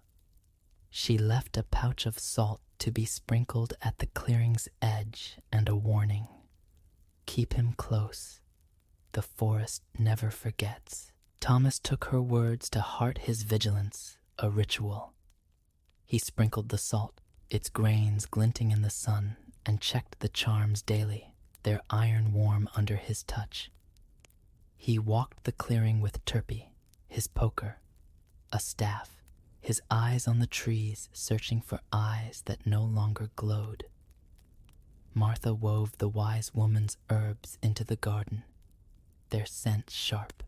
She left a pouch of salt to be sprinkled at the clearing's edge and a warning. "Keep him close. The forest never forgets." Thomas took her words to heart, his vigilance a ritual. He sprinkled the salt, its grains glinting in the sun, and checked the charms daily, their iron warm under his touch. He walked the clearing with Turpie, his poker, a staff, his eyes on the trees, searching for eyes that no longer glowed. Martha wove the wise woman's herbs into the garden, their scent sharp,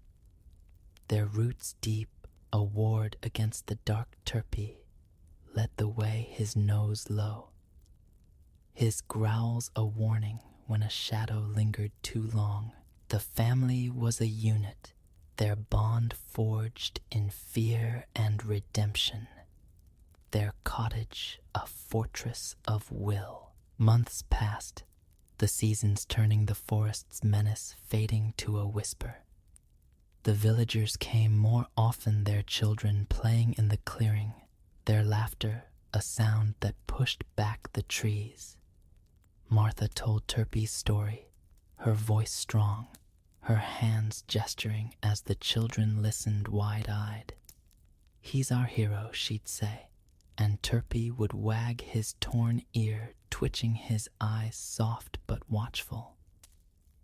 their roots deep, a ward against the dark. Turpie led the way, his nose low, his growls a warning when a shadow lingered too long. The family was a unit, their bond forged in fear and redemption, their cottage a fortress of will. Months passed, the seasons turning, the forest's menace fading to a whisper. The villagers came more often, their children playing in the clearing, their laughter a sound that pushed back the trees. Martha told Turpie's story, her voice strong, her hands gesturing as the children listened wide-eyed. "He's our hero," she'd say, and Turpie would wag his torn ear, twitching his eyes soft but watchful.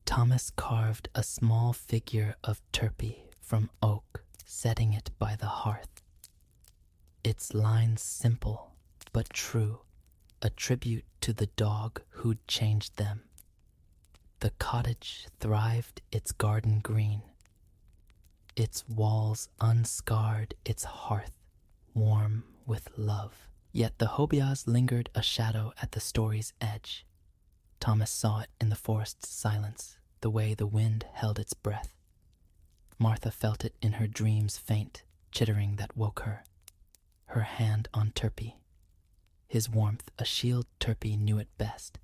Thomas carved a small figure of Turpie from oak, setting it by the hearth. Its lines simple but true, a tribute to the dog who'd changed them. The cottage thrived, its garden green, its walls unscarred, its hearth warm with love. Yet the Hobias lingered a shadow at the story's edge. Thomas saw it in the forest's silence, the way the wind held its breath. Martha felt it in her dreams, faint chittering that woke her, her hand on Turpie, his warmth a shield. Turpie knew it best,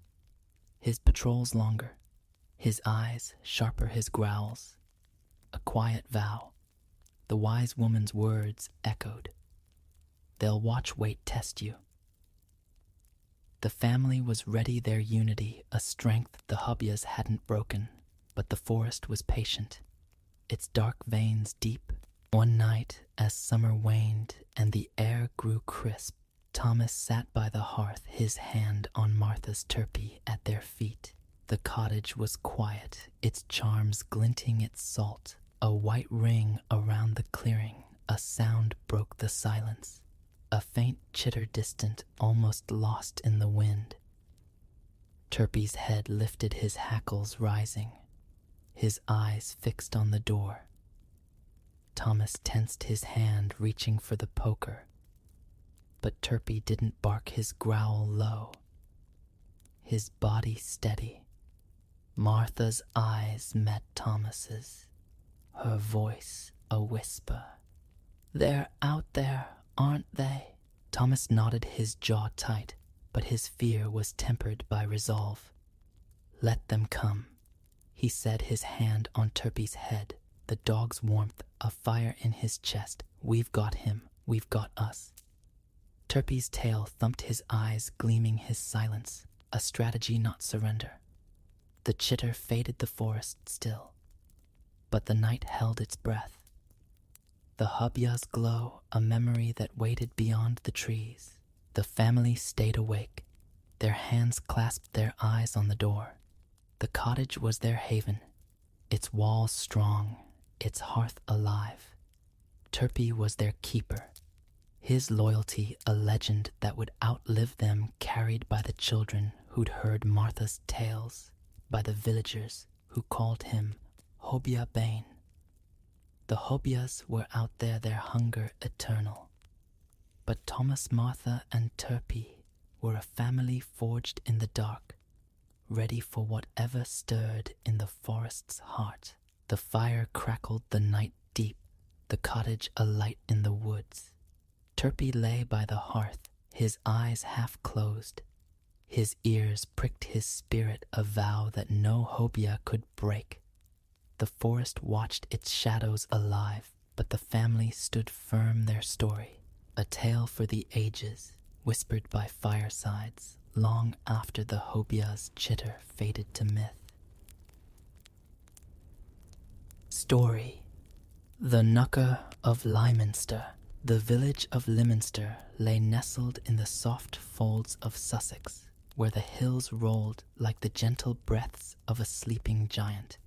his patrols longer, his eyes sharper, his growls a quiet vow. The wise woman's words echoed, "They'll watch, wait, test you." The family was ready, their unity, a strength the Hubyas hadn't broken, but the forest was patient, its dark veins deep. One night, as summer waned and the air grew crisp, Thomas sat by the hearth, his hand on Martha's turpie at their feet. The cottage was quiet, its charms glinting its salt. A white ring around the clearing, a sound broke the silence. A faint chitter distant, almost lost in the wind. Turpie's head lifted, his hackles rising, his eyes fixed on the door. Thomas tensed his hand, reaching for the poker. But Turpie didn't bark, his growl low, his body steady. Martha's eyes met Thomas's, her voice a whisper. "They're out there, aren't they?" Thomas nodded, his jaw tight, but his fear was tempered by resolve. "Let them come," he said, his hand on Turpie's head, the dog's warmth a fire in his chest. "We've got him, we've got us." Turpie's tail thumped, his eyes gleaming, his silence a strategy, not surrender. The chitter faded, the forest still, but the night held its breath. The Hubyas' glow, a memory that waited beyond the trees. The family stayed awake, their hands clasped, their eyes on the door. The cottage was their haven, its walls strong, its hearth alive. Turpie was their keeper, his loyalty a legend that would outlive them, carried by the children who'd heard Martha's tales, by the villagers who called him Hobya Bane. The Hobyas were out there, their hunger eternal. But Thomas, Martha, and Turpie were a family forged in the dark, ready for whatever stirred in the forest's heart. The fire crackled the night deep, the cottage alight in the woods. Turpie lay by the hearth, his eyes half closed. His ears pricked, his spirit a vow that no Hobya could break. The forest watched, its shadows alive, but the family stood firm, their story, a tale for the ages, whispered by firesides, long after the Hobya's chitter faded to myth. Story: The Knucker of Lyminster. The village of Lyminster lay nestled in the soft folds of Sussex, where the hills rolled like the gentle breaths of a sleeping giant,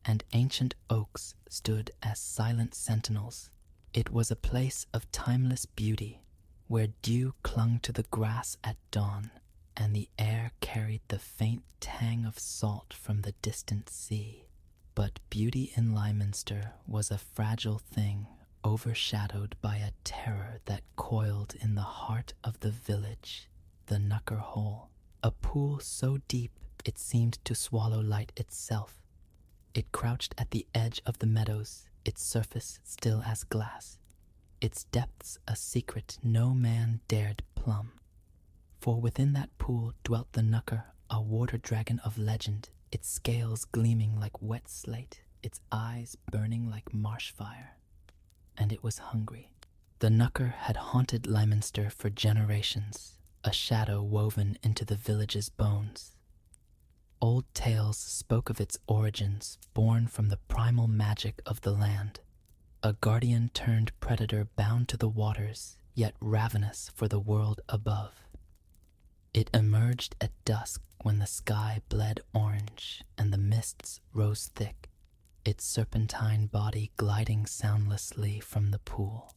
and ancient oaks stood as silent sentinels. It was a place of timeless beauty, where dew clung to the grass at dawn, and the air carried the faint tang of salt from the distant sea. But beauty in Lyminster was a fragile thing, overshadowed by a terror that coiled in the heart of the village, the Knucker Hole, a pool so deep it seemed to swallow light itself. It crouched at the edge of the meadows, its surface still as glass, its depths a secret no man dared plumb. For within that pool dwelt the Knucker, a water dragon of legend, its scales gleaming like wet slate, its eyes burning like marsh fire. And it was hungry. The Knucker had haunted Lyminster for generations, a shadow woven into the village's bones. Old tales spoke of its origins, born from the primal magic of the land, a guardian turned predator bound to the waters, yet ravenous for the world above. It emerged at dusk when the sky bled orange and the mists rose thick, its serpentine body gliding soundlessly from the pool.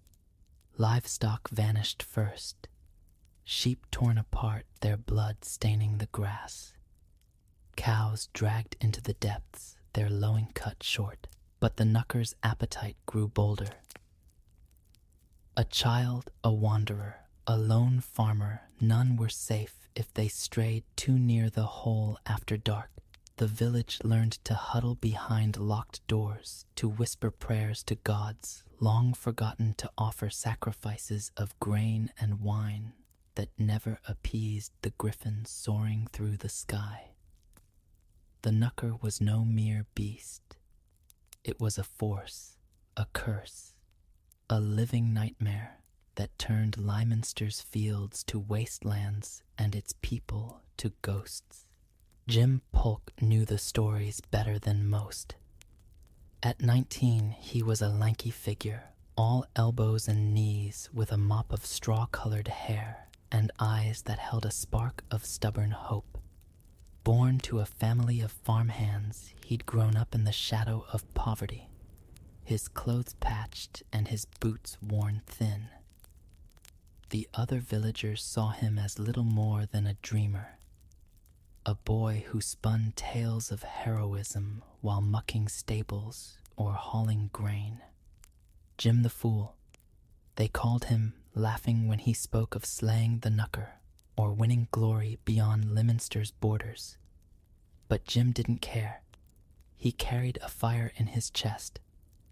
Livestock vanished first, sheep torn apart, their blood staining the grass. Cows dragged into the depths, their lowing cut short, but the Knucker's appetite grew bolder. A child, a wanderer, a lone farmer, none were safe if they strayed too near the hole after dark. The village learned to huddle behind locked doors, to whisper prayers to gods, long forgotten, to offer sacrifices of grain and wine that never appeased the griffin soaring through the sky. The Knucker was no mere beast. It was a force, a curse, a living nightmare, that turned Lyminster's fields to wastelands and its people to ghosts. Jim Polk knew the stories better than most. At 19, he was a lanky figure, all elbows and knees, with a mop of straw-colored hair and eyes that held a spark of stubborn hope. Born to a family of farmhands, he'd grown up in the shadow of poverty, his clothes patched and his boots worn thin. The other villagers saw him as little more than a dreamer, a boy who spun tales of heroism while mucking stables or hauling grain. Jim the Fool, they called him, laughing when he spoke of slaying the Knucker or winning glory beyond Lyminster's borders. But Jim didn't care. He carried a fire in his chest,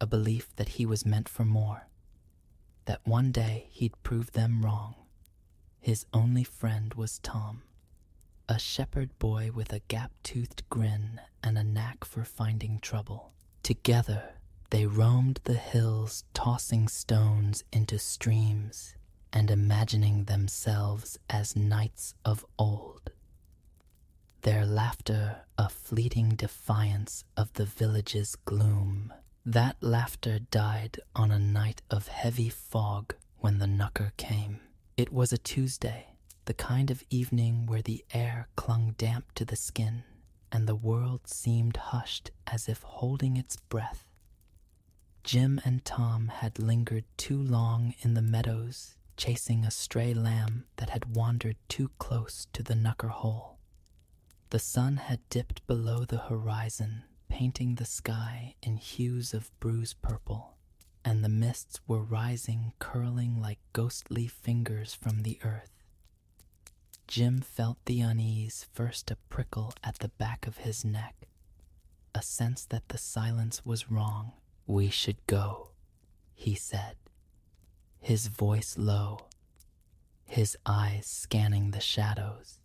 a belief that he was meant for more, that one day he'd prove them wrong. His only friend was Tom, a shepherd boy with a gap-toothed grin and a knack for finding trouble. Together, they roamed the hills, tossing stones into streams and imagining themselves as knights of old. Their laughter a fleeting defiance of the village's gloom. That laughter died on a night of heavy fog when the Knucker came. It was a Tuesday, the kind of evening where the air clung damp to the skin and the world seemed hushed as if holding its breath. Jim and Tom had lingered too long in the meadows, chasing a stray lamb that had wandered too close to the Knucker hole. The sun had dipped below the horizon, painting the sky in hues of bruise purple, and the mists were rising, curling like ghostly fingers from the earth. Jim felt the unease, first a prickle at the back of his neck, a sense that the silence was wrong. "We should go," he said, his voice low, his eyes scanning the shadows.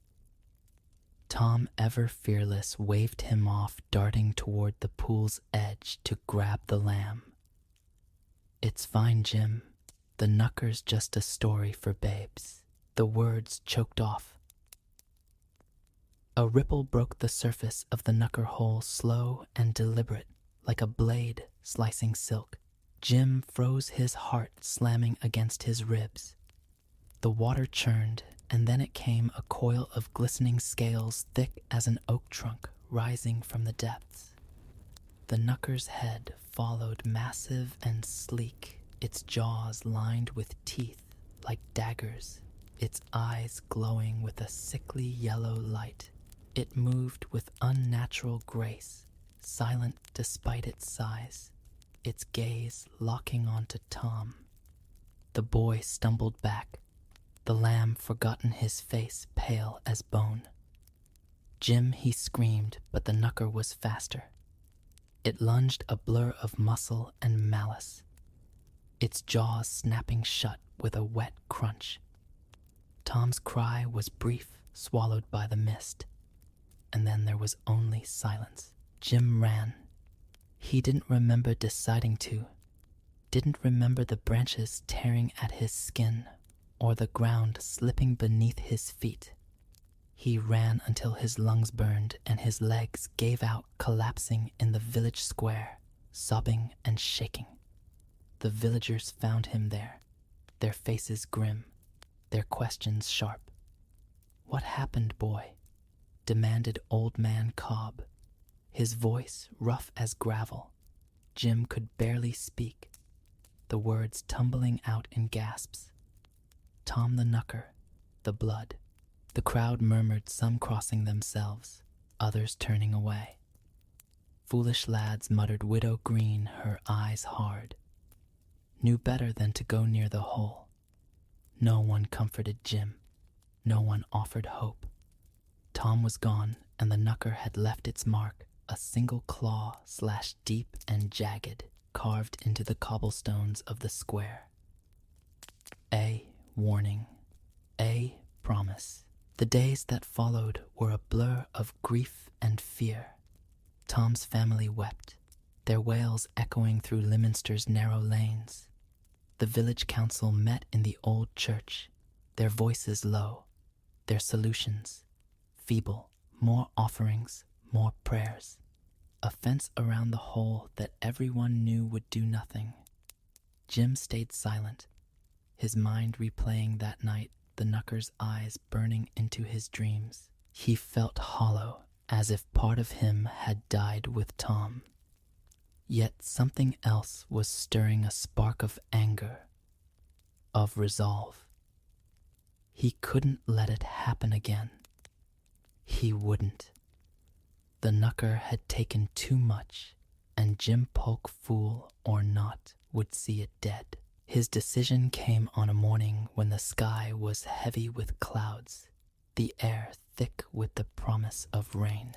Tom, ever fearless, waved him off, darting toward the pool's edge to grab the lamb. "It's fine, Jim. The Knucker's just a story for babes." The words choked off. A ripple broke the surface of the Knucker hole, slow and deliberate, like a blade slicing silk. Jim froze, his heart slamming against his ribs. The water churned, and then it came, a coil of glistening scales thick as an oak trunk rising from the depths. The Knucker's head followed, massive and sleek, its jaws lined with teeth like daggers, its eyes glowing with a sickly yellow light. It moved with unnatural grace, silent despite its size, its gaze locking onto Tom. The boy stumbled back, the lamb forgotten, his face pale as bone. "Jim," he screamed, but the Knucker was faster. It lunged, a blur of muscle and malice, its jaws snapping shut with a wet crunch. Tom's cry was brief, swallowed by the mist, and then there was only silence. Jim ran. He didn't remember deciding to, didn't remember the branches tearing at his skin or the ground slipping beneath his feet. He ran until his lungs burned and his legs gave out, collapsing in the village square, sobbing and shaking. The villagers found him there, their faces grim, their questions sharp. "What happened, boy?" demanded Old Man Cobb, his voice rough as gravel. Jim could barely speak, the words tumbling out in gasps. "Tom the Knucker, the blood." The crowd murmured, some crossing themselves, others turning away. Foolish lads muttered. Widow Green, her eyes hard, knew better than to go near the hole. No one comforted Jim. No one offered hope. Tom was gone, and the Knucker had left its mark, a single claw slashed deep and jagged, carved into the cobblestones of the square. A warning. A promise. The days that followed were a blur of grief and fear. Tom's family wept, their wails echoing through Lyminster's narrow lanes. The village council met in the old church, their voices low, their solutions feeble, more offerings, more prayers. A fence around the hole that everyone knew would do nothing. Jim stayed silent, his mind replaying that night, the knucker's eyes burning into his dreams. He felt hollow, as if part of him had died with Tom. Yet something else was stirring, a spark of anger, of resolve. He couldn't let it happen again. He wouldn't. The knucker had taken too much, and Jim Polk, fool or not, would see it dead. His decision came on a morning when the sky was heavy with clouds, the air thick with the promise of rain.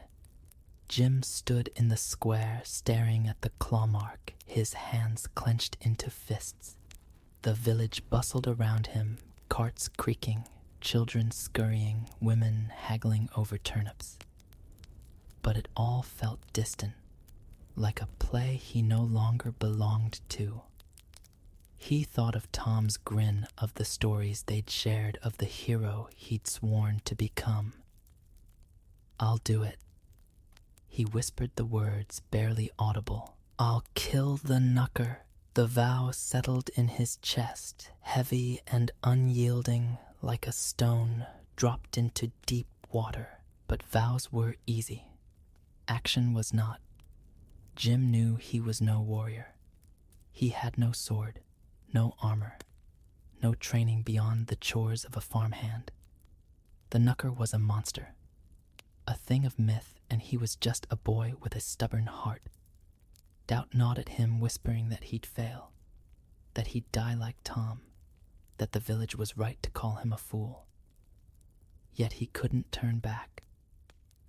Jim stood in the square staring at the claw mark, his hands clenched into fists. The village bustled around him, carts creaking, children scurrying, women haggling over turnips. But it all felt distant, like a play he no longer belonged to. He thought of Tom's grin, of the stories they'd shared, of the hero he'd sworn to become. "I'll do it." He whispered the words, barely audible. "I'll kill the knucker." The vow settled in his chest, heavy and unyielding, like a stone dropped into deep water. But vows were easy. Action was not. Jim knew he was no warrior. He had no sword, no armor, no training beyond the chores of a farmhand. The knucker was a monster, a thing of myth, and he was just a boy with a stubborn heart. Doubt gnawed at him, whispering that he'd fail, that he'd die like Tom, that the village was right to call him a fool. Yet he couldn't turn back.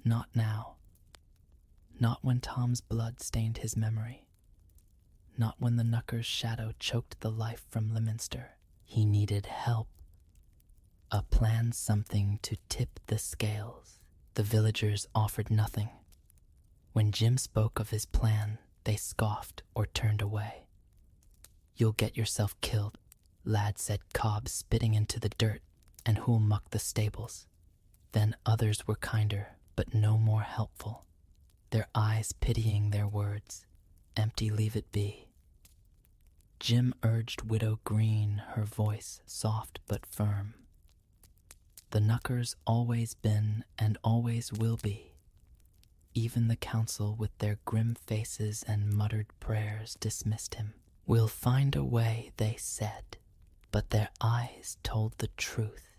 Not now. Not when Tom's blood stained his memory. Not when the knucker's shadow choked the life from Leominster. He needed help. A plan, something to tip the scales. The villagers offered nothing. When Jim spoke of his plan, they scoffed or turned away. "You'll get yourself killed," Lad said, Cobb spitting into the dirt, "and who'll muck the stables?" Then others were kinder, but no more helpful, their eyes pitying their words. "Empty, leave it be." Jim urged Widow Green, her voice soft but firm. "The knucker's always been and always will be." Even the council, with their grim faces and muttered prayers, dismissed him. "We'll find a way," they said, but their eyes told the truth.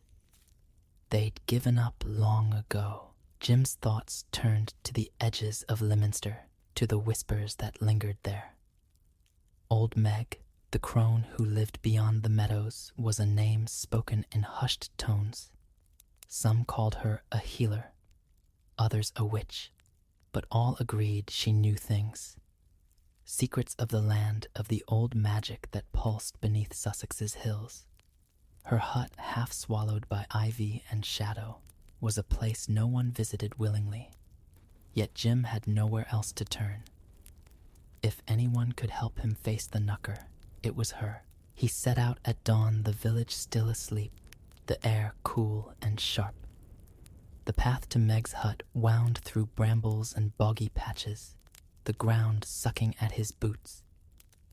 They'd given up long ago. Jim's thoughts turned to the edges of Leominster, to the whispers that lingered there. Old Meg, the crone who lived beyond the meadows, was a name spoken in hushed tones. Some called her a healer, others a witch, but all agreed she knew things. Secrets of the land, of the old magic that pulsed beneath Sussex's hills. Her hut, half swallowed by ivy and shadow, was a place no one visited willingly. Yet Jim had nowhere else to turn. If anyone could help him face the knucker, it was her. He set out at dawn, the village still asleep, the air cool and sharp. The path to Meg's hut wound through brambles and boggy patches, the ground sucking at his boots.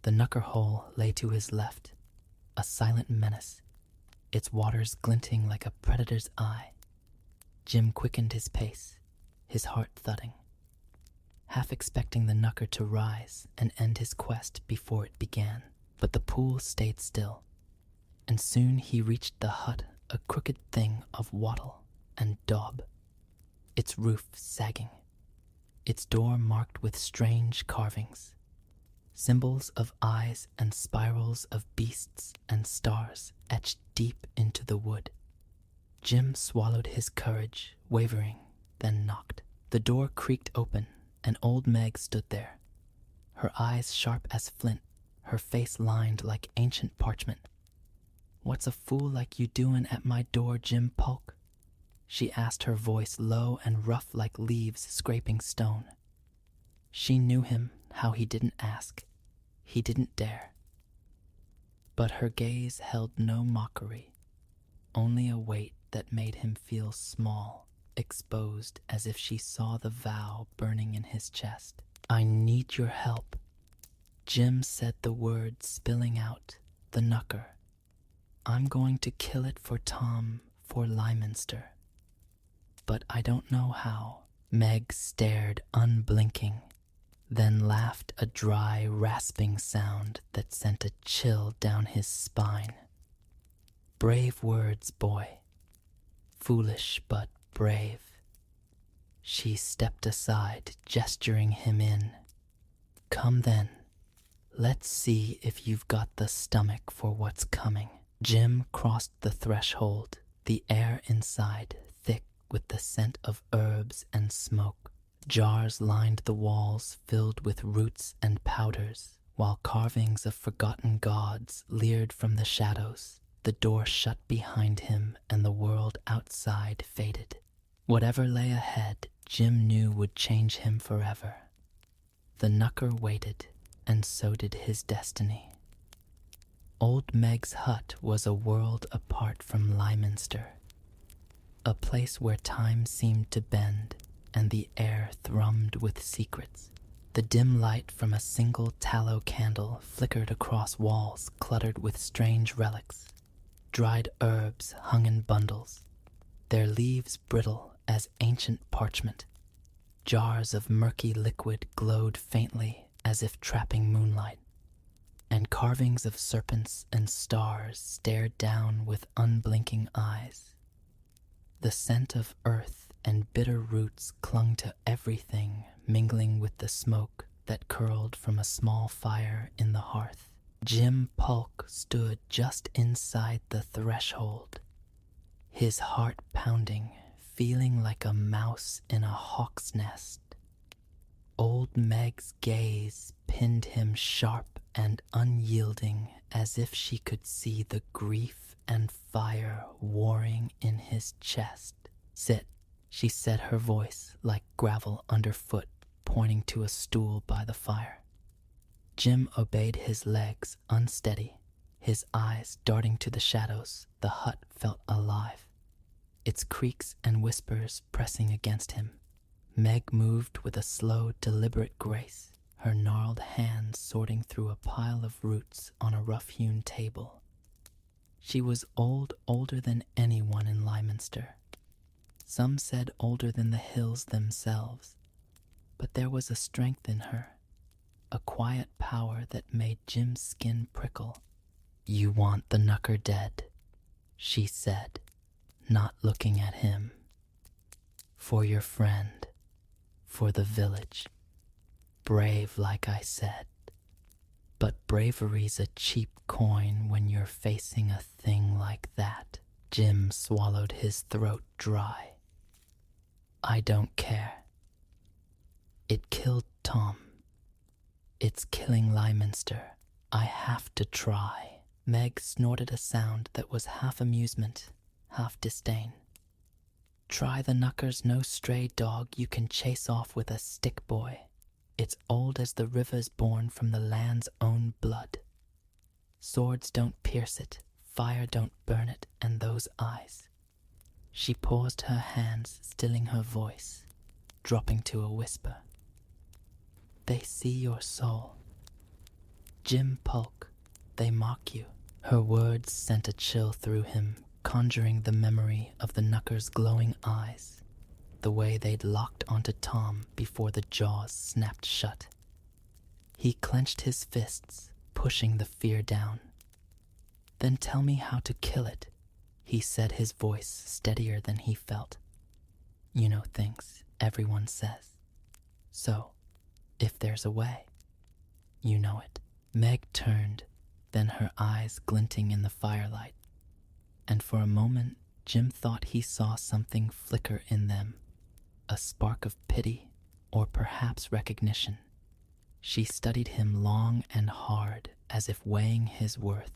The knucker hole lay to his left, a silent menace, its waters glinting like a predator's eye. Jim quickened his pace, his heart thudding, half expecting the knucker to rise and end his quest before it began. But the pool stayed still, and soon he reached the hut, a crooked thing of wattle and daub, its roof sagging, its door marked with strange carvings, symbols of eyes and spirals of beasts and stars etched deep into the wood. Jim swallowed his courage, wavering, then knocked. The door creaked open, and old Meg stood there, her eyes sharp as flint, her face lined like ancient parchment. "What's a fool like you doin' at my door, Jim Polk?" she asked, her voice low and rough like leaves scraping stone. She knew him, how he didn't ask, he didn't dare. But her gaze held no mockery, only a weight that made him feel small, exposed as if she saw the vow burning in his chest. "I need your help." Jim said the words spilling out, the knucker. "I'm going to kill it for Tom, for Lyminster. But I don't know how." Meg stared unblinking, then laughed a dry, rasping sound that sent a chill down his spine. "Brave words, boy. Foolish, but brave." She stepped aside, gesturing him in. "Come then. Let's see if you've got the stomach for what's coming." Jim crossed the threshold, the air inside thick with the scent of herbs and smoke. Jars lined the walls filled with roots and powders, while carvings of forgotten gods leered from the shadows. The door shut behind him and the world outside faded. Whatever lay ahead, Jim knew would change him forever. The knucker waited, and so did his destiny. Old Meg's hut was a world apart from Lyminster, a place where time seemed to bend and the air thrummed with secrets. The dim light from a single tallow candle flickered across walls cluttered with strange relics. Dried herbs hung in bundles, their leaves brittle as ancient parchment. Jars of murky liquid glowed faintly as if trapping moonlight, and carvings of serpents and stars stared down with unblinking eyes. The scent of earth and bitter roots clung to everything, mingling with the smoke that curled from a small fire in the hearth. Jim Polk stood just inside the threshold, his heart pounding, feeling like a mouse in a hawk's nest. Old Meg's gaze pinned him sharp and unyielding, as if she could see the grief and fire warring in his chest. "Sit," she said, her voice like gravel underfoot, pointing to a stool by the fire. Jim obeyed, his legs unsteady, his eyes darting to the shadows. The hut felt alive, its creaks and whispers pressing against him. Meg moved with a slow, deliberate grace, her gnarled hands sorting through a pile of roots on a rough-hewn table. She was older than anyone in Lyminster. Some said older than the hills themselves, but there was a strength in her, a quiet power that made Jim's skin prickle. "You want the knucker dead," she said, not looking at him. "For your friend, for the village. Brave, like I said. But bravery's a cheap coin when you're facing a thing like that." Jim swallowed his throat dry. "I don't care. It killed Tom. It's killing Lyminster. I have to try." Meg snorted a sound that was half amusement, half disdain. "Try the knucker's no stray dog you can chase off with a stick, boy. It's old as the rivers born from the land's own blood. Swords don't pierce it, fire don't burn it, and those eyes." She paused, her hands stilling her voice, dropping to a whisper. "They see your soul. Jim Polk, they mock you." Her words sent a chill through him, conjuring the memory of the knucker's glowing eyes, the way they'd locked onto Tom before the jaws snapped shut. He clenched his fists, pushing the fear down. "Then tell me how to kill it," he said, his voice steadier than he felt. "You know things everyone says. So, if there's a way, you know it." Meg turned, then her eyes glinting in the firelight, and for a moment Jim thought he saw something flicker in them, a spark of pity or perhaps recognition. She studied him long and hard, as if weighing his worth.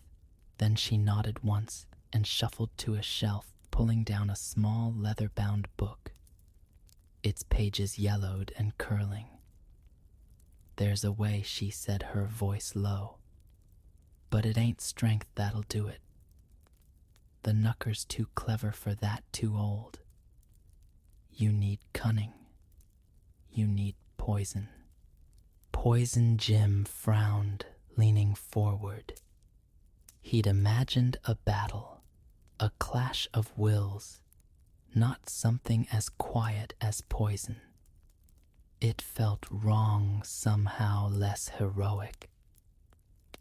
Then she nodded once and shuffled to a shelf, pulling down a small leather-bound book, its pages yellowed and curling. "There's a way," she said, her voice low. But it ain't strength that'll do it. The knucker's too clever for that, too old. You need cunning. You need poison. Poison Jim frowned, leaning forward. He'd imagined a battle, a clash of wills, not something as quiet as poison. It felt wrong, somehow less heroic.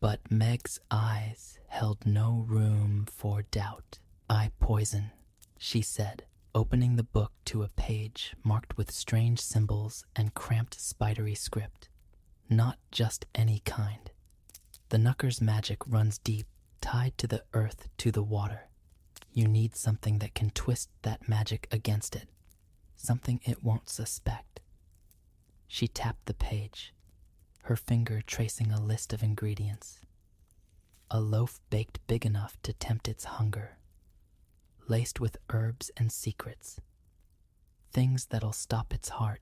But Meg's eyes held no room for doubt. "I poison," she said, opening the book to a page marked with strange symbols and cramped spidery script. Not just any kind. The knucker's magic runs deep, tied to the earth, to the water. You need something that can twist that magic against it, something it won't suspect. She tapped the page, her finger tracing a list of ingredients. A loaf baked big enough to tempt its hunger, laced with herbs and secrets, things that'll stop its heart.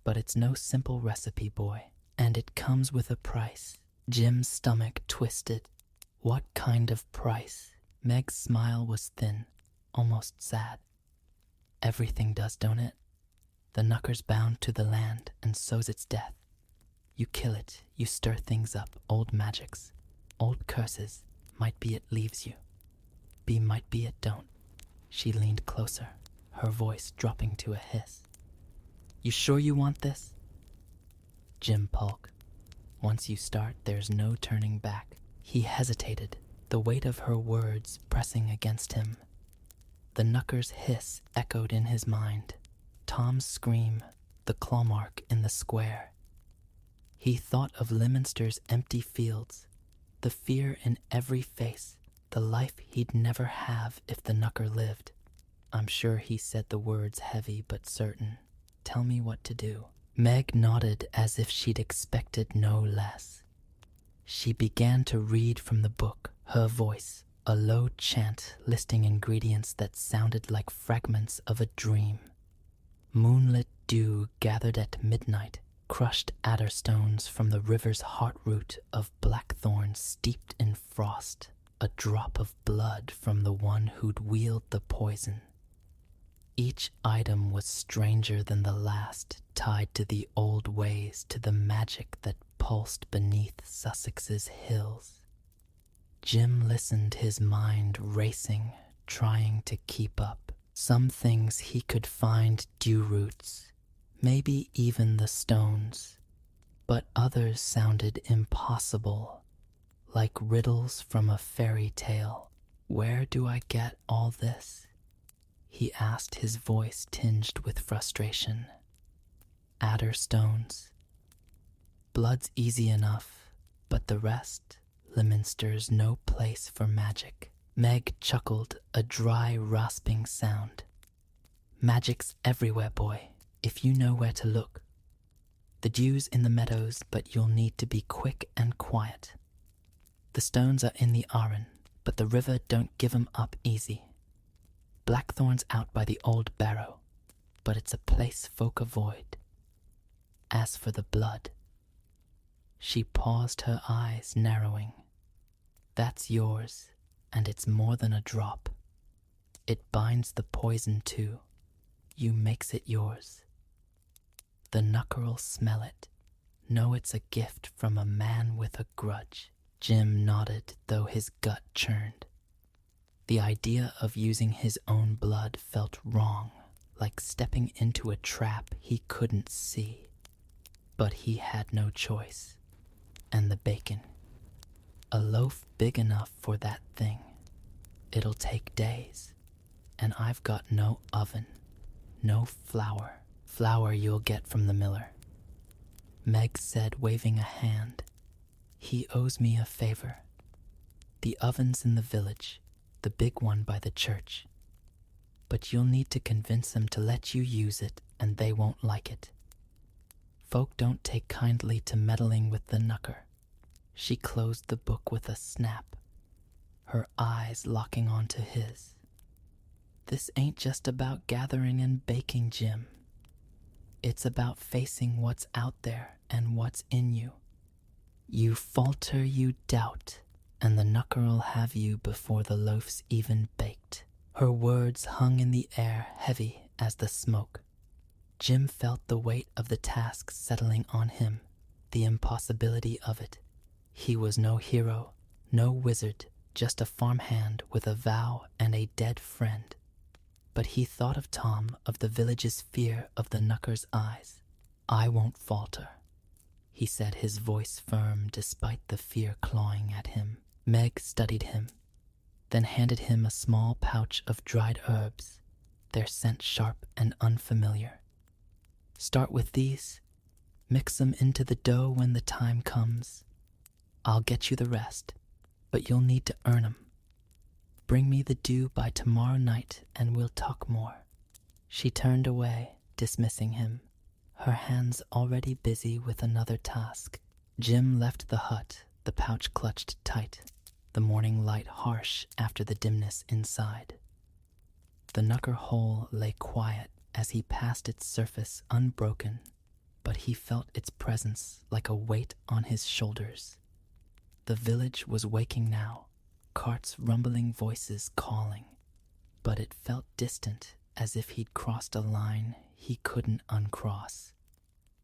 But it's no simple recipe, boy, and it comes with a price. Jim's stomach twisted. What kind of price? Meg's smile was thin, almost sad. Everything does, don't it? The knucker's bound to the land, and so's its death. You kill it, you stir things up, old magics, old curses. Might be it leaves you. Might be it don't. She leaned closer, her voice dropping to a hiss. You sure you want this? Jim Polk. Once you start, there's no turning back. He hesitated, the weight of her words pressing against him. The knucker's hiss echoed in his mind. Tom's scream, the claw mark in the square. He thought of Leominster's empty fields, the fear in every face, the life he'd never have if the knucker lived. I'm sure he said the words heavy but certain. Tell me what to do. Meg nodded as if she'd expected no less. She began to read from the book, her voice, a low chant listing ingredients that sounded like fragments of a dream. Moonlit dew gathered at midnight, crushed adder stones from the river's heartroot of blackthorn steeped in frost, a drop of blood from the one who'd wield the poison. Each item was stranger than the last, tied to the old ways, to the magic that pulsed beneath Sussex's hills. Jim listened, his mind racing, trying to keep up. Some things he could find dew roots, maybe even the stones, but others sounded impossible, like riddles from a fairy tale. Where do I get all this? He asked, his voice tinged with frustration. Adder stones. Blood's easy enough, but the rest, Leominster's no place for magic. Meg chuckled, a dry, rasping sound. Magic's everywhere, boy, if you know where to look. The dew's in the meadows, but you'll need to be quick and quiet. The stones are in the Aran, but the river don't give 'em up easy. Blackthorn's out by the old barrow, but it's a place folk avoid. As for the blood, she paused, her eyes narrowing. That's yours, and it's more than a drop. It binds the poison too. You makes it yours. The knucker'll smell it, know it's a gift from a man with a grudge. Jim nodded, though his gut churned. The idea of using his own blood felt wrong, like stepping into a trap he couldn't see. But he had no choice. And the bacon. A loaf big enough for that thing. It'll take days. And I've got no oven, no flour. Flour you'll get from the miller. Meg said, waving a hand. He owes me a favor. The oven's in the village, the big one by the church. But you'll need to convince them to let you use it, and they won't like it. Folk don't take kindly to meddling with the knucker. She closed the book with a snap, her eyes locking onto his. This ain't just about gathering and baking, Jim. It's about facing what's out there and what's in you. You falter, you doubt, and the knucker'll have you before the loaf's even baked. Her words hung in the air, heavy as the smoke. Jim felt the weight of the task settling on him, the impossibility of it. He was no hero, no wizard, just a farmhand with a vow and a dead friend. But he thought of Tom, of the village's fear of the knucker's eyes. "I won't falter," he said, his voice firm despite the fear clawing at him. Meg studied him, then handed him a small pouch of dried herbs, their scent sharp and unfamiliar. "Start with these. Mix 'em into the dough when the time comes. I'll get you the rest, but you'll need to earn 'em. Bring me the dew by tomorrow night and we'll talk more." She turned away, dismissing him, her hands already busy with another task. Jim left the hut, the pouch clutched tight, the morning light harsh after the dimness inside. The knucker hole lay quiet as he passed its surface unbroken, but he felt its presence like a weight on his shoulders. The village was waking now, carts rumbling, voices calling, but it felt distant, as if he'd crossed a line he couldn't uncross.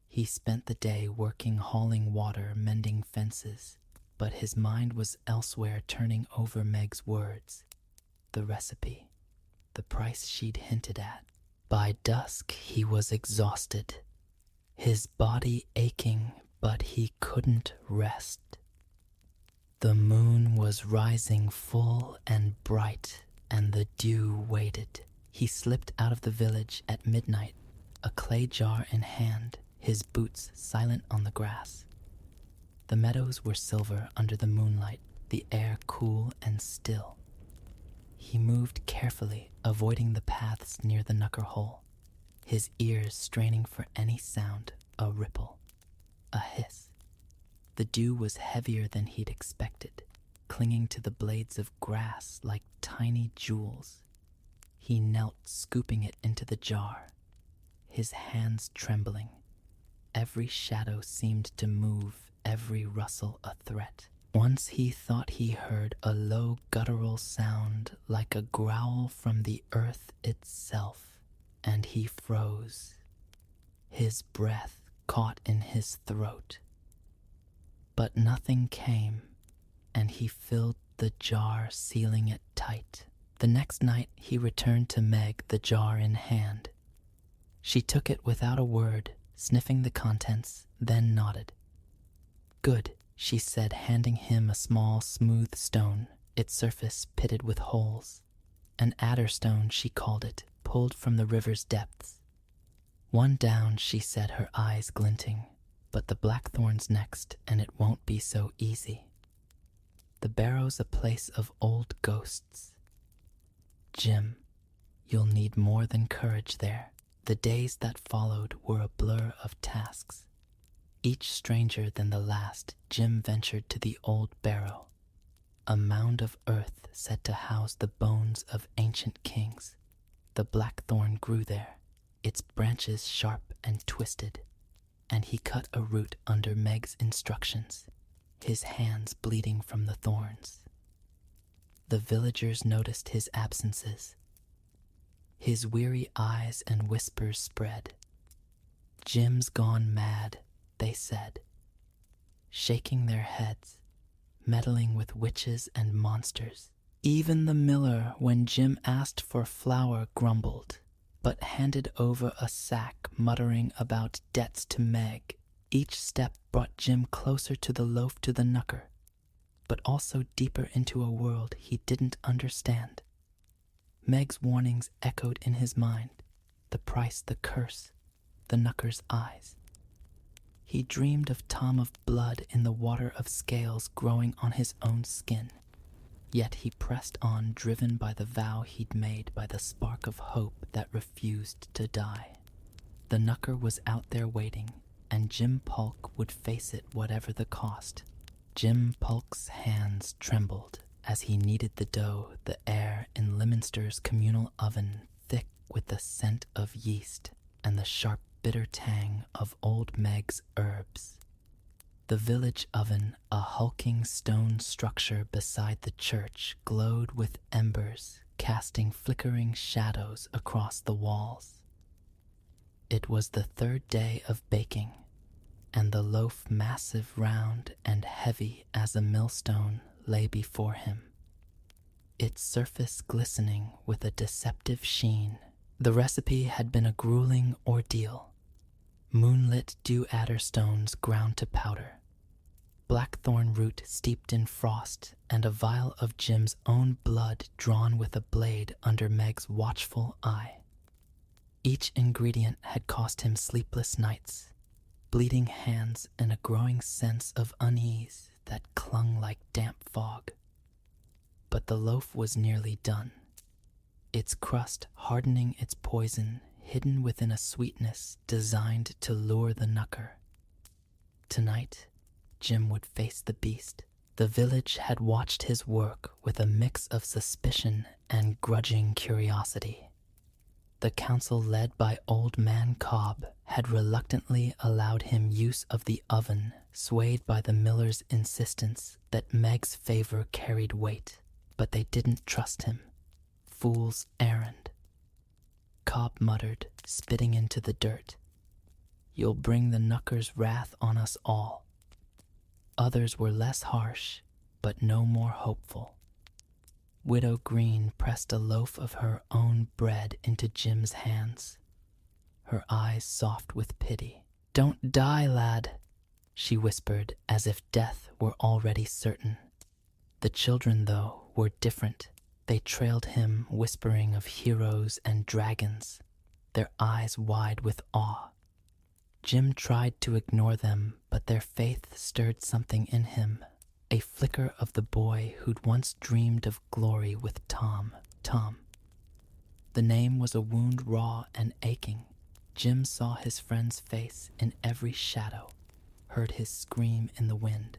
He spent the day working, hauling water, mending fences, but his mind was elsewhere, turning over Meg's words, the recipe, the price she'd hinted at. By dusk he was exhausted, his body aching, but he couldn't rest. The moon was rising full and bright, and the dew waited. He slipped out of the village at midnight, a clay jar in hand, his boots silent on the grass. The meadows were silver under the moonlight, the air cool and still. He moved carefully, avoiding the paths near the knucker hole, his ears straining for any sound, a ripple, a hiss. The dew was heavier than he'd expected, clinging to the blades of grass like tiny jewels. He knelt, scooping it into the jar, his hands trembling. Every shadow seemed to move, every rustle a threat. Once he thought he heard a low guttural sound like a growl from the earth itself, and he froze, his breath caught in his throat. But nothing came, and he filled the jar, sealing it tight. The next night he returned to Meg, the jar in hand. She took it without a word, sniffing the contents, then nodded. "Good," she said, handing him a small, smooth stone, its surface pitted with holes. An adder stone, she called it, pulled from the river's depths. "One down," she said, her eyes glinting, "but the blackthorn's next, and it won't be so easy. The barrow's a place of old ghosts. Jim, you'll need more than courage there." The days that followed were a blur of tasks. Each stranger than the last, Jim ventured to the old barrow, a mound of earth said to house the bones of ancient kings. The blackthorn grew there, its branches sharp and twisted, and he cut a root under Meg's instructions, his hands bleeding from the thorns. The villagers noticed his absences. His weary eyes and whispers spread. "Jim's gone mad," they said, shaking their heads, meddling with witches and monsters. Even the miller, when Jim asked for flour, grumbled, but handed over a sack, muttering about debts to Meg. Each step brought Jim closer to the loaf, to the knucker, but also deeper into a world he didn't understand. Meg's warnings echoed in his mind, the price, the curse, the knucker's eyes. He dreamed of Tom, of blood in the water, of scales growing on his own skin. Yet he pressed on, driven by the vow he'd made, by the spark of hope that refused to die. The knucker was out there waiting, and Jim Polk would face it whatever the cost. Jim Polk's hands trembled as he kneaded the dough, the air in Leominster's communal oven thick with the scent of yeast and the sharp, bitter tang of old Meg's herbs. The village oven, a hulking stone structure beside the church, glowed with embers, casting flickering shadows across the walls. It was the third day of baking, and the loaf, massive, round, and heavy as a millstone, lay before him, its surface glistening with a deceptive sheen. The recipe had been a grueling ordeal. Moonlit dew-adder stones ground to powder, blackthorn root steeped in frost, and a vial of Jim's own blood drawn with a blade under Meg's watchful eye. Each ingredient had cost him sleepless nights, bleeding hands, and a growing sense of unease that clung like damp fog. But the loaf was nearly done, its crust hardening its poison, hidden within a sweetness designed to lure the knucker. Tonight, Jim would face the beast. The village had watched his work with a mix of suspicion and grudging curiosity. The council, led by Old Man Cobb, had reluctantly allowed him use of the oven, swayed by the miller's insistence that Meg's favor carried weight. But they didn't trust him. Fool's errand. Cobb muttered, spitting into the dirt. "You'll bring the knucker's wrath on us all." Others were less harsh, but no more hopeful. Widow Green pressed a loaf of her own bread into Jim's hands, her eyes soft with pity. "Don't die, lad," she whispered, as if death were already certain. The children, though, were different. They trailed him, whispering of heroes and dragons, their eyes wide with awe. Jim tried to ignore them, but their faith stirred something in him, a flicker of the boy who'd once dreamed of glory with Tom. The name was a wound raw and aching. Jim saw his friend's face in every shadow, heard his scream in the wind.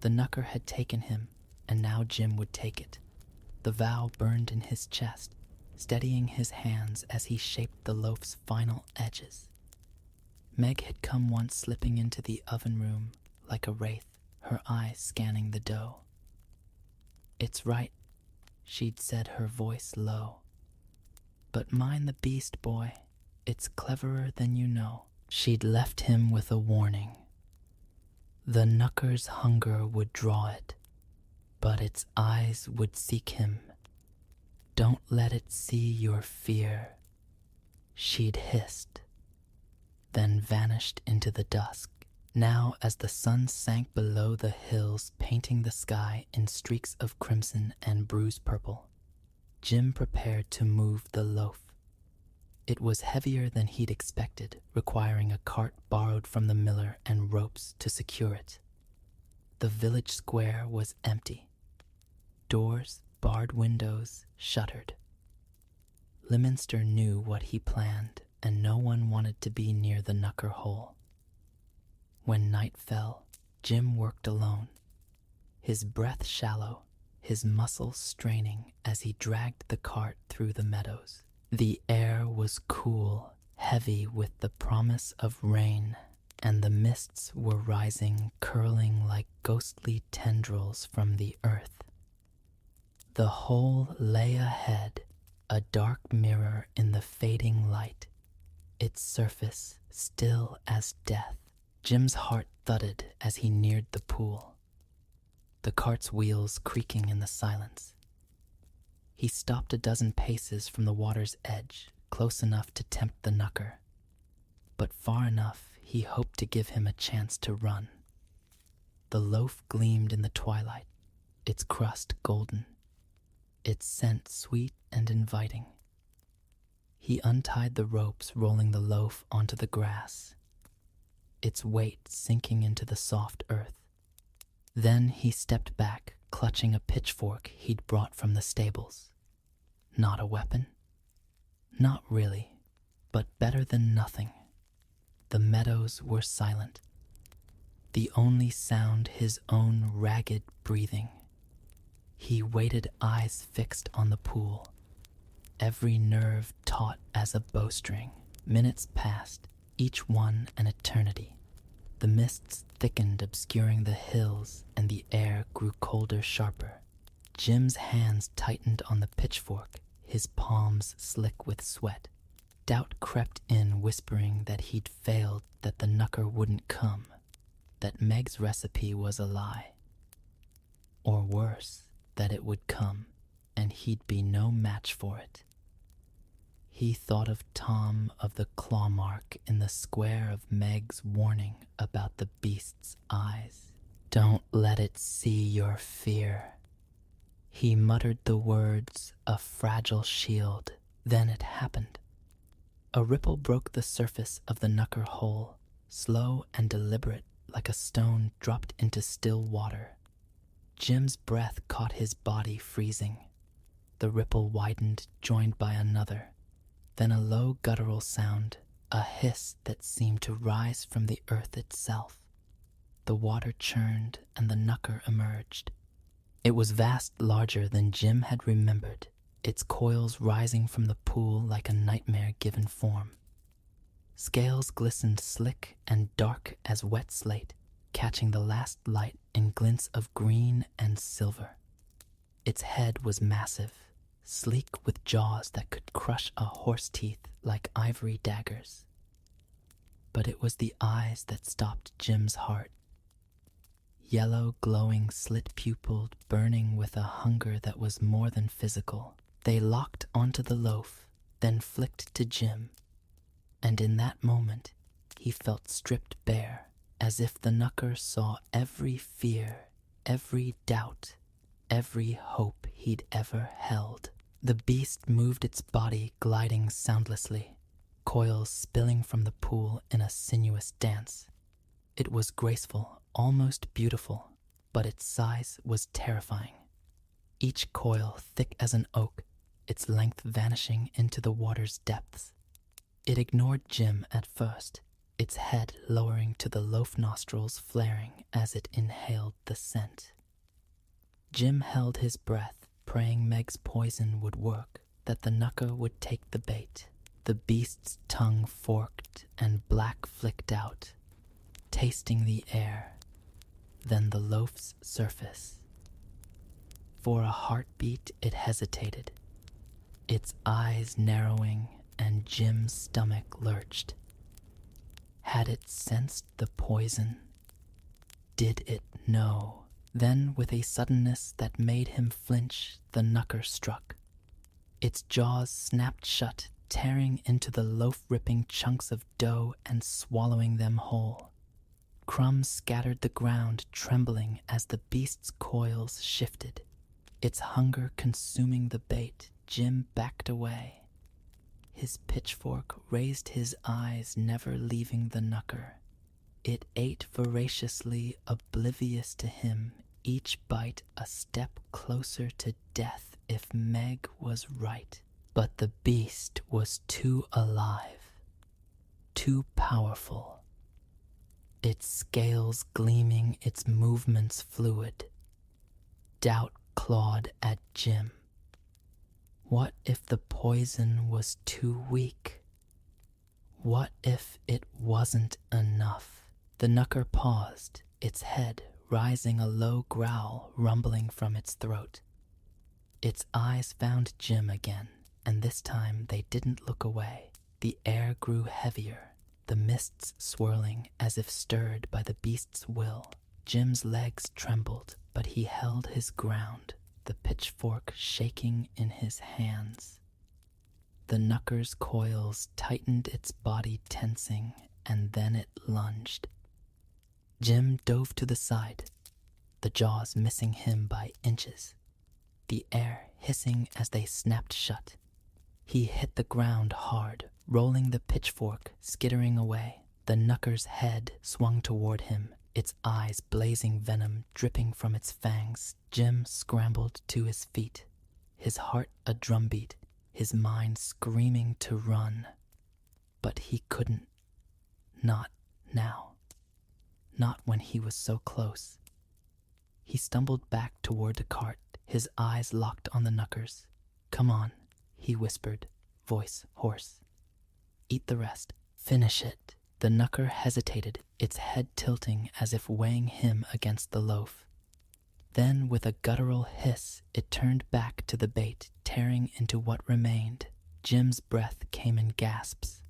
The knucker had taken him, and now Jim would take it. The vow burned in his chest, steadying his hands as he shaped the loaf's final edges. Meg had come once, slipping into the oven room like a wraith, her eyes scanning the dough. "It's right," she'd said, her voice low. "But mind the beast, boy. It's cleverer than you know." She'd left him with a warning. The knucker's hunger would draw it, but its eyes would seek him. "Don't let it see your fear," she'd hissed, then vanished into the dusk. Now, as the sun sank below the hills, painting the sky in streaks of crimson and bruised purple, Jim prepared to move the loaf. It was heavier than he'd expected, requiring a cart borrowed from the miller and ropes to secure it. The village square was empty. Doors, barred windows, shuttered. Leominster knew what he planned, and no one wanted to be near the knucker hole. When night fell, Jim worked alone, his breath shallow, his muscles straining as he dragged the cart through the meadows. The air was cool, heavy with the promise of rain, and the mists were rising, curling like ghostly tendrils from the earth. The hole lay ahead, a dark mirror in the fading light, its surface still as death. Jim's heart thudded as he neared the pool, the cart's wheels creaking in the silence. He stopped a dozen paces from the water's edge, close enough to tempt the knucker, but far enough he hoped to give him a chance to run. The loaf gleamed in the twilight, its crust golden, its scent sweet and inviting. He untied the ropes, rolling the loaf onto the grass, its weight sinking into the soft earth. Then he stepped back, clutching a pitchfork he'd brought from the stables. Not a weapon? Not really, but better than nothing. The meadows were silent, the only sound his own ragged breathing. He waited, eyes fixed on the pool, every nerve taut as a bowstring. Minutes passed, each one an eternity. The mists thickened, obscuring the hills, and the air grew colder, sharper. Jim's hands tightened on the pitchfork, his palms slick with sweat. Doubt crept in, whispering that he'd failed, that the knucker wouldn't come, that Meg's recipe was a lie. Or worse, that it would come, and he'd be no match for it. He thought of Tom, of the claw mark in the square, of Meg's warning about the beast's eyes. Don't let it see your fear. He muttered the words, a fragile shield. Then it happened. A ripple broke the surface of the knucker hole, slow and deliberate, like a stone dropped into still water. Jim's breath caught his body, freezing. The ripple widened, joined by another. Then a low guttural sound, a hiss that seemed to rise from the earth itself. The water churned and the knucker emerged. It was vast larger than Jim had remembered, its coils rising from the pool like a nightmare given form. Scales glistened slick and dark as wet slate, catching the last light in glints of green and silver. Its head was massive, sleek with jaws that could crush a horse teeth like ivory daggers. But it was the eyes that stopped Jim's heart. Yellow, glowing, slit-pupiled, burning with a hunger that was more than physical. They locked onto the loaf, then flicked to Jim. And in that moment, he felt stripped bare, as if the knucker saw every fear, every doubt, every hope he'd ever held. The beast moved its body, gliding soundlessly, coils spilling from the pool in a sinuous dance. It was graceful, almost beautiful, but its size was terrifying. Each coil thick as an oak, its length vanishing into the water's depths. It ignored Jim at first, its head lowering to the loaf nostrils, flaring as it inhaled the scent. Jim held his breath, praying Meg's poison would work, that the knucker would take the bait. The beast's tongue forked and black flicked out, tasting the air, then the loaf's surface. For a heartbeat it hesitated, its eyes narrowing, and Jim's stomach lurched. Had it sensed the poison? Did it know? Then, with a suddenness that made him flinch, the knucker struck. Its jaws snapped shut, tearing into the loaf, ripping chunks of dough and swallowing them whole. Crumbs scattered the ground, trembling as the beast's coils shifted. Its hunger consuming the bait, Jim backed away. His pitchfork raised his eyes, never leaving the knucker. It ate voraciously, oblivious to him, each bite a step closer to death if Meg was right. But the beast was too alive, too powerful. Its scales gleaming, its movements fluid. Doubt clawed at Jim. What if the poison was too weak? What if it wasn't enough? The knucker paused, its head rising, a low growl rumbling from its throat. Its eyes found Jim again, and this time they didn't look away. The air grew heavier, the mists swirling as if stirred by the beast's will. Jim's legs trembled, but he held his ground, the pitchfork shaking in his hands. The knucker's coils tightened, its body tensing, and then it lunged. Jim dove to the side, the jaws missing him by inches, the air hissing as they snapped shut. He hit the ground hard, rolling the pitchfork, skittering away. The knucker's head swung toward him, its eyes blazing venom dripping from its fangs. Jim scrambled to his feet, his heart a drumbeat, his mind screaming to run. But he couldn't. Not now. Not when he was so close. He stumbled back toward the cart, his eyes locked on the knuckers. "Come on," he whispered, voice hoarse. "Eat the rest. Finish it." The knucker hesitated, its head tilting as if weighing him against the loaf. Then, with a guttural hiss, it turned back to the bait, tearing into what remained. Jim's breath came in gasps.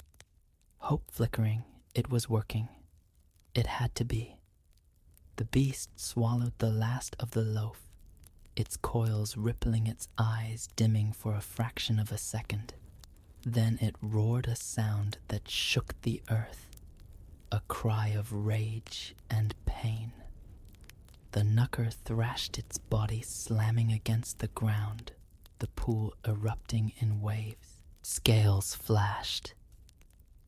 Hope flickering, it was working. It had to be. The beast swallowed the last of the loaf, its coils rippling, its eyes dimming for a fraction of a second. Then it roared a sound that shook the earth, a cry of rage and pain. The knucker thrashed its body, slamming against the ground, the pool erupting in waves. Scales flashed,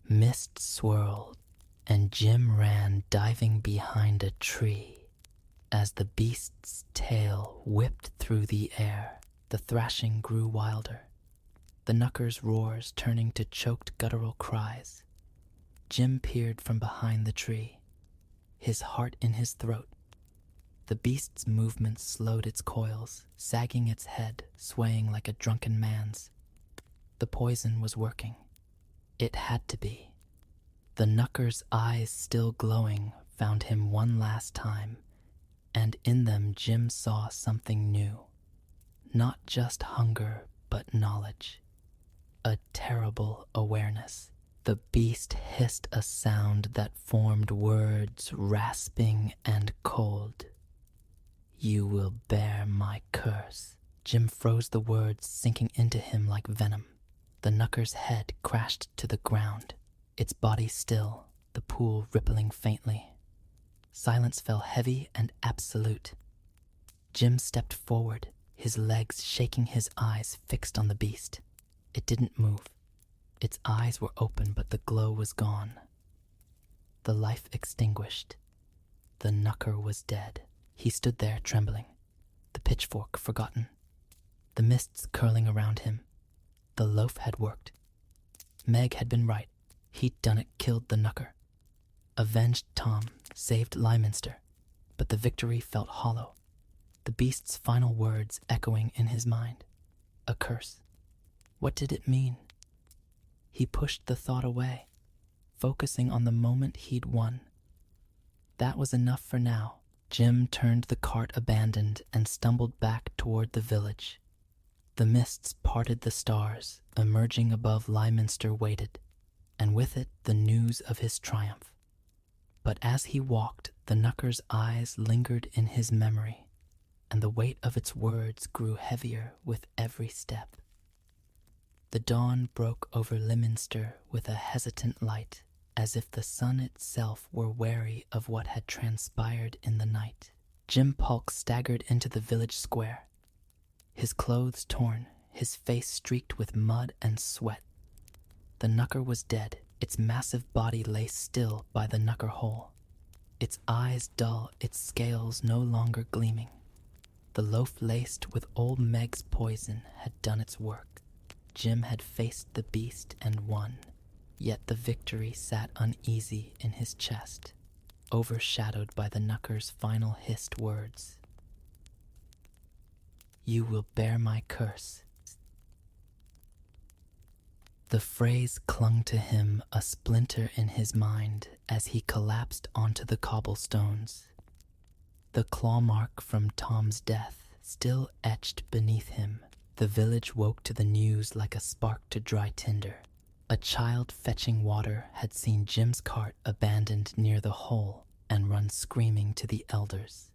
mist swirled, and Jim ran, diving behind a tree. As the beast's tail whipped through the air, the thrashing grew wilder, the knucker's roars turning to choked guttural cries. Jim peered from behind the tree, his heart in his throat. The beast's movements slowed its coils, sagging its head, swaying like a drunken man's. The poison was working. It had to be. The knucker's eyes, still glowing, found him one last time, and in them Jim saw something new. Not just hunger, but knowledge. A terrible awareness. The beast hissed a sound that formed words, rasping and cold. "You will bear my curse." Jim froze, the words sinking into him like venom. The knucker's head crashed to the ground, its body still, the pool rippling faintly. Silence fell heavy and absolute. Jim stepped forward, his legs shaking, his eyes fixed on the beast. It didn't move. Its eyes were open, but the glow was gone. The life extinguished. The knucker was dead. He stood there trembling, the pitchfork forgotten, the mists curling around him. The loaf had worked. Meg had been right. He'd done it, killed the knucker. Avenged Tom, saved Lyminster. But the victory felt hollow, the beast's final words echoing in his mind. A curse. What did it mean? He pushed the thought away, focusing on the moment he'd won. That was enough for now. Jim turned the cart abandoned and stumbled back toward the village. The mists parted, the stars, emerging above Lyminster, waited, and with it the news of his triumph. But as he walked, the knucker's eyes lingered in his memory, and the weight of its words grew heavier with every step. The dawn broke over Lyminster with a hesitant light, as if the sun itself were wary of what had transpired in the night. Jim Polk staggered into the village square, his clothes torn, his face streaked with mud and sweat. The knucker was dead. Its massive body lay still by the knucker hole, its eyes dull, its scales no longer gleaming. The loaf laced with old Meg's poison had done its work. Jim had faced the beast and won. Yet the victory sat uneasy in his chest, overshadowed by the knucker's final hissed words. "You will bear my curse." The phrase clung to him, a splinter in his mind, as he collapsed onto the cobblestones. The claw mark from Tom's death still etched beneath him. The village woke to the news like a spark to dry tinder. A child fetching water had seen Jim's cart abandoned near the hole and run screaming to the elders.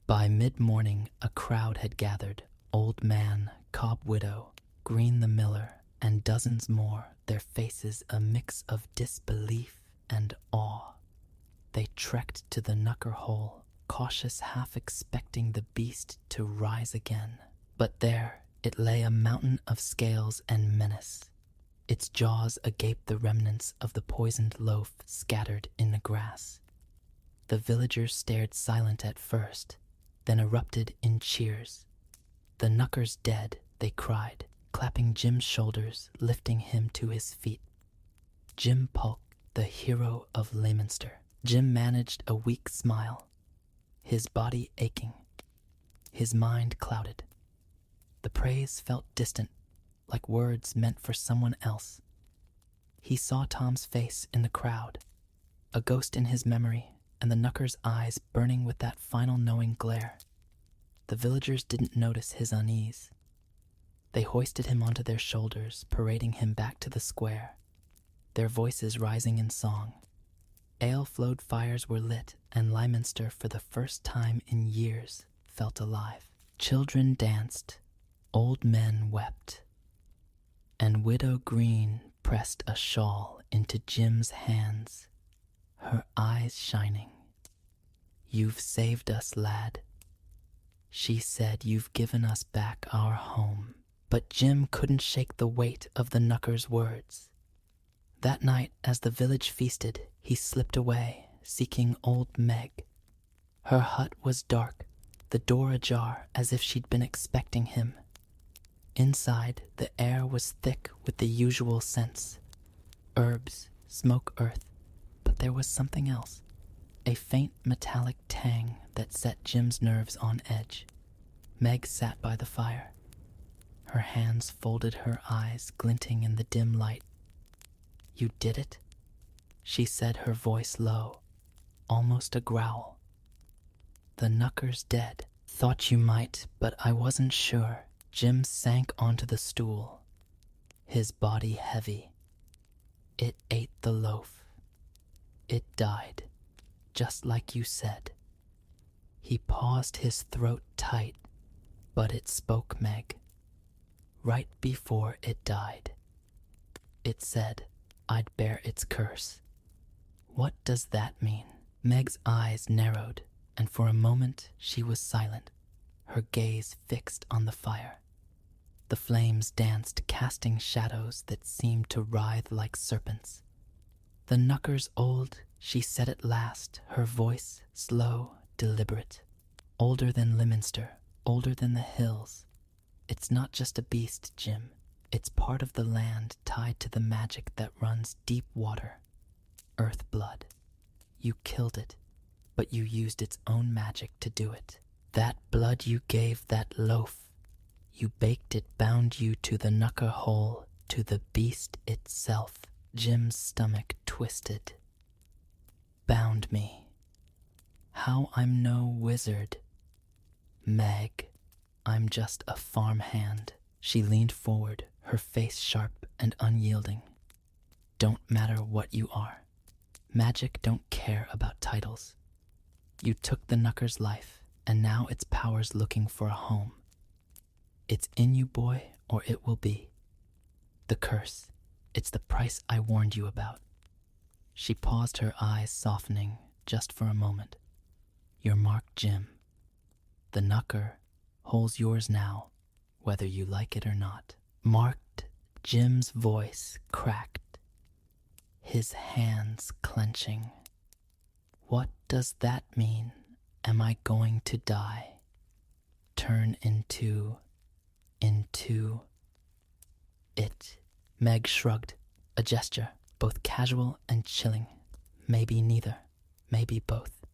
By mid-morning, a crowd had gathered, old man, cob widow, Green the miller, and dozens more, their faces a mix of disbelief and awe. They trekked to the knucker hole, cautious, half expecting the beast to rise again. But there it lay, a mountain of scales and menace, its jaws agape, the remnants of the poisoned loaf scattered in the grass. The villagers stared silent at first, then erupted in cheers. "The knucker's dead," they cried, clapping Jim's shoulders, lifting him to his feet. Jim Polk, the hero of Lyminster. Jim managed a weak smile, his body aching, his mind clouded. The praise felt distant, like words meant for someone else. He saw Tom's face in the crowd, a ghost in his memory, and the Knucker's eyes burning with that final knowing glare. The villagers didn't notice his unease. They hoisted him onto their shoulders, parading him back to the square, their voices rising in song. Ale-flowed fires were lit, and Lyminster, for the first time in years, felt alive. Children danced, old men wept, and Widow Green pressed a shawl into Jim's hands, her eyes shining. "You've saved us, lad," she said. "You've given us back our home." But Jim couldn't shake the weight of the Knucker's words. That night, as the village feasted, he slipped away, seeking old Meg. Her hut was dark, the door ajar, as if she'd been expecting him. Inside, the air was thick with the usual scents: herbs, smoke earth, but there was something else, a faint metallic tang that set Jim's nerves on edge. Meg sat by the fire, her hands folded, her eyes glinting in the dim light. "You did it?" she said, her voice low, almost a growl. "The Knucker's dead. Thought you might, but I wasn't sure." Jim sank onto the stool, his body heavy. "It ate the loaf. It died, just like you said." He paused, his throat tight, but it spoke, Meg. Right before it died, it said I'd bear its curse. What does that mean? Meg's eyes narrowed, and for a moment she was silent, her gaze fixed on the fire. The flames danced, casting shadows that seemed to writhe like serpents. "The Knucker's old," she said at last, her voice slow, deliberate. "Older than Lyminster, older than the hills. It's not just a beast, Jim. It's part of the land, tied to the magic that runs deep water. Earth blood. You killed it, but you used its own magic to do it. That blood you gave that loaf, you baked it, bound you to the Knucker hole, to the beast itself." Jim's stomach twisted. "Bound me. How I'm no wizard. Meg, I'm just a farmhand." She leaned forward, her face sharp and unyielding. "Don't matter what you are. Magic don't care about titles. You took the Knucker's life, and now its power's looking for a home. It's in you, boy, or it will be. The curse, it's the price I warned you about." She paused, her eyes softening just for a moment. "You're marked, Jim. The Knucker holds yours now, whether you like it or not." Marked. Jim's voice cracked, his hands clenching. "What does that mean? Am I going to die? Turn into it?" Meg shrugged, a gesture, both casual and chilling. "Maybe neither, maybe both.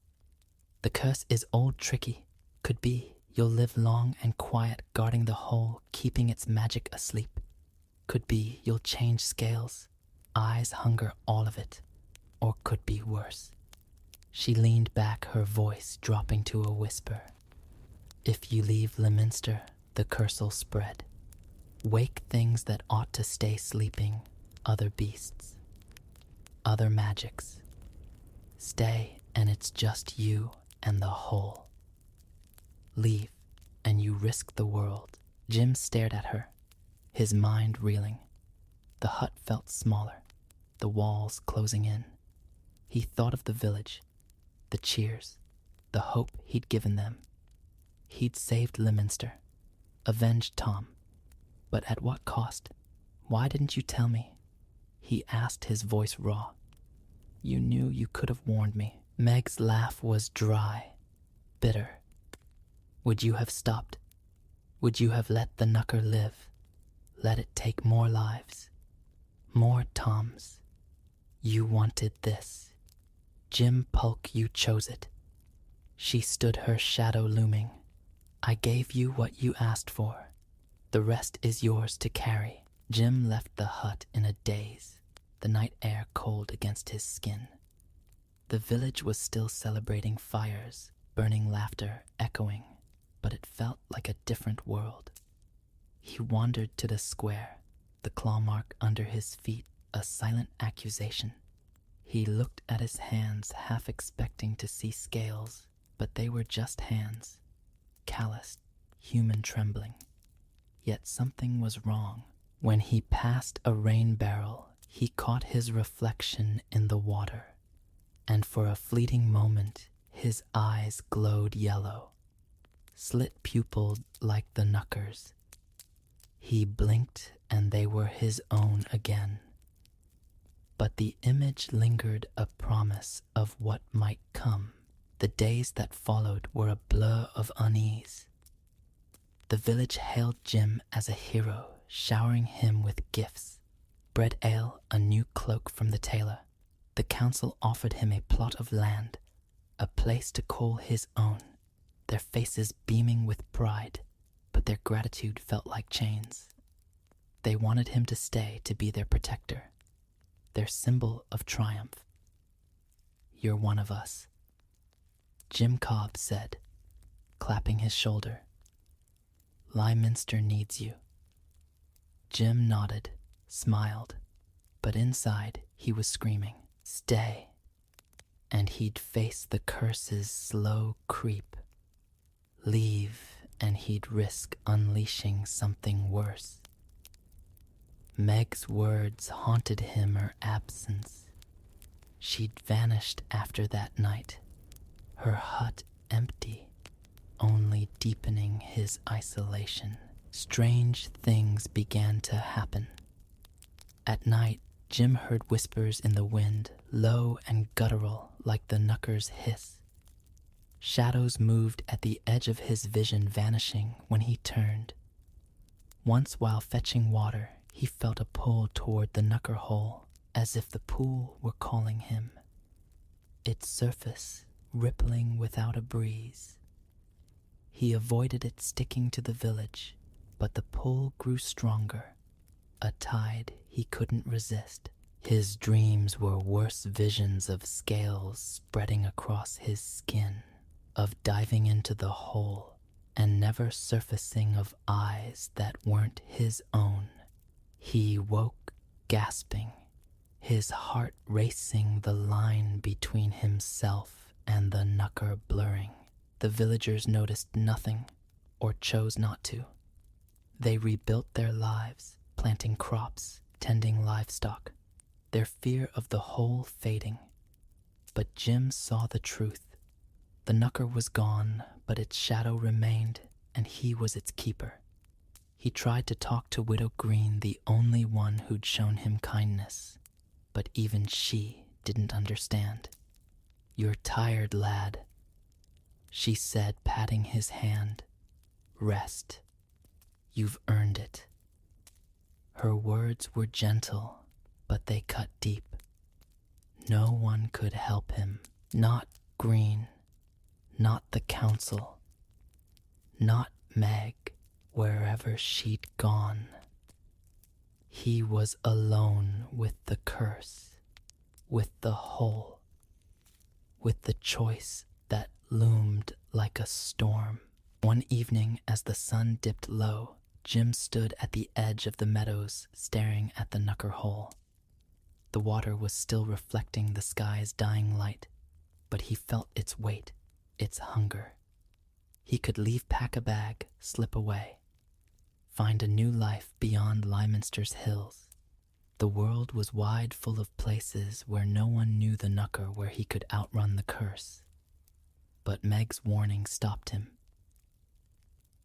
The curse is old, tricky. Could be you'll live long and quiet, guarding the hole, keeping its magic asleep. Could be you'll change scales, eyes, hunger, all of it. Or could be worse." She leaned back, her voice dropping to a whisper. "If you leave Lyminster, the curse'll spread. Wake things that ought to stay sleeping, other beasts, other magics. Stay, and it's just you and the hole. Leave, and you risk the world." Jim stared at her, his mind reeling. The hut felt smaller, the walls closing in. He thought of the village, the cheers, the hope he'd given them. He'd saved Lyminster, avenged Tom. But at what cost? "Why didn't you tell me?" he asked, his voice raw. "You knew you could have warned me." Meg's laugh was dry, bitter. "Would you have stopped? Would you have let the Knucker live? Let it take more lives? More Toms? You wanted this. Jim Polk, you chose it." She stood, her shadow looming. "I gave you what you asked for. The rest is yours to carry." Jim left the hut in a daze, the night air cold against his skin. The village was still celebrating fires, burning laughter echoing, but it felt like a different world. He wandered to the square, the claw mark under his feet a silent accusation. He looked at his hands, half expecting to see scales, but they were just hands, calloused, human trembling. Yet something was wrong. When he passed a rain barrel, he caught his reflection in the water, and for a fleeting moment his eyes glowed yellow, slit-pupilled like the knuckers. He blinked and they were his own again. But the image lingered, a promise of what might come. The days that followed were a blur of unease. The village hailed Jim as a hero, showering him with gifts. Bread ale, a new cloak from the tailor. The council offered him a plot of land, a place to call his own, their faces beaming with pride, but their gratitude felt like chains. They wanted him to stay to be their protector, their symbol of triumph. "You're one of us," Jim Cobb said, clapping his shoulder. "Lyminster needs you." Jim nodded, smiled, but inside he was screaming, "Stay!" And he'd face the curse's slow creep. Leave, and he'd risk unleashing something worse. Meg's words haunted him, her absence. She'd vanished after that night, her hut empty, only deepening his isolation. Strange things began to happen. At night, Jim heard whispers in the wind, low and guttural like the knuckers' hiss. Shadows moved at the edge of his vision, vanishing when he turned. Once while fetching water, he felt a pull toward the knucker hole, as if the pool were calling him. Its surface rippling without a breeze. He avoided it sticking to the village, but the pull grew stronger, a tide he couldn't resist. His dreams were worse visions of scales spreading across his skin, of diving into the hole and never surfacing, of eyes that weren't his own. He woke gasping, his heart racing, the line between himself and the knucker blurring. The villagers noticed nothing, or chose not to. They rebuilt their lives, planting crops, tending livestock, their fear of the hole fading. But Jim saw the truth. The knucker was gone, but its shadow remained, and he was its keeper. He tried to talk to Widow Green, the only one who'd shown him kindness, but even she didn't understand. "You're tired, lad," she said, patting his hand. "Rest. You've earned it." Her words were gentle, but they cut deep. No one could help him, not Green, not the council, not Meg, wherever she'd gone. He was alone with the curse, with the hole, with the choice that loomed like a storm. One evening, as the sun dipped low, Jim stood at the edge of the meadows, staring at the knucker hole. The water was still reflecting the sky's dying light, but he felt its weight, its hunger. He could leave pack-a-bag, slip away, find a new life beyond Lyminster's hills. The world was wide, full of places where no one knew the knucker, where he could outrun the curse. But Meg's warning stopped him.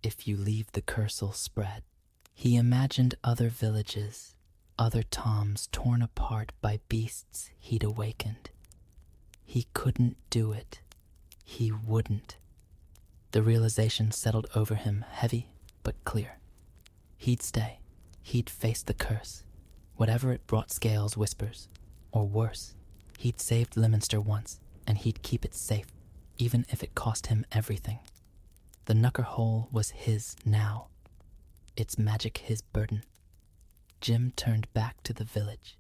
"If you leave, the curse'll spread." He imagined other villages, other Toms torn apart by beasts he'd awakened. He couldn't do it. He wouldn't. The realization settled over him, heavy but clear. He'd stay. He'd face the curse, whatever it brought, scales, whispers, or worse. He'd saved Lyminster once, and he'd keep it safe, even if it cost him everything. The knucker hole was his now, its magic his burden. Jim turned back to the village.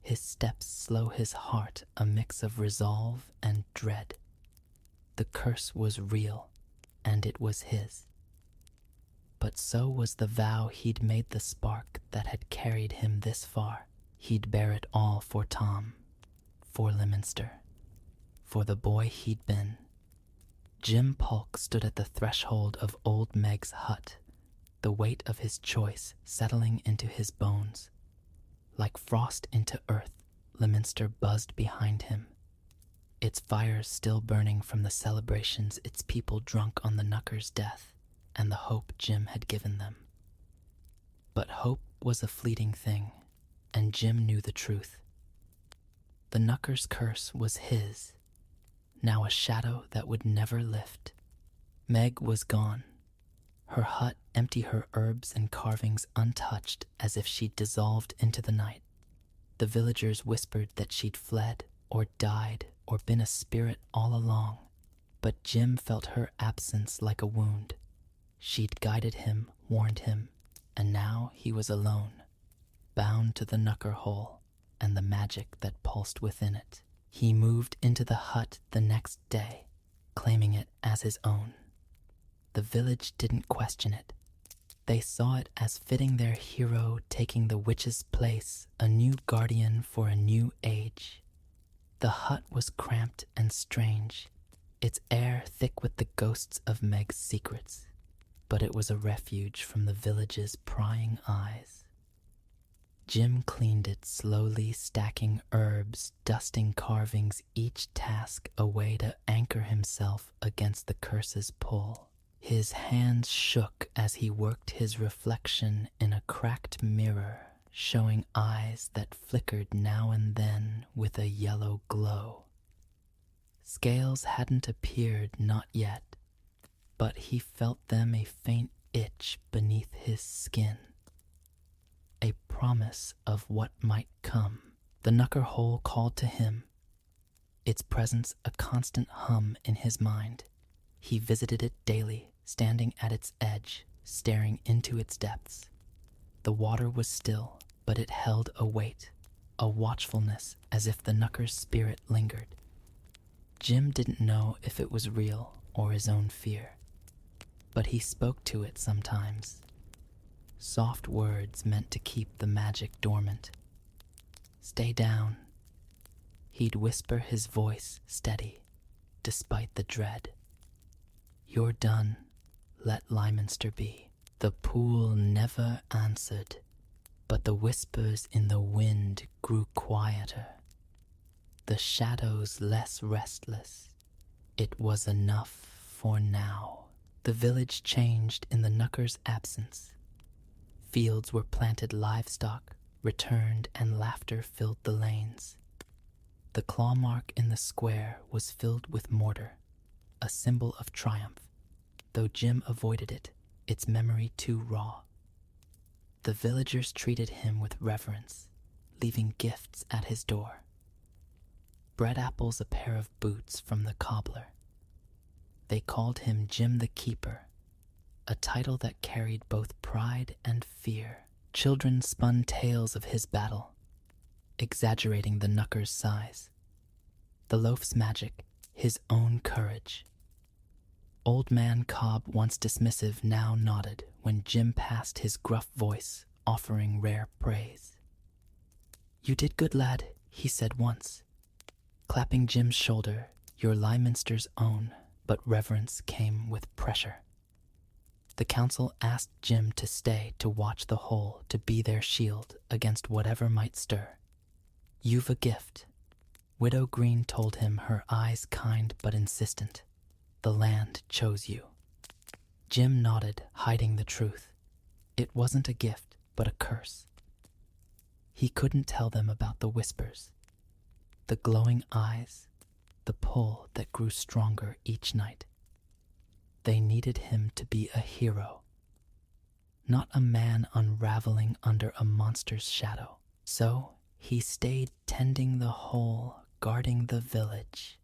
His steps slow, his heart a mix of resolve and dread. The curse was real, and it was his. But so was the vow he'd made, the spark that had carried him this far. He'd bear it all for Tom, for Leominster, for the boy he'd been. Jim Polk stood at the threshold of old Meg's hut, the weight of his choice settling into his bones. Like frost into earth, Leominster buzzed behind him, its fires still burning from the celebrations its people drunk on the Knucker's death and the hope Jim had given them. But hope was a fleeting thing, and Jim knew the truth. The Knucker's curse was his, now a shadow that would never lift. Meg was gone, her hut empty, her herbs and carvings untouched as if she'd dissolved into the night. The villagers whispered that she'd fled or died or been a spirit all along, but Jim felt her absence like a wound. She'd guided him, warned him, and now he was alone, bound to the Knucker hole and the magic that pulsed within it. He moved into the hut the next day, claiming it as his own. The village didn't question it. They saw it as fitting their hero taking the witch's place, a new guardian for a new age. The hut was cramped and strange, its air thick with the ghosts of Meg's secrets, but it was a refuge from the village's prying eyes. Jim cleaned it slowly, stacking herbs, dusting carvings, each task a way to anchor himself against the curse's pull. His hands shook as he worked, his reflection in a cracked mirror, showing eyes that flickered now and then with a yellow glow. Scales hadn't appeared, not yet, but he felt them, a faint itch beneath his skin. A promise of what might come. The Knucker hole called to him, its presence a constant hum in his mind. He visited it daily, standing at its edge, staring into its depths. The water was still, but it held a weight, a watchfulness, as if the Knucker's spirit lingered. Jim didn't know if it was real or his own fear, but he spoke to it sometimes. Soft words meant to keep the magic dormant. Stay down. He'd whisper, his voice steady, despite the dread. You're done. Let Leominster be. The pool never answered, but the whispers in the wind grew quieter. The shadows less restless. It was enough for now. The village changed in the Knucker's absence. Fields were planted, livestock returned, and laughter filled the lanes. The claw mark in the square was filled with mortar, a symbol of triumph, though Jim avoided it, its memory too raw. The villagers treated him with reverence, leaving gifts at his door. Bread apples, a pair of boots from the cobbler. They called him Jim the Keeper, a title that carried both pride and fear. Children spun tales of his battle, exaggerating the Knucker's size. The loaf's magic, his own courage. Old Man Cobb, once dismissive, now nodded when Jim passed, his gruff voice offering rare praise. You did good, lad, he said once, clapping Jim's shoulder, you're Leominster's own. But reverence came with pressure. The council asked Jim to stay, to watch the hole, to be their shield against whatever might stir. You've a gift. Widow Green told him, her eyes kind but insistent. The land chose you. Jim nodded, hiding the truth. It wasn't a gift, but a curse. He couldn't tell them about the whispers, the glowing eyes, the pull that grew stronger each night. They needed him to be a hero, not a man unraveling under a monster's shadow. So he stayed tending the hole, guarding the village,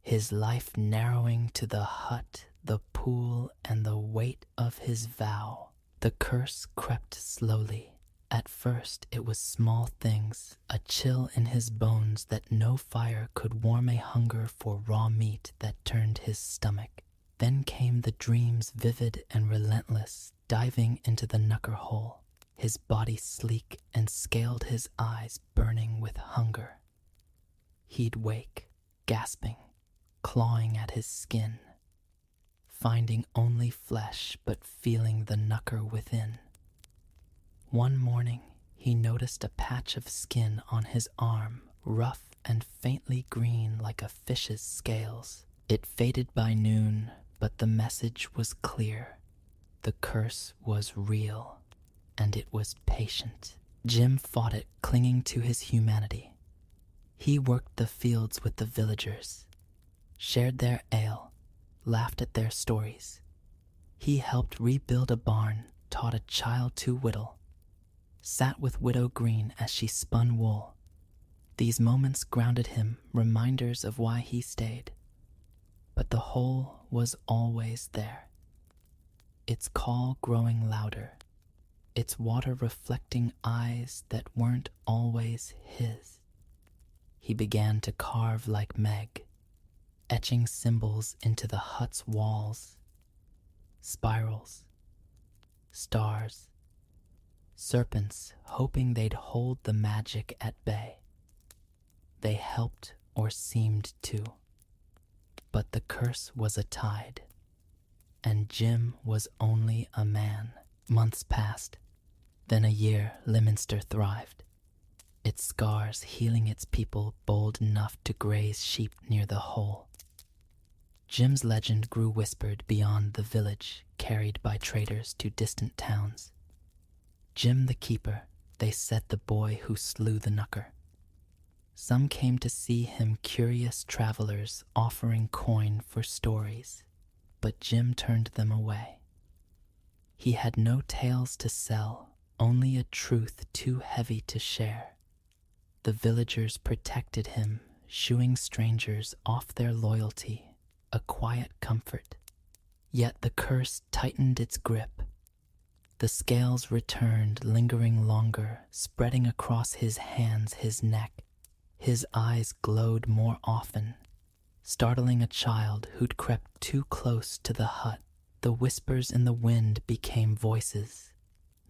his life narrowing to the hut, the pool, and the weight of his vow. The curse crept slowly, At first it was small things, a chill in his bones that no fire could warm, a hunger for raw meat that turned his stomach. Then came the dreams, vivid and relentless, diving into the knucker hole, his body sleek and scaled, his eyes burning with hunger. He'd wake, gasping, clawing at his skin, finding only flesh but feeling the knucker within. One morning, he noticed a patch of skin on his arm, rough and faintly green like a fish's scales. It faded by noon, but the message was clear. The curse was real, and it was patient. Jim fought it, clinging to his humanity. He worked the fields with the villagers, shared their ale, laughed at their stories. He helped rebuild a barn, taught a child to whittle, sat with Widow Green as she spun wool. These moments grounded him, reminders of why he stayed. But the hole was always there, its call growing louder, its water reflecting eyes that weren't always his. He began to carve like Meg, etching symbols into the hut's walls. Spirals, stars, serpents, hoping they'd hold the magic at bay. They helped, or seemed to. But the curse was a tide, and Jim was only a man. Months passed, then a year. Leominster thrived, its scars healing its people, bold enough to graze sheep near the hole. Jim's legend grew whispered beyond the village, carried by traders to distant towns. Jim the Keeper, they said, the boy who slew the knucker. Some came to see him, curious travelers offering coin for stories, but Jim turned them away. He had no tales to sell, only a truth too heavy to share. The villagers protected him, shooing strangers off their loyalty, a quiet comfort. Yet the curse tightened its grip. The scales returned, lingering longer, spreading across his hands, his neck. His eyes glowed more often, startling a child who'd crept too close to the hut. The whispers in the wind became voices,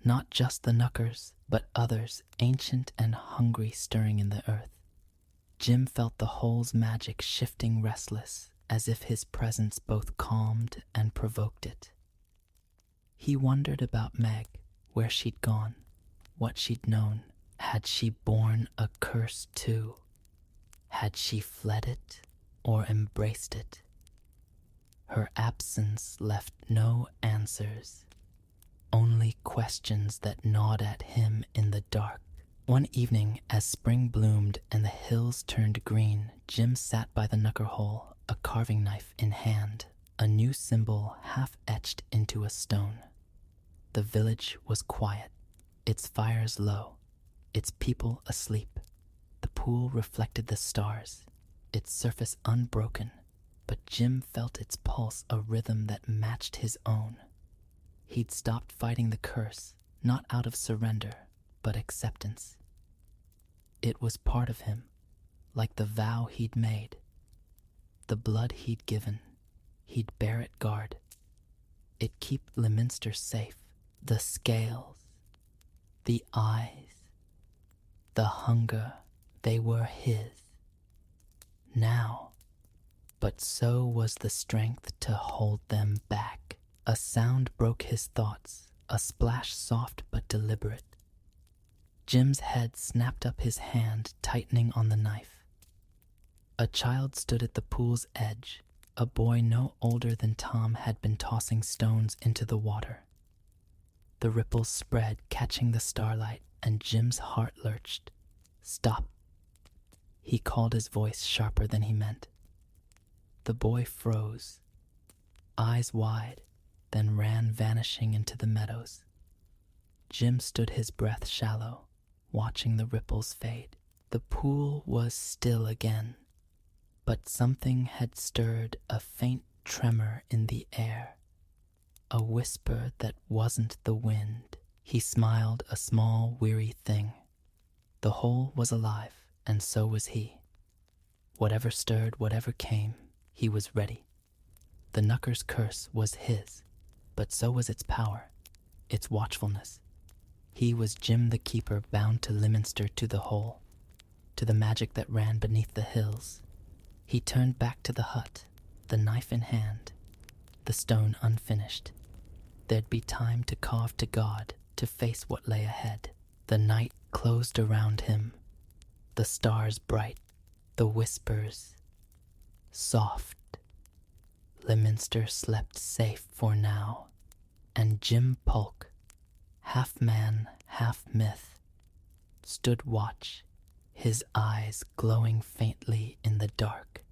not just the knuckers, but others, ancient and hungry, stirring in the earth. Jim felt the hole's magic shifting, restless, as if his presence both calmed and provoked it. He wondered about Meg, where she'd gone, what she'd known. Had she borne a curse too? Had she fled it or embraced it? Her absence left no answers, only questions that gnawed at him in the dark. One evening, as spring bloomed and the hills turned green, Jim sat by the knucker hole, a carving knife in hand, a new symbol half etched into a stone. The village was quiet, its fires low, its people asleep. The pool reflected the stars, its surface unbroken, but Jim felt its pulse, a rhythm that matched his own. He'd stopped fighting the curse, not out of surrender, but acceptance. It was part of him, like the vow he'd made. The blood he'd given, he'd bear it guard. It'd keep Leominster safe. The scales, the eyes, the hunger, they were his. Now, but so was the strength to hold them back. A sound broke his thoughts, a splash soft but deliberate. Jim's head snapped up, his hand tightening on the knife. A child stood at the pool's edge. A boy no older than Tom had been tossing stones into the water. The ripples spread, catching the starlight, and Jim's heart lurched. Stop. He called, his voice sharper than he meant. The boy froze, eyes wide, then ran, vanishing into the meadows. Jim stood, his breath shallow, watching the ripples fade. The pool was still again, but something had stirred, a faint tremor in the air, a whisper that wasn't the wind, He smiled, a small, weary thing. The whole was alive, and so was he. Whatever stirred, whatever came, he was ready. The Knucker's curse was his, but so was its power, its watchfulness. He was Jim the Keeper, bound to Lyminster, to the hole, to the magic that ran beneath the hills. He turned back to the hut, the knife in hand, the stone unfinished. There'd be time to carve to God, to face what lay ahead. The night closed around him, the stars bright, the whispers soft. Lyminster slept safe for now, and Jim Polk, half man, half myth, stood watch, his eyes glowing faintly in the dark.